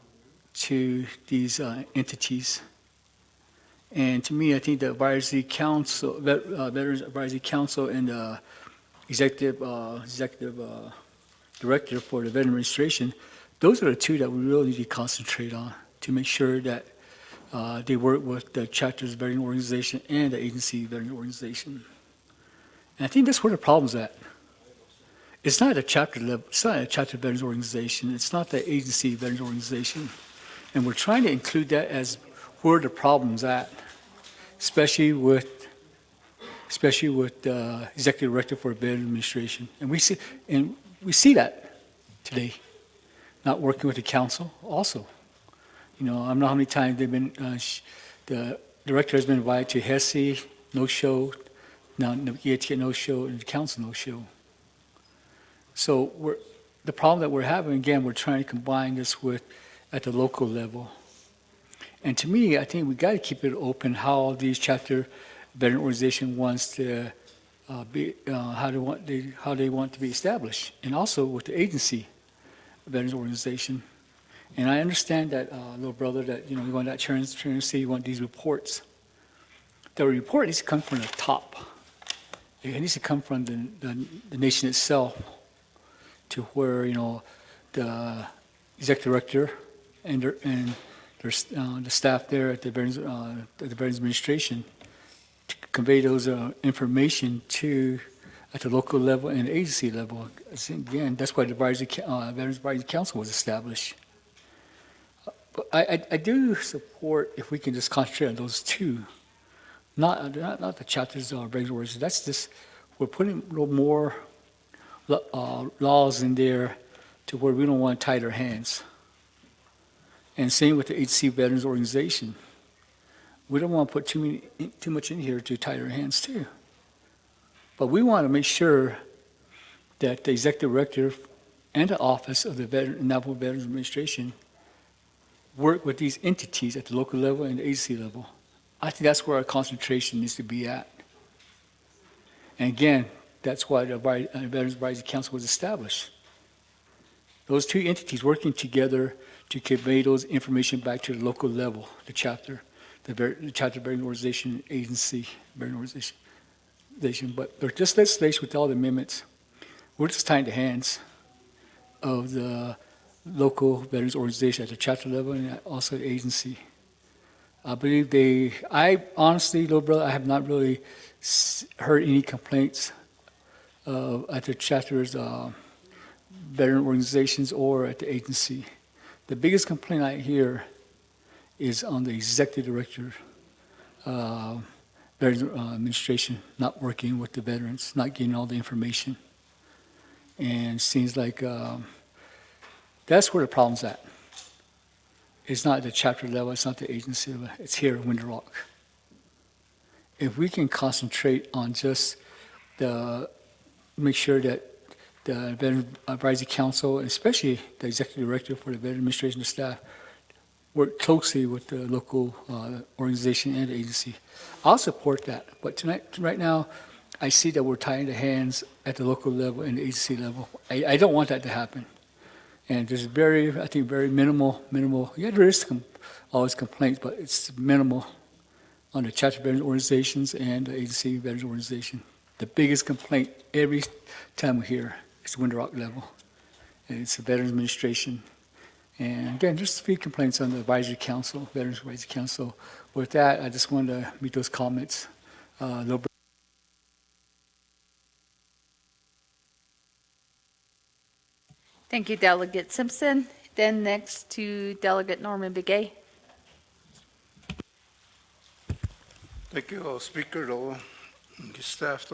to these entities. And to me, I think the Advisory Council, Veterans Advisory Council and the executive director for the Veteran Administration, those are the two that we really need to concentrate on to make sure that they work with the chapter's veteran organization and the agency veteran organization. And I think that's where the problem's at. It's not a chapter level, it's not a chapter veterans organization, it's not the agency veterans organization. And we're trying to include that as where the problem's at, especially with the executive director for Veteran Administration. And we see that today, not working with the council also. I don't know how many times they've been, the director has been invited to HESI, no show, now no show, and the council no show. So the problem that we're having, again, we're trying to combine this with at the local level. And to me, I think we got to keep it open how these chapter veteran organization wants to how they want to be established, and also with the agency veterans organization. And I understand that, little brother, that you want that transparency, you want these reports. The report needs to come from the top. It needs to come from the nation itself, to where the executive director and the staff there at the Veterans Administration to convey those information to at the local level and agency level. Again, that's why the Veterans Advisory Council was established. But I do support if we can just concentrate on those two, not the chapters or veterans. That's just we're putting a little more laws in there to where we don't want to tie their hands. And same with the HC Veterans Organization. We don't want to put too much in here to tie their hands too. But we want to make sure that the executive director and the office of the Navajo Veterans Administration work with these entities at the local level and the agency level. I think that's where our concentration needs to be at. And again, that's why the Veterans Advisory Council was established. Those two entities working together to convey those information back to the local level, the chapter, the chapter veteran organization, agency, veteran organization. But there's this legislation with all the amendments. We're just tying the hands of the local veterans organization at the chapter level and also the agency. I believe I honestly, little brother, I have not really heard any complaints at the chapters, veteran organizations or at the agency. The biggest complaint I hear is on the executive director, Veterans Administration, not working with the veterans, not getting all the information. And it seems like that's where the problem's at. It's not at the chapter level, it's not the agency level, it's here in Winter Rock. If we can concentrate on just make sure that the Veteran Advisory Council, and especially the Executive Director for the Veteran Administration and staff, work closely with the local organization and agency. I'll support that, but right now, I see that we're tying the hands at the local level and the agency level. I don't want that to happen. And there's I think very minimal, yeah, there is always complaints, but it's minimal on the chapter veterans organizations and the agency veterans organization. The biggest complaint every time we hear is Winter Rock level. And it's the Veterans Administration. And again, just a few complaints on the Advisory Council, Veterans Advisory Council. With that, I just wanted to make those comments. Thank you, Delegate Simpson. Then next to Delegate Norman Begay. Thank you, Speaker, and staff,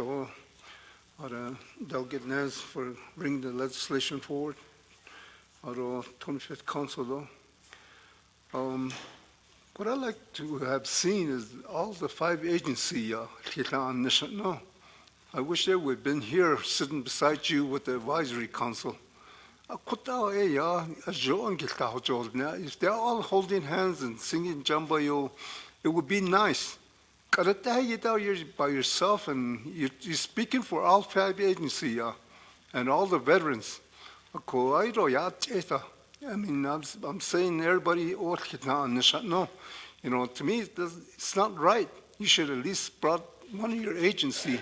Delegate Nez for bringing the legislation forward. 25th Council, what I'd like to have seen is all the 5 agencies. I wish they would have been here sitting beside you with the Advisory Council. If they're all holding hands and singing Jambayo, it would be nice. You're by yourself and you're speaking for all 5 agencies and all the veterans. I mean, I'm saying everybody, no. To me, it's not right. You should at least brought one of your agency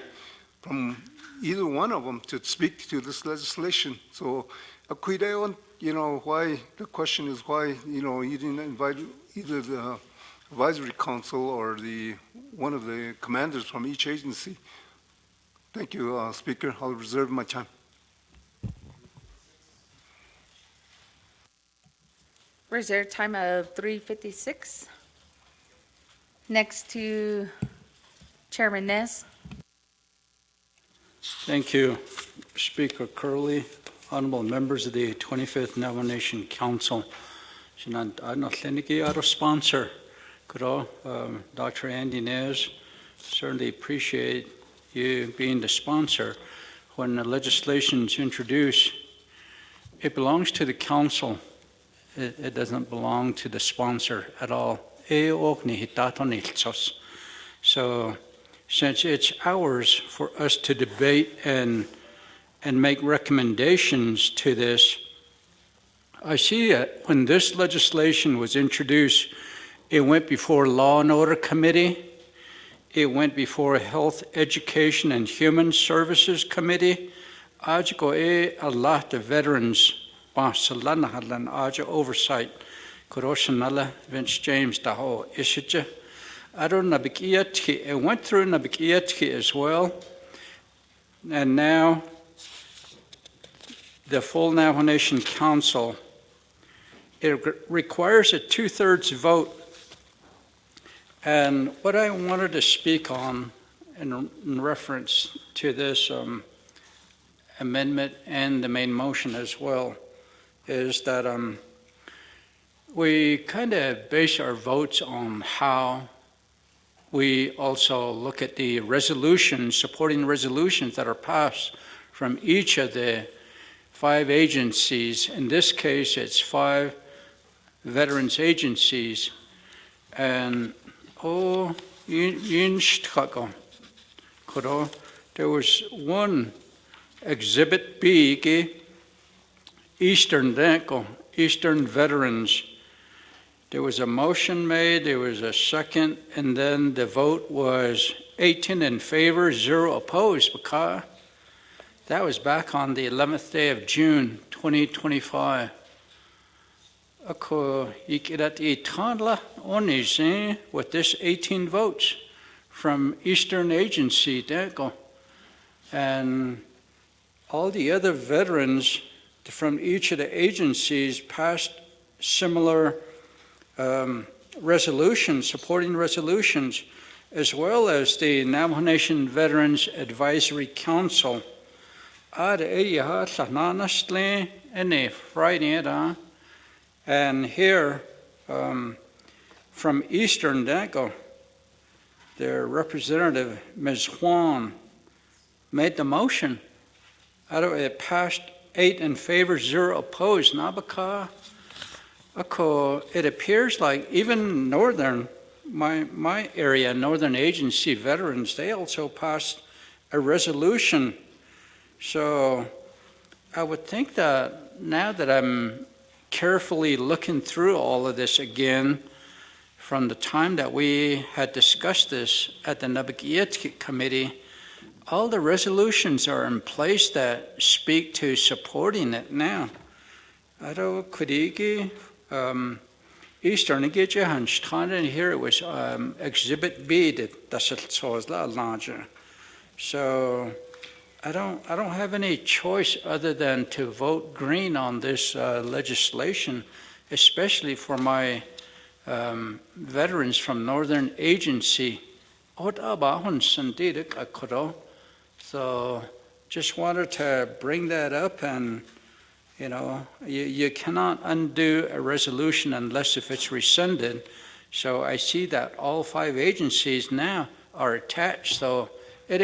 from either one of them to speak to this legislation. So, why, the question is why, you didn't invite either the Advisory Council or one of the commanders from each agency. Thank you, Speaker. I'll reserve my time. Reserve time of 3:56. Next to Chairman Nez. Thank you, Speaker Curley, honorable members of the 25th Navajo Nation Council. Our sponsor, Dr. Andy Nez, certainly appreciate you being the sponsor. When the legislation is introduced, it belongs to the council. It doesn't belong to the sponsor at all. So since it's ours for us to debate and make recommendations to this, I see that when this legislation was introduced, it went before Law and Order Committee, it went before Health, Education, and Human Services Committee. A lot of veterans oversight. Vince James Daho Ishija. It went through Nabikietki as well. And now the full Navajo Nation Council, it requires a 2/3 vote. And what I wanted to speak on in reference to this amendment and the main motion as well is that we kind of base our votes on how we also look at the resolutions, supporting resolutions that are passed from each of the 5 agencies. In this case, it's 5 veterans agencies. And there was one Exhibit B, Eastern Eastern veterans. There was a motion made, there was a second, and then the vote was 18 in favor, 0 opposed, because that was back on the 11th day of June, 2025. Ako ikirat itandla onis with this 18 votes from Eastern Agency, and all the other veterans from each of the agencies passed similar resolutions, supporting resolutions, as well as the Navajo Nation Veterans Advisory Council. And here, from Eastern Dago, their representative, Ms. Huang, made the motion. It passed 8 in favor, 0 opposed. Nabaka, it appears like even Northern, my area, Northern Agency veterans, they also passed a resolution. So I would think that now that I'm carefully looking through all of this again, from the time that we had discussed this at the Nabagietki Committee, all the resolutions are in place that speak to supporting it now. Ado Kudigi, Eastern Gidja Hanstran, and here it was Exhibit B that larger. So I don't have any choice other than to vote green on this legislation, especially for my veterans from Northern Agency. So just wanted to bring that up, and you cannot undo a resolution unless if it's rescinded. So I see that all 5 agencies now are attached. So thank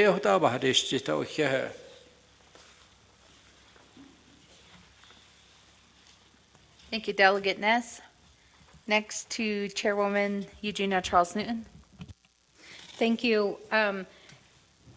you, Delegate Ness. Next to Chairwoman Eugenia Charles Newton. Thank you.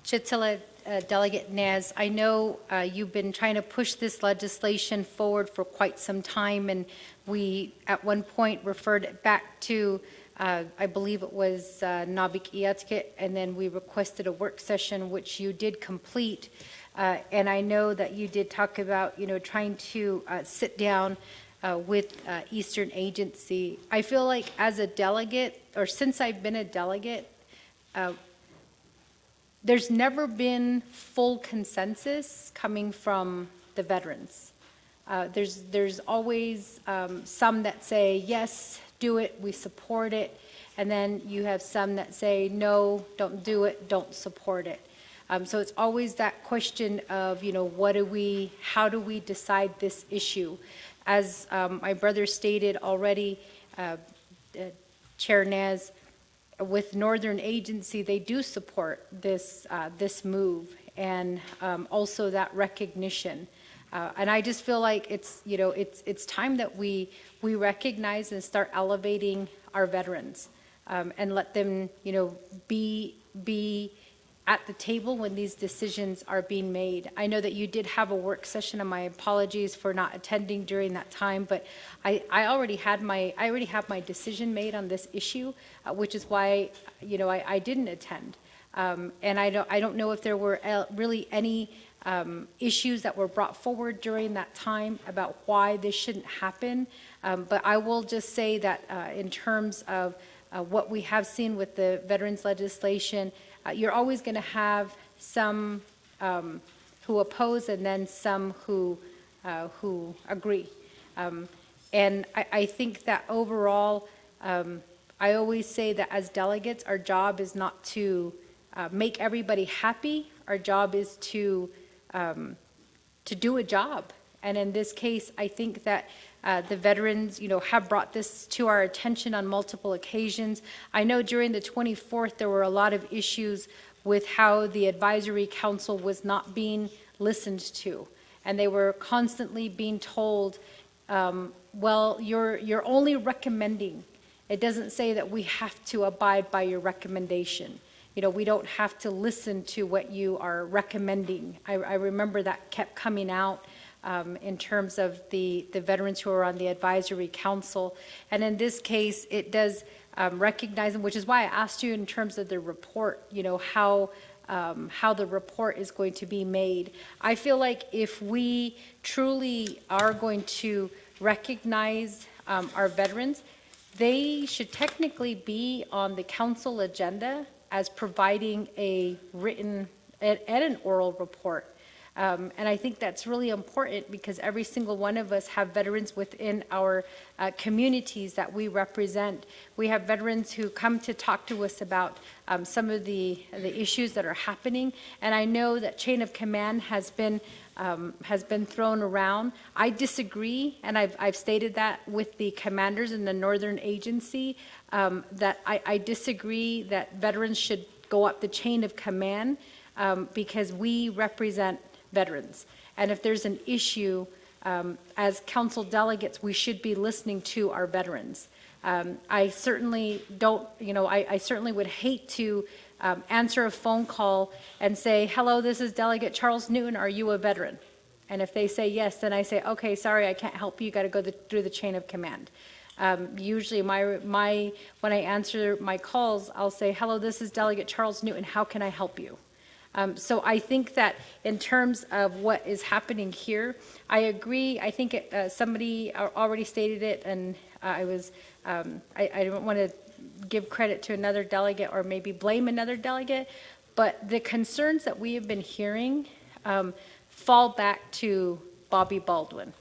Chitila, Delegate Nez, I know you've been trying to push this legislation forward for quite some time, and we at one point referred it back to, I believe it was Nabik Iatke, and then we requested a work session, which you did complete. And I know that you did talk about, trying to sit down with Eastern Agency. I feel like as a delegate, or since I've been a delegate, there's never been full consensus coming from the veterans. There's always some that say, yes, do it, we support it. And then you have some that say, no, don't do it, don't support it. So it's always that question of, how do we decide this issue? As my brother stated already, Chair Nez, with Northern Agency, they do support this move, and also that recognition. And I just feel like it's time that we recognize and start elevating our veterans, and let them be at the table when these decisions are being made. I know that you did have a work session, and my apologies for not attending during that time, but I already have my decision made on this issue, which is why I didn't attend. And I don't know if there were really any issues that were brought forward during that time about why this shouldn't happen. But I will just say that in terms of what we have seen with the veterans legislation, you're always going to have some who oppose, and then some who agree. And I think that overall, I always say that as delegates, our job is not to make everybody happy. Our job is to do a job. And in this case, I think that the veterans, have brought this to our attention on multiple occasions. I know during the 24th, there were a lot of issues with how the advisory council was not being listened to. And they were constantly being told, well, you're only recommending. It doesn't say that we have to abide by your recommendation. We don't have to listen to what you are recommending. I remember that kept coming out in terms of the veterans who are on the advisory council. And in this case, it does recognize them, which is why I asked you in terms of the report, how the report is going to be made. I feel like if we truly are going to recognize our veterans, they should technically be on the council agenda as providing a written and an oral report. And I think that's really important because every single one of us have veterans within our communities that we represent. We have veterans who come to talk to us about some of the issues that are happening. And I know that chain of command has been thrown around. I disagree, and I've stated that with the commanders in the Northern Agency, that I disagree that veterans should go up the chain of command because we represent veterans. And if there's an issue, as council delegates, we should be listening to our veterans. I certainly don't, I certainly would hate to answer a phone call and say, hello, this is Delegate Charles Newton, are you a veteran? And if they say yes, then I say, okay, sorry, I can't help you, you gotta go through the chain of command. Usually when I answer my calls, I'll say, hello, this is Delegate Charles Newton, how can I help you? So I think that in terms of what is happening here, I agree. I think somebody already stated it, and I don't want to give credit to another delegate or maybe blame another delegate, but the concerns that we have been hearing fall back to Bobby Baldwin.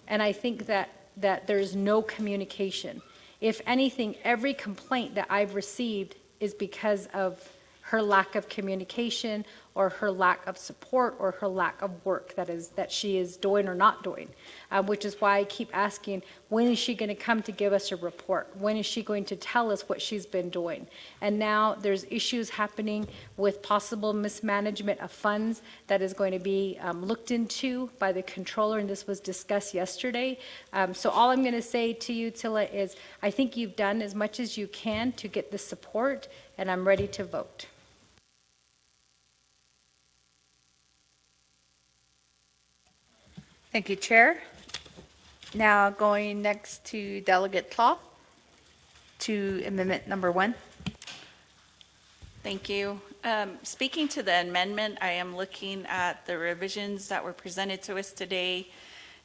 And I think that there's no communication. If anything, every complaint that I've received is because of her lack of communication or her lack of support or her lack of work that she is doing or not doing, which is why I keep asking, when is she going to come to give us a report? When is she going to tell us what she's been doing? And now there's issues happening with possible mismanagement of funds that is going to be looked into by the controller, and this was discussed yesterday. So all I'm going to say to you, Tilla, is I think you've done as much as you can to get the support, and I'm ready to vote. Thank you, Chair. Now going next to Delegate Claw to amendment number 1. Thank you. Speaking to the amendment, I am looking at the revisions that were presented to us today.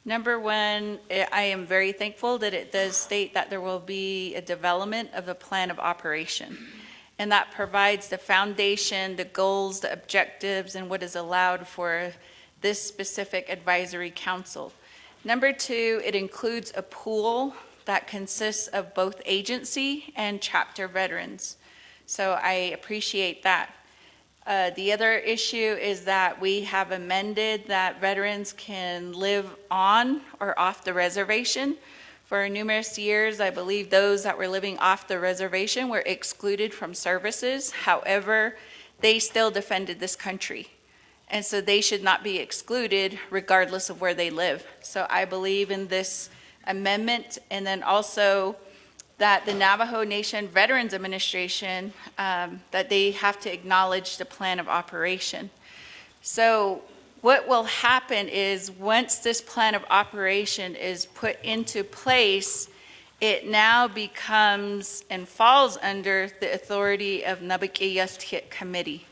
Number 1, I am very thankful that it does state that there will be a development of a plan of operation. And that provides the foundation, the goals, the objectives, and what is allowed for this specific advisory council. Number 2, it includes a pool that consists of both agency and chapter veterans. So I appreciate that. The other issue is that we have amended that veterans can live on or off the reservation. For numerous years, I believe those that were living off the reservation were excluded from services. However, they still defended this country. And so they should not be excluded regardless of where they live. So I believe in this amendment, and then also that the Navajo Nation Veterans Administration, that they have to acknowledge the plan of operation. So what will happen is once this plan of operation is put into place, it now becomes and falls under the authority of Nabakiyastkit Committee.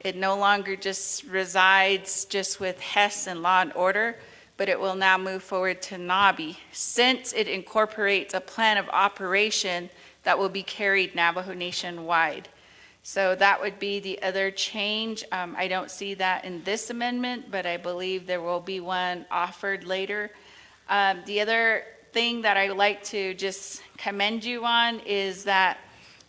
It no longer just resides just with HES and law and order, but it will now move forward to NABI, since it incorporates a plan of operation that will be carried Navajo Nation-wide. So that would be the other change. I don't see that in this amendment, but I believe there will be one offered later. The other thing that I would like to just commend you on is that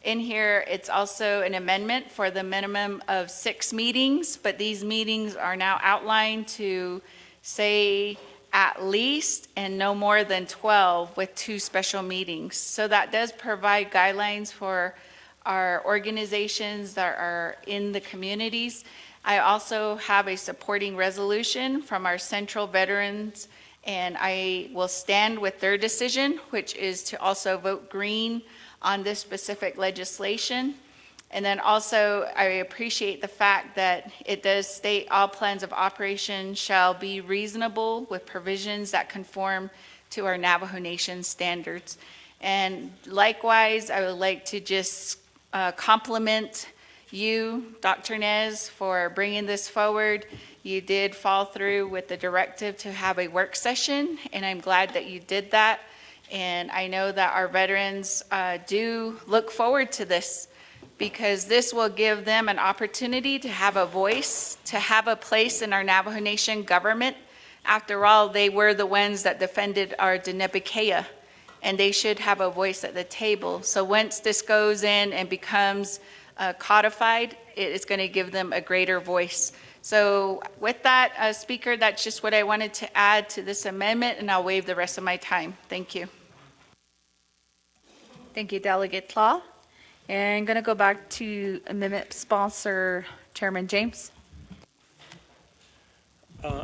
in here, it's also an amendment for the minimum of 6 meetings, but these meetings are now outlined to say at least and no more than 12 with 2 special meetings. So that does provide guidelines for our organizations that are in the communities. I also have a supporting resolution from our Central Veterans, and I will stand with their decision, which is to also vote green on this specific legislation. And then also, I appreciate the fact that it does state all plans of operation shall be reasonable with provisions that conform to our Navajo Nation standards. And likewise, I would like to just compliment you, Dr. Nez, for bringing this forward. You did fall through with the directive to have a work session, and I'm glad that you did that. And I know that our veterans do look forward to this, because this will give them an opportunity to have a voice, to have a place in our Navajo Nation government. After all, they were the ones that defended our Denebikea, and they should have a voice at the table. So once this goes in and becomes codified, it is going to give them a greater voice. So with that, Speaker, that's just what I wanted to add to this amendment, and I'll waive the rest of my time. Thank you. Thank you, Delegate Law. And I'm going to go back to amendment sponsor, Chairman James.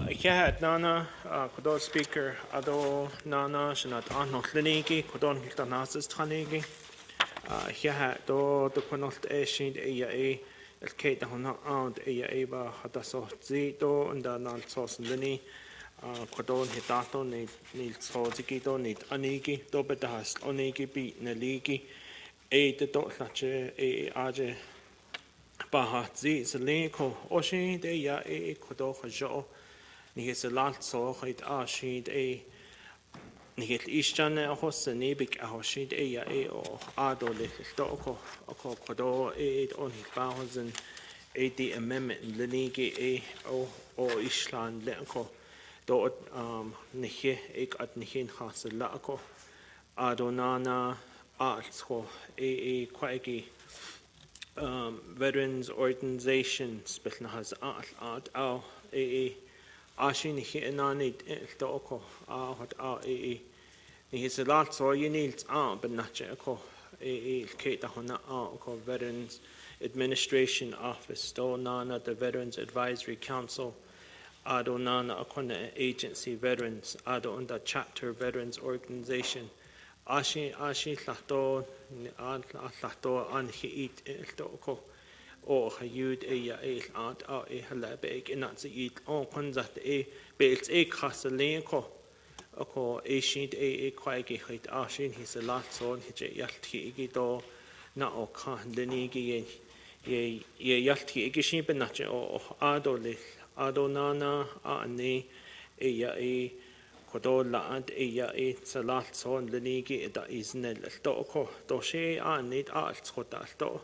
Yeah, Nana, Kodo Speaker, Ado Nana, Shanat Anno Kliniki, Kodon Hiltanasis Tanigi. Yeah, do the Quanot Eshin, A. El Kate Hona Aunt, A. Ba Hadaso Zito, and the Nan Sos Lini, Kodon Hitato, Nil Sozikito, Nit Aniki, Dobetas, Oniki, Beat Neliki, A. The Dot Lache, A. Aje. Bahat zi ko oshin de ya kodo khajo ni es lat so khait ashid ni het ishan hosni bik ashid ya o ado le to ko kodo on thousand the amendment lenigi o islan le ko do ni he ek at ni hin hasla ko adonana ko kwaiki veterans organizations beth na has at ashin hi anani toko what ni his a lot so you need but not ko kate hona ko veterans administration office do nana the veterans advisory council ado nana akona agency veterans ado under chapter veterans organization Ashi lato lato an hiit toko o hayud ya ant halabek in at eat on konzat belt kasalenko ko ashint kwaiki hit ashin his a lot son hit yalti do na o kan lenigi ye yalti gishin benach o ado nana ani ya Kodo laad salat son lenigi da isnel toko do she anid alt skota to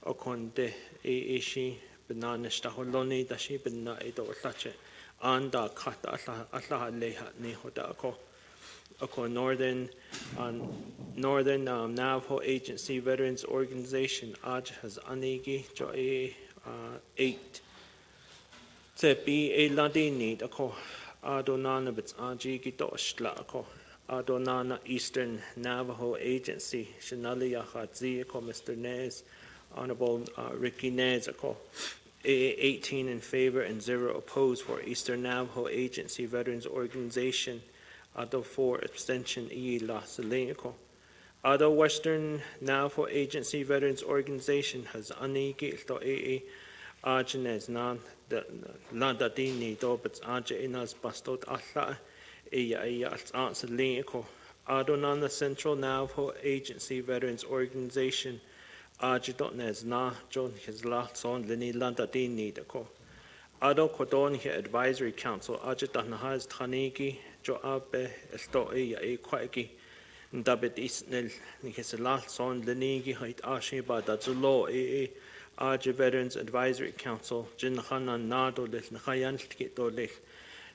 o konde ishi banana staholoni da she bena do lache anda kata alla leha ni hoda ko o northern Navajo Agency Veterans Organization aj has anigi jo 8 to be a ladini da ko Adonana bits aji gitosh lako. Adonana Eastern Navajo Agency. Shanalia Hatzi ko Mr. Nez. Honorable Ricky Nez ko. 18 in favor and 0 opposed for Eastern Navajo Agency Veterans Organization. Ado 4 abstention la Selenico. Ado Western Navajo Agency Veterans Organization has anigi to Arjunez nan Ladadini dobits Arja inas bastot alla als answer linko. Adonana Central Navajo Agency Veterans Organization Arjidotnez na John his last on Lini Ladadini deko. Ado Kodon Advisory Council Arjitanahaz Taniki Jo Abe Esto Kwaiki Dabit Isnel his last on Linigi Hait Ashi Badazulo Aja Veterans Advisory Council, Jinhana Nado Lich, Nahayan Tito Lich,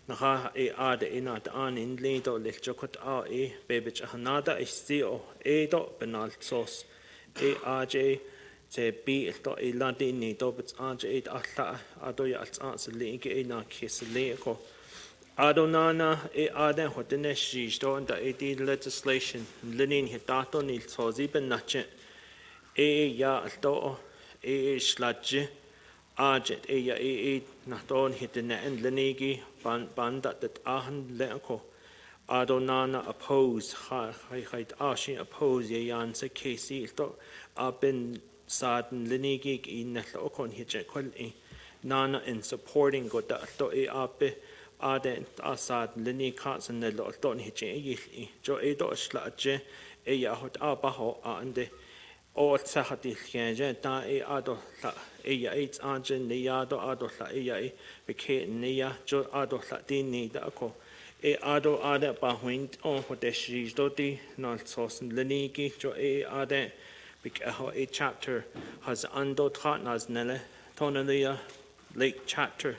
Naha Ada Inat An in Lido Lich, Jokot Babich Hanada Istio, Do Benal Sos, Aj, Te B, Do Ladini, Dobits Aj, Atla, Adoya Answer Link, Ena Kiss Leko. Adonana, Ada Hotenesh, Do and the legislation, Linin Hitato Nil Sozi Ben Nache, Ya Do. Sludge, Arjet, Naton hit the net Lenigi, Bandat that Ahan Lenko, Adonana oppose, Hait Ashi oppose, Yan se Casey, Abin saaden linigig I nella okon hitje kwalli nana in supporting go da to e ape aden asad lini katsen nella don hitje yili jo e do slaje e ya hot abaho ande o tsahati kjenje da e ado la e ya it anjen ne ya do ado la e ya e beke ne ya jo ado la din ni da ko e ado ade ba huint on hote shi do di non sosen linigi jo e ade bik a chapter has ando trat nas nele tonalia late chapter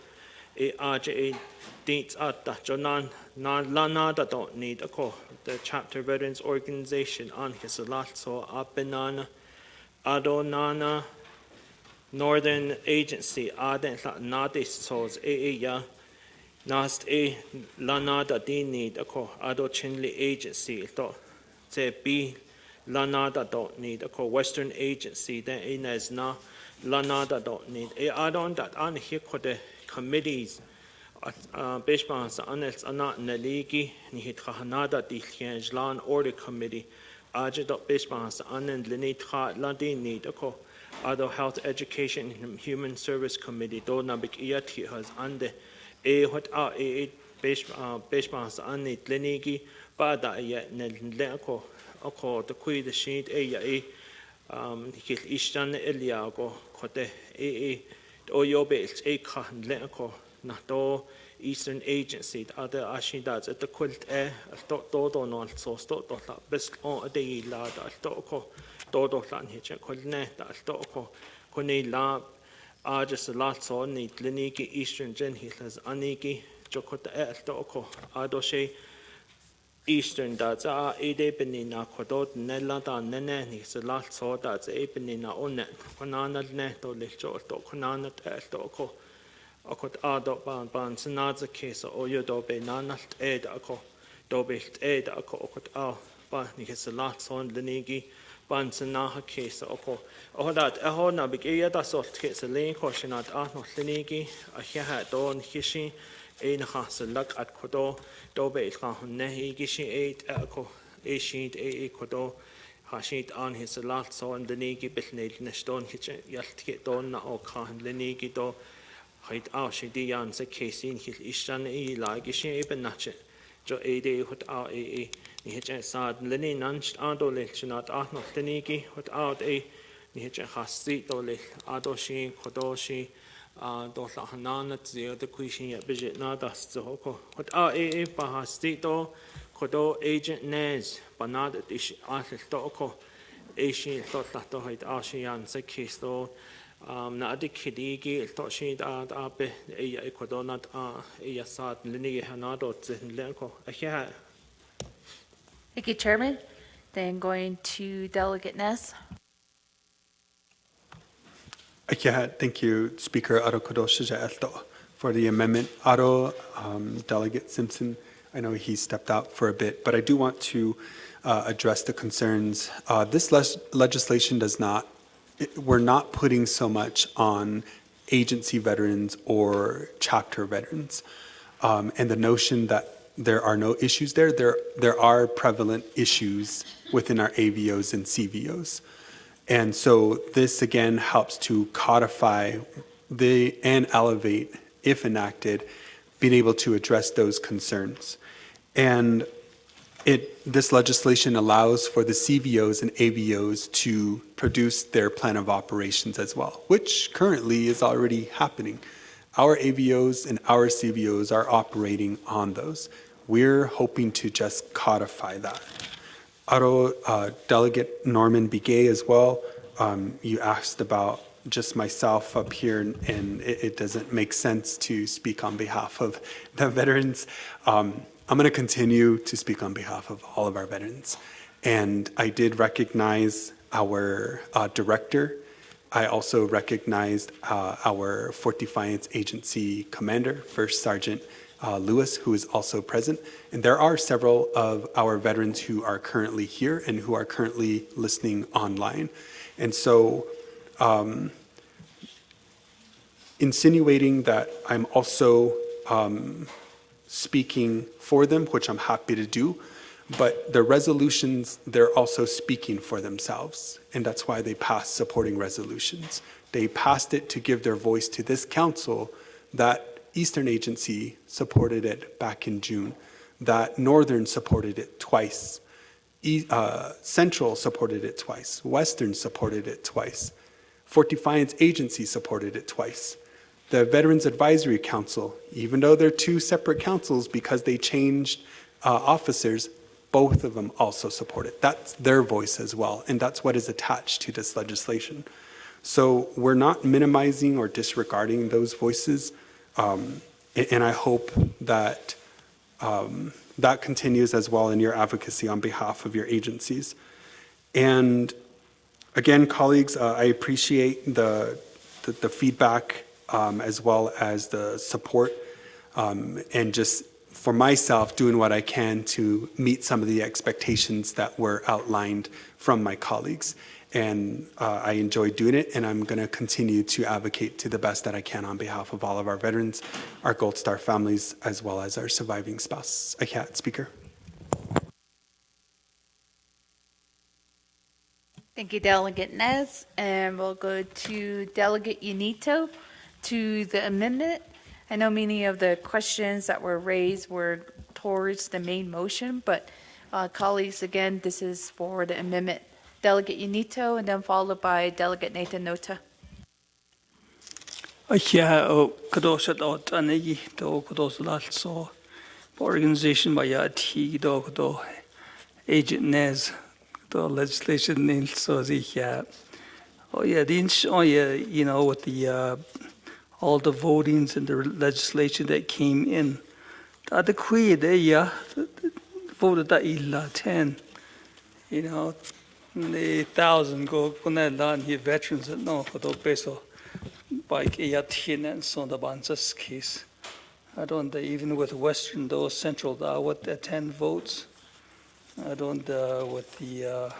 e aje e dates at da jo nan lana da don't need a ko the chapter veterans organization on his lot so abenana adonana northern agency aden nadis sos ya nast lana da dini da ko ado chinli agency to te b lana da don't need a ko western agency then ines na lana da don't need adon that on here ko the committees Bishpan sa anels anat naligi ni hit khanada di lan order committee aje dot Bishpan sa anen linit kha ladin ni dako ado health education and human service committee do nabik iati has ande what Bishpan sa anit linigi bada ya nel leko ako the kui the sheet ya hil ishtan eliago kote o yobels khan leko na do Eastern Agency other ashindas at the quilt do no so sto do la best on a day la da ko do lan hitch kolne da ko koni la just a lot so ni liniki Eastern gen hilas aniki jokota ko ado she Eastern that's ede benina kodot nella da nene ni se lot so that's e benina on net konana ne do le jo do konana ko akot ado ban sanaza kesa o yo dobe nanalt ed ako dobe ed ako akot ba ni kesa lat son linigi ban sanaha kesa ako o dat ho na big e da sort kesa len koshinat no linigi a ha don hishi e na khasa lak at kodo dobe kha nehi gishi ed ako e shit e kodo hashit an his lat son linigi bitned neston hiche yalt don na o khan linigi do Haid she di yan se kesin hil ishan la gishin eben nache jo ede hot ni hit sad lini nanst ado le chinat no linigi hot ni hit khasti do le ado shi kodoshi do la hanana zio de kuishin ya bijit na das zo ko hot ba hasti do kodo agent nes banad ish do ko shi thought that do haid shi yan se kes do na adi kidigi il to shi da be e kodonat e sad lini hanado zin lenko a Thank you, Chairman. Then going to Delegate Ness. Thank you, Speaker Aro Kodosha Elto, for the amendment. Aro, Delegate Simpson, I know he stepped out for a bit, but I do want to address the concerns. This legislation does not, we're not putting so much on agency veterans or chapter veterans. And the notion that there are no issues there are prevalent issues within our AVOs and CVOs. And so this again helps to codify and elevate, if enacted, being able to address those concerns. And this legislation allows for the CVOs and AVOs to produce their plan of operations as well, which currently is already happening. Our AVOs and our CVOs are operating on those. We're hoping to just codify that. Delegate Norman Biguet as well, you asked about just myself up here, and it doesn't make sense to speak on behalf of the veterans. I'm going to continue to speak on behalf of all of our veterans. And I did recognize our director. I also recognized our Fort Defiance Agency Commander, First Sergeant Lewis, who is also present. And there are several of our veterans who are currently here and who are currently listening online. And so insinuating that I'm also speaking for them, which I'm happy to do, But the resolutions, they're also speaking for themselves, and that's why they passed supporting resolutions. They passed it to give their voice to this council. That Eastern Agency supported it back in June. That Northern supported it twice. Central supported it twice. Western supported it twice. Fort Defiance Agency supported it twice. The Veterans Advisory Council, even though they're two separate councils because they changed officers, both of them also support it. That's their voice as well, and that's what is attached to this legislation. So we're not minimizing or disregarding those voices, and I hope that that continues as well in your advocacy on behalf of your agencies. And again, colleagues, I appreciate the feedback as well as the support, and just for myself doing what I can to meet some of the expectations that were outlined from my colleagues. And I enjoy doing it, and I'm going to continue to advocate to the best that I can on behalf of all of our veterans, our Gold Star families, as well as our surviving spouses. Speaker. Thank you, Delegate Nez. And we'll go to Delegate Unito to the amendment. I know many of the questions that were raised were towards the main motion, but colleagues, again, this is for the amendment. Delegate Unito, and then followed by Delegate Nathan Nota. Yeah, kadosat out anegi do kados lalso organization by T do agent Nez do legislation nil so yeah. Oh yeah, you know, with the all the votings and the legislation that came in. The quid yeah voted that illa 10. You know, the 1,000 go kunela here veterans that no for peso bike and so the Bansas case. I don't even with Western though Central what the 10 votes. I don't with the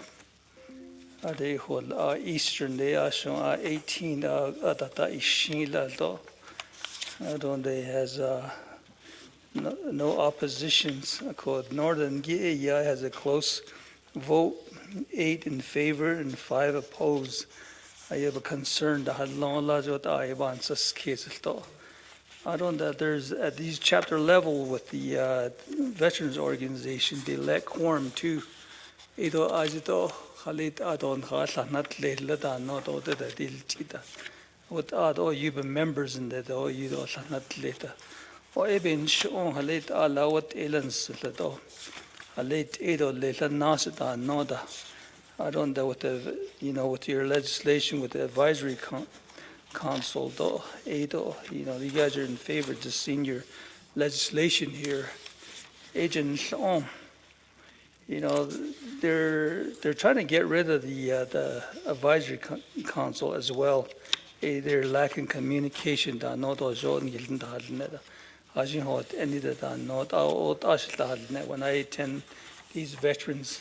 they hold Eastern they are showing 18 that is though. I don't they has no oppositions. Called Northern GAI has a close vote, 8 in favor and 5 opposed. I have a concern that had long lives with Iban's case. I don't that there's at these chapter level with the veterans organization, they lack quorum too. Ito ajito halit adon not late no do the deal chita. What all you be members in that or you do not later. Or even shown halit ala what elans leto. Halit edo later nasita noda. I don't know what the, you know, with your legislation with the advisory council, though, ADO, you know, you guys are in favor of the senior legislation here. Agent, you know, they're trying to get rid of the advisory council as well. They're lacking communication. Da no do zone gilden da halne. Ajin hot any da not out when I attend these veterans.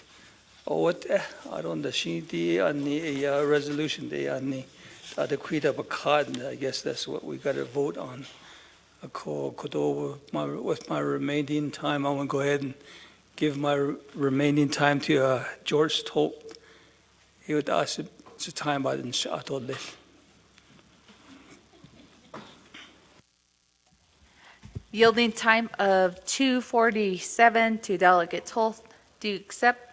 Oh, what I don't the she on the resolution they on the creed of a card. I guess that's what we got to vote on. A call with my remaining time. I want to go ahead and give my remaining time to George Tolt. He would ask the time by the shot. Yielding time of 2:47 to Delegate Tolt. Do you accept?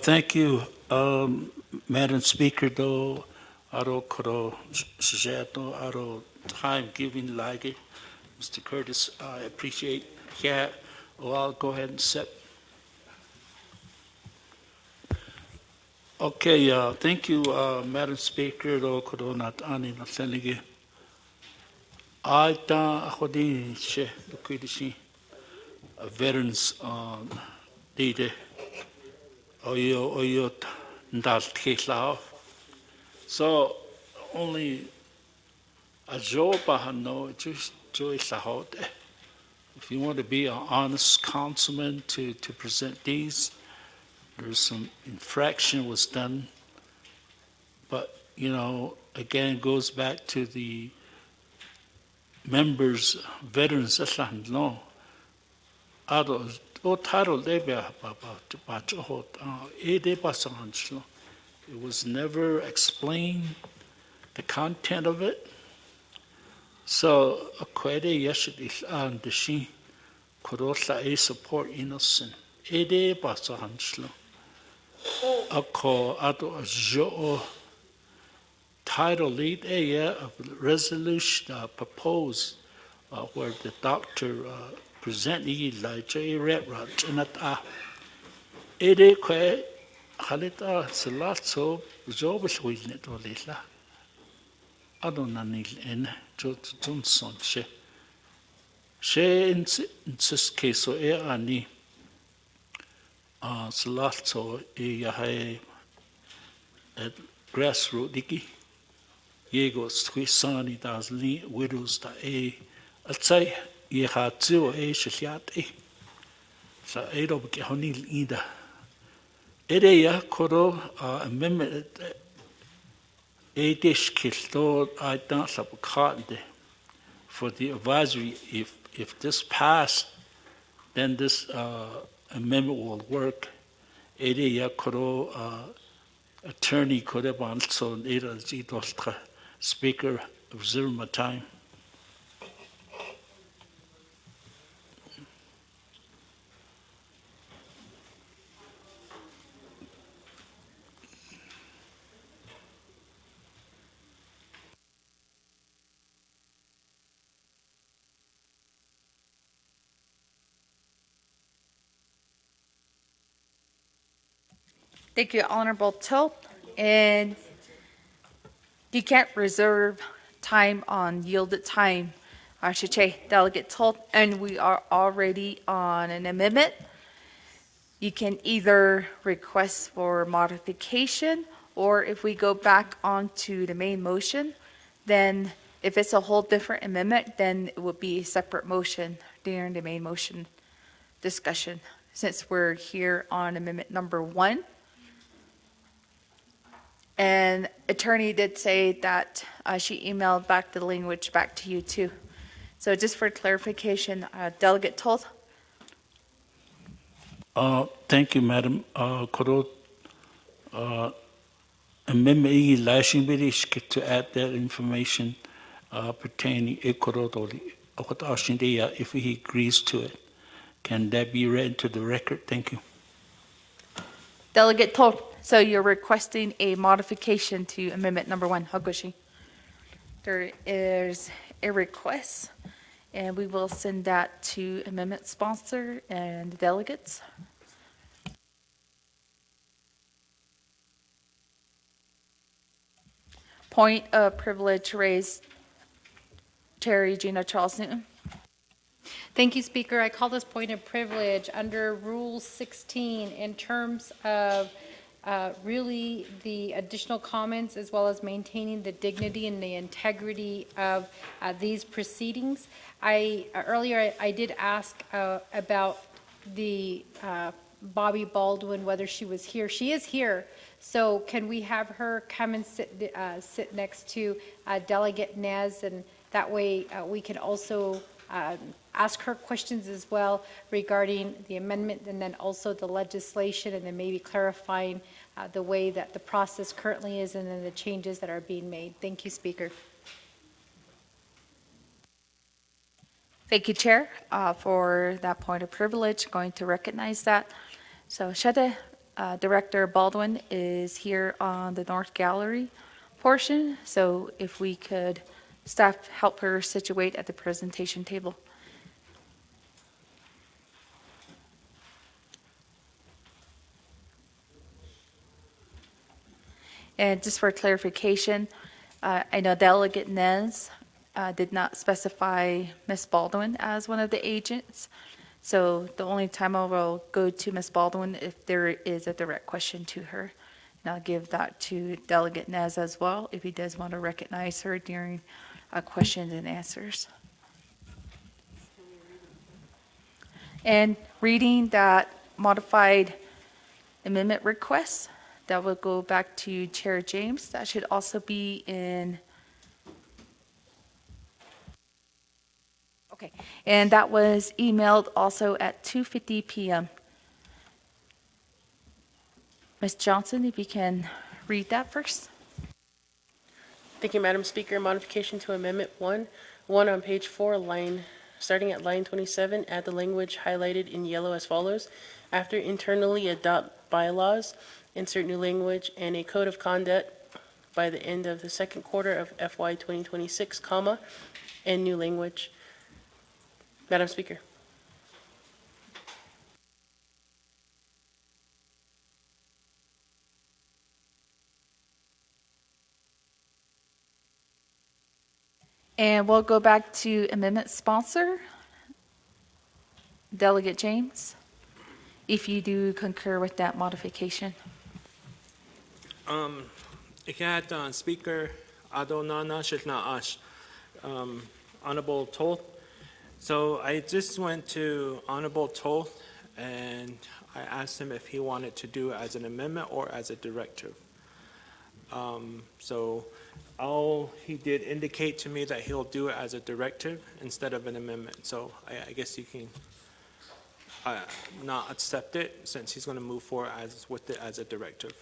Thank you, Madam Speaker. Though, aro koro sijato aro time giving like Mr. Curtis, I appreciate. Yeah, well, I'll go ahead and set. Okay, thank you, Madam Speaker. Though koro not ani na senigi. I ta akodin she lukidishi veterans dide. Oyo ndal so only a job no just joy if you want to be an honest councilman to present these, there's some infraction was done, but you know again it goes back to the members veterans no o title de ba cho e de basanchlo. It was never explained the content of it. So a kwede yesterday and the she could also a support innocent. E de basanchlo. A ko ato jo title lead a year of resolution proposed where the doctor present ye like a red rod and at ere kwe halita salatso jobs with it or little. I don't know in Johnson she in this case so ani salatso e yahay at grassroots diki yego squisani das li widows da I'd say ye had two shliat sa do ke honil ida ere ya koro amendment dish killed I don't have for the advisory if this passed then this amendment will work ere ya koro attorney could have also ere speaker observe my time. Thank you, Honorable Tilt. And you can't reserve time on yielded time, I should say, Delegate Tilt, and we are already on an amendment. You can either request for modification, or if we go back onto the main motion, then if it's a whole different amendment, then it would be a separate motion during the main motion discussion. Since we're here on amendment number 1, and attorney did say that she emailed back the language back to you too. So just for clarification, Delegate Toth. Thank you, Madam. Koro amendment e lashing birish to add that information pertaining ekorotoli if he agrees to it. Can that be read into the record? Thank you. Delegate Toth, so you're requesting a modification to amendment number 1, Hakushi. There is a request, and we will send that to amendment sponsor and delegates. Point of privilege raised. Chair Regina Charles Newton. Thank you, Speaker. I call this point of privilege under Rule 16 in terms of really the additional comments as well as maintaining the dignity and the integrity of these proceedings. Earlier I did ask about the Bobby Baldwin, whether she was here. She is here. So can we have her come and sit next to Delegate Nez, and that way we can also ask her questions as well regarding the amendment and then also the legislation, and then maybe clarifying the way that the process currently is and then the changes that are being made. Thank you, Speaker. Thank you, Chair, for that point of privilege. Going to recognize that. So Shede, Director Baldwin is here on the North Gallery portion. So if we could, staff help her situate at the presentation table. And just for clarification, I know Delegate Nez did not specify Ms. Baldwin as one of the agents. So the only time I will go to Ms. Baldwin if there is a direct question to her. And I'll give that to Delegate Nez as well if he does want to recognize her during questions and answers. And reading that modified amendment request, that will go back to Chair James. That should also be in. Okay, and that was emailed also at 2:50 PM. Ms. Johnson, if you can read that first. Thank you, Madam Speaker. Modification to Amendment 1. 1 on page 4, starting at line 27, add the language highlighted in yellow as follows. After internally adopt bylaws, insert new language and a code of conduct by the end of the second quarter of FY 2026, comma, and new language. Madam Speaker. And we'll go back to amendment sponsor, Delegate James, if you do concur with that modification. Ikat Speaker Adonana Shitna'ash, Honorable Toth. So I just went to Honorable Toth and I asked him if he wanted to do it as an amendment or as a directive. So he did indicate to me that he'll do it as a directive instead of an amendment. So I guess you can not accept it since he's going to move forward with it as a directive.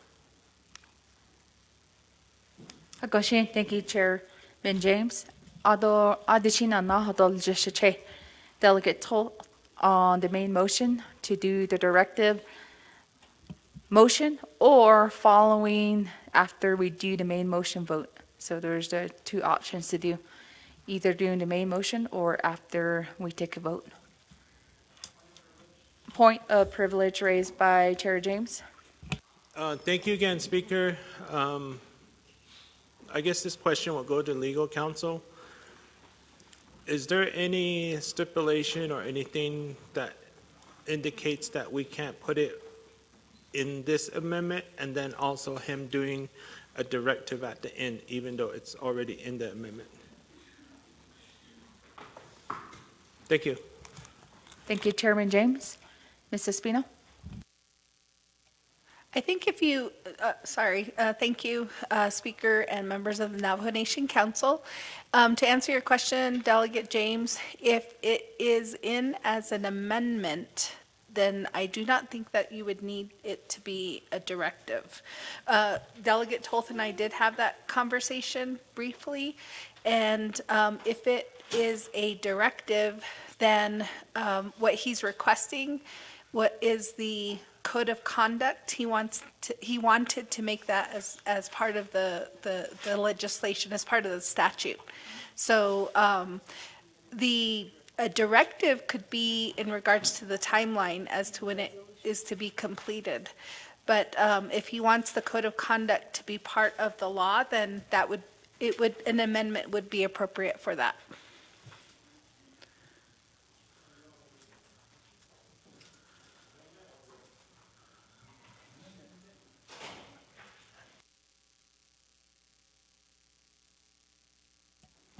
Agoshin, thank you, Chairman James. Additional na Delegate Toll on the main motion to do the directive motion or following after we do the main motion vote. So there's the two options to do, either doing the main motion or after we take a vote. Point of privilege raised by Chair James. Thank you again, Speaker. I guess this question will go to legal counsel. Is there any stipulation or anything that indicates that we can't put it in this amendment and then also him doing a directive at the end, even though it's already in the amendment? Thank you. Thank you, Chairman James. Ms. Espino? I think if you, thank you, Speaker and members of the Navajo Nation Council. To answer your question, Delegate James, if it is in as an amendment, then I do not think that you would need it to be a directive. Delegate Toth and I did have that conversation briefly, and if it is a directive, then what he's requesting, what is the code of conduct, he wanted to make that as part of the legislation, as part of the statute. So a directive could be in regards to the timeline as to when it is to be completed. But if he wants the code of conduct to be part of the law, then an amendment would be appropriate for that.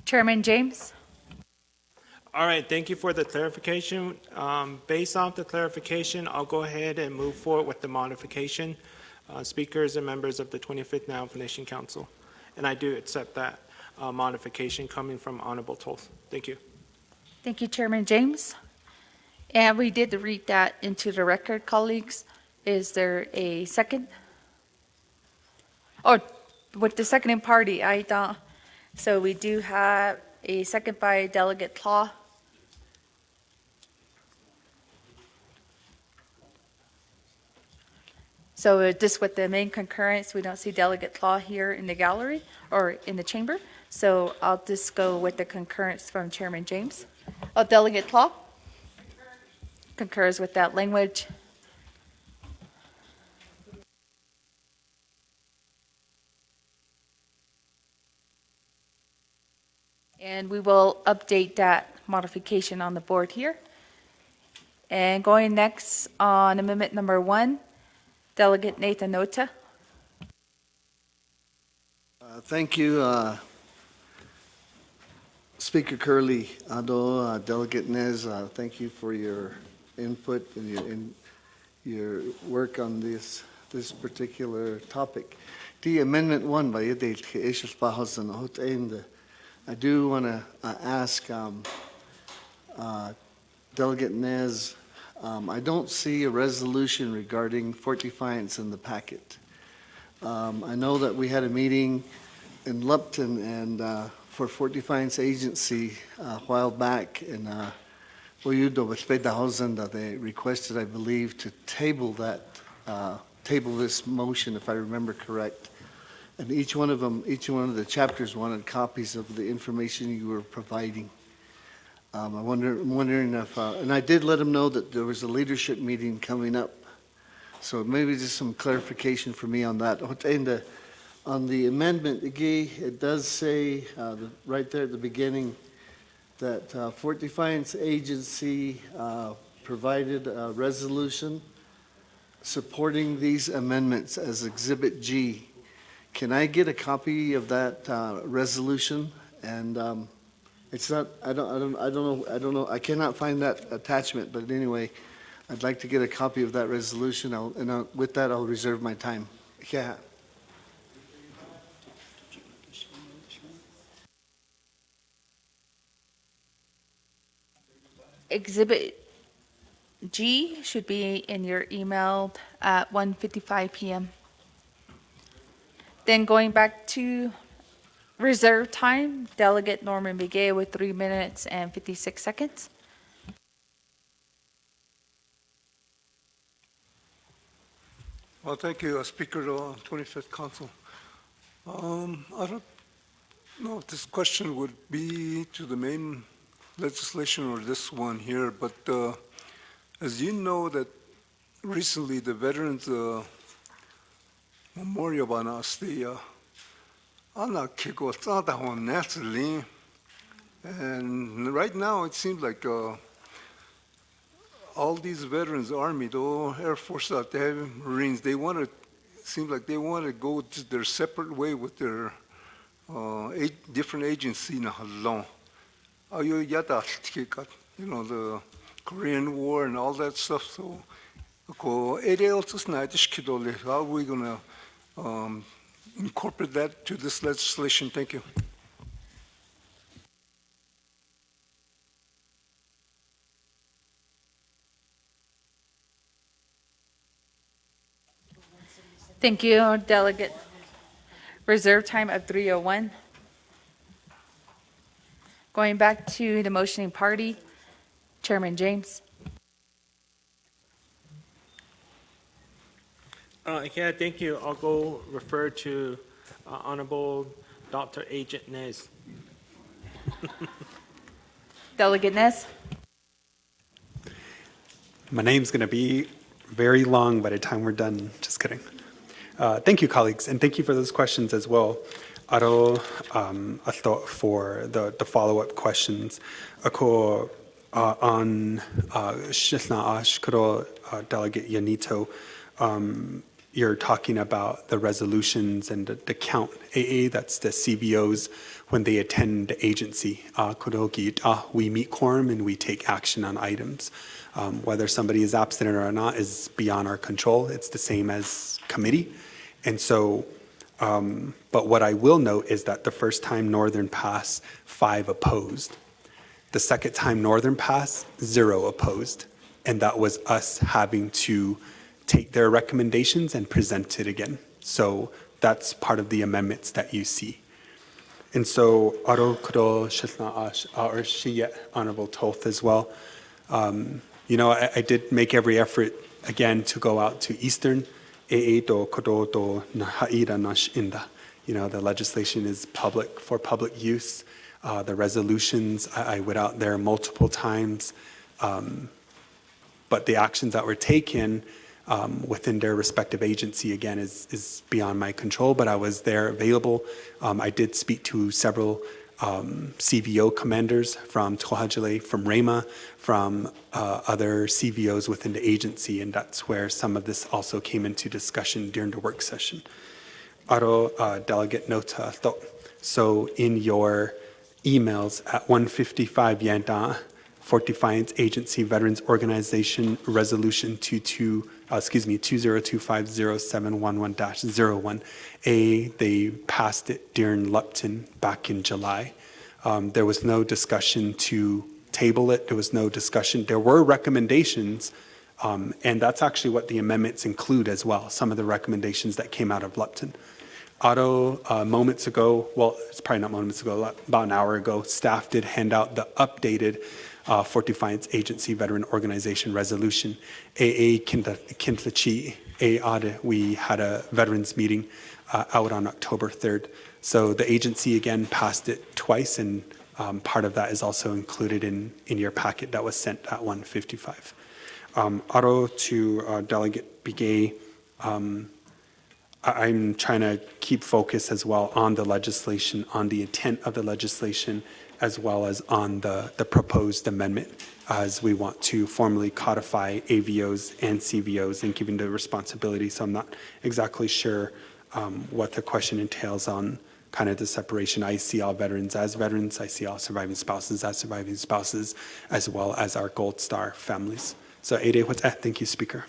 Chairman James? All right, thank you for the clarification. Based off the clarification, I'll go ahead and move forward with the modification. Speakers and members of the 25th Navajo Nation Council. And I do accept that modification coming from Honorable Toth. Thank you. Thank you, Chairman James. And we did read that into the record, colleagues. Is there a second? Oh, with the seconding party, I don't. So we do have a second by Delegate Claw. So just with the main concurrence, we don't see Delegate Claw here in the gallery or in the chamber. So I'll just go with the concurrence from Chairman James. Oh, Delegate Claw? Concurs with that language. And we will update that modification on the board here. And going next on amendment number 1, Delegate Nathan Nota. Thank you, Speaker Curley, Ado, Delegate Nez. Thank you for your input and your work on this particular topic. The Amendment 1 by Yadid Keishas Bahas and Hot End. I do want to ask Delegate Nez, I don't see a resolution regarding Fort Defiance in the packet. I know that we had a meeting in Lupton and for Fort Defiance Agency a while back, and they requested, I believe, to table this motion, if I remember correct. And each one of the chapters wanted copies of the information you were providing. I'm wondering if, and I did let them know that there was a leadership meeting coming up. So maybe just some clarification for me on that. On the amendment, it does say right there at the beginning that Fort Defiance Agency provided a resolution supporting these amendments as Exhibit G. Can I get a copy of that resolution? And it's not, I don't know, I cannot find that attachment, but anyway, I'd like to get a copy of that resolution, with that, I'll reserve my time. Yeah. Exhibit G should be in your email at 1:55 p.m. Then going back to reserve time, Delegate Norman Begay with 3 minutes and 56 seconds. Well, thank you, Speaker, 25th Council. I don't know if this question would be to the main legislation or this one here, but as you know that recently the Veterans Memorial on us, the and right now it seems like all these veterans, Army, though, Air Force out there, Marines, seems like they want to go just their separate way with their different agency na halong. You know, the Korean War and all that stuff. So, how are we going to incorporate that to this legislation? Thank you. Thank you, Delegate. Reserve time of 3:01. Going back to the motioning party, Chairman James. Yeah, thank you. I'll go refer to Honorable Dr. Agent Nez. Delegate Nez. My name's going to be very long by the time we're done. Just kidding. Thank you, colleagues, and thank you for those questions as well. Aro ato for the follow-up questions. Ako on Shishna Ash Kuro Delegate Yanito, you're talking about the resolutions and the count AA, that's the CBOs when they attend the agency. We meet quorum and we take action on items. Whether somebody is absent or not is beyond our control. It's the same as committee. And so, but what I will note is that the first time Northern Pass, 5 opposed. The second time Northern Pass, 0 opposed. And that was us having to take their recommendations and present it again. So that's part of the amendments that you see. And so, Honorable Toth as well. You know, I did make every effort again to go out to Eastern. You know, the legislation is public for public use. The resolutions, I went out there multiple times. But the actions that were taken within their respective agency, again, is beyond my control, but I was there available. I did speak to several CVO commanders from Tohajale, from REMA, from other CVOs within the agency, and that's where some of this also came into discussion during the work session. Aro Delegate Nota, so in your emails at 1:55 Yanda, Fort Defiance Agency Veterans Organization Resolution 20250711-01. They passed it during Lupton back in July. There was no discussion to table it. There was no discussion. There were recommendations, and that's actually what the amendments include as well, some of the recommendations that came out of Lupton. Otto, moments ago, well, it's probably not moments ago, about an hour ago, staff did hand out the updated Fort Defiance Agency Veteran Organization Resolution. Kintlachi, we had a veterans meeting out on October 3rd. So the agency again passed it twice, and part of that is also included in your packet that was sent at 1:55. Otto to Delegate Begay, I'm trying to keep focus as well on the legislation, on the intent of the legislation, as well as on the proposed amendment, as we want to formally codify AVOs and CVOs and giving the responsibility. So I'm not exactly sure what the question entails on kind of the separation. I see all veterans as veterans. I see all surviving spouses as surviving spouses, as well as our Gold Star families. So Ade, what's that? Thank you, Speaker.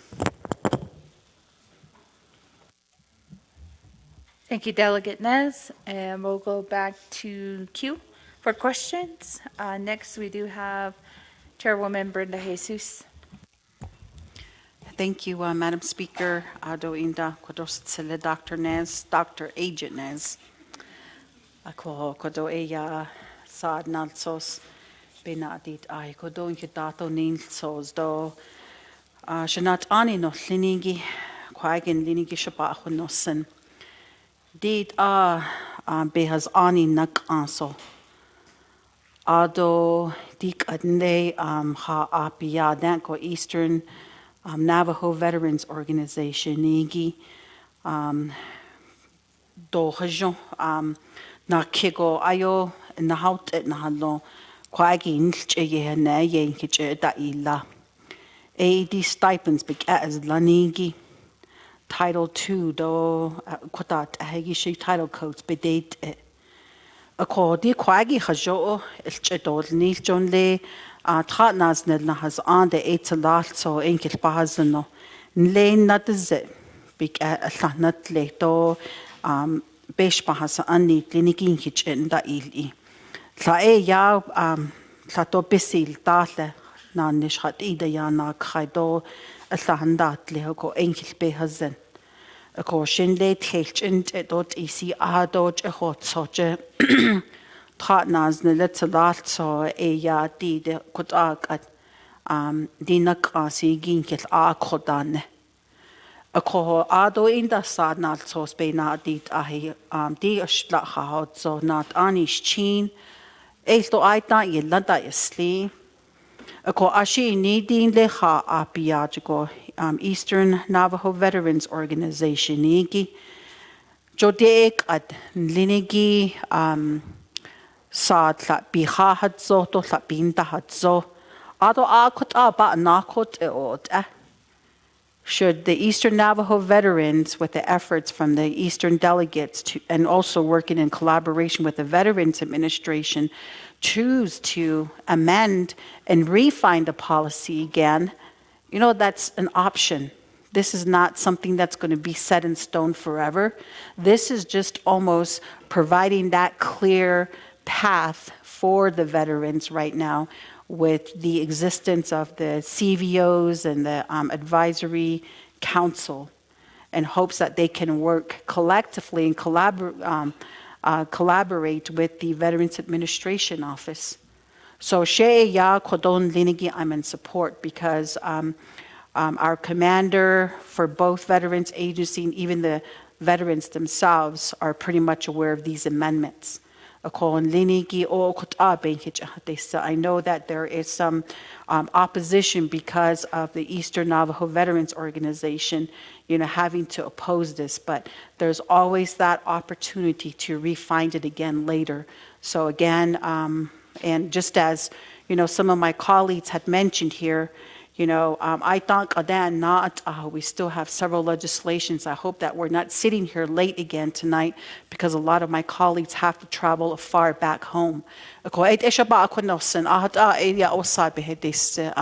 Thank you, Delegate Nez. And we'll go back to Q for questions. Next, we do have Chairwoman Brenda Jesus. Thank you, Madam Speaker. Ado inda kodositsile Dr. Nez, Dr. Agent Nez. Ako kodo eya saad nalsos benadit ay kodo inki dato nilsos do shanat ani no linigi kwagen linigi shapa ako nosen. Dit behas ani nak anso. Ado dik adne ha apia danko Eastern Navajo Veterans Organization nigi do hajon na kigo ayo na haut et na halo kwagi nche ye na ye nche da ila. AD stipends big as lanigi. Title 2 do kotat ahigishi title codes bedate ako di kwagi hajo ilchedol ni jonle tratnas na has on the etzalat so enkil bahazno nle natze big atlanat le do besh bahasa ani klinikin kitchen da ili la ya la to bisil dale na nishat ida ya na khaido atlandat le ko enkil behazen ako shinle thelchint edot isi adot ehot soje tratnas ne letzalat so ya di de kotak at dinak asi ginkil a khodane ako ado inda sad nat so spena dit ahi di ashla hot so not anish chin esto aita yelada isli ako ashi ni din le ha apiago Eastern Navajo Veterans Organization nigi jodek at linigi sad la biha hatzo to la binda hatzo ado akot aba nakot eot should the Eastern Navajo veterans, with the efforts from the Eastern delegates and also working in collaboration with the Veterans Administration, choose to amend and refine the policy again, that's an option. This is not something that's going to be set in stone forever. This is just almost providing that clear path for the veterans right now, with the existence of the CVOs and the advisory council, in hopes that they can work collectively and collaborate with the Veterans Administration Office. So ya kodon linigi, I'm in support because our commander for both veterans agency and even the veterans themselves are pretty much aware of these amendments. I know that there is some opposition because of the Eastern Navajo Veterans Organization, having to oppose this, but there's always that opportunity to refine it again later. So again, and just as, some of my colleagues had mentioned here, I think again, we still have several legislations. I hope that we're not sitting here late again tonight because a lot of my colleagues have to travel far back home.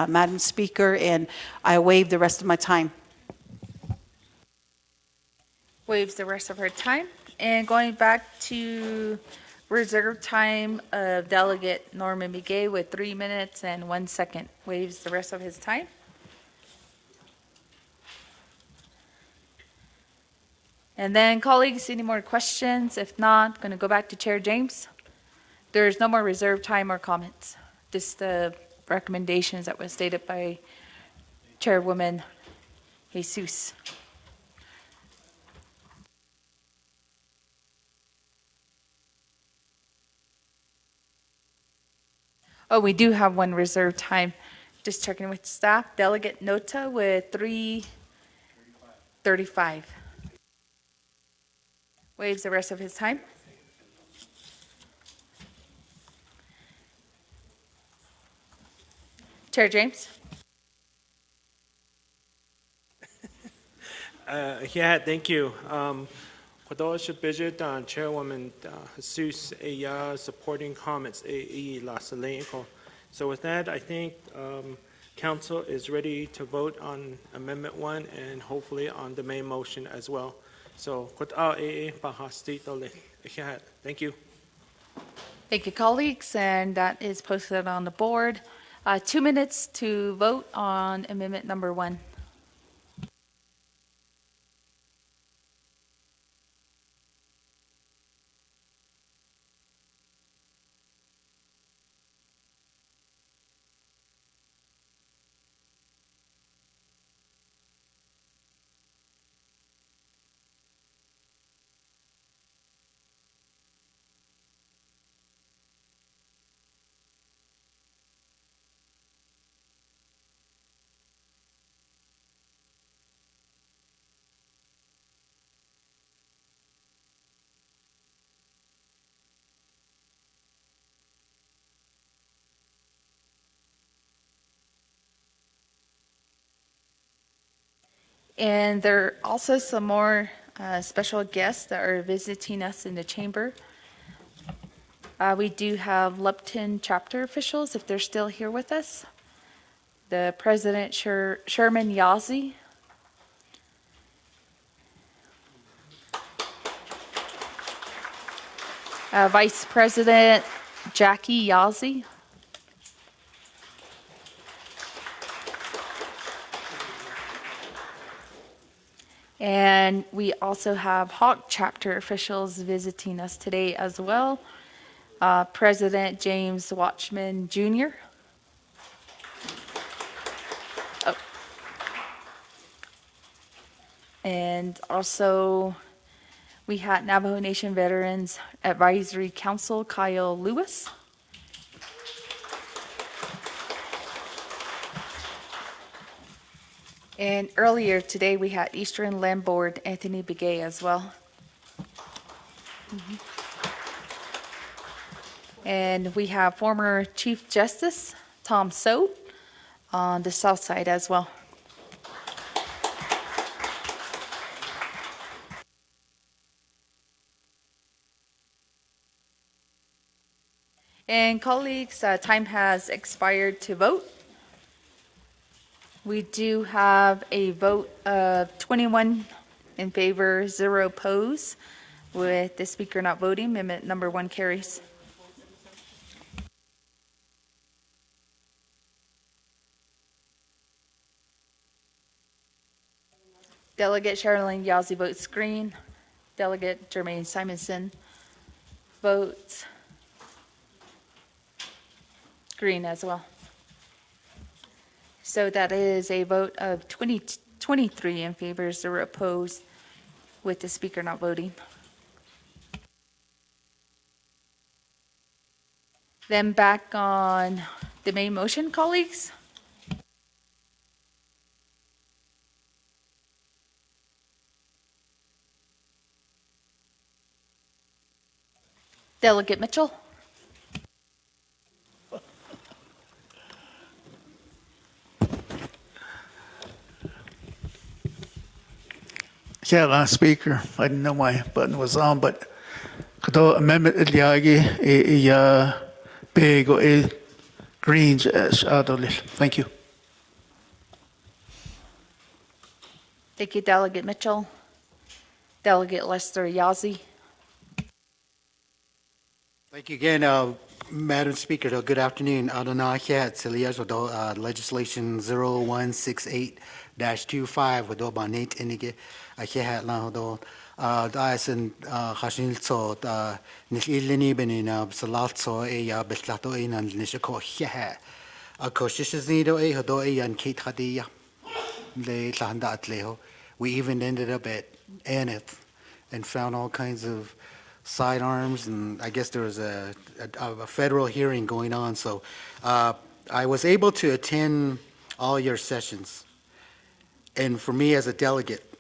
Madam Speaker, and I waive the rest of my time. Waives the rest of her time. And going back to Reserve time of Delegate Norman Begay with 3 minutes and 1 second. Waives the rest of his time. And then colleagues, any more questions? If not, going to go back to Chair James. There's no more reserve time or comments. Just the recommendations that was stated by Chairwoman Jesus. Oh, we do have one reserve time. Just checking with staff. Delegate Nota with 3:35. Waives the rest of his time. Chair James. Yeah, thank you. Kodosh Bidget, Chairwoman Jesus, supporting comments, La Salenko. So with that, I think council is ready to vote on Amendment 1 and hopefully on the main motion as well. So, thank you. Thank you, colleagues, and that is posted on the board. 2 minutes to vote on amendment number 1. And there are also some more special guests that are visiting us in the chamber. We do have Lupton chapter officials, if they're still here with us. The President Sherman Yazzie. Vice President Jackie Yazzie. And we also have Hawk chapter officials visiting us today as well. President James Watchman Jr. Oh. And also we had Navajo Nation Veterans Advisory Council, Kyle Lewis. And earlier today, we had Eastern Land Board Anthony Begay as well. And we have former Chief Justice Tom So on the south side as well. And colleagues, time has expired to vote. We do have a vote of 21 in favor, 0 opposed. With the speaker not voting, amendment number 1 carries. Delegate Sherilyn Yazzie votes green. Delegate Jermaine Simonson votes green as well. So that is a vote of 23 in favor, 0 opposed, with the speaker not voting. Then back on the main motion, colleagues. Delegate Mitchell. Yeah, last speaker. I didn't know my button was on, but Kado amendment Iliagi big or greens Thank you. Thank you, Delegate Mitchell. Delegate Lester Yazzie. Thank you again, Madam Speaker. Good afternoon. Legislation 0168-25 with Nate Inige. Daisen Hashin so Nishilini Benina Salatso a Beslato in and Nishako Hia. A Koshish Nido a Hodo and Kate Hadia. Le Landa at Leho. We even ended up at Aneth and found all kinds of sidearms, and I guess there was a federal hearing going on. So I was able to attend all your sessions. And for me as a delegate,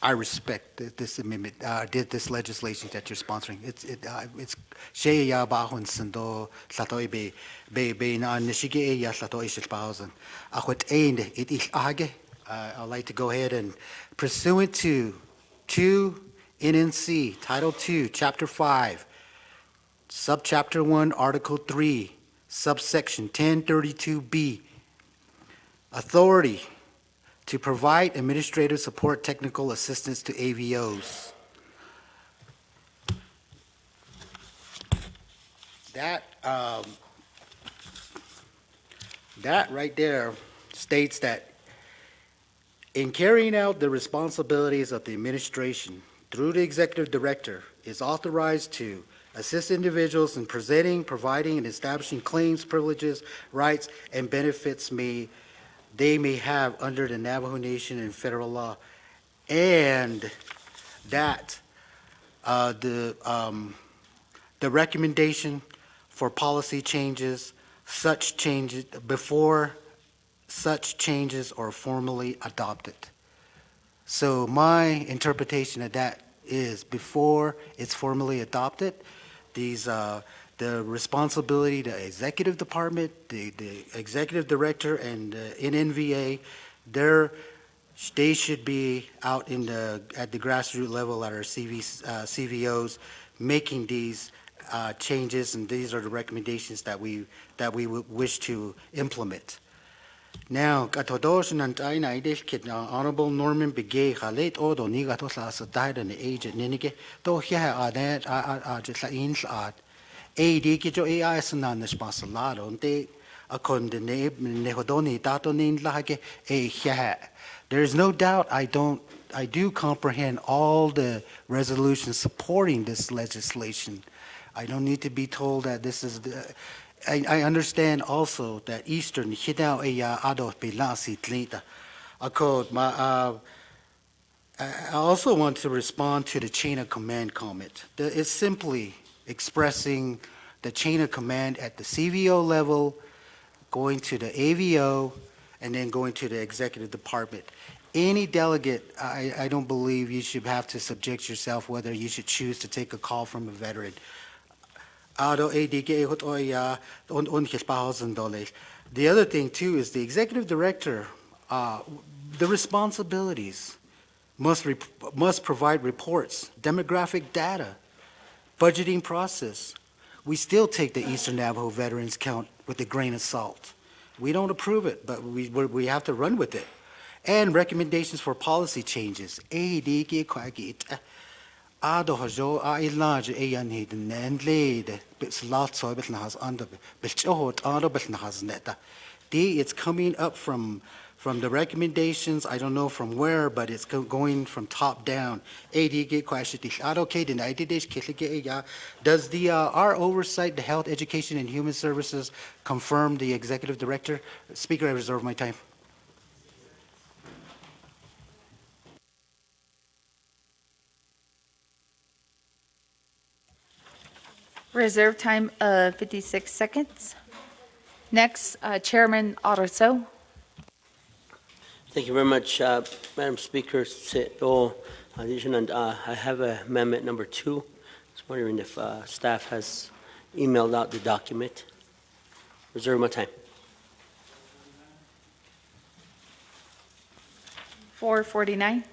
I respect this amendment, this legislation that you're sponsoring. It's shey ya bahon sendo latoi be na nishige ya latoi shilpausen. Akwet ein it is age. I'd like to go ahead and pursuant to 2 NNC Title 2, Chapter 5, Subchapter 1, Article 3, Subsection 1032B, authority to provide administrative support technical assistance to AVOs. That right there states that in carrying out the responsibilities of the administration through the executive director is authorized to assist individuals in presenting, providing, and establishing claims, privileges, rights, and benefits they may have under the Navajo Nation and federal law, and that the recommendation for policy changes, before such changes are formally adopted. So my interpretation of that is before it's formally adopted, the responsibility, the executive department, the executive director, and NNVA, they should be out at the grassroots level at our CVOs making these changes, and these are the recommendations that we wish to implement. Now, katodos nantay na idil kit Honorable Norman Begay halit odo ni gato sa satay na age ninige to hiya adet just la in sa di kito AI sanan na spasalado nte akon de nehodoni tato nin lahake hiya. There is no doubt I do comprehend all the resolutions supporting this legislation. I don't need to be told that this is I understand also that Eastern hidao eya ado pilasi tlita. I also want to respond to the chain of command comment. It's simply expressing the chain of command at the CVO level, going to the AVO, and then going to the executive department. Any delegate, I don't believe you should have to subject yourself whether you should choose to take a call from a veteran. The other thing too is the executive director, the responsibilities must provide reports, demographic data, budgeting process. We still take the Eastern Navajo veterans count with a grain of salt. We don't approve it, but we have to run with it. And recommendations for policy changes. Ado hajo ilaj ayan hidden and laid bits lot so bit has under bichot ado bit has neta. It's coming up from the recommendations. I don't know from where, but it's going from top down. Get question ado kaden I did does our oversight, the Health, Education, and Human Services confirm the executive director? Speaker, I reserve my time. Reserve time of 56 seconds. Next, Chairman Arroso. Thank you very much, Madam Speaker. I have amendment number 2. I was wondering if staff has emailed out the document. Reserve my time. 449.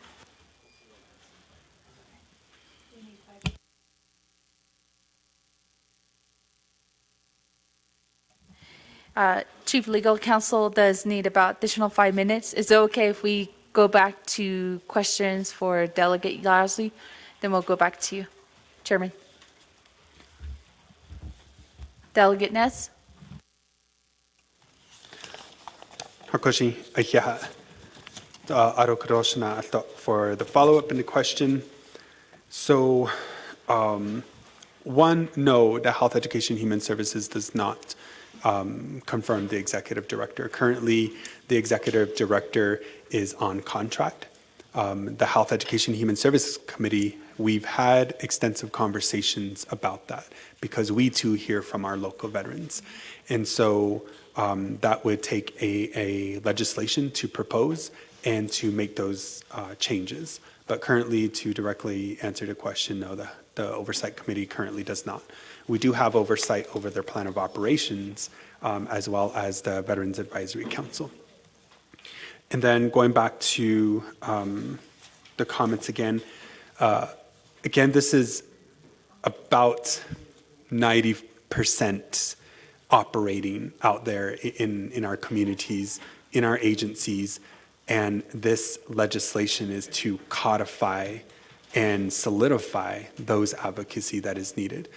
Chief Legal Counsel does need about additional 5 minutes. Is it okay if we go back to questions for Delegate Yardley? Then we'll go back to you, Chairman. Delegate Ness? Hakoshi, Aikiha. Aro Karoshna for the follow-up in the question. So, one, no, the Health Education Human Services does not confirm the executive director. Currently, the executive director is on contract. The Health Education Human Services Committee, we've had extensive conversations about that because we too hear from our local veterans. And so that would take a legislation to propose and to make those changes. But currently, to directly answer the question, no, the Oversight Committee currently does not. We do have oversight over their plan of operations as well as the Veterans Advisory Council. And then going back to the comments again, this is about 90% operating out there in our communities, in our agencies, and this legislation is to codify and solidify those advocacy that is needed.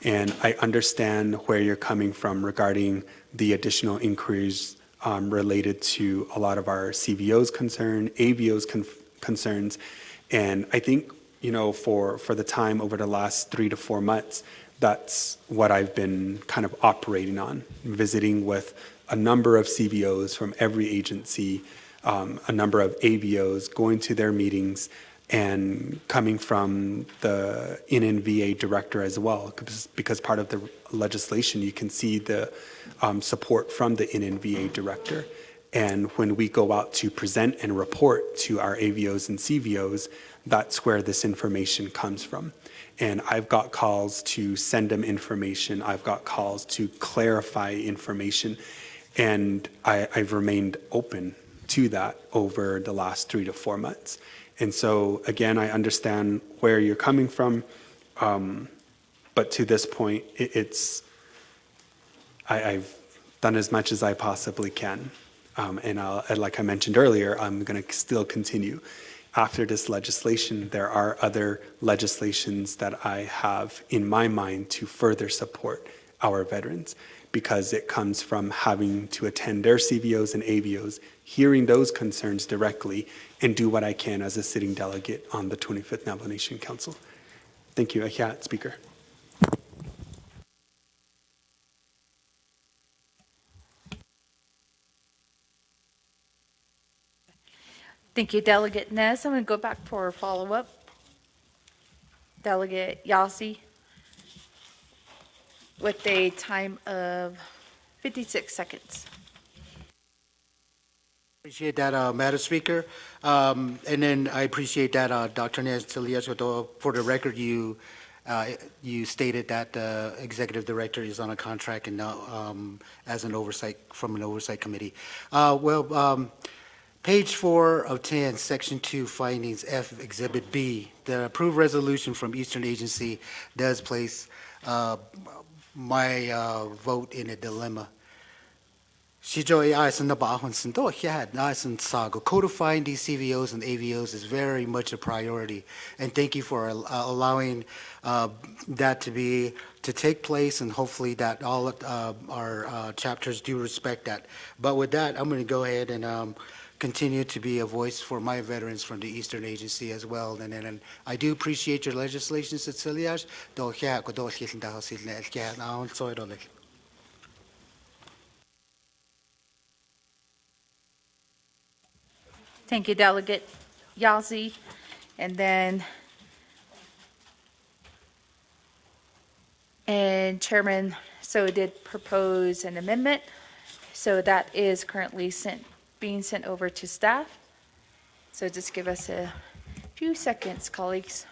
And I understand where you're coming from regarding the additional inquiries related to a lot of our CVO's concern, AVO's concerns. And I think, for the time over the last 3 to 4 months, that's what I've been kind of operating on, visiting with a number of CVOs from every agency, a number of AVOs, going to their meetings, and coming from the NNVA director as well, because part of the legislation, you can see the support from the NNVA director. And when we go out to present and report to our AVOs and CVOs, that's where this information comes from. And I've got calls to send them information. I've got calls to clarify information. And I've remained open to that over the last 3 to 4 months. And so, again, I understand where you're coming from. But to this point, I've done as much as I possibly can. And like I mentioned earlier, I'm going to still continue. After this legislation, there are other legislations that I have in my mind to further support our veterans, because it comes from having to attend their CVOs and AVOs, hearing those concerns directly, and do what I can as a sitting delegate on the 25th Navajo Nation Council. Thank you, Ahiat, Speaker. Thank you, Delegate Ness. I'm going to go back for a follow-up. Delegate Yasi, with a time of 56 seconds. Appreciate that, Madam Speaker. And then I appreciate that, Dr. Nez Tilias, for the record, you stated that the executive director is on a contract and not as an oversight, from an oversight committee. Page 4 of 10, Section 2, Findings F, Exhibit B, the approved resolution from Eastern Agency does place my vote in a dilemma. Codifying these CVOs and AVOs is very much a priority, and thank you for allowing that to take place, and hopefully that all our chapters do respect that. But with that, I'm going to go ahead and continue to be a voice for my veterans from the Eastern Agency as well. And I do appreciate your legislation, Cecilias. Thank you, Delegate Yazzie. And then, Chairman So did propose an amendment. So that is currently being sent over to staff. So just give us a few seconds, colleagues.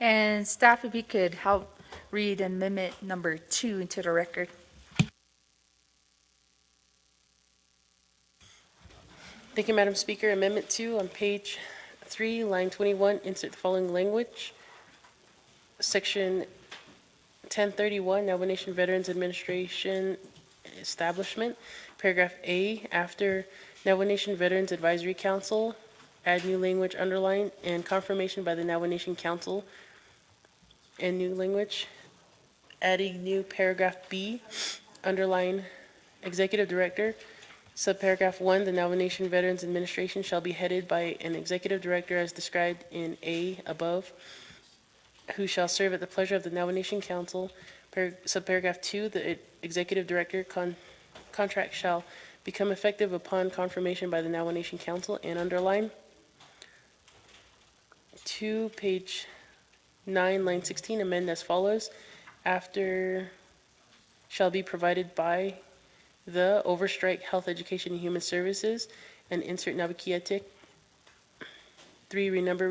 And staff, if you could help read amendment number 2 into the record. Thank you, Madam Speaker. Amendment 2 on page 3, line 21, insert the following language. Section 1031, Navajo Nation Veterans Administration Establishment, paragraph A, after Navajo Nation Veterans Advisory Council, add new language underline, and confirmation by the Navajo Nation Council, and new language, adding new paragraph B, underline, Executive Director, subparagraph 1, the Navajo Nation Veterans Administration shall be headed by an Executive Director as described in A above, who shall serve at the pleasure of the Navajo Nation Council. Subparagraph 2, the Executive Director contract shall become effective upon confirmation by the Navajo Nation Council, and underline. 2, page 9, line 16, amend as follows. After shall be provided by the Overstrike Health Education and Human Services, and insert Nabakiatik. 3, renumber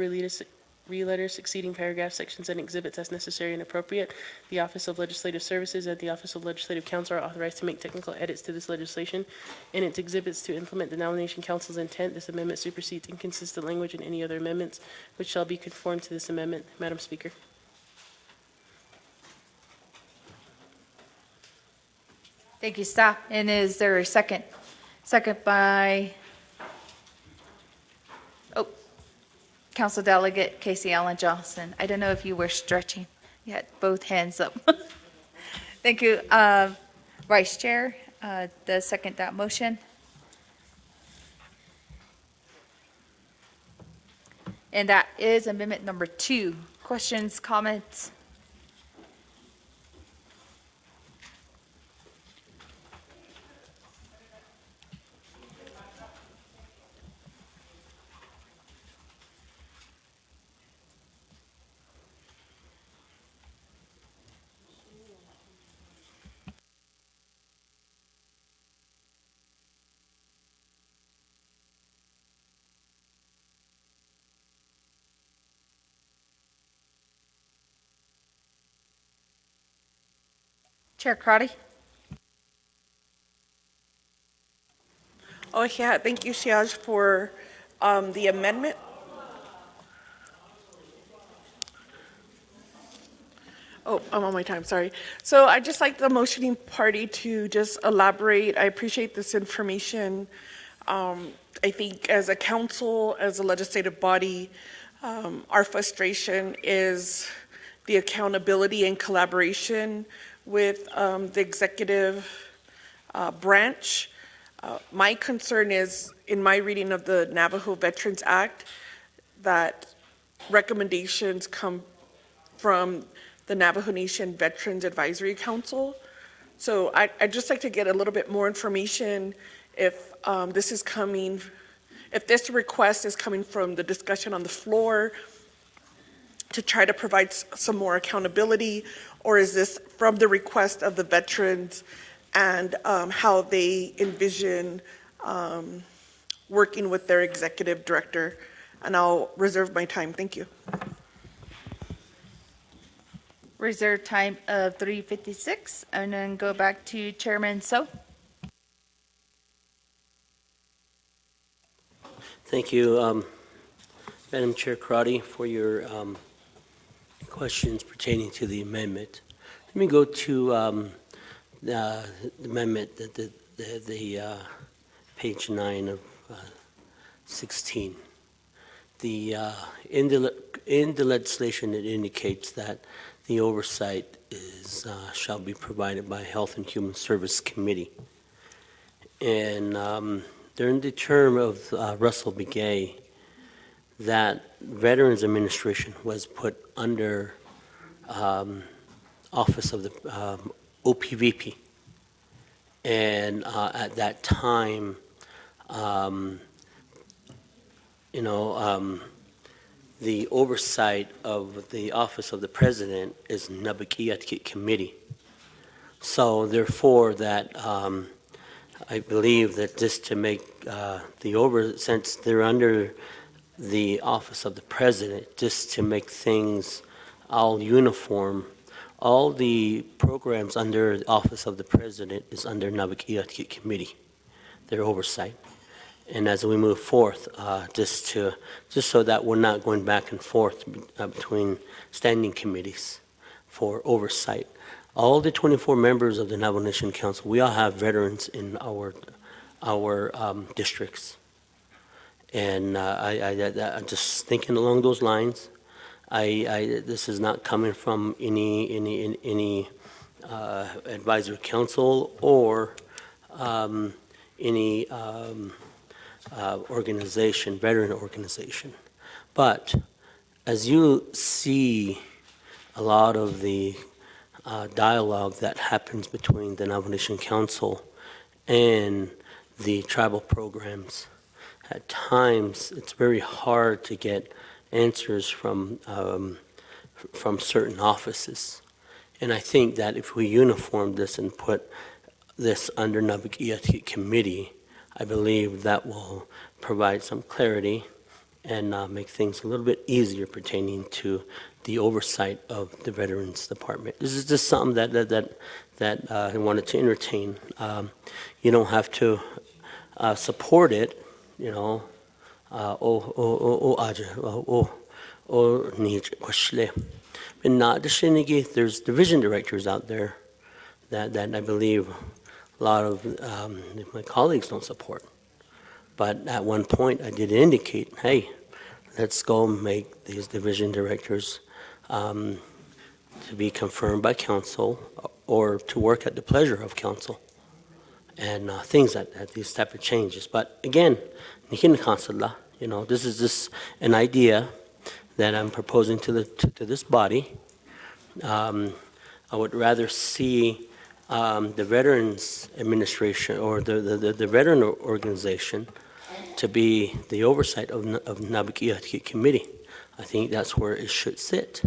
letters succeeding paragraphs, sections, and exhibits as necessary and appropriate. The Office of Legislative Services and the Office of Legislative Counsel are authorized to make technical edits to this legislation and its exhibits to implement the Nomination Council's intent. This amendment supersedes inconsistent language in any other amendments which shall be conformed to this amendment. Madam Speaker. Thank you, staff. And is there a second? Second by, Council Delegate Casey Allen Johnson. I don't know if you were stretching. You had both hands up. Thank you. Vice Chair, does second that motion? And that is amendment number 2. Questions, comments? Chair Crotty? Oh, yeah, thank you, Siaj, for the amendment. Oh, I'm on my time, sorry. So I'd just like the motioning party to just elaborate. I appreciate this information. I think as a council, as a legislative body, our frustration is the accountability and collaboration with the executive branch. My concern is, in my reading of the Navajo Veterans Act, that recommendations come from the Navajo Nation Veterans Advisory Council. So I'd just like to get a little bit more information if this is coming, if this request is coming from the discussion on the floor to try to provide some more accountability, or is this from the request of the veterans and how they envision working with their executive director? And I'll reserve my time. Thank you. Reserve time of 3:56, and then go back to Chairman So. Thank you, Madam Chair Crotty, for your questions pertaining to the amendment. Let me go to the amendment, the page 9 of 16. In the legislation, it indicates that the oversight is shall be provided by Health and Human Service Committee. And during the term of Russell Begay, that Veterans Administration was put under office of the OPVP. And at that time, the oversight of the Office of the President is Nabakiatik Committee. So therefore, that I believe that just to make since they're under the Office of the President, just to make things I'll uniform all the programs under the Office of the President is under Nabakiat Committee, their oversight. And as we move forth, just so that we're not going back and forth between standing committees for oversight. All the 24 members of the Navajo Nation Council, we all have veterans in our districts. And I'm just thinking along those lines. This is not coming from any advisory council or any organization, veteran organization. But as you see a lot of the dialogue that happens between the Navajo Nation Council and the tribal programs, at times it's very hard to get answers from certain offices. And I think that if we uniform this and put this under Nabakiat Committee, I believe that will provide some clarity and make things a little bit easier pertaining to the oversight of the Veterans Department. This is just something that I wanted to entertain. You don't have to support it, you know. There's division directors out there that I believe a lot of my colleagues don't support. But at one point I did indicate, hey, let's go make these division directors to be confirmed by council or to work at the pleasure of council and things that these type of changes. But again, you know, this is just an idea that I'm proposing to this body. I would rather see the Veterans Administration or the veteran organization to be the oversight of Nabakiat Committee. I think that's where it should sit.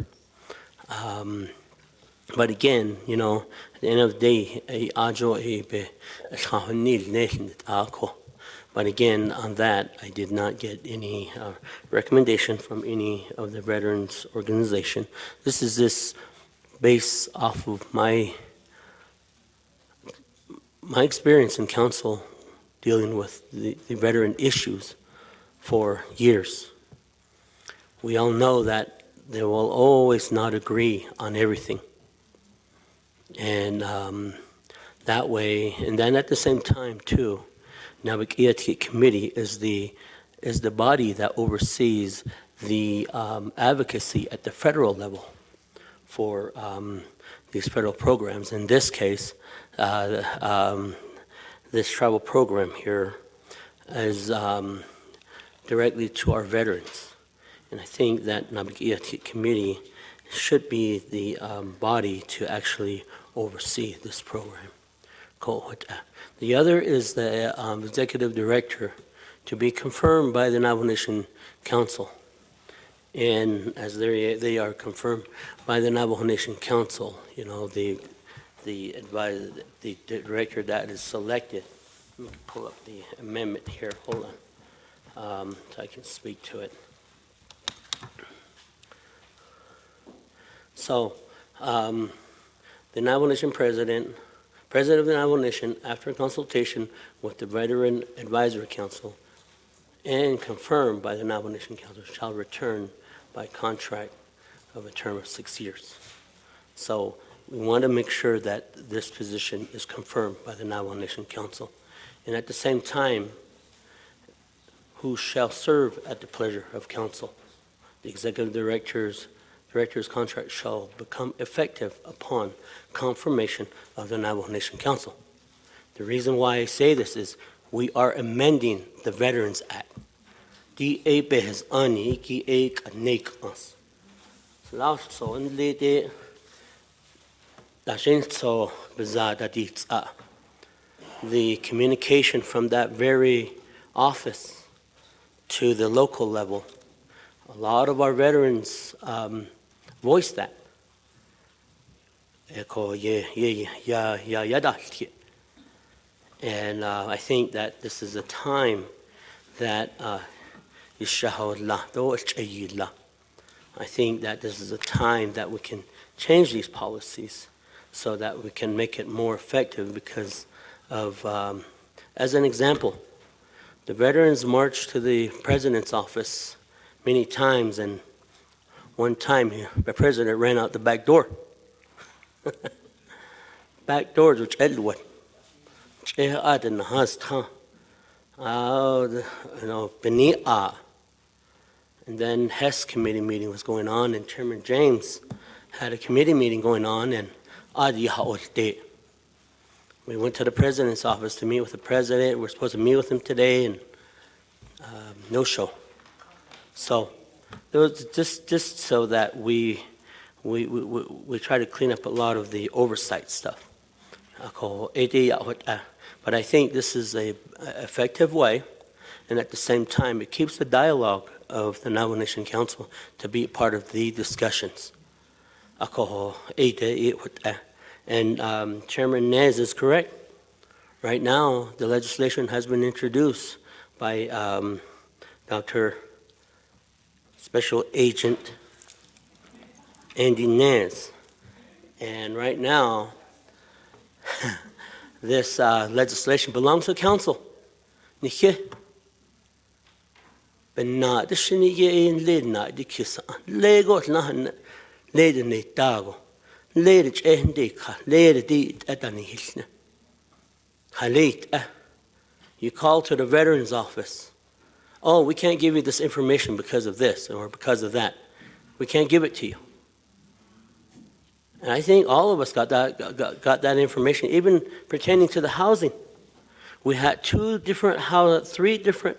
But again, you know, at the end of the day, but again, on that, I did not get any recommendation from any of the veterans organization. This is just based off of my experience in council dealing with the veteran issues for years. We all know that they will always not agree on everything. And that way, and then at the same time too, Nabakiat Committee is the body that oversees the advocacy at the federal level for these federal programs. In this case, this tribal program here is directly to our veterans. And I think that Nabakiat Committee should be the body to actually oversee this program. The other is the executive director to be confirmed by the Navajo Nation Council. And as they are confirmed by the Navajo Nation Council, you know, the director that is selected. Let me pull up the amendment here. Hold on, so I can speak to it. So, the Navajo Nation President of the Navajo Nation, after consultation with the Veteran Advisory Council and confirmed by the Navajo Nation Council, shall return by contract of a term of 6 years. So we want to make sure that this position is confirmed by the Navajo Nation Council. And at the same time, who shall serve at the pleasure of council. The executive director's contract shall become effective upon confirmation of the Navajo Nation Council. The reason why I say this is we are amending the Veterans Act. The communication from that very office to the local level, a lot of our veterans voice that. And I think that this is a time that I think that this is a time that we can change these policies so that we can make it more effective because of, as an example, the veterans marched to the president's office many times, and one time the president ran out the back door. Back doors, which Edward. And then Hess committee meeting was going on, and Chairman James had a committee meeting going on, and we went to the president's office to meet with the president. We're supposed to meet with him today, and no show. So it was just so that we try to clean up a lot of the oversight stuff. But I think this is a effective way, and at the same time, it keeps the dialogue of the Navajo Nation Council to be part of the discussions. And Chairman Nez is correct. Right now, the legislation has been introduced by Dr. Special Agent Andy Nez. And right now, this legislation belongs to council. Benna de shinige in ledna de kisa lego na lede ne tago lede chendeka lede di atani hilna halate you call to the veterans office. Oh, we can't give you this information because of this or because of that. We can't give it to you. And I think all of us got that information, even pertaining to the housing. We had three different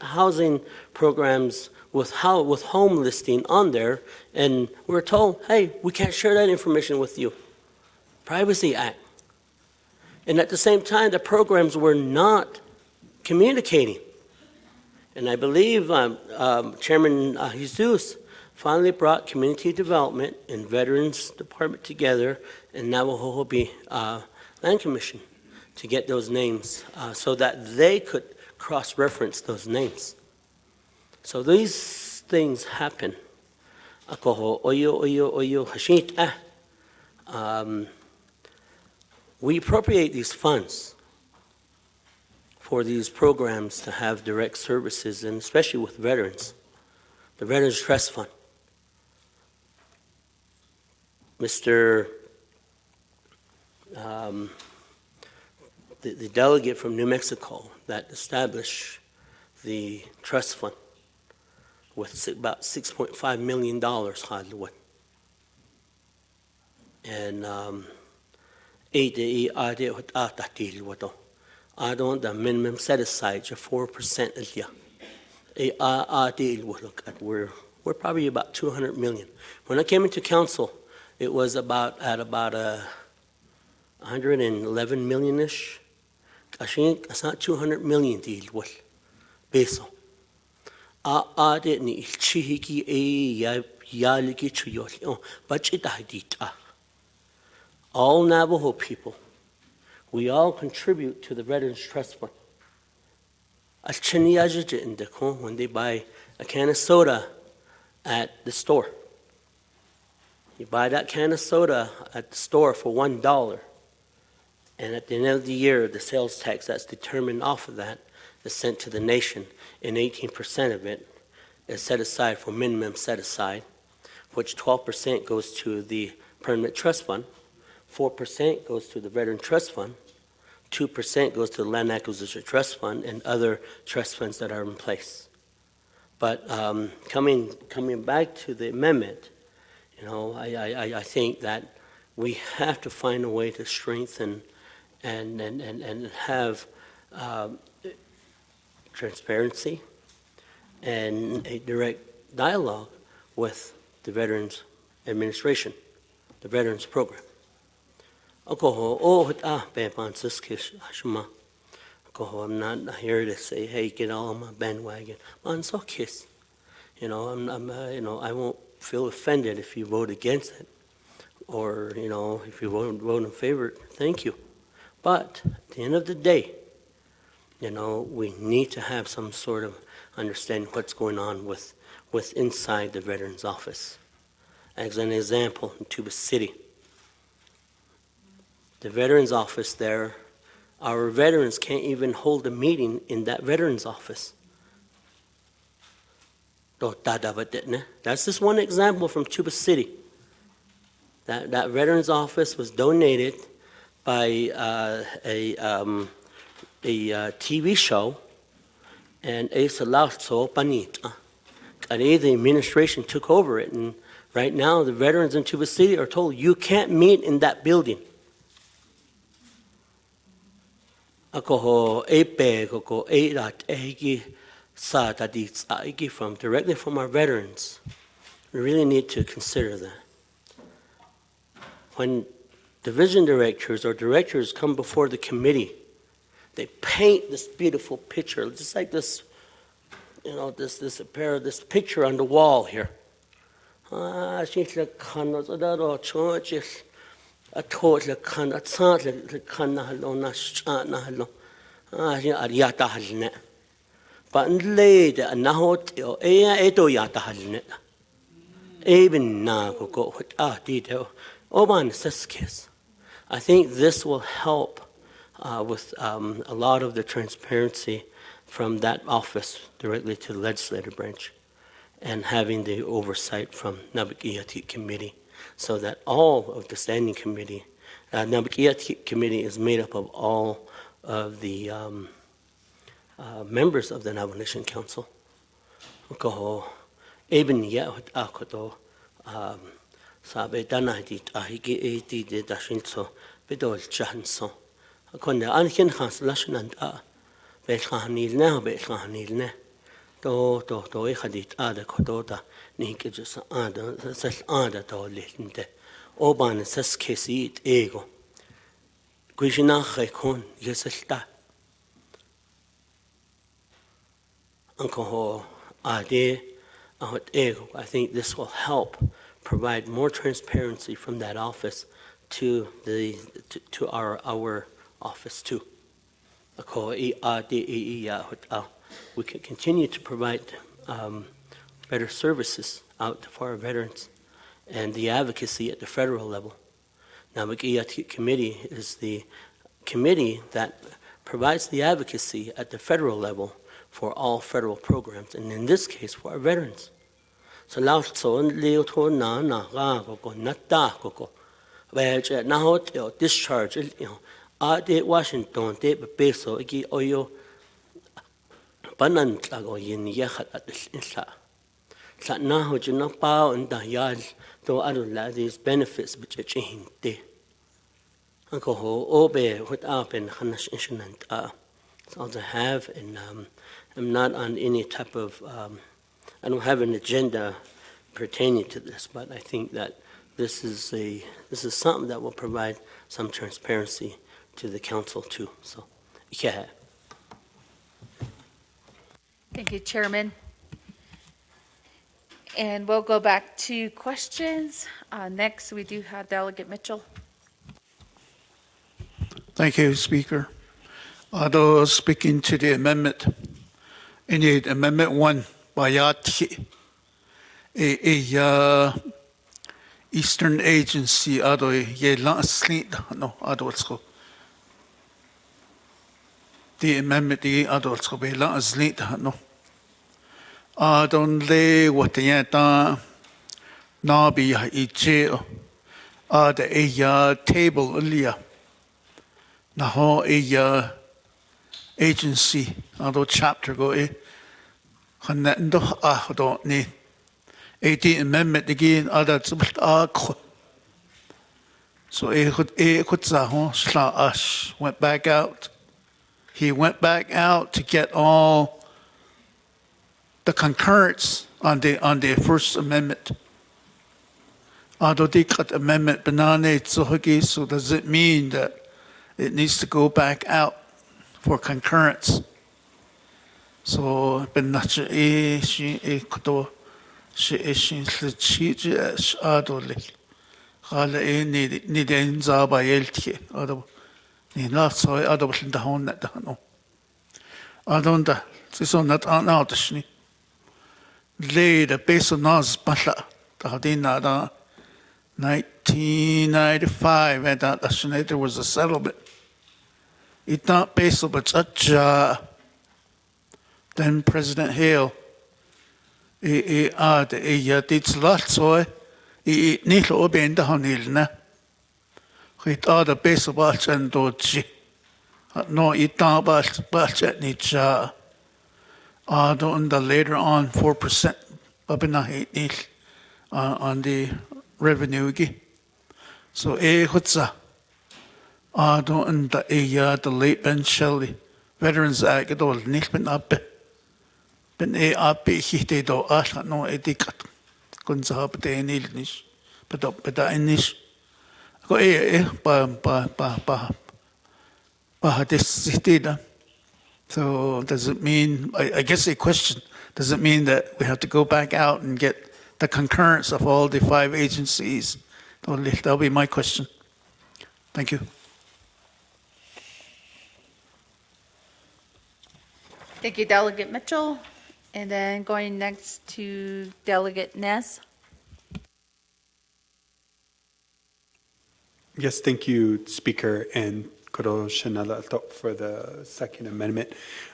housing programs with home listing on there, and we were told, hey, we can't share that information with you. Privacy Act. And at the same time, the programs were not communicating. And I believe Chairman Jesus finally brought community development and veterans department together and Navajo Land Commission to get those names so that they could cross-reference those names. So these things happen. We appropriate these funds for these programs to have direct services, and especially with veterans. The Veterans Trust Fund. Mr. The delegate from New Mexico that established the trust fund with about $6.5 million. And the minimum set aside 4%. We're probably about 200 million. When I came into council, it was about 111 million-ish. I think it's not 200 million peso. All Navajo people, we all contribute to the Veterans Trust Fund. When they buy a can of soda at the store, you buy that can of soda at the store for $1, and at the end of the year, the sales tax that's determined off of that is sent to the nation, and 18% of it is set aside for minimum set aside, which 12% goes to the Permanent Trust Fund, 4% goes to the Veteran Trust Fund, 2% goes to the Land Acquisition Trust Fund and other trust funds that are in place. But coming back to the amendment, I think that we have to find a way to strengthen and have transparency and a direct dialogue with the Veterans Administration, the Veterans Program. I'm not here to say, hey, get all on my bandwagon. I won't feel offended if you vote against it, or if you vote in favor. Thank you. But at the end of the day, we need to have some sort of understanding what's going on with inside the Veterans Office. As an example, in Tuba City, the Veterans Office there, our veterans can't even hold a meeting in that Veterans Office. That's just one example from Tuba City. That Veterans Office was donated by a TV show, and the administration took over it, and right now the veterans in Tuba City are told you can't meet in that building. From directly from our veterans. We really need to consider that. When division directors or directors come before the committee, they paint this beautiful picture, just like this, this picture on the wall here. I think this will help with a lot of the transparency from that office directly to the legislative branch, and having the oversight from Nabakiyati Committee, so that all of the standing committee, Nabakiyati Committee is made up of all of the members of the Navajo Nation Council. Sabe danadi ahigi di dashinso bedol chanso. Konde anchen has lashnand bethanil ne bethanil ne. Do hadit ada kodota nike just ada sel ada to linde. Oban ses kesit ego. Guishina khekon yeselta. Anko ade ahot ego. I think this will help provide more transparency from that office to our office too. We can continue to provide better services out for our veterans, and the advocacy at the federal level. Navajo Committee is the committee that provides the advocacy at the federal level for all federal programs, and in this case for our veterans. So now leo to na go nata go well na hot discharge de Washington de peso iki oyo banan tlago yin yahat at isla sa na ho jina pa and da yal to adula these benefits which hinte anko ho obe what up in hanash insurance so to have, and I'm not on any type of I don't have an agenda pertaining to this, but I think that this is something that will provide some transparency to the council too. So, yeah. Thank you, Chairman. And we'll go back to questions. Next, we do have Delegate Mitchell. Thank you, Speaker. Although speaking to the amendment, in Amendment 1, Bayati, Eastern Agency, ado ye la sleep no adults. The amendment the adults be la sleep no. Don't lay what the yata nabi icheo. The table earlier. Naho agency, ado chapter go hanendo don't need. 18th Amendment again, other so Ash went back out. He went back out to get all the concurrence on the First Amendment. Amendment banane so does it mean that it needs to go back out for concurrence? So she the cheat adole. Hala ni den zaba yeltje ado ni not so ado in the home that no. Adonda so not out ni. Lay the base of nas bala. Tadina da 1995, and that there was a settlement. It's not based on then President Hale. It's lots so. Niet op in de handel, ne? Het de beste wat en doodje. No, it not but niet later on 4% up in the on the revenue. So hutsa. The late Ben Shelley Veterans Act it all nicht been up. Ben up hite do no edikat. Kun sa hab de nicht. But da nicht. Go ba So does it mean, I guess a question, does it mean that we have to go back out and get the concurrence of all the 5 agencies? That'll be my question. Thank you. Thank you, Delegate Mitchell. And then going next to Delegate Ness. Yes, thank you, Speaker, and Kuro Shanala for the second amendment.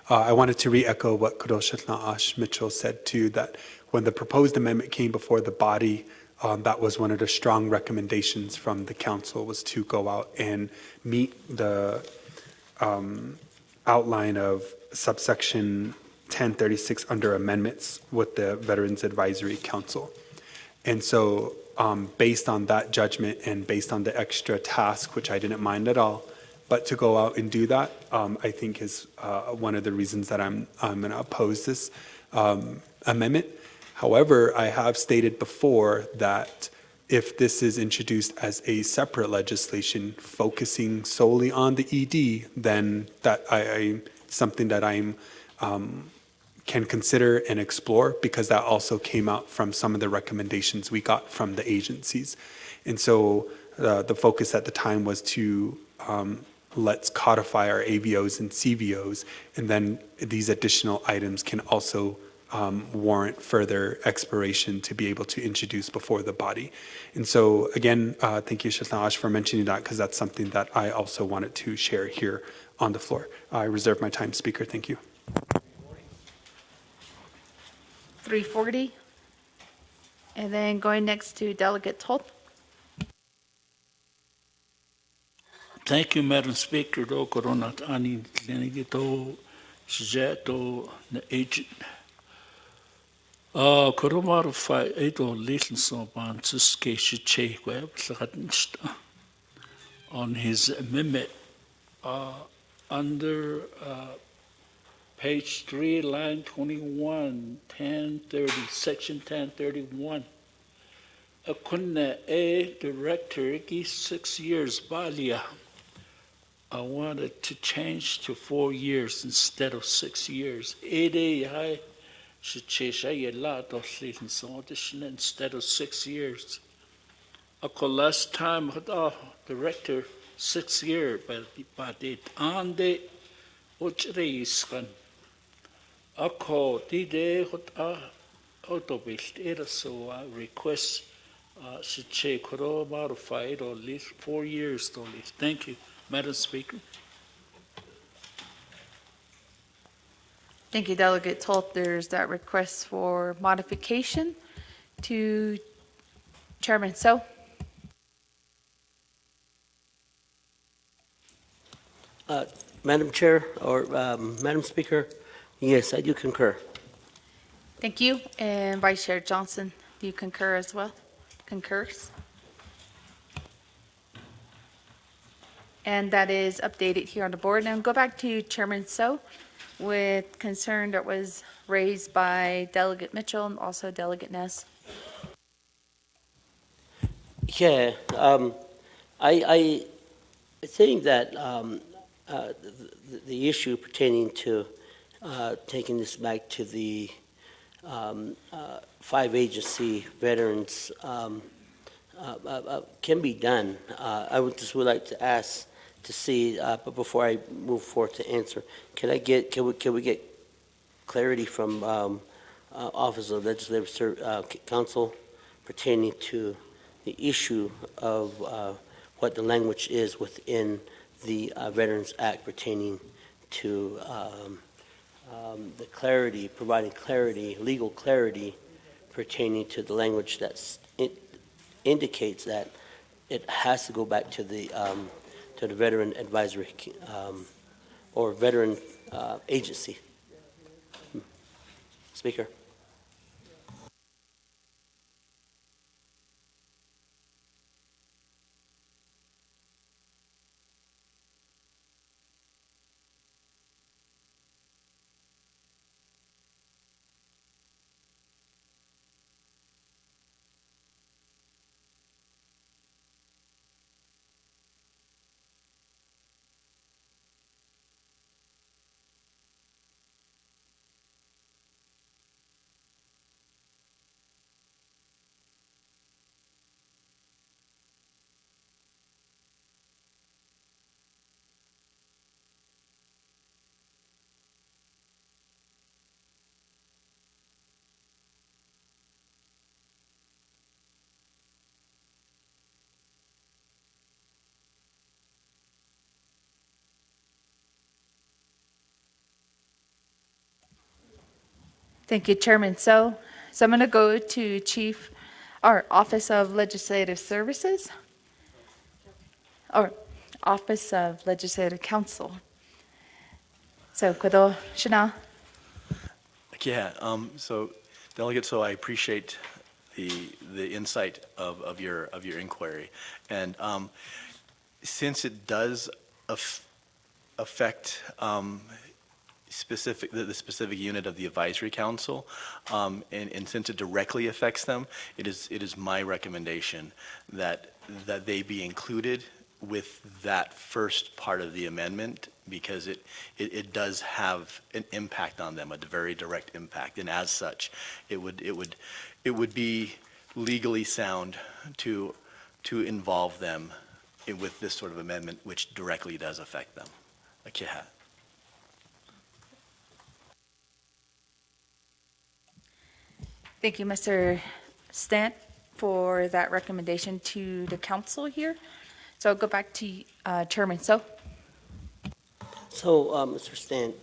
I wanted to re-echo what Kuro Ash Mitchell said too, that when the proposed amendment came before the body, that was one of the strong recommendations from the council, was to go out and meet the outline of subsection 1036 under amendments with the Veterans Advisory Council. And so based on that judgment and based on the extra task, which I didn't mind at all, but to go out and do that, I think is one of the reasons that I'm going to oppose this amendment. However, I have stated before that if this is introduced as a separate legislation focusing solely on the ED, then that I something that I'm can consider and explore, because that also came out from some of the recommendations we got from the agencies. And so the focus at the time was to let's codify our AVOs and CVOs, and then these additional items can also warrant further exploration to be able to introduce before the body. And so again, thank you, Shatnash, for mentioning that, because that's something that I also wanted to share here on the floor. I reserve my time, Speaker. Thank you. 340. And then going next to Delegate Toth. Thank you, Madam Speaker. Do koronat ani lenigito sjeto na agent. Koromar fa edo little so ban tuske che web on his amendment under page 3, line 21, 1030, section 1031. Akunna A director, 6 years, Balia. I wanted to change to 4 years instead of 6 years. I should change a lot of things instead of 6 years. Last time, director, 6 years, but it on the Uchreiskan. Dide autobus era so I request should check modified or at least 4 years to least. Thank you, Madam Speaker. Thank you, Delegate Toth. There's that request for modification to Chairman So. Madam Chair, or Madam Speaker, yes, I do concur. Thank you. And Vice Chair Johnson, do you concur as well? Concurs? And that is updated here on the board. Now go back to Chairman So with concern that was raised by Delegate Mitchell and also Delegate Ness. Yeah, I think that the issue pertaining to taking this back to the 5 agency veterans can be done. I would like to ask to see, but before I move forward to answer, can we get clarity from Office of Legislative Counsel pertaining to the issue of what the language is within the Veterans Act pertaining to the clarity, providing clarity, legal clarity pertaining to the language it indicates that it has to go back to the Veteran Advisory or Veteran Agency. Speaker. Thank you, Chairman. So I'm going to go to Office of Legislative Services, or Office of Legislative Counsel. So, Kudo Shana. Yeah, so Delegate, so I appreciate the insight of your inquiry. And since it does affect the specific unit of the advisory council, and since it directly affects them, it is my recommendation that they be included with that first part of the amendment, because it does have an impact on them, a very direct impact, and as such, it would be legally sound to involve them with this sort of amendment, which directly does affect them. Akiha. Thank you, Mr. Stant, for that recommendation to the council here. So I'll go back to Chairman So. So, Mr. Stant,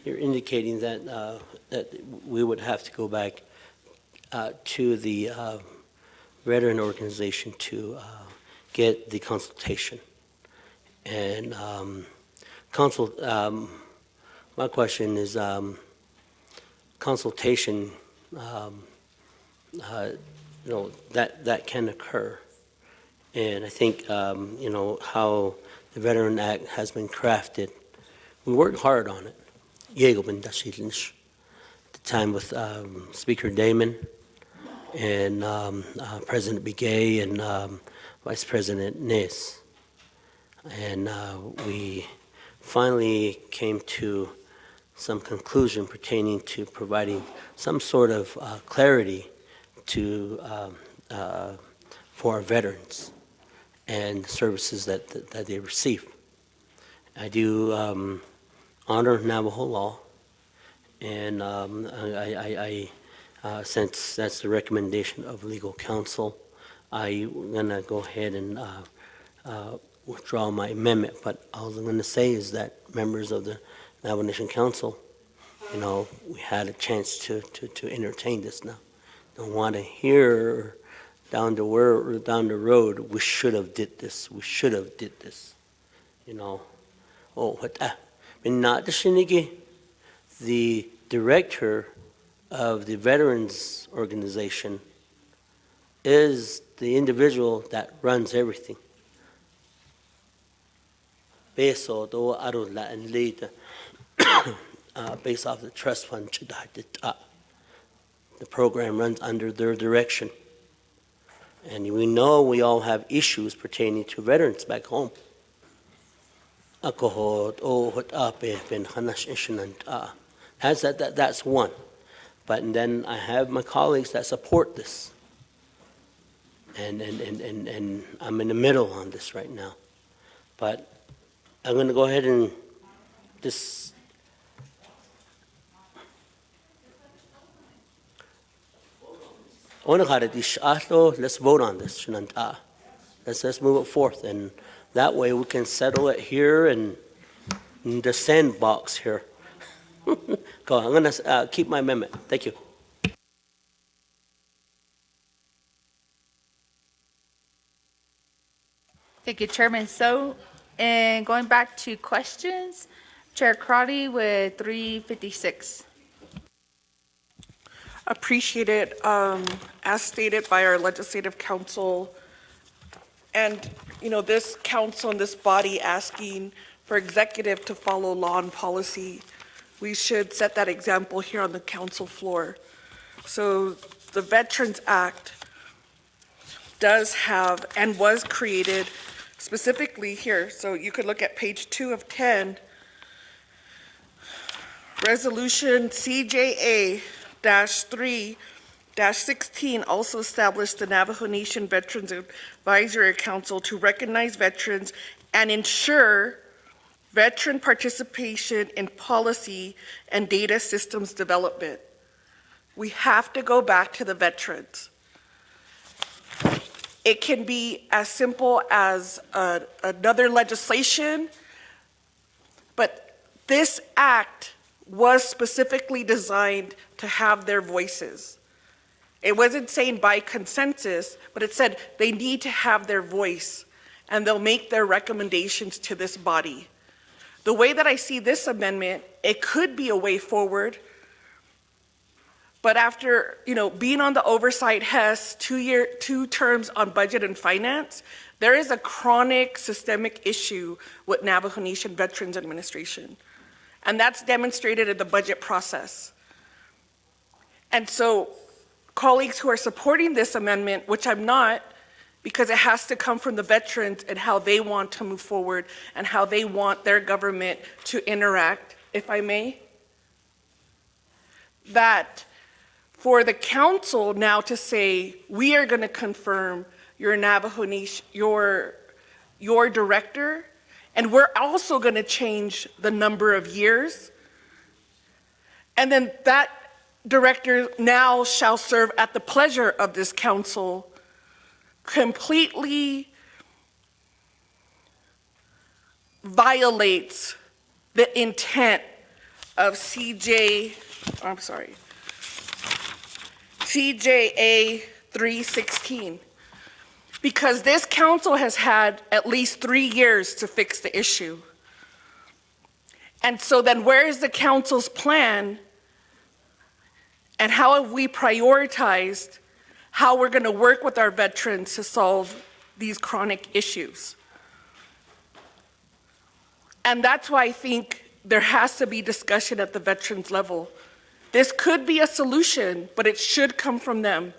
you're indicating that that we would have to go back to the veteran organization to get the consultation. And my question is, consultation, that can occur. And I think, how the Veteran Act has been crafted, we worked hard on it. The time with Speaker Damon and President Begay and Vice President Ness. And we finally came to some conclusion pertaining to providing some sort of clarity to for our veterans and the services that they receive. I do honor Navajo law, and since that's the recommendation of legal counsel, I'm gonna go ahead and withdraw my amendment. But all I'm gonna say is that members of the Navajo Nation Council, we had a chance to entertain this now. Don't want to hear down the road, we should have did this, Oh, what not the director of the Veterans Organization is the individual that runs everything. Based off the trust fund, the program runs under their direction. And we know we all have issues pertaining to veterans back home. That's one. But then I have my colleagues that support this. And I'm in the middle on this right now. But I'm going to go ahead and just Let's vote on this. Let's move it forth, and that way we can settle it here in the sandbox here. Go, I'm gonna keep my amendment. Thank you. Thank you, Chairman So. And going back to questions, Chair Crotty with 356. Appreciate it. As stated by our legislative council, and, this council and this body asking for executive to follow law and policy, we should set that example here on the council floor. So the Veterans Act does have and was created specifically here. So you could look at page 2 of 10. Resolution CJA-3-16 also established the Navajo Nation Veterans Advisory Council to recognize veterans and ensure veteran participation in policy and data systems development. We have to go back to the veterans. It can be as simple as another legislation, but this act was specifically designed to have their voices. It wasn't saying by consensus, but it said they need to have their voice, and they'll make their recommendations to this body. The way that I see this amendment, it could be a way forward, but after, being on the oversight HES 2 terms on budget and finance, there is a chronic systemic issue with Navajo Nation Veterans Administration. And that's demonstrated in the budget process. And so colleagues who are supporting this amendment, which I'm not, because it has to come from the veterans and how they want to move forward and how they want their government to interact, if I may, that for the council now to say, we are going to confirm your Navajo Nation, your director, and we're also going to change the number of years. And then that director now shall serve at the pleasure of this council, completely violates the intent of CJA 316. Because this council has had at least 3 years to fix the issue. And so then where is the council's plan? And how have we prioritized how we're going to work with our veterans to solve these chronic issues? And that's why I think there has to be discussion at the veterans level. This could be a solution, but it should come from them.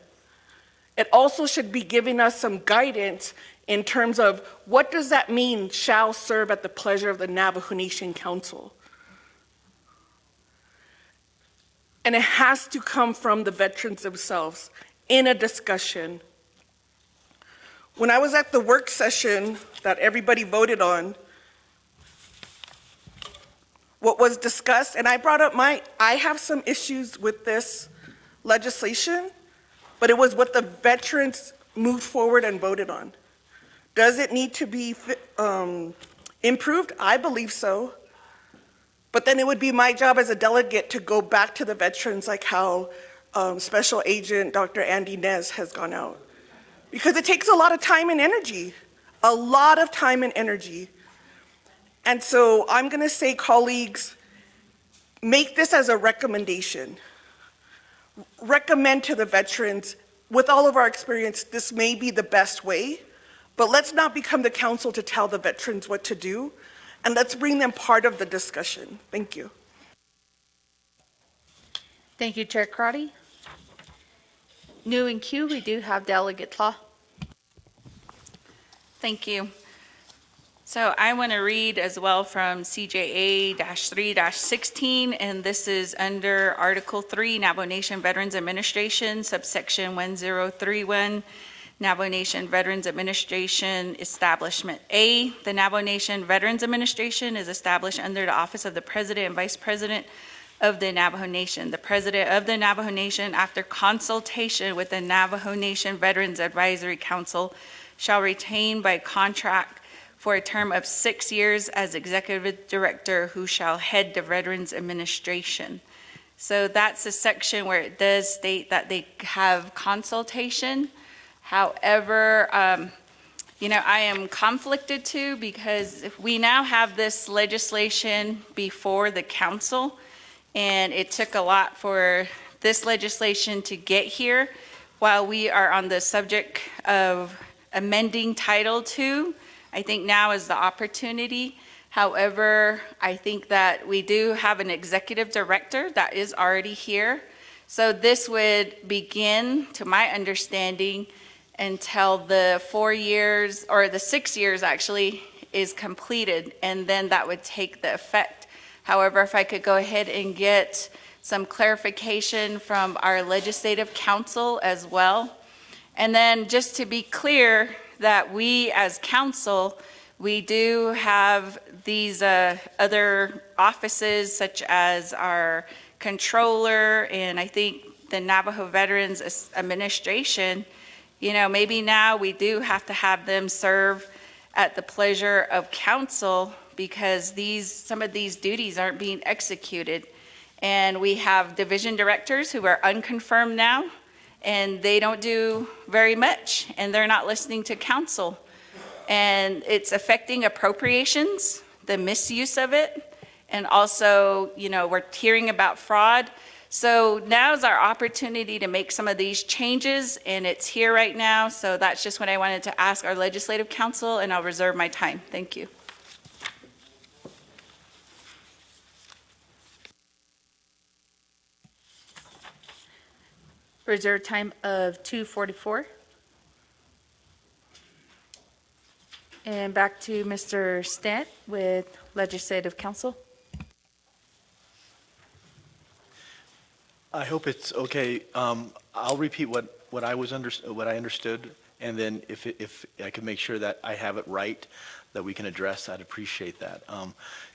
It also should be giving us some guidance in terms of what does that mean, shall serve at the pleasure of the Navajo Nation Council. And it has to come from the veterans themselves in a discussion. When I was at the work session that everybody voted on, what was discussed, and I brought up I have some issues with this legislation, but it was what the veterans moved forward and voted on. Does it need to be improved? I believe so. But then it would be my job as a delegate to go back to the veterans like how Special Agent Dr. Andy Nez has gone out. Because it takes a lot of time and energy, a lot of time and energy. And so I'm gonna say, colleagues, make this as a recommendation. Recommend to the veterans, with all of our experience, this may be the best way, but let's not become the council to tell the veterans what to do, and let's bring them part of the discussion. Thank you. Thank you, Chair Crotty. New in queue, we do have Delegate Law. Thank you. So I want to read as well from CJA-3-16, and this is under Article 3, Navajo Nation Veterans Administration, subsection 1031, Navajo Nation Veterans Administration Establishment. A, the Navajo Nation Veterans Administration is established under the Office of the President and Vice President of the Navajo Nation. The President of the Navajo Nation, after consultation with the Navajo Nation Veterans Advisory Council, shall retain by contract for a term of 6 years as Executive Director who shall head the Veterans Administration. So that's a section where it does state that they have consultation. However, I am conflicted too, because if we now have this legislation before the council, and it took a lot for this legislation to get here, while we are on the subject of amending Title II, I think now is the opportunity. However, I think that we do have an executive director that is already here. So this would begin, to my understanding, until the 4 years, or the 6 years actually, is completed, and then that would take the effect. However, if I could go ahead and get some clarification from our legislative council as well. And then just to be clear, that we as council, we do have these other offices such as our controller, and I think the Navajo Veterans Administration. Maybe now we do have to have them serve at the pleasure of council, because some of these duties aren't being executed. And we have division directors who are unconfirmed now, and they don't do very much, and they're not listening to council. And it's affecting appropriations, the misuse of it, and also, we're hearing about fraud. So now's our opportunity to make some of these changes, and it's here right now. So that's just what I wanted to ask our legislative council, and I'll reserve my time. Thank you. Reserve time of 2:44. And back to Mr. Stent with Legislative Council. I hope it's okay. I'll repeat what I understood, and then if I can make sure that I have it right, that we can address, I'd appreciate that.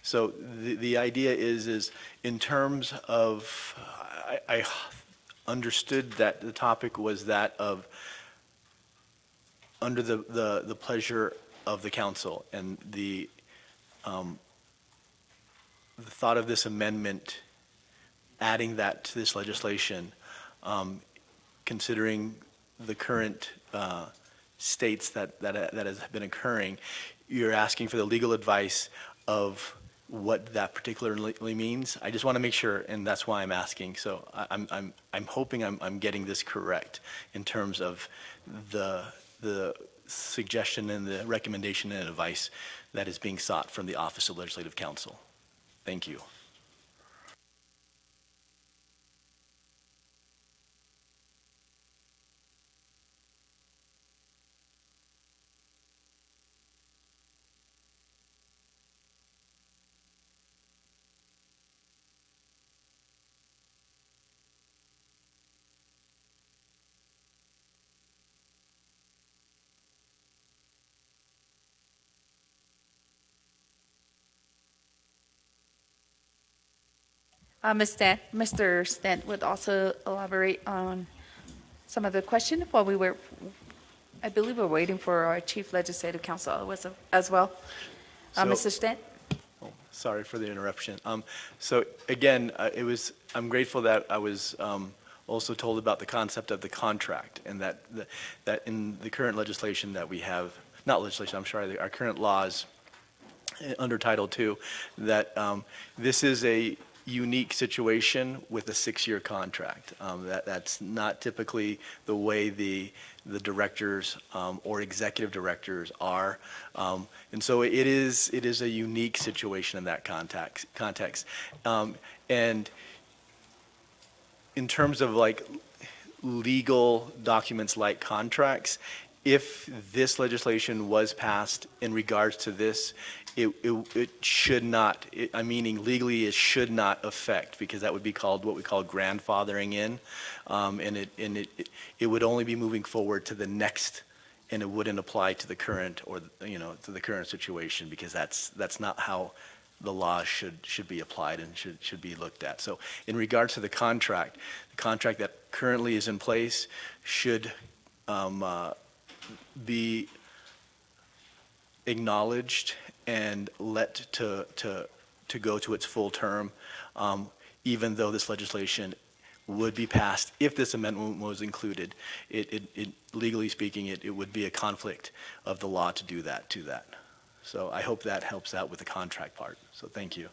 So the idea is in terms of, I understood that the topic was that of under the pleasure of the council, and the thought of this amendment, adding that to this legislation, considering the current states that has been occurring, you're asking for the legal advice of what that particularly means. I just want to make sure, and that's why I'm asking. So I'm hoping I'm getting this correct in terms of the suggestion and the recommendation and advice that is being sought from the Office of Legislative Counsel. Thank you. Mr. Stent would also elaborate on some of the question while I believe we're waiting for our Chief Legislative Counsel as well. Mr. Stent? Oh, sorry for the interruption. So again, I'm grateful that I was also told about the concept of the contract, and that in the current legislation that we have, not legislation, I'm sorry, our current laws under Title II, that this is a unique situation with a 6-year contract. That's not typically the way the directors or executive directors are. And so it is a unique situation in that context. And in terms of like legal documents like contracts, if this legislation was passed in regards to this, it should not, I'm meaning legally it should not affect, because that would be called what we call grandfathering in, and it would only be moving forward to the next, and it wouldn't apply to the current, or to the current situation, because that's not how the law should be applied and should be looked at. So in regards to the contract that currently is in place should be acknowledged and let to go to its full term, even though this legislation would be passed if this amendment was included. It legally speaking, it would be a conflict of the law to do that to that. So I hope that helps out with the contract part. So thank you.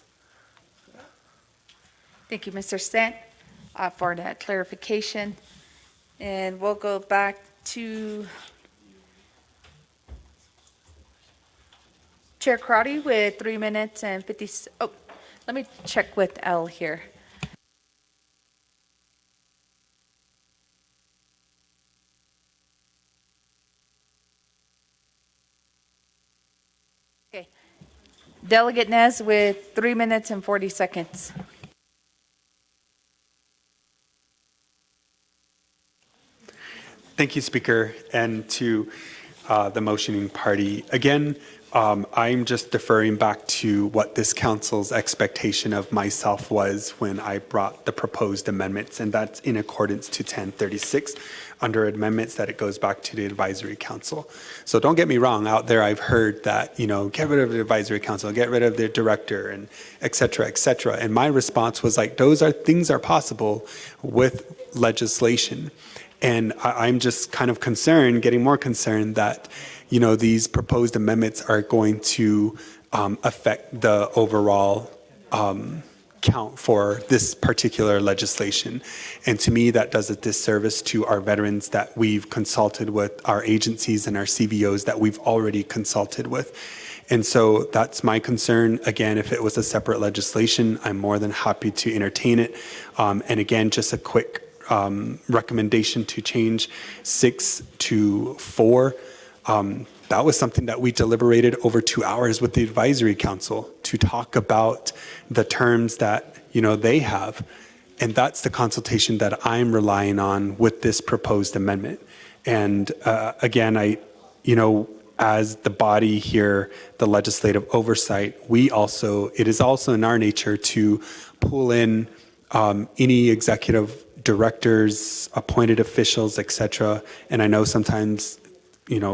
Thank you, Mr. Stent, for that clarification. And we'll go back to Chair Crotty with 3 minutes and 50, oh, let me check with L here. Okay. Delegate Nez with 3 minutes and 40 seconds. Thank you, Speaker, and to the motioning party. Again, I'm just deferring back to what this council's expectation of myself was when I brought the proposed amendments, and that's in accordance to 1036 under amendments that it goes back to the advisory council. So don't get me wrong, out there I've heard that, get rid of the advisory council, get rid of the director, and et cetera, et cetera. And my response was like, things are possible with legislation. And I'm just kind of concerned, getting more concerned that, these proposed amendments are going to affect the overall count for this particular legislation. And to me, that does a disservice to our veterans that we've consulted with, our agencies and our CVOs that we've already consulted with. And so that's my concern. Again, if it was a separate legislation, I'm more than happy to entertain it. And again, just a quick recommendation to change 6 to 4. That was something that we deliberated over 2 hours with the advisory council to talk about the terms that, they have. And that's the consultation that I'm relying on with this proposed amendment. And again, as the body here, the legislative oversight, it is also in our nature to pull in any executive directors, appointed officials, et cetera. And I know sometimes,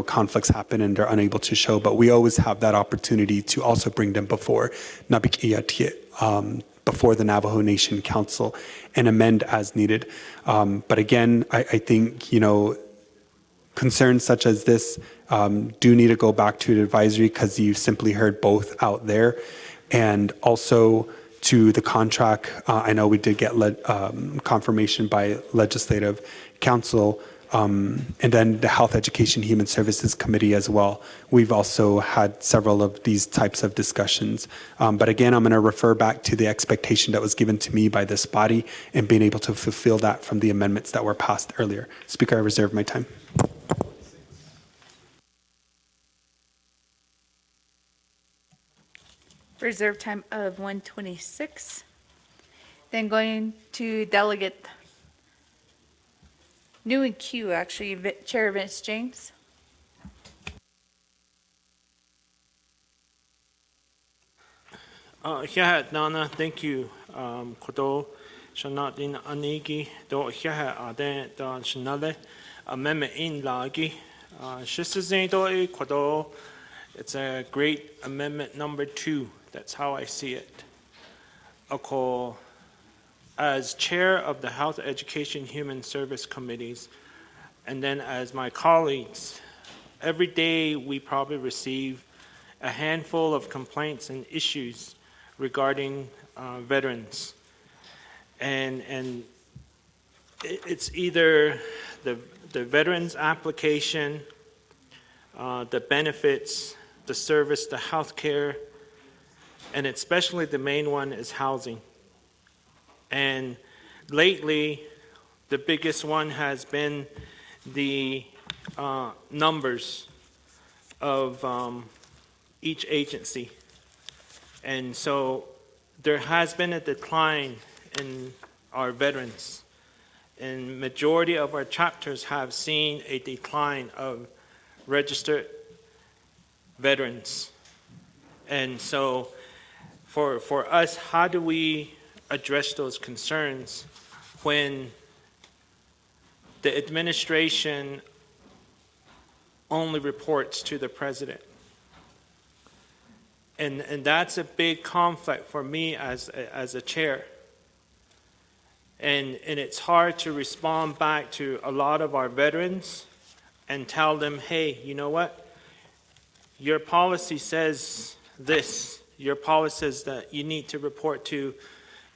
conflicts happen and they're unable to show, but we always have that opportunity to also bring them before the Navajo Nation Council and amend as needed. But again, I think, concerns such as this do need to go back to the advisory because you simply heard both out there. And also, to the contract, I know we did get confirmation by Legislative Council, and then the Health, Education, Human Services Committee as well. We've also had several of these types of discussions. But again, I'm going to refer back to the expectation that was given to me by this body and being able to fulfill that from the amendments that were passed earlier. Speaker, I reserve my time. Reserve time of 1:26. Then going to Delegate New in queue, actually, Chair Vince James. Nana, thank you. Kodo Shanatin Aniki, do Hiha Ade, Don Shanale, Amendment in Lagi. Shistazin do Kodo. It's a great amendment number 2. That's how I see it. As chair of the Health, Education, Human Service Committees, and then as my colleagues, every day we probably receive a handful of complaints and issues regarding veterans. And it's either the veterans application, the benefits, the service, the health care, and especially the main one is housing. And lately, the biggest one has been the numbers of each agency. And so there has been a decline in our veterans. And majority of our chapters have seen a decline of registered veterans. And so for us, how do we address those concerns when the administration only reports to the president? And that's a big conflict for me as a chair. And it's hard to respond back to a lot of our veterans and tell them, hey, you know what? Your policy says this. Your policy says that you need to report to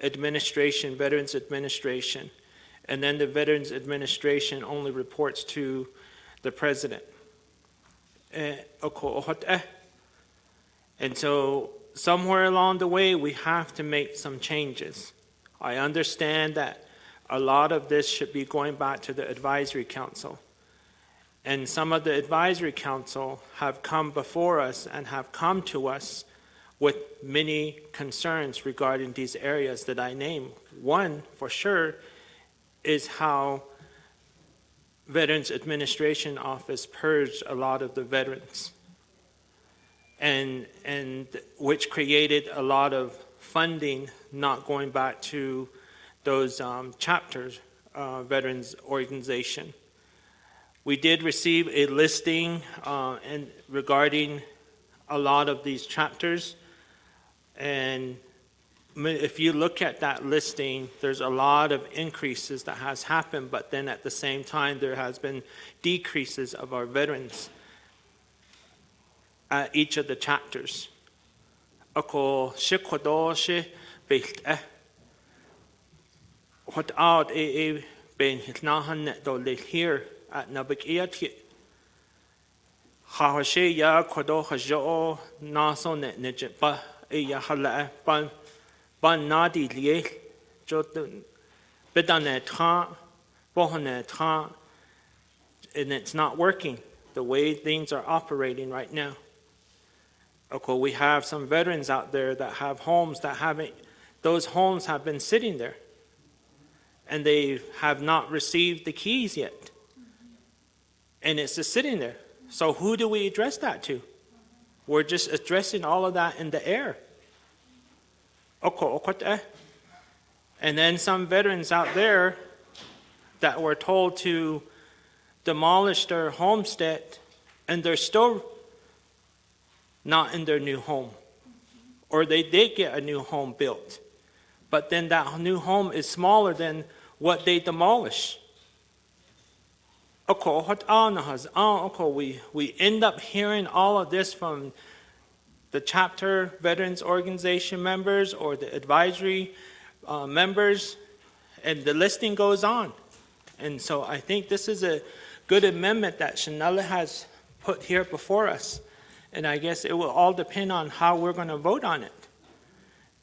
administration, Veterans Administration. And then the Veterans Administration only reports to the president. And so somewhere along the way, we have to make some changes. I understand that a lot of this should be going back to the advisory council. And some of the advisory council have come before us and have come to us with many concerns regarding these areas that I named. One, for sure, is how Veterans Administration Office purged a lot of the veterans, and which created a lot of funding not going back to those chapters, veterans organization. We did receive a listing regarding a lot of these chapters, and if you look at that listing, there's a lot of increases that has happened, but then at the same time, there has been decreases of our veterans at each of the chapters. Ako shikhodo shi beilt what out ben hitnahan net do le here at nabakiat hawashe ya khodo hajo naso net nejpa ya hala ban nadi liye jot bedanet ha bohanet ha, and it's not working the way things are operating right now. Okay, we have some veterans out there that have homes that haven't, those homes have been sitting there and they have not received the keys yet. And it's just sitting there. So who do we address that to? We're just addressing all of that in the air. And then some veterans out there that were told to demolish their homestead, and they're still not in their new home. Or they did get a new home built, but then that new home is smaller than what they demolished. We end up hearing all of this from the chapter veterans organization members or the advisory members, and the listing goes on. And so I think this is a good amendment that Shanella has put here before us. And I guess it will all depend on how we're going to vote on it.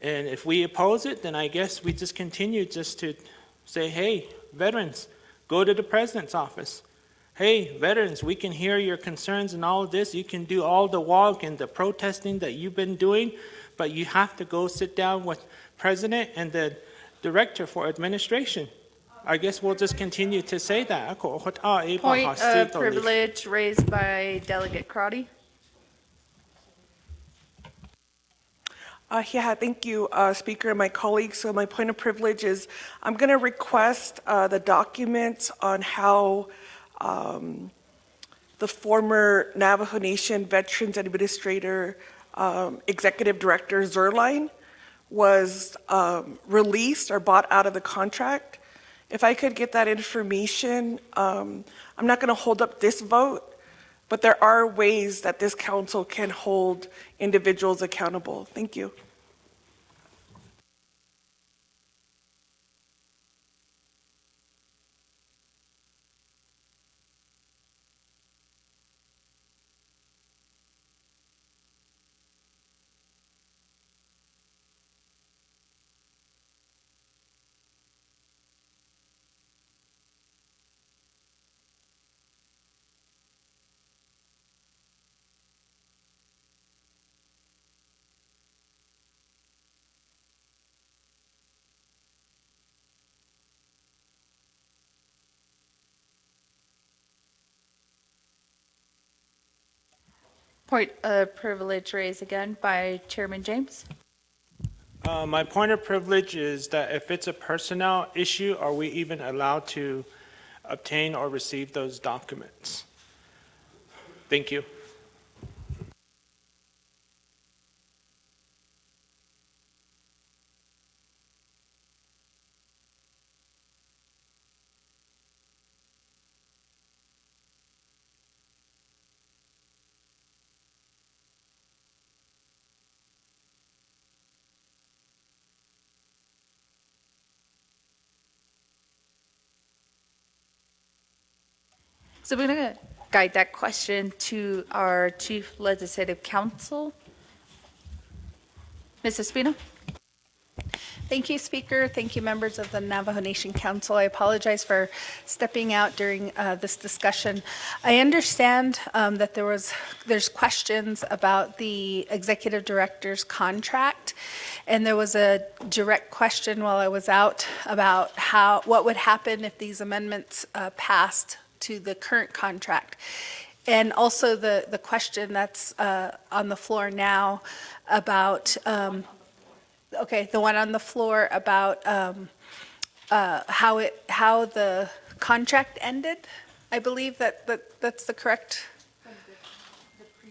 And if we oppose it, then I guess we just continue just to say, hey, veterans, go to the president's office. Hey, veterans, we can hear your concerns and all of this. You can do all the walk and the protesting that you've been doing, but you have to go sit down with president and the director for administration. I guess we'll just continue to say that. Point of privilege raised by Delegate Crotty. Yeah, thank you, Speaker and my colleagues. So my point of privilege is I'm going to request the documents on how the former Navajo Nation Veterans Administrator, Executive Director Zerline was released or bought out of the contract. If I could get that information, I'm not going to hold up this vote, but there are ways that this council can hold individuals accountable. Thank you. Point of privilege raised again by Chairman James. My point of privilege is that if it's a personnel issue, are we even allowed to obtain or receive those documents? Thank you. So we're going to guide that question to our Chief Legislative Counsel. Ms. Espino? Thank you, Speaker. Thank you, members of the Navajo Nation Council. I apologize for stepping out during this discussion. I understand that there's questions about the executive director's contract, and there was a direct question while I was out about what would happen if these amendments passed to the current contract. And also the question that's on the floor now about okay, the one on the floor about how the contract ended. I believe that's the correct.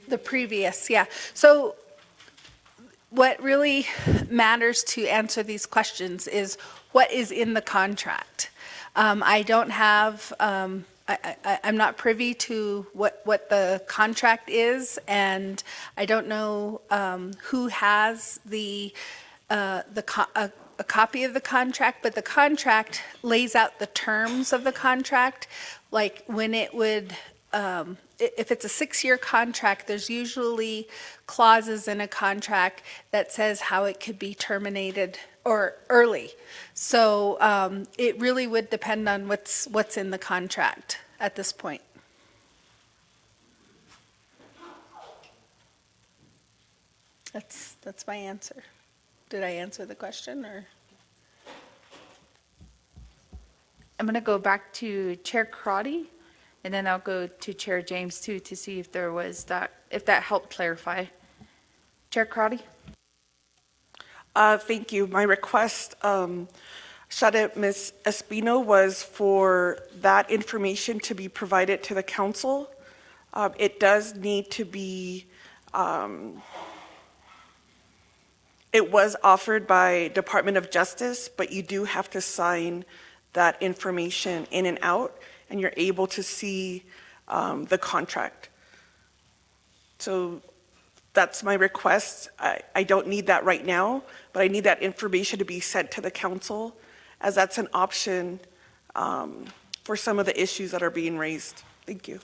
The previous, yeah. So what really matters to answer these questions is what is in the contract. I don't have. I'm not privy to what the contract is, and I don't know who has a copy of the contract, but the contract lays out the terms of the contract, like when it would, if it's a 6-year contract, there's usually clauses in a contract that says how it could be terminated or early. So it really would depend on what's in the contract at this point. That's my answer. Did I answer the question, or? I'm going to go back to Chair Crotty, and then I'll go to Chair James too to see if there was if that helped clarify. Chair Crotty? Thank you. My request, Shada, Ms. Espino, was for that information to be provided to the council. It does need to be, it was offered by Department of Justice, but you do have to sign that information in and out, and you're able to see the contract. So that's my request. I don't need that right now, but I need that information to be sent to the council, as that's an option for some of the issues that are being raised. Thank you.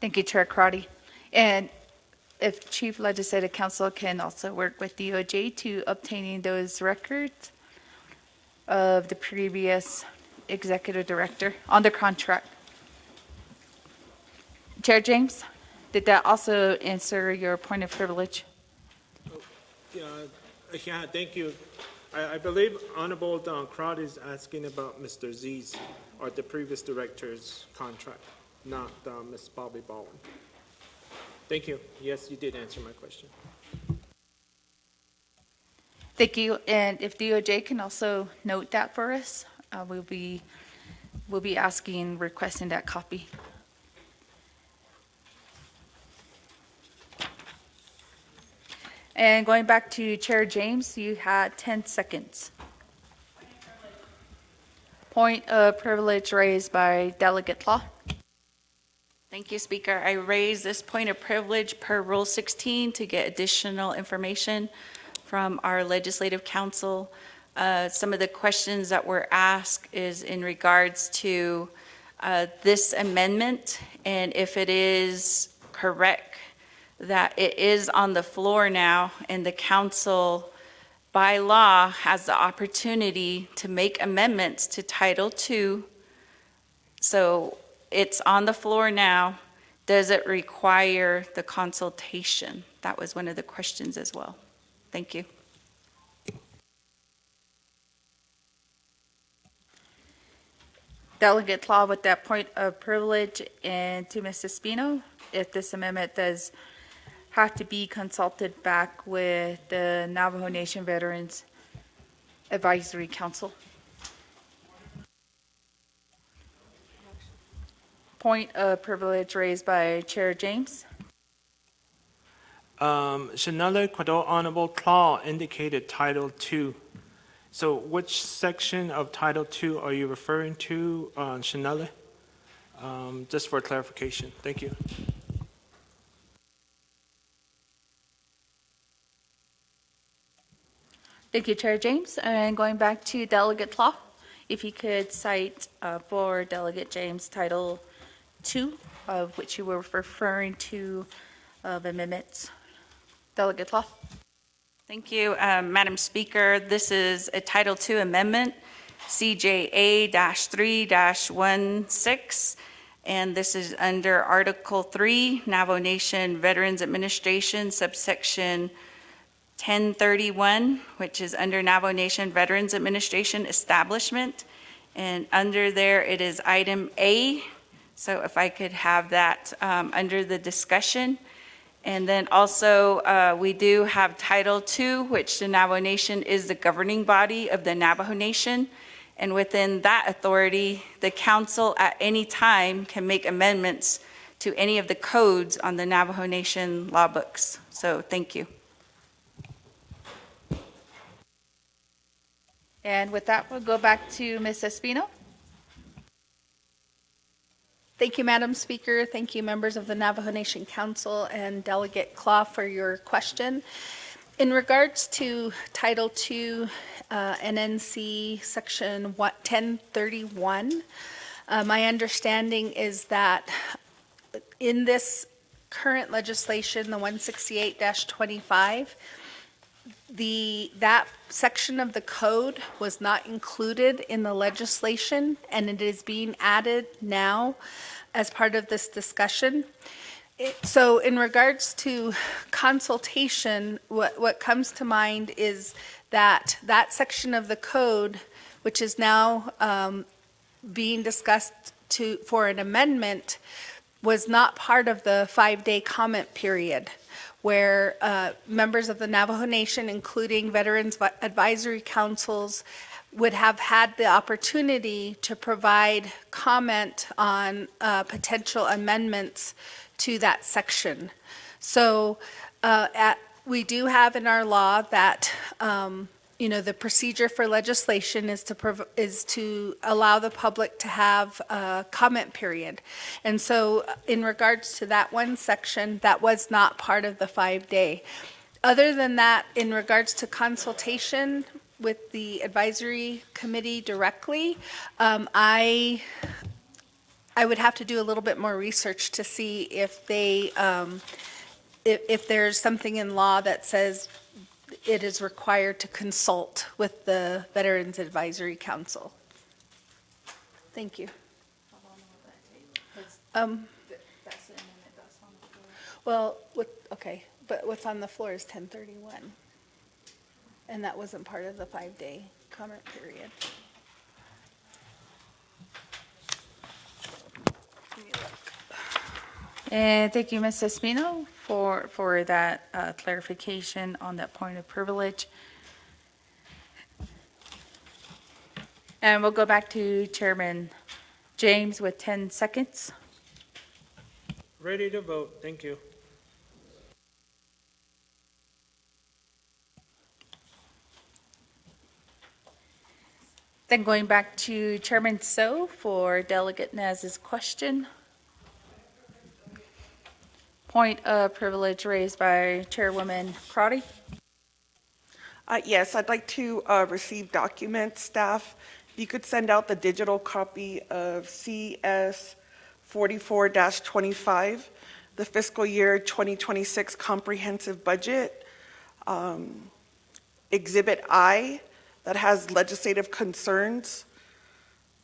Thank you, Chair Crotty. And if Chief Legislative Counsel can also work with DOJ to obtaining those records of the previous executive director on the contract. Chair James, did that also answer your point of privilege? Yeah, thank you. I believe Honorable Crowd is asking about Mr. Z's or the previous director's contract, not Ms. Bobby Bowen. Thank you. Yes, you did answer my question. Thank you. And if DOJ can also note that for us, we'll be requesting that copy. And going back to Chair James, you had 10 seconds. Point of privilege raised by Delegate Law. Thank you, Speaker. I raise this point of privilege per Rule 16 to get additional information from our Legislative Council. Some of the questions that were asked is in regards to this amendment, and if it is correct that it is on the floor now, and the council by law has the opportunity to make amendments to Title II. So it's on the floor now. Does it require the consultation? That was one of the questions as well. Thank you. Delegate Law, with that point of privilege, and to Ms. Espino, if this amendment does have to be consulted back with the Navajo Nation Veterans Advisory Council. Point of privilege raised by Chair James. Chanel Quado Honorable Claw indicated Title II. So which section of Title II are you referring to, Chanel? Just for clarification. Thank you. Thank you, Chair James. And going back to Delegate Law, if you could cite for Delegate James Title II, of which you were referring to, of amendments. Delegate Law. Thank you, Madam Speaker. This is a Title II amendment, CJA-3-16, and this is under Article 3, Navajo Nation Veterans Administration, subsection 1031, which is under Navajo Nation Veterans Administration Establishment. And under there, it is item A. So if I could have that under the discussion. And then also, we do have Title II, which the Navajo Nation is the governing body of the Navajo Nation. And within that authority, the council at any time can make amendments to any of the codes on the Navajo Nation law books. So thank you. And with that, we'll go back to Ms. Espino. Thank you, Madam Speaker. Thank you, members of the Navajo Nation Council and Delegate Claw for your question. In regards to Title II, NNC Section 1031, my understanding is that in this current legislation, the 168-25, that section of the code was not included in the legislation, and it is being added now as part of this discussion. So in regards to consultation, what comes to mind is that section of the code, which is now being discussed for an amendment, was not part of the 5-day comment period, where members of the Navajo Nation, including Veterans Advisory Councils, would have had the opportunity to provide comment on potential amendments to that section. So we do have in our law that the procedure for legislation is to allow the public to have a comment period. And so in regards to that one section, that was not part of the 5-day. Other than that, in regards to consultation with the advisory committee directly, I would have to do a little bit more research to see if if there's something in law that says it is required to consult with the Veterans Advisory Council. Thank you. Well, okay, but what's on the floor is 1031. And that wasn't part of the 5-day comment period. And thank you, Ms. Espino, for that clarification on that point of privilege. And we'll go back to Chairman James with 10 seconds. Ready to vote. Thank you. Then going back to Chairman So for Delegate Naz's question. Point of privilege raised by Chairwoman Crotty. Yes, I'd like to receive documents, staff. If you could send out the digital copy of CS 44-25, the fiscal year 2026 comprehensive budget, Exhibit I, that has legislative concerns.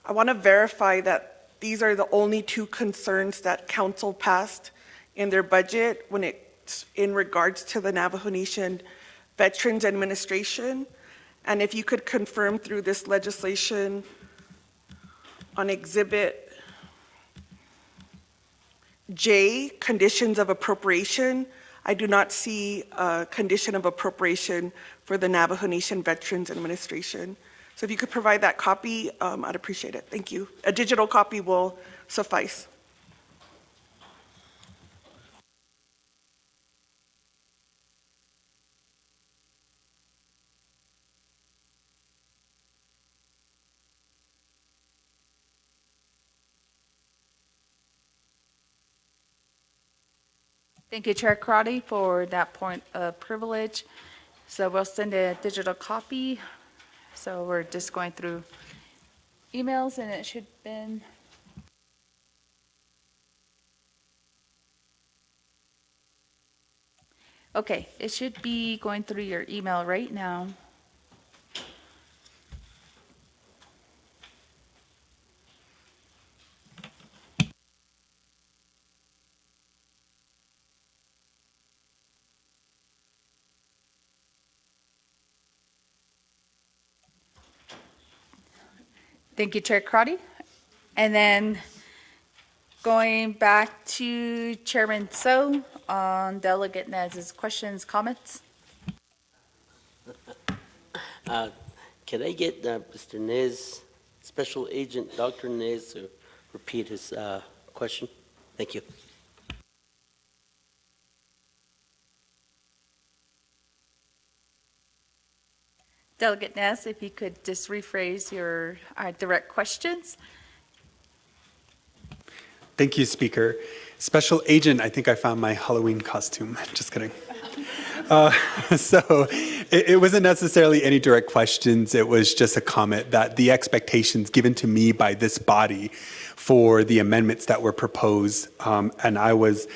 I want to verify that these are the only two concerns that council passed in their budget when it's in regards to the Navajo Nation Veterans Administration. And if you could confirm through this legislation on Exhibit J, conditions of appropriation, I do not see a condition of appropriation for the Navajo Nation Veterans Administration. So if you could provide that copy, I'd appreciate it. Thank you. A digital copy will suffice. Thank you, Chair Karate, for that point of privilege. So we'll send a digital copy. So we're just going through emails, and it should have been. Okay, it should be going through your email right now. Thank you, Chair Karate. And then going back to Chairman So on Delegate Nez's questions, comments. Can I get Mr. Nez, Special Agent Dr. Nez, to repeat his question? Thank you. Delegate Nez, if you could just rephrase your direct questions. Thank you, Speaker. Special Agent, I think I found my Halloween costume. Just kidding. So it wasn't necessarily any direct questions. It was just a comment that the expectations given to me by this body for the amendments that were proposed, and I was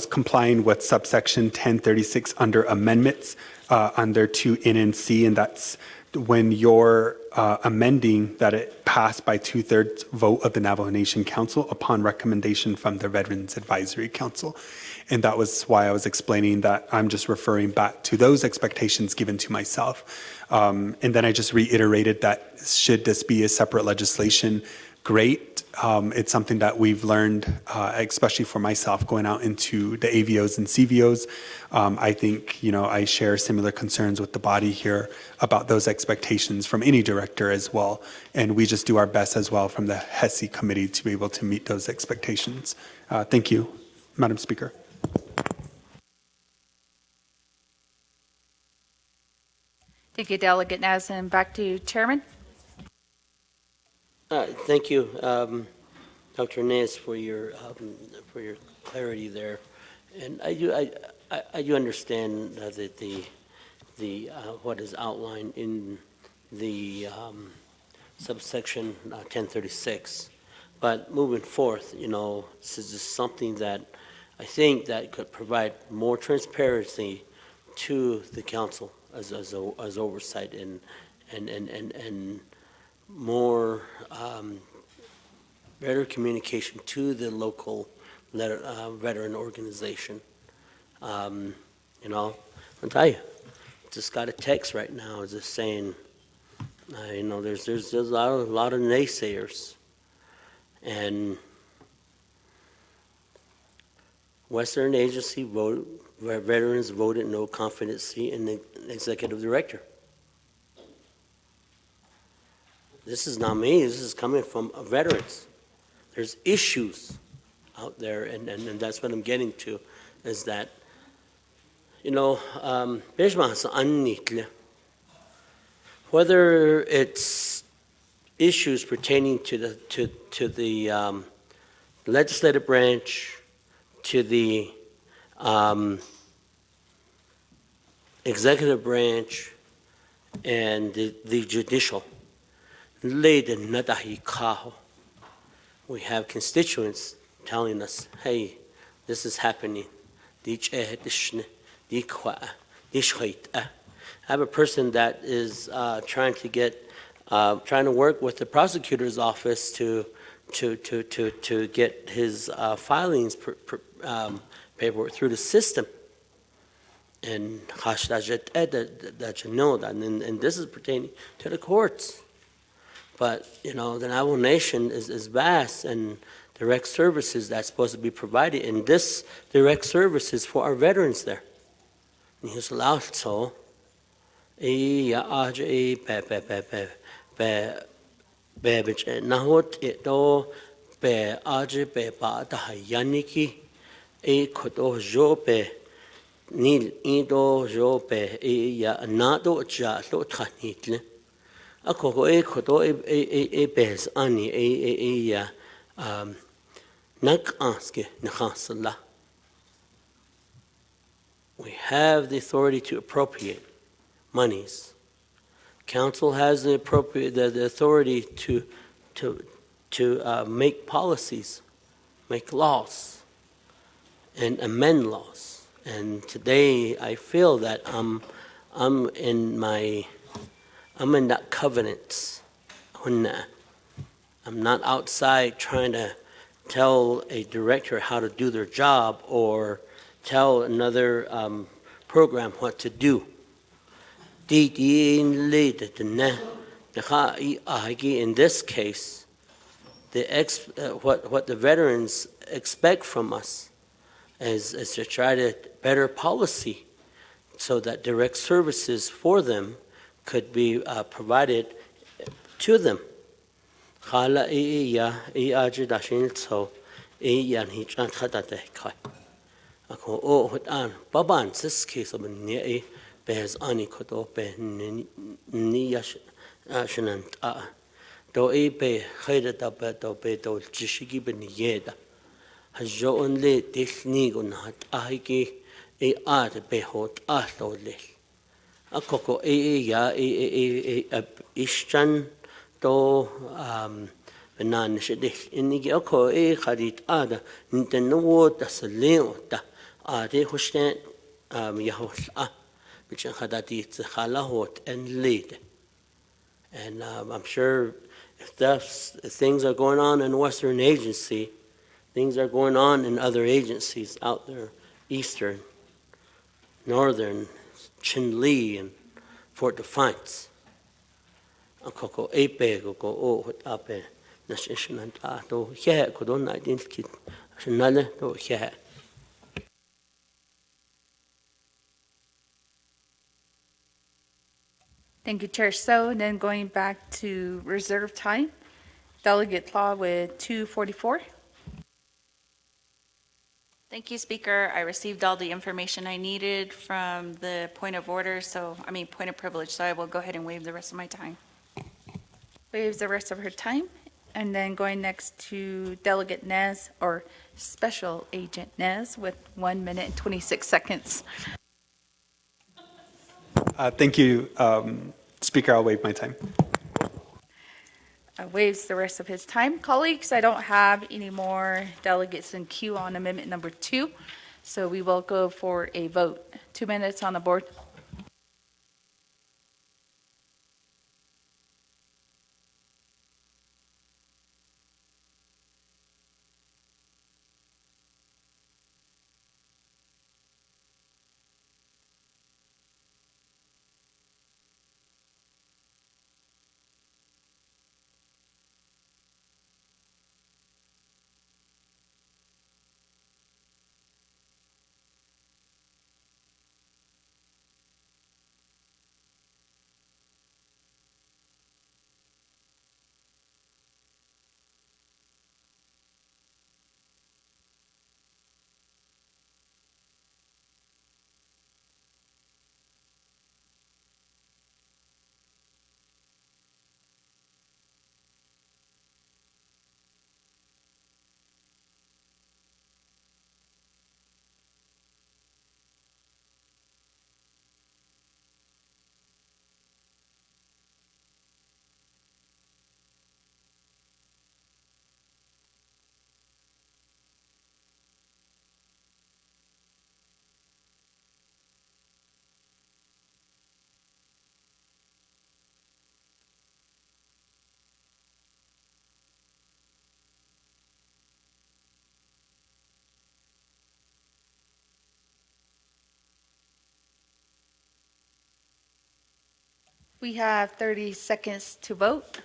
complying with subsection 1036 under amendments under 2N and C, and that's when you're amending that it passed by 2/3 vote of the Navajo Nation Council upon recommendation from the Veterans Advisory Council. And that was why I was explaining that I'm just referring back to those expectations given to myself. And then I just reiterated that should this be a separate legislation, great. It's something that we've learned, especially for myself, going out into the AVOs and CVOs. I think, I share similar concerns with the body here about those expectations from any director as well. And we just do our best as well from the HESI committee to be able to meet those expectations. Thank you, Madam Speaker. Thank you, Delegate Nez, and back to Chairman. Thank you, Dr. Nez, for your clarity there. And I do understand that the what is outlined in the subsection 1036. But moving forth, this is just something that I think that could provide more transparency to the council as oversight and more better communication to the local veteran organization. I'll tell you, just got a text right now just saying, there's a lot of naysayers, and Western Agency veterans voted no confidence in the executive director. This is not me. This is coming from veterans. There's issues out there, and that's what I'm getting to, is that, whether it's issues pertaining to the legislative branch, to the executive branch, and the judicial. We have constituents telling us, hey, this is happening. I have a person that is trying to work with the prosecutor's office to get his filings paperwork through the system. And this is pertaining to the courts. But, the Navajo Nation is vast, and direct services that's supposed to be provided, and this direct service is for our veterans there. And he's allowed so. Nahot ito pe aje pe pa ta yaniki koto jo pe nil ido jo pe ya nado ja lo tanitle ako ko koto pes ani ya nak aske nakhasla. We have the authority to appropriate monies. Council has the authority to make policies, make laws, and amend laws. And today I feel that I'm in that covenant. When I'm not outside trying to tell a director how to do their job or tell another program what to do. In this case, what the veterans expect from us is to try to better policy so that direct services for them could be provided to them. Baban, this case of Bears ani koto be ni yashanant do be haida da be do jishigi ben yeda hajo only technique on hat ahiki art be hot le akoko ya ishan do benan shedich inigi oko hadit ada nintendo da saleo da ade hostan yahol which and lead. And I'm sure if things are going on in Western Agency, things are going on in other agencies out there, Eastern, Northern, Chinle, and Fort Defiance. Ako epe ko o ape na shishan to he ko don na din kit shinale to he. Thank you, Chair So. And then going back to reserve time, Delegate Law with 244. Thank you, Speaker. I received all the information I needed from the point of order, point of privilege, so I will go ahead and waive the rest of my time. Waives the rest of her time. And then going next to Delegate Nez, or Special Agent Nez, with 1 minute and 26 seconds. Thank you, Speaker. I'll waive my time. Waives the rest of his time. Colleagues, I don't have any more delegates in queue on amendment number 2, so we will go for a vote. 2 minutes on the board. We have 30 seconds to vote.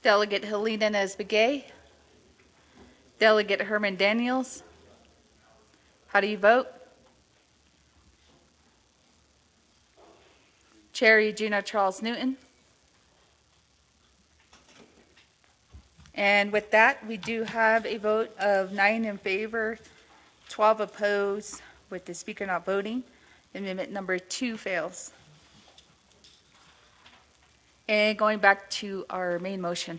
Delegate Helena Nesbegay, Delegate Herman Daniels. How do you vote? Chair Gina Charles Newton. And with that, we do have a vote of 9 in favor, 12 opposed, with the speaker not voting. Amendment number 2 fails. And going back to our main motion.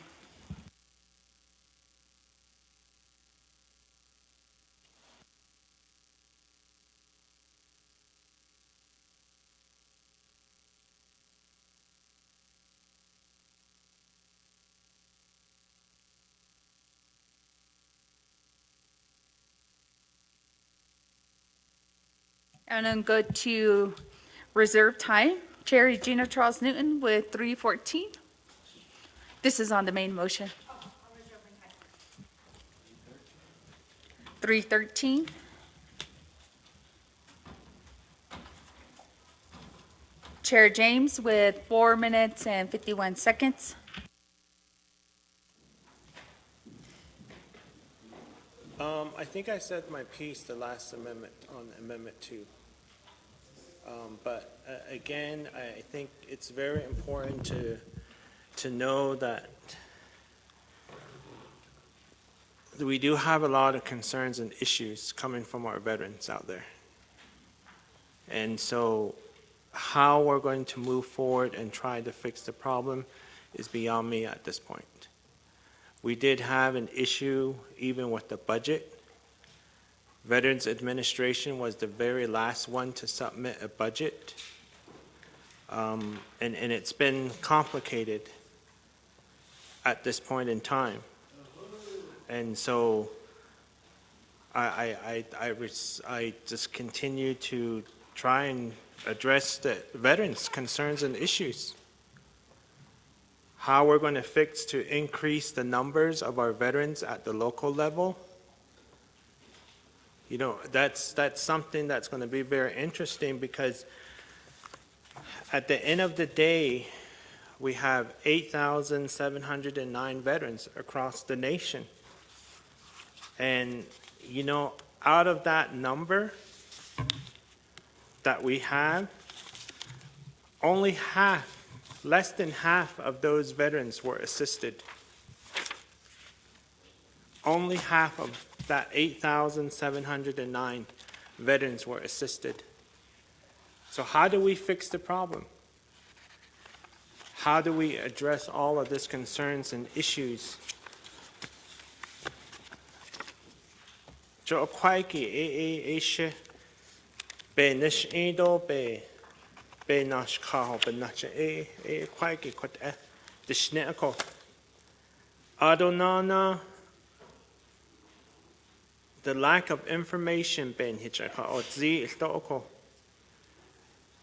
And then go to reserve time. Chair Gina Charles Newton with 314. This is on the main motion. 313. Chair James with 4 minutes and 51 seconds. I think I said my piece, the last amendment, on Amendment 2. But again, I think it's very important to know that we do have a lot of concerns and issues coming from our veterans out there. And so how we're going to move forward and try to fix the problem is beyond me at this point. We did have an issue even with the budget. Veterans Administration was the very last one to submit a budget. And it's been complicated at this point in time. And so I just continue to try and address the veterans' concerns and issues. How we're going to fix to increase the numbers of our veterans at the local level. You know, that's something that's going to be very interesting, because at the end of the day, we have 8,709 veterans across the nation. And, you know, out of that number that we have, only half, less than half of those veterans were assisted. Only half of that 8,709 veterans were assisted. So how do we fix the problem? How do we address all of these concerns and issues? Jo kwaiki ishe be nish indo be nash kaho be nacha kwaiki kot the shneko adonana. The lack of information ben hitchaka or zi istoko.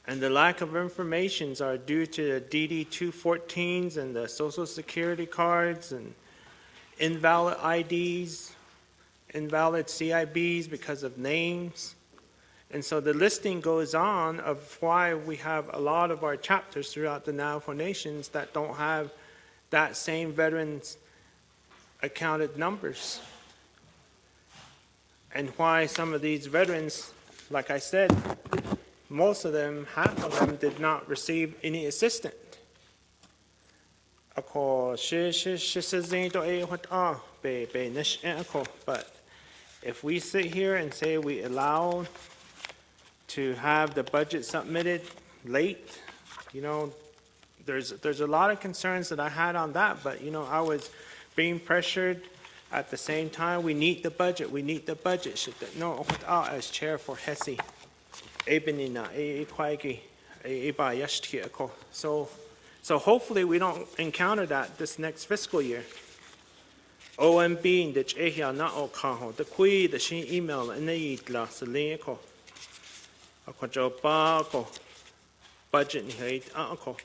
And the lack of informations are due to the DD 214s and the social security cards and invalid IDs, invalid CIBs because of names. And so the listing goes on of why we have a lot of our chapters throughout the Navajo Nations that don't have that same veterans accounted numbers. And why some of these veterans, like I said, most of them, half of them, did not receive any assistance. But if we sit here and say we allow to have the budget submitted late, you know, there's a lot of concerns that I had on that, but you know, I was being pressured. At the same time, we need the budget. We need the budget. No, as chair for HESI, so hopefully we don't encounter that this next fiscal year. OMB the chehia na o kaho the kui the she email and the glass linko. Akwajo ba ko budget ni hate ako.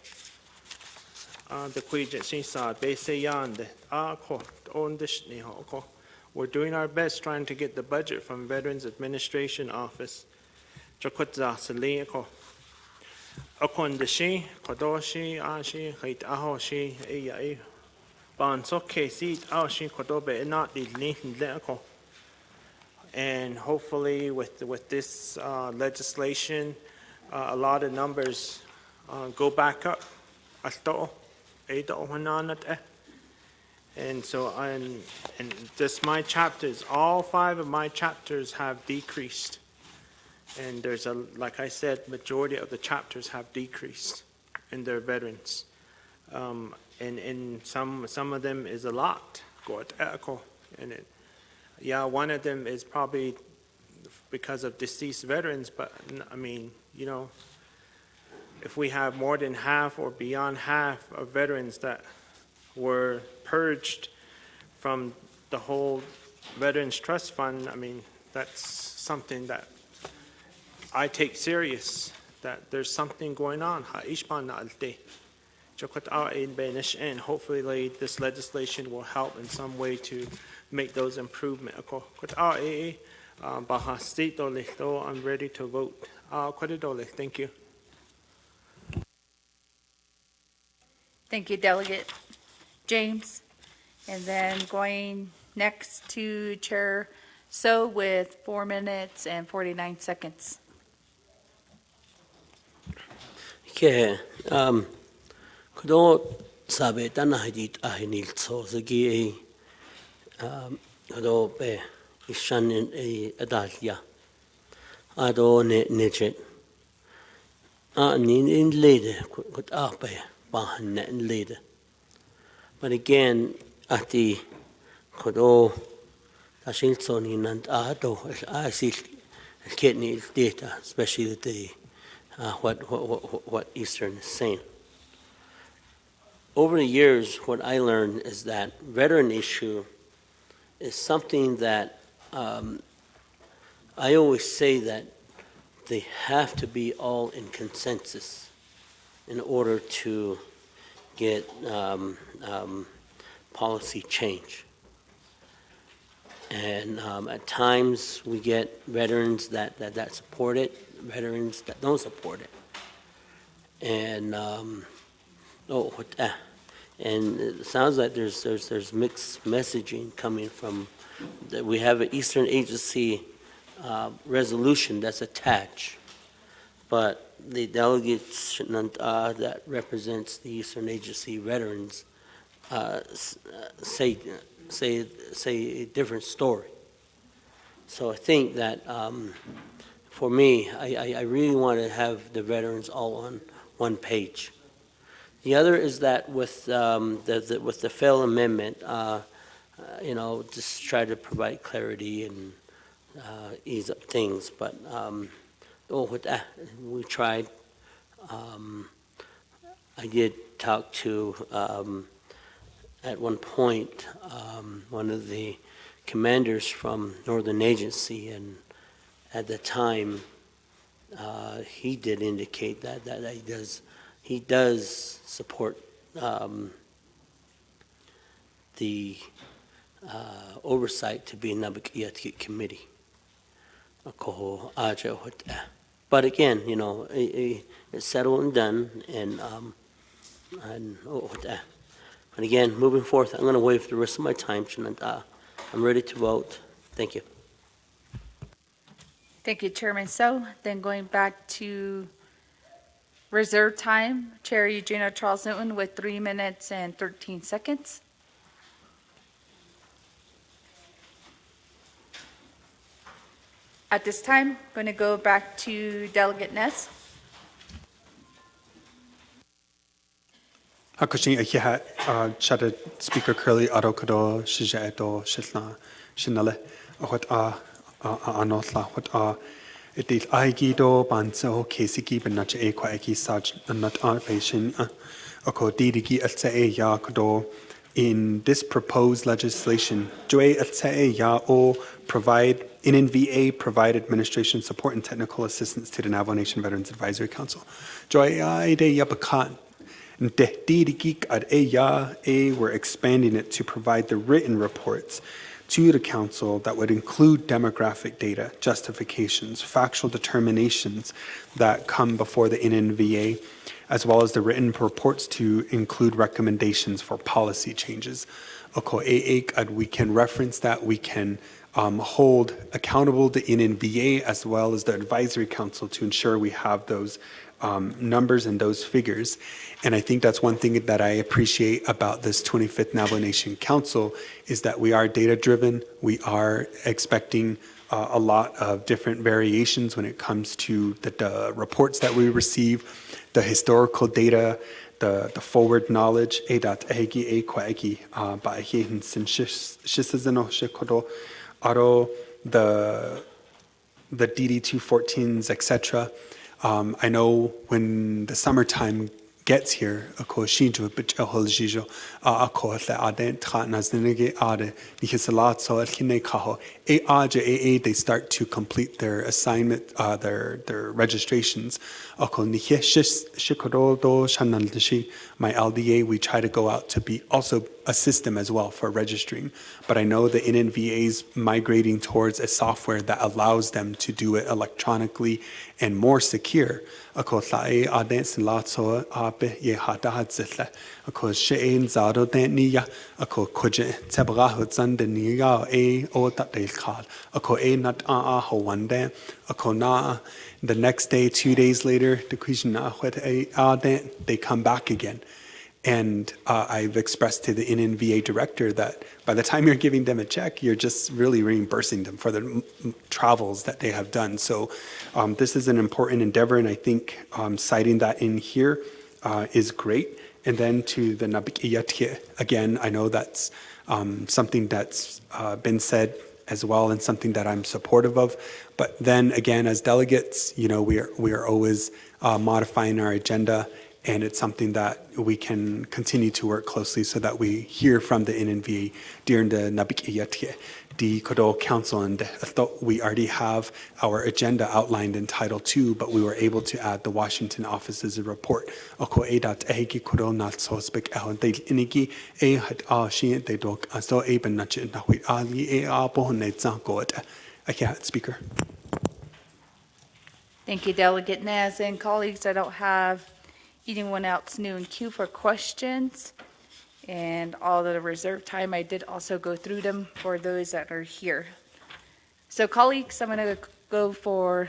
The Queejit Sisa, Besayand, Ako, on the Shnihoko. We're doing our best trying to get the budget from Veterans Administration Office. Chokotza Saliko. Okon the Shi, Kodoshi, Ashi, Hait Ahoshi, Aya, ban so KC out shin kodobe not the link. And hopefully with this legislation, a lot of numbers go back up. And so and just my chapters, all 5 of my chapters have decreased. And there's like I said, majority of the chapters have decreased in their veterans. And some of them is a lot. And yeah, one of them is probably because of deceased veterans, but I mean, you know, if we have more than half or beyond half of veterans that were purged from the whole Veterans Trust Fund, I mean, that's something that I take serious, that there's something going on. And hopefully this legislation will help in some way to make those improvements. I'm ready to vote. Thank you. Thank you, Delegate James. And then going next to Chair So with 4 minutes and 49 seconds. Okay, kudo sabe tanah hadit ahinil so segi kudo be ishan adalia ado nejet nin in lede kut ape bahan net lede. But again, at the kudo tashin so ni nant ado I see kidney data, especially the what Eastern is saying. Over the years, what I learned is that veteran issue is something that I always say that they have to be all in consensus in order to get policy change. And at times we get veterans that support it, veterans that don't support it. And and it sounds like there's mixed messaging coming from that. We have an Eastern Agency resolution that's attached, but the delegates that represents the Eastern Agency veterans say a different story. So I think that for me, I really want to have the veterans all on one page. The other is that with the failed amendment, you know, just try to provide clarity and ease up things. But with that, we tried. I did talk to at one point one of the commanders from Northern Agency, and at the time he did indicate that he does support the oversight to be Nabakiyat committee. But again, you know, it's settled and done, and but again, moving forth, I'm going to waive the rest of my time. I'm ready to vote. Thank you. Thank you, Chairman So. Then going back to reserve time, Chair Eugenia Charles Newton with 3 minutes and 13 seconds. At this time, going to go back to Delegate Ness. Hakushin Akiha, Shada Speaker Curly, Adokado, Shijato, Shilna, Shinale, what Anotla, what it is Aigido, Banso, Kesiki, Benacha Equa Eki Saj, and not our patient, Oko Didiki Atse Yakado. In this proposed legislation, Joy Atse Ya O provide NNVA provide administration support and technical assistance to the Navajo Nation Veterans Advisory Council. Joy Ide Yabakan. We're expanding it to provide the written reports to the council that would include demographic data, justifications, factual determinations that come before the NNVA, as well as the written reports to include recommendations for policy changes. We can reference that, we can hold accountable the NNVA as well as the advisory council to ensure we have those numbers and those figures. And I think that's one thing that I appreciate about this 25th Navajo Nation Council is that we are data-driven. We are expecting a lot of different variations when it comes to the reports that we receive, the historical data, the forward knowledge. The DD-214s, etc. I know when the summertime gets here, they start to complete their assignment, their registrations. My LDA, we try to go out to be also assist them as well for registering. But I know the NNVA is migrating towards a software that allows them to do it electronically and more secure. The next day, 2 days later, they come back again. And I've expressed to the NNVA director that by the time you're giving them a check, you're just really reimbursing them for the travels that they have done. So this is an important endeavor, and I think citing that in here is great. And then to the Nabikiyatke, again, I know that's something that's been said as well and something that I'm supportive of. But then again, as delegates, we are always modifying our agenda. And it's something that we can continue to work closely so that we hear from the NNVA during the Nabikiyatke, the Kodo Council. And I thought we already have our agenda outlined in Title II, but we were able to add the Washington office's report. I can't, Speaker. Thank you, Delegate Nez. And colleagues, I don't have anyone else new in queue for questions? And all the reserved time, I did also go through them for those that are here. So colleagues, I'm going to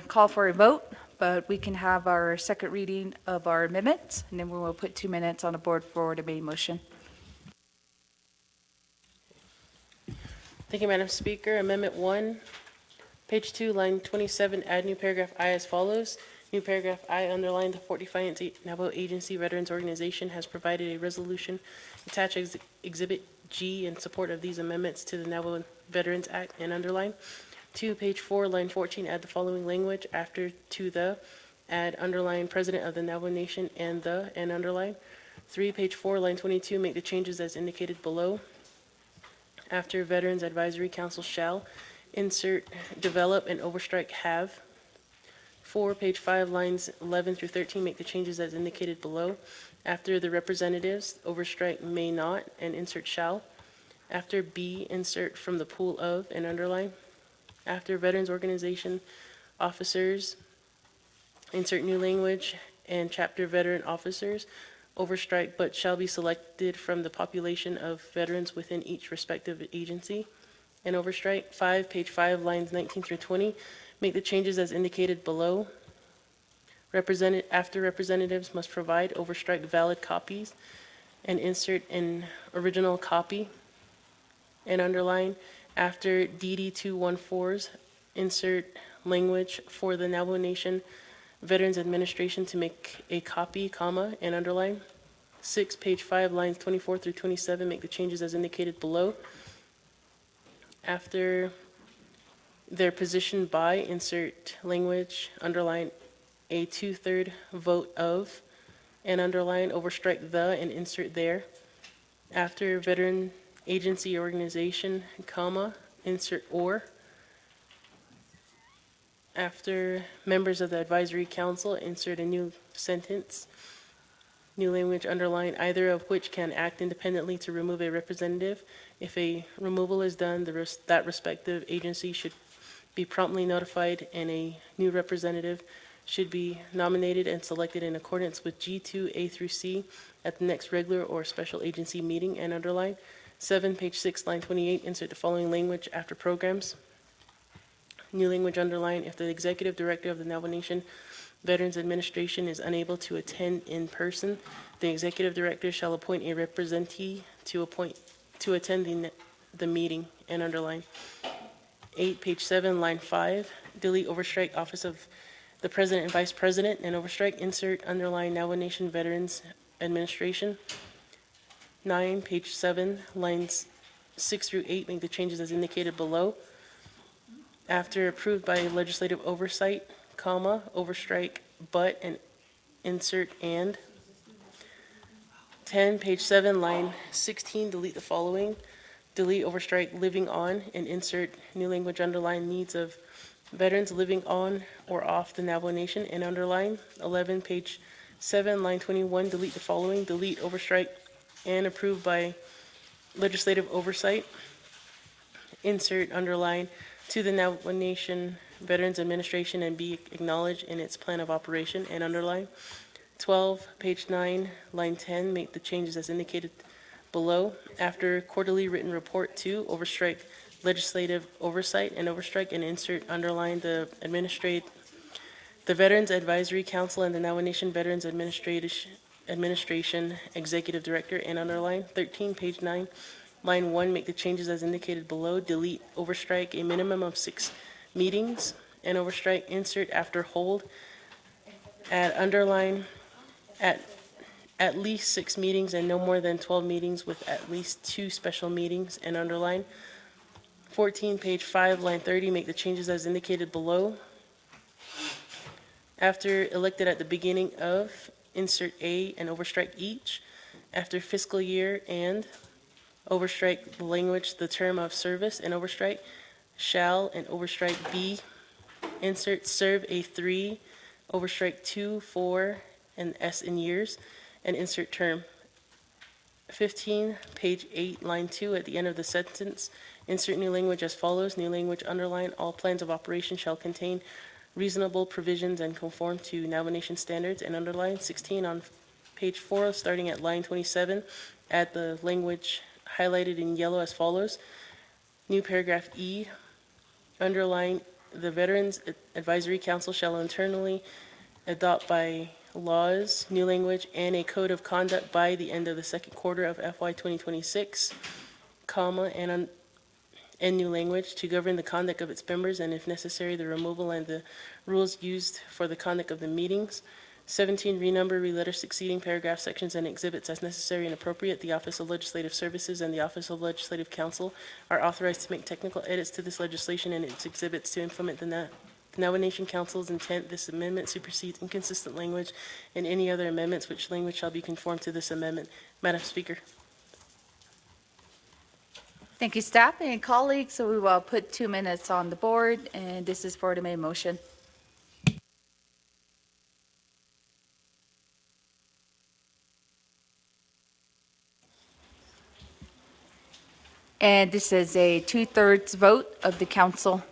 call for a vote, but we can have our second reading of our amendments, and then we will put 2 minutes on the board for the main motion. Thank you, Madam Speaker. Amendment 1, page 2, line 27, add new paragraph I as follows. New paragraph I, underlined, the Fort Defiance Navajo Agency Veterans Organization has provided a resolution attached Exhibit G in support of these amendments to the Navajo Veterans Act, and underline. 2, page 4, line 14, add the following language after to the, add underline President of the Navajo Nation and the, and underline. 3, page 4, line 22, make the changes as indicated below. After Veterans Advisory Council shall, insert develop and overstrike have. 4, page 5, lines 11 through 13, make the changes as indicated below. After the representatives, overstrike may not, and insert shall. After B, insert from the pool of, and underline. After Veterans Organization officers, insert new language, and chapter veteran officers, overstrike but shall be selected from the population of veterans within each respective agency, and overstrike. 5, page 5, lines 19 through 20, make the changes as indicated below. After representatives must provide, overstrike valid copies, and insert an original copy, and underline. After DD-214s, insert language for the Navajo Nation Veterans Administration to make a copy, comma, and underline. 6, page 5, lines 24 through 27, make the changes as indicated below. After their position by, insert language, underline, a 2/3 vote of, and underline, overstrike the, and insert there. After veteran agency organization, comma, insert or. After members of the advisory council, insert a new sentence. new language underline, either of which can act independently to remove a representative. If a removal is done, that respective agency should be promptly notified, and a new representative should be nominated and selected in accordance with G2A through C at the next regular or special agency meeting, and underline. 7, page 6, line 28, insert the following language after programs. New language underline, if the executive director of the Navajo Nation Veterans Administration is unable to attend in person, the executive director shall appoint a representative to attend the meeting, and underline. 8, page 7, line 5, delete overstrike Office of the President and Vice President, and overstrike insert underline Navajo Nation Veterans Administration. 9, page 7, lines 6 through 8, make the changes as indicated below. After approved by legislative oversight, comma, overstrike but, and insert and. 10, page 7, line 16, delete the following. Delete overstrike living on and insert new language underline needs of veterans living on or off the Navajo Nation, and underline. 11, page 7, line 21, delete the following. Delete overstrike and approved by legislative oversight. Insert underline to the Navajo Nation Veterans Administration and be acknowledged in its plan of operation, and underline. 12, page 9, line 10, make the changes as indicated below. After quarterly written report 2, overstrike legislative oversight, and overstrike and insert underline the Veterans Advisory Council and the Navajo Nation Veterans Administration Executive Director, and underline. 13, page 9, line 1, make the changes as indicated below. Delete overstrike a minimum of 6 meetings, and overstrike insert after hold. Add underline at least 6 meetings and no more than 12 meetings with at least 2 special meetings, and underline. 14, page 5, line 30, make the changes as indicated below. After elected at the beginning of, insert A and overstrike each. After fiscal year and, overstrike the language, the term of service, and overstrike shall and overstrike B. Insert serve a 3, overstrike 2, 4, and S in years, and insert term. 15, page 8, line 2, at the end of the sentence, insert new language as follows. New language underline, all plans of operation shall contain reasonable provisions and conform to Navajo Nation standards, and underline. 16, on page 4, starting at line 27, add the language highlighted in yellow as follows. New paragraph E, underline, the Veterans Advisory Council shall internally adopt by laws, new language, and a code of conduct by the end of the second quarter of FY 2026, comma, and new language to govern the conduct of its members, and if necessary, the removal and the rules used for the conduct of the meetings. 17, renumber, reletter succeeding paragraphs, sections, and exhibits as necessary and appropriate. The Office of Legislative Services and the Office of Legislative Counsel are authorized to make technical edits to this legislation and its exhibits to implement the Navajo Nation Council's intent. This amendment supersedes inconsistent language and any other amendments which language shall be conformed to this amendment. Madam Speaker. Thank you, staff and colleagues. So we will put 2 minutes on the board, and this is for the main motion. And this is a 2/3 vote of the council.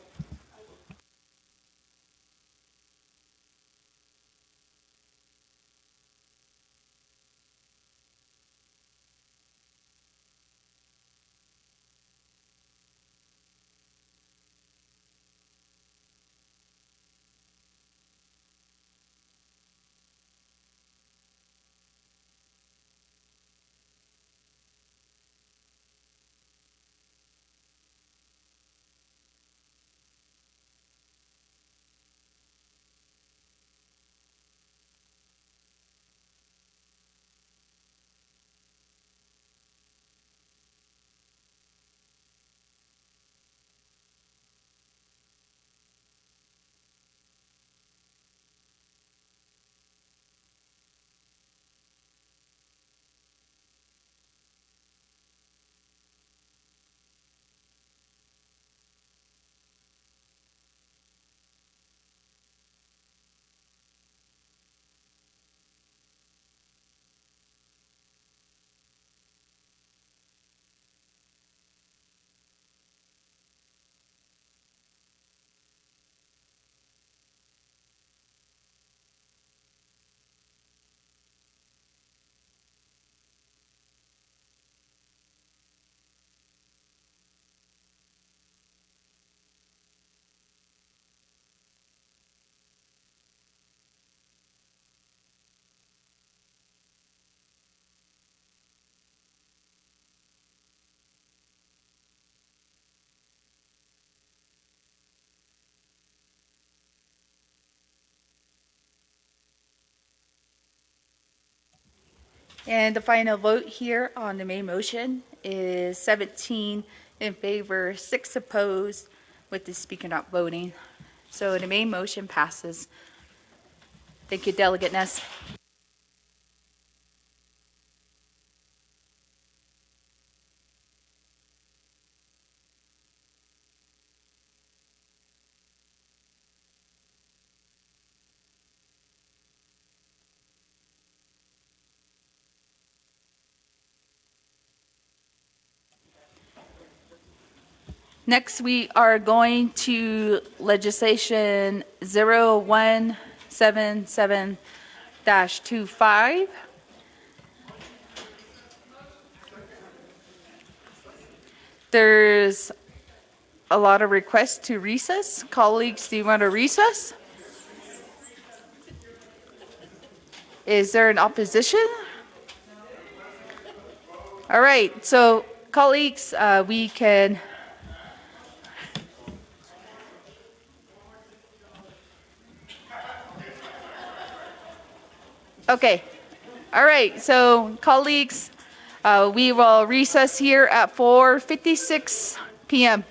And the final vote here on the main motion is 17 in favor, 6 opposed, with the speaker not voting. So the main motion passes. Thank you, Delegate Ness. Next, we are going to legislation 0177-25. There's a lot of requests to recess. Colleagues, do you want to recess? Is there an opposition? All right, so colleagues, we can. Okay, all right, so colleagues, we will recess here at 4:56 p.m.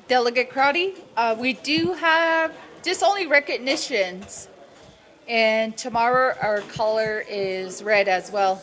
Delegate Crowdy, we do have just only recognitions. And tomorrow our caller is red as well.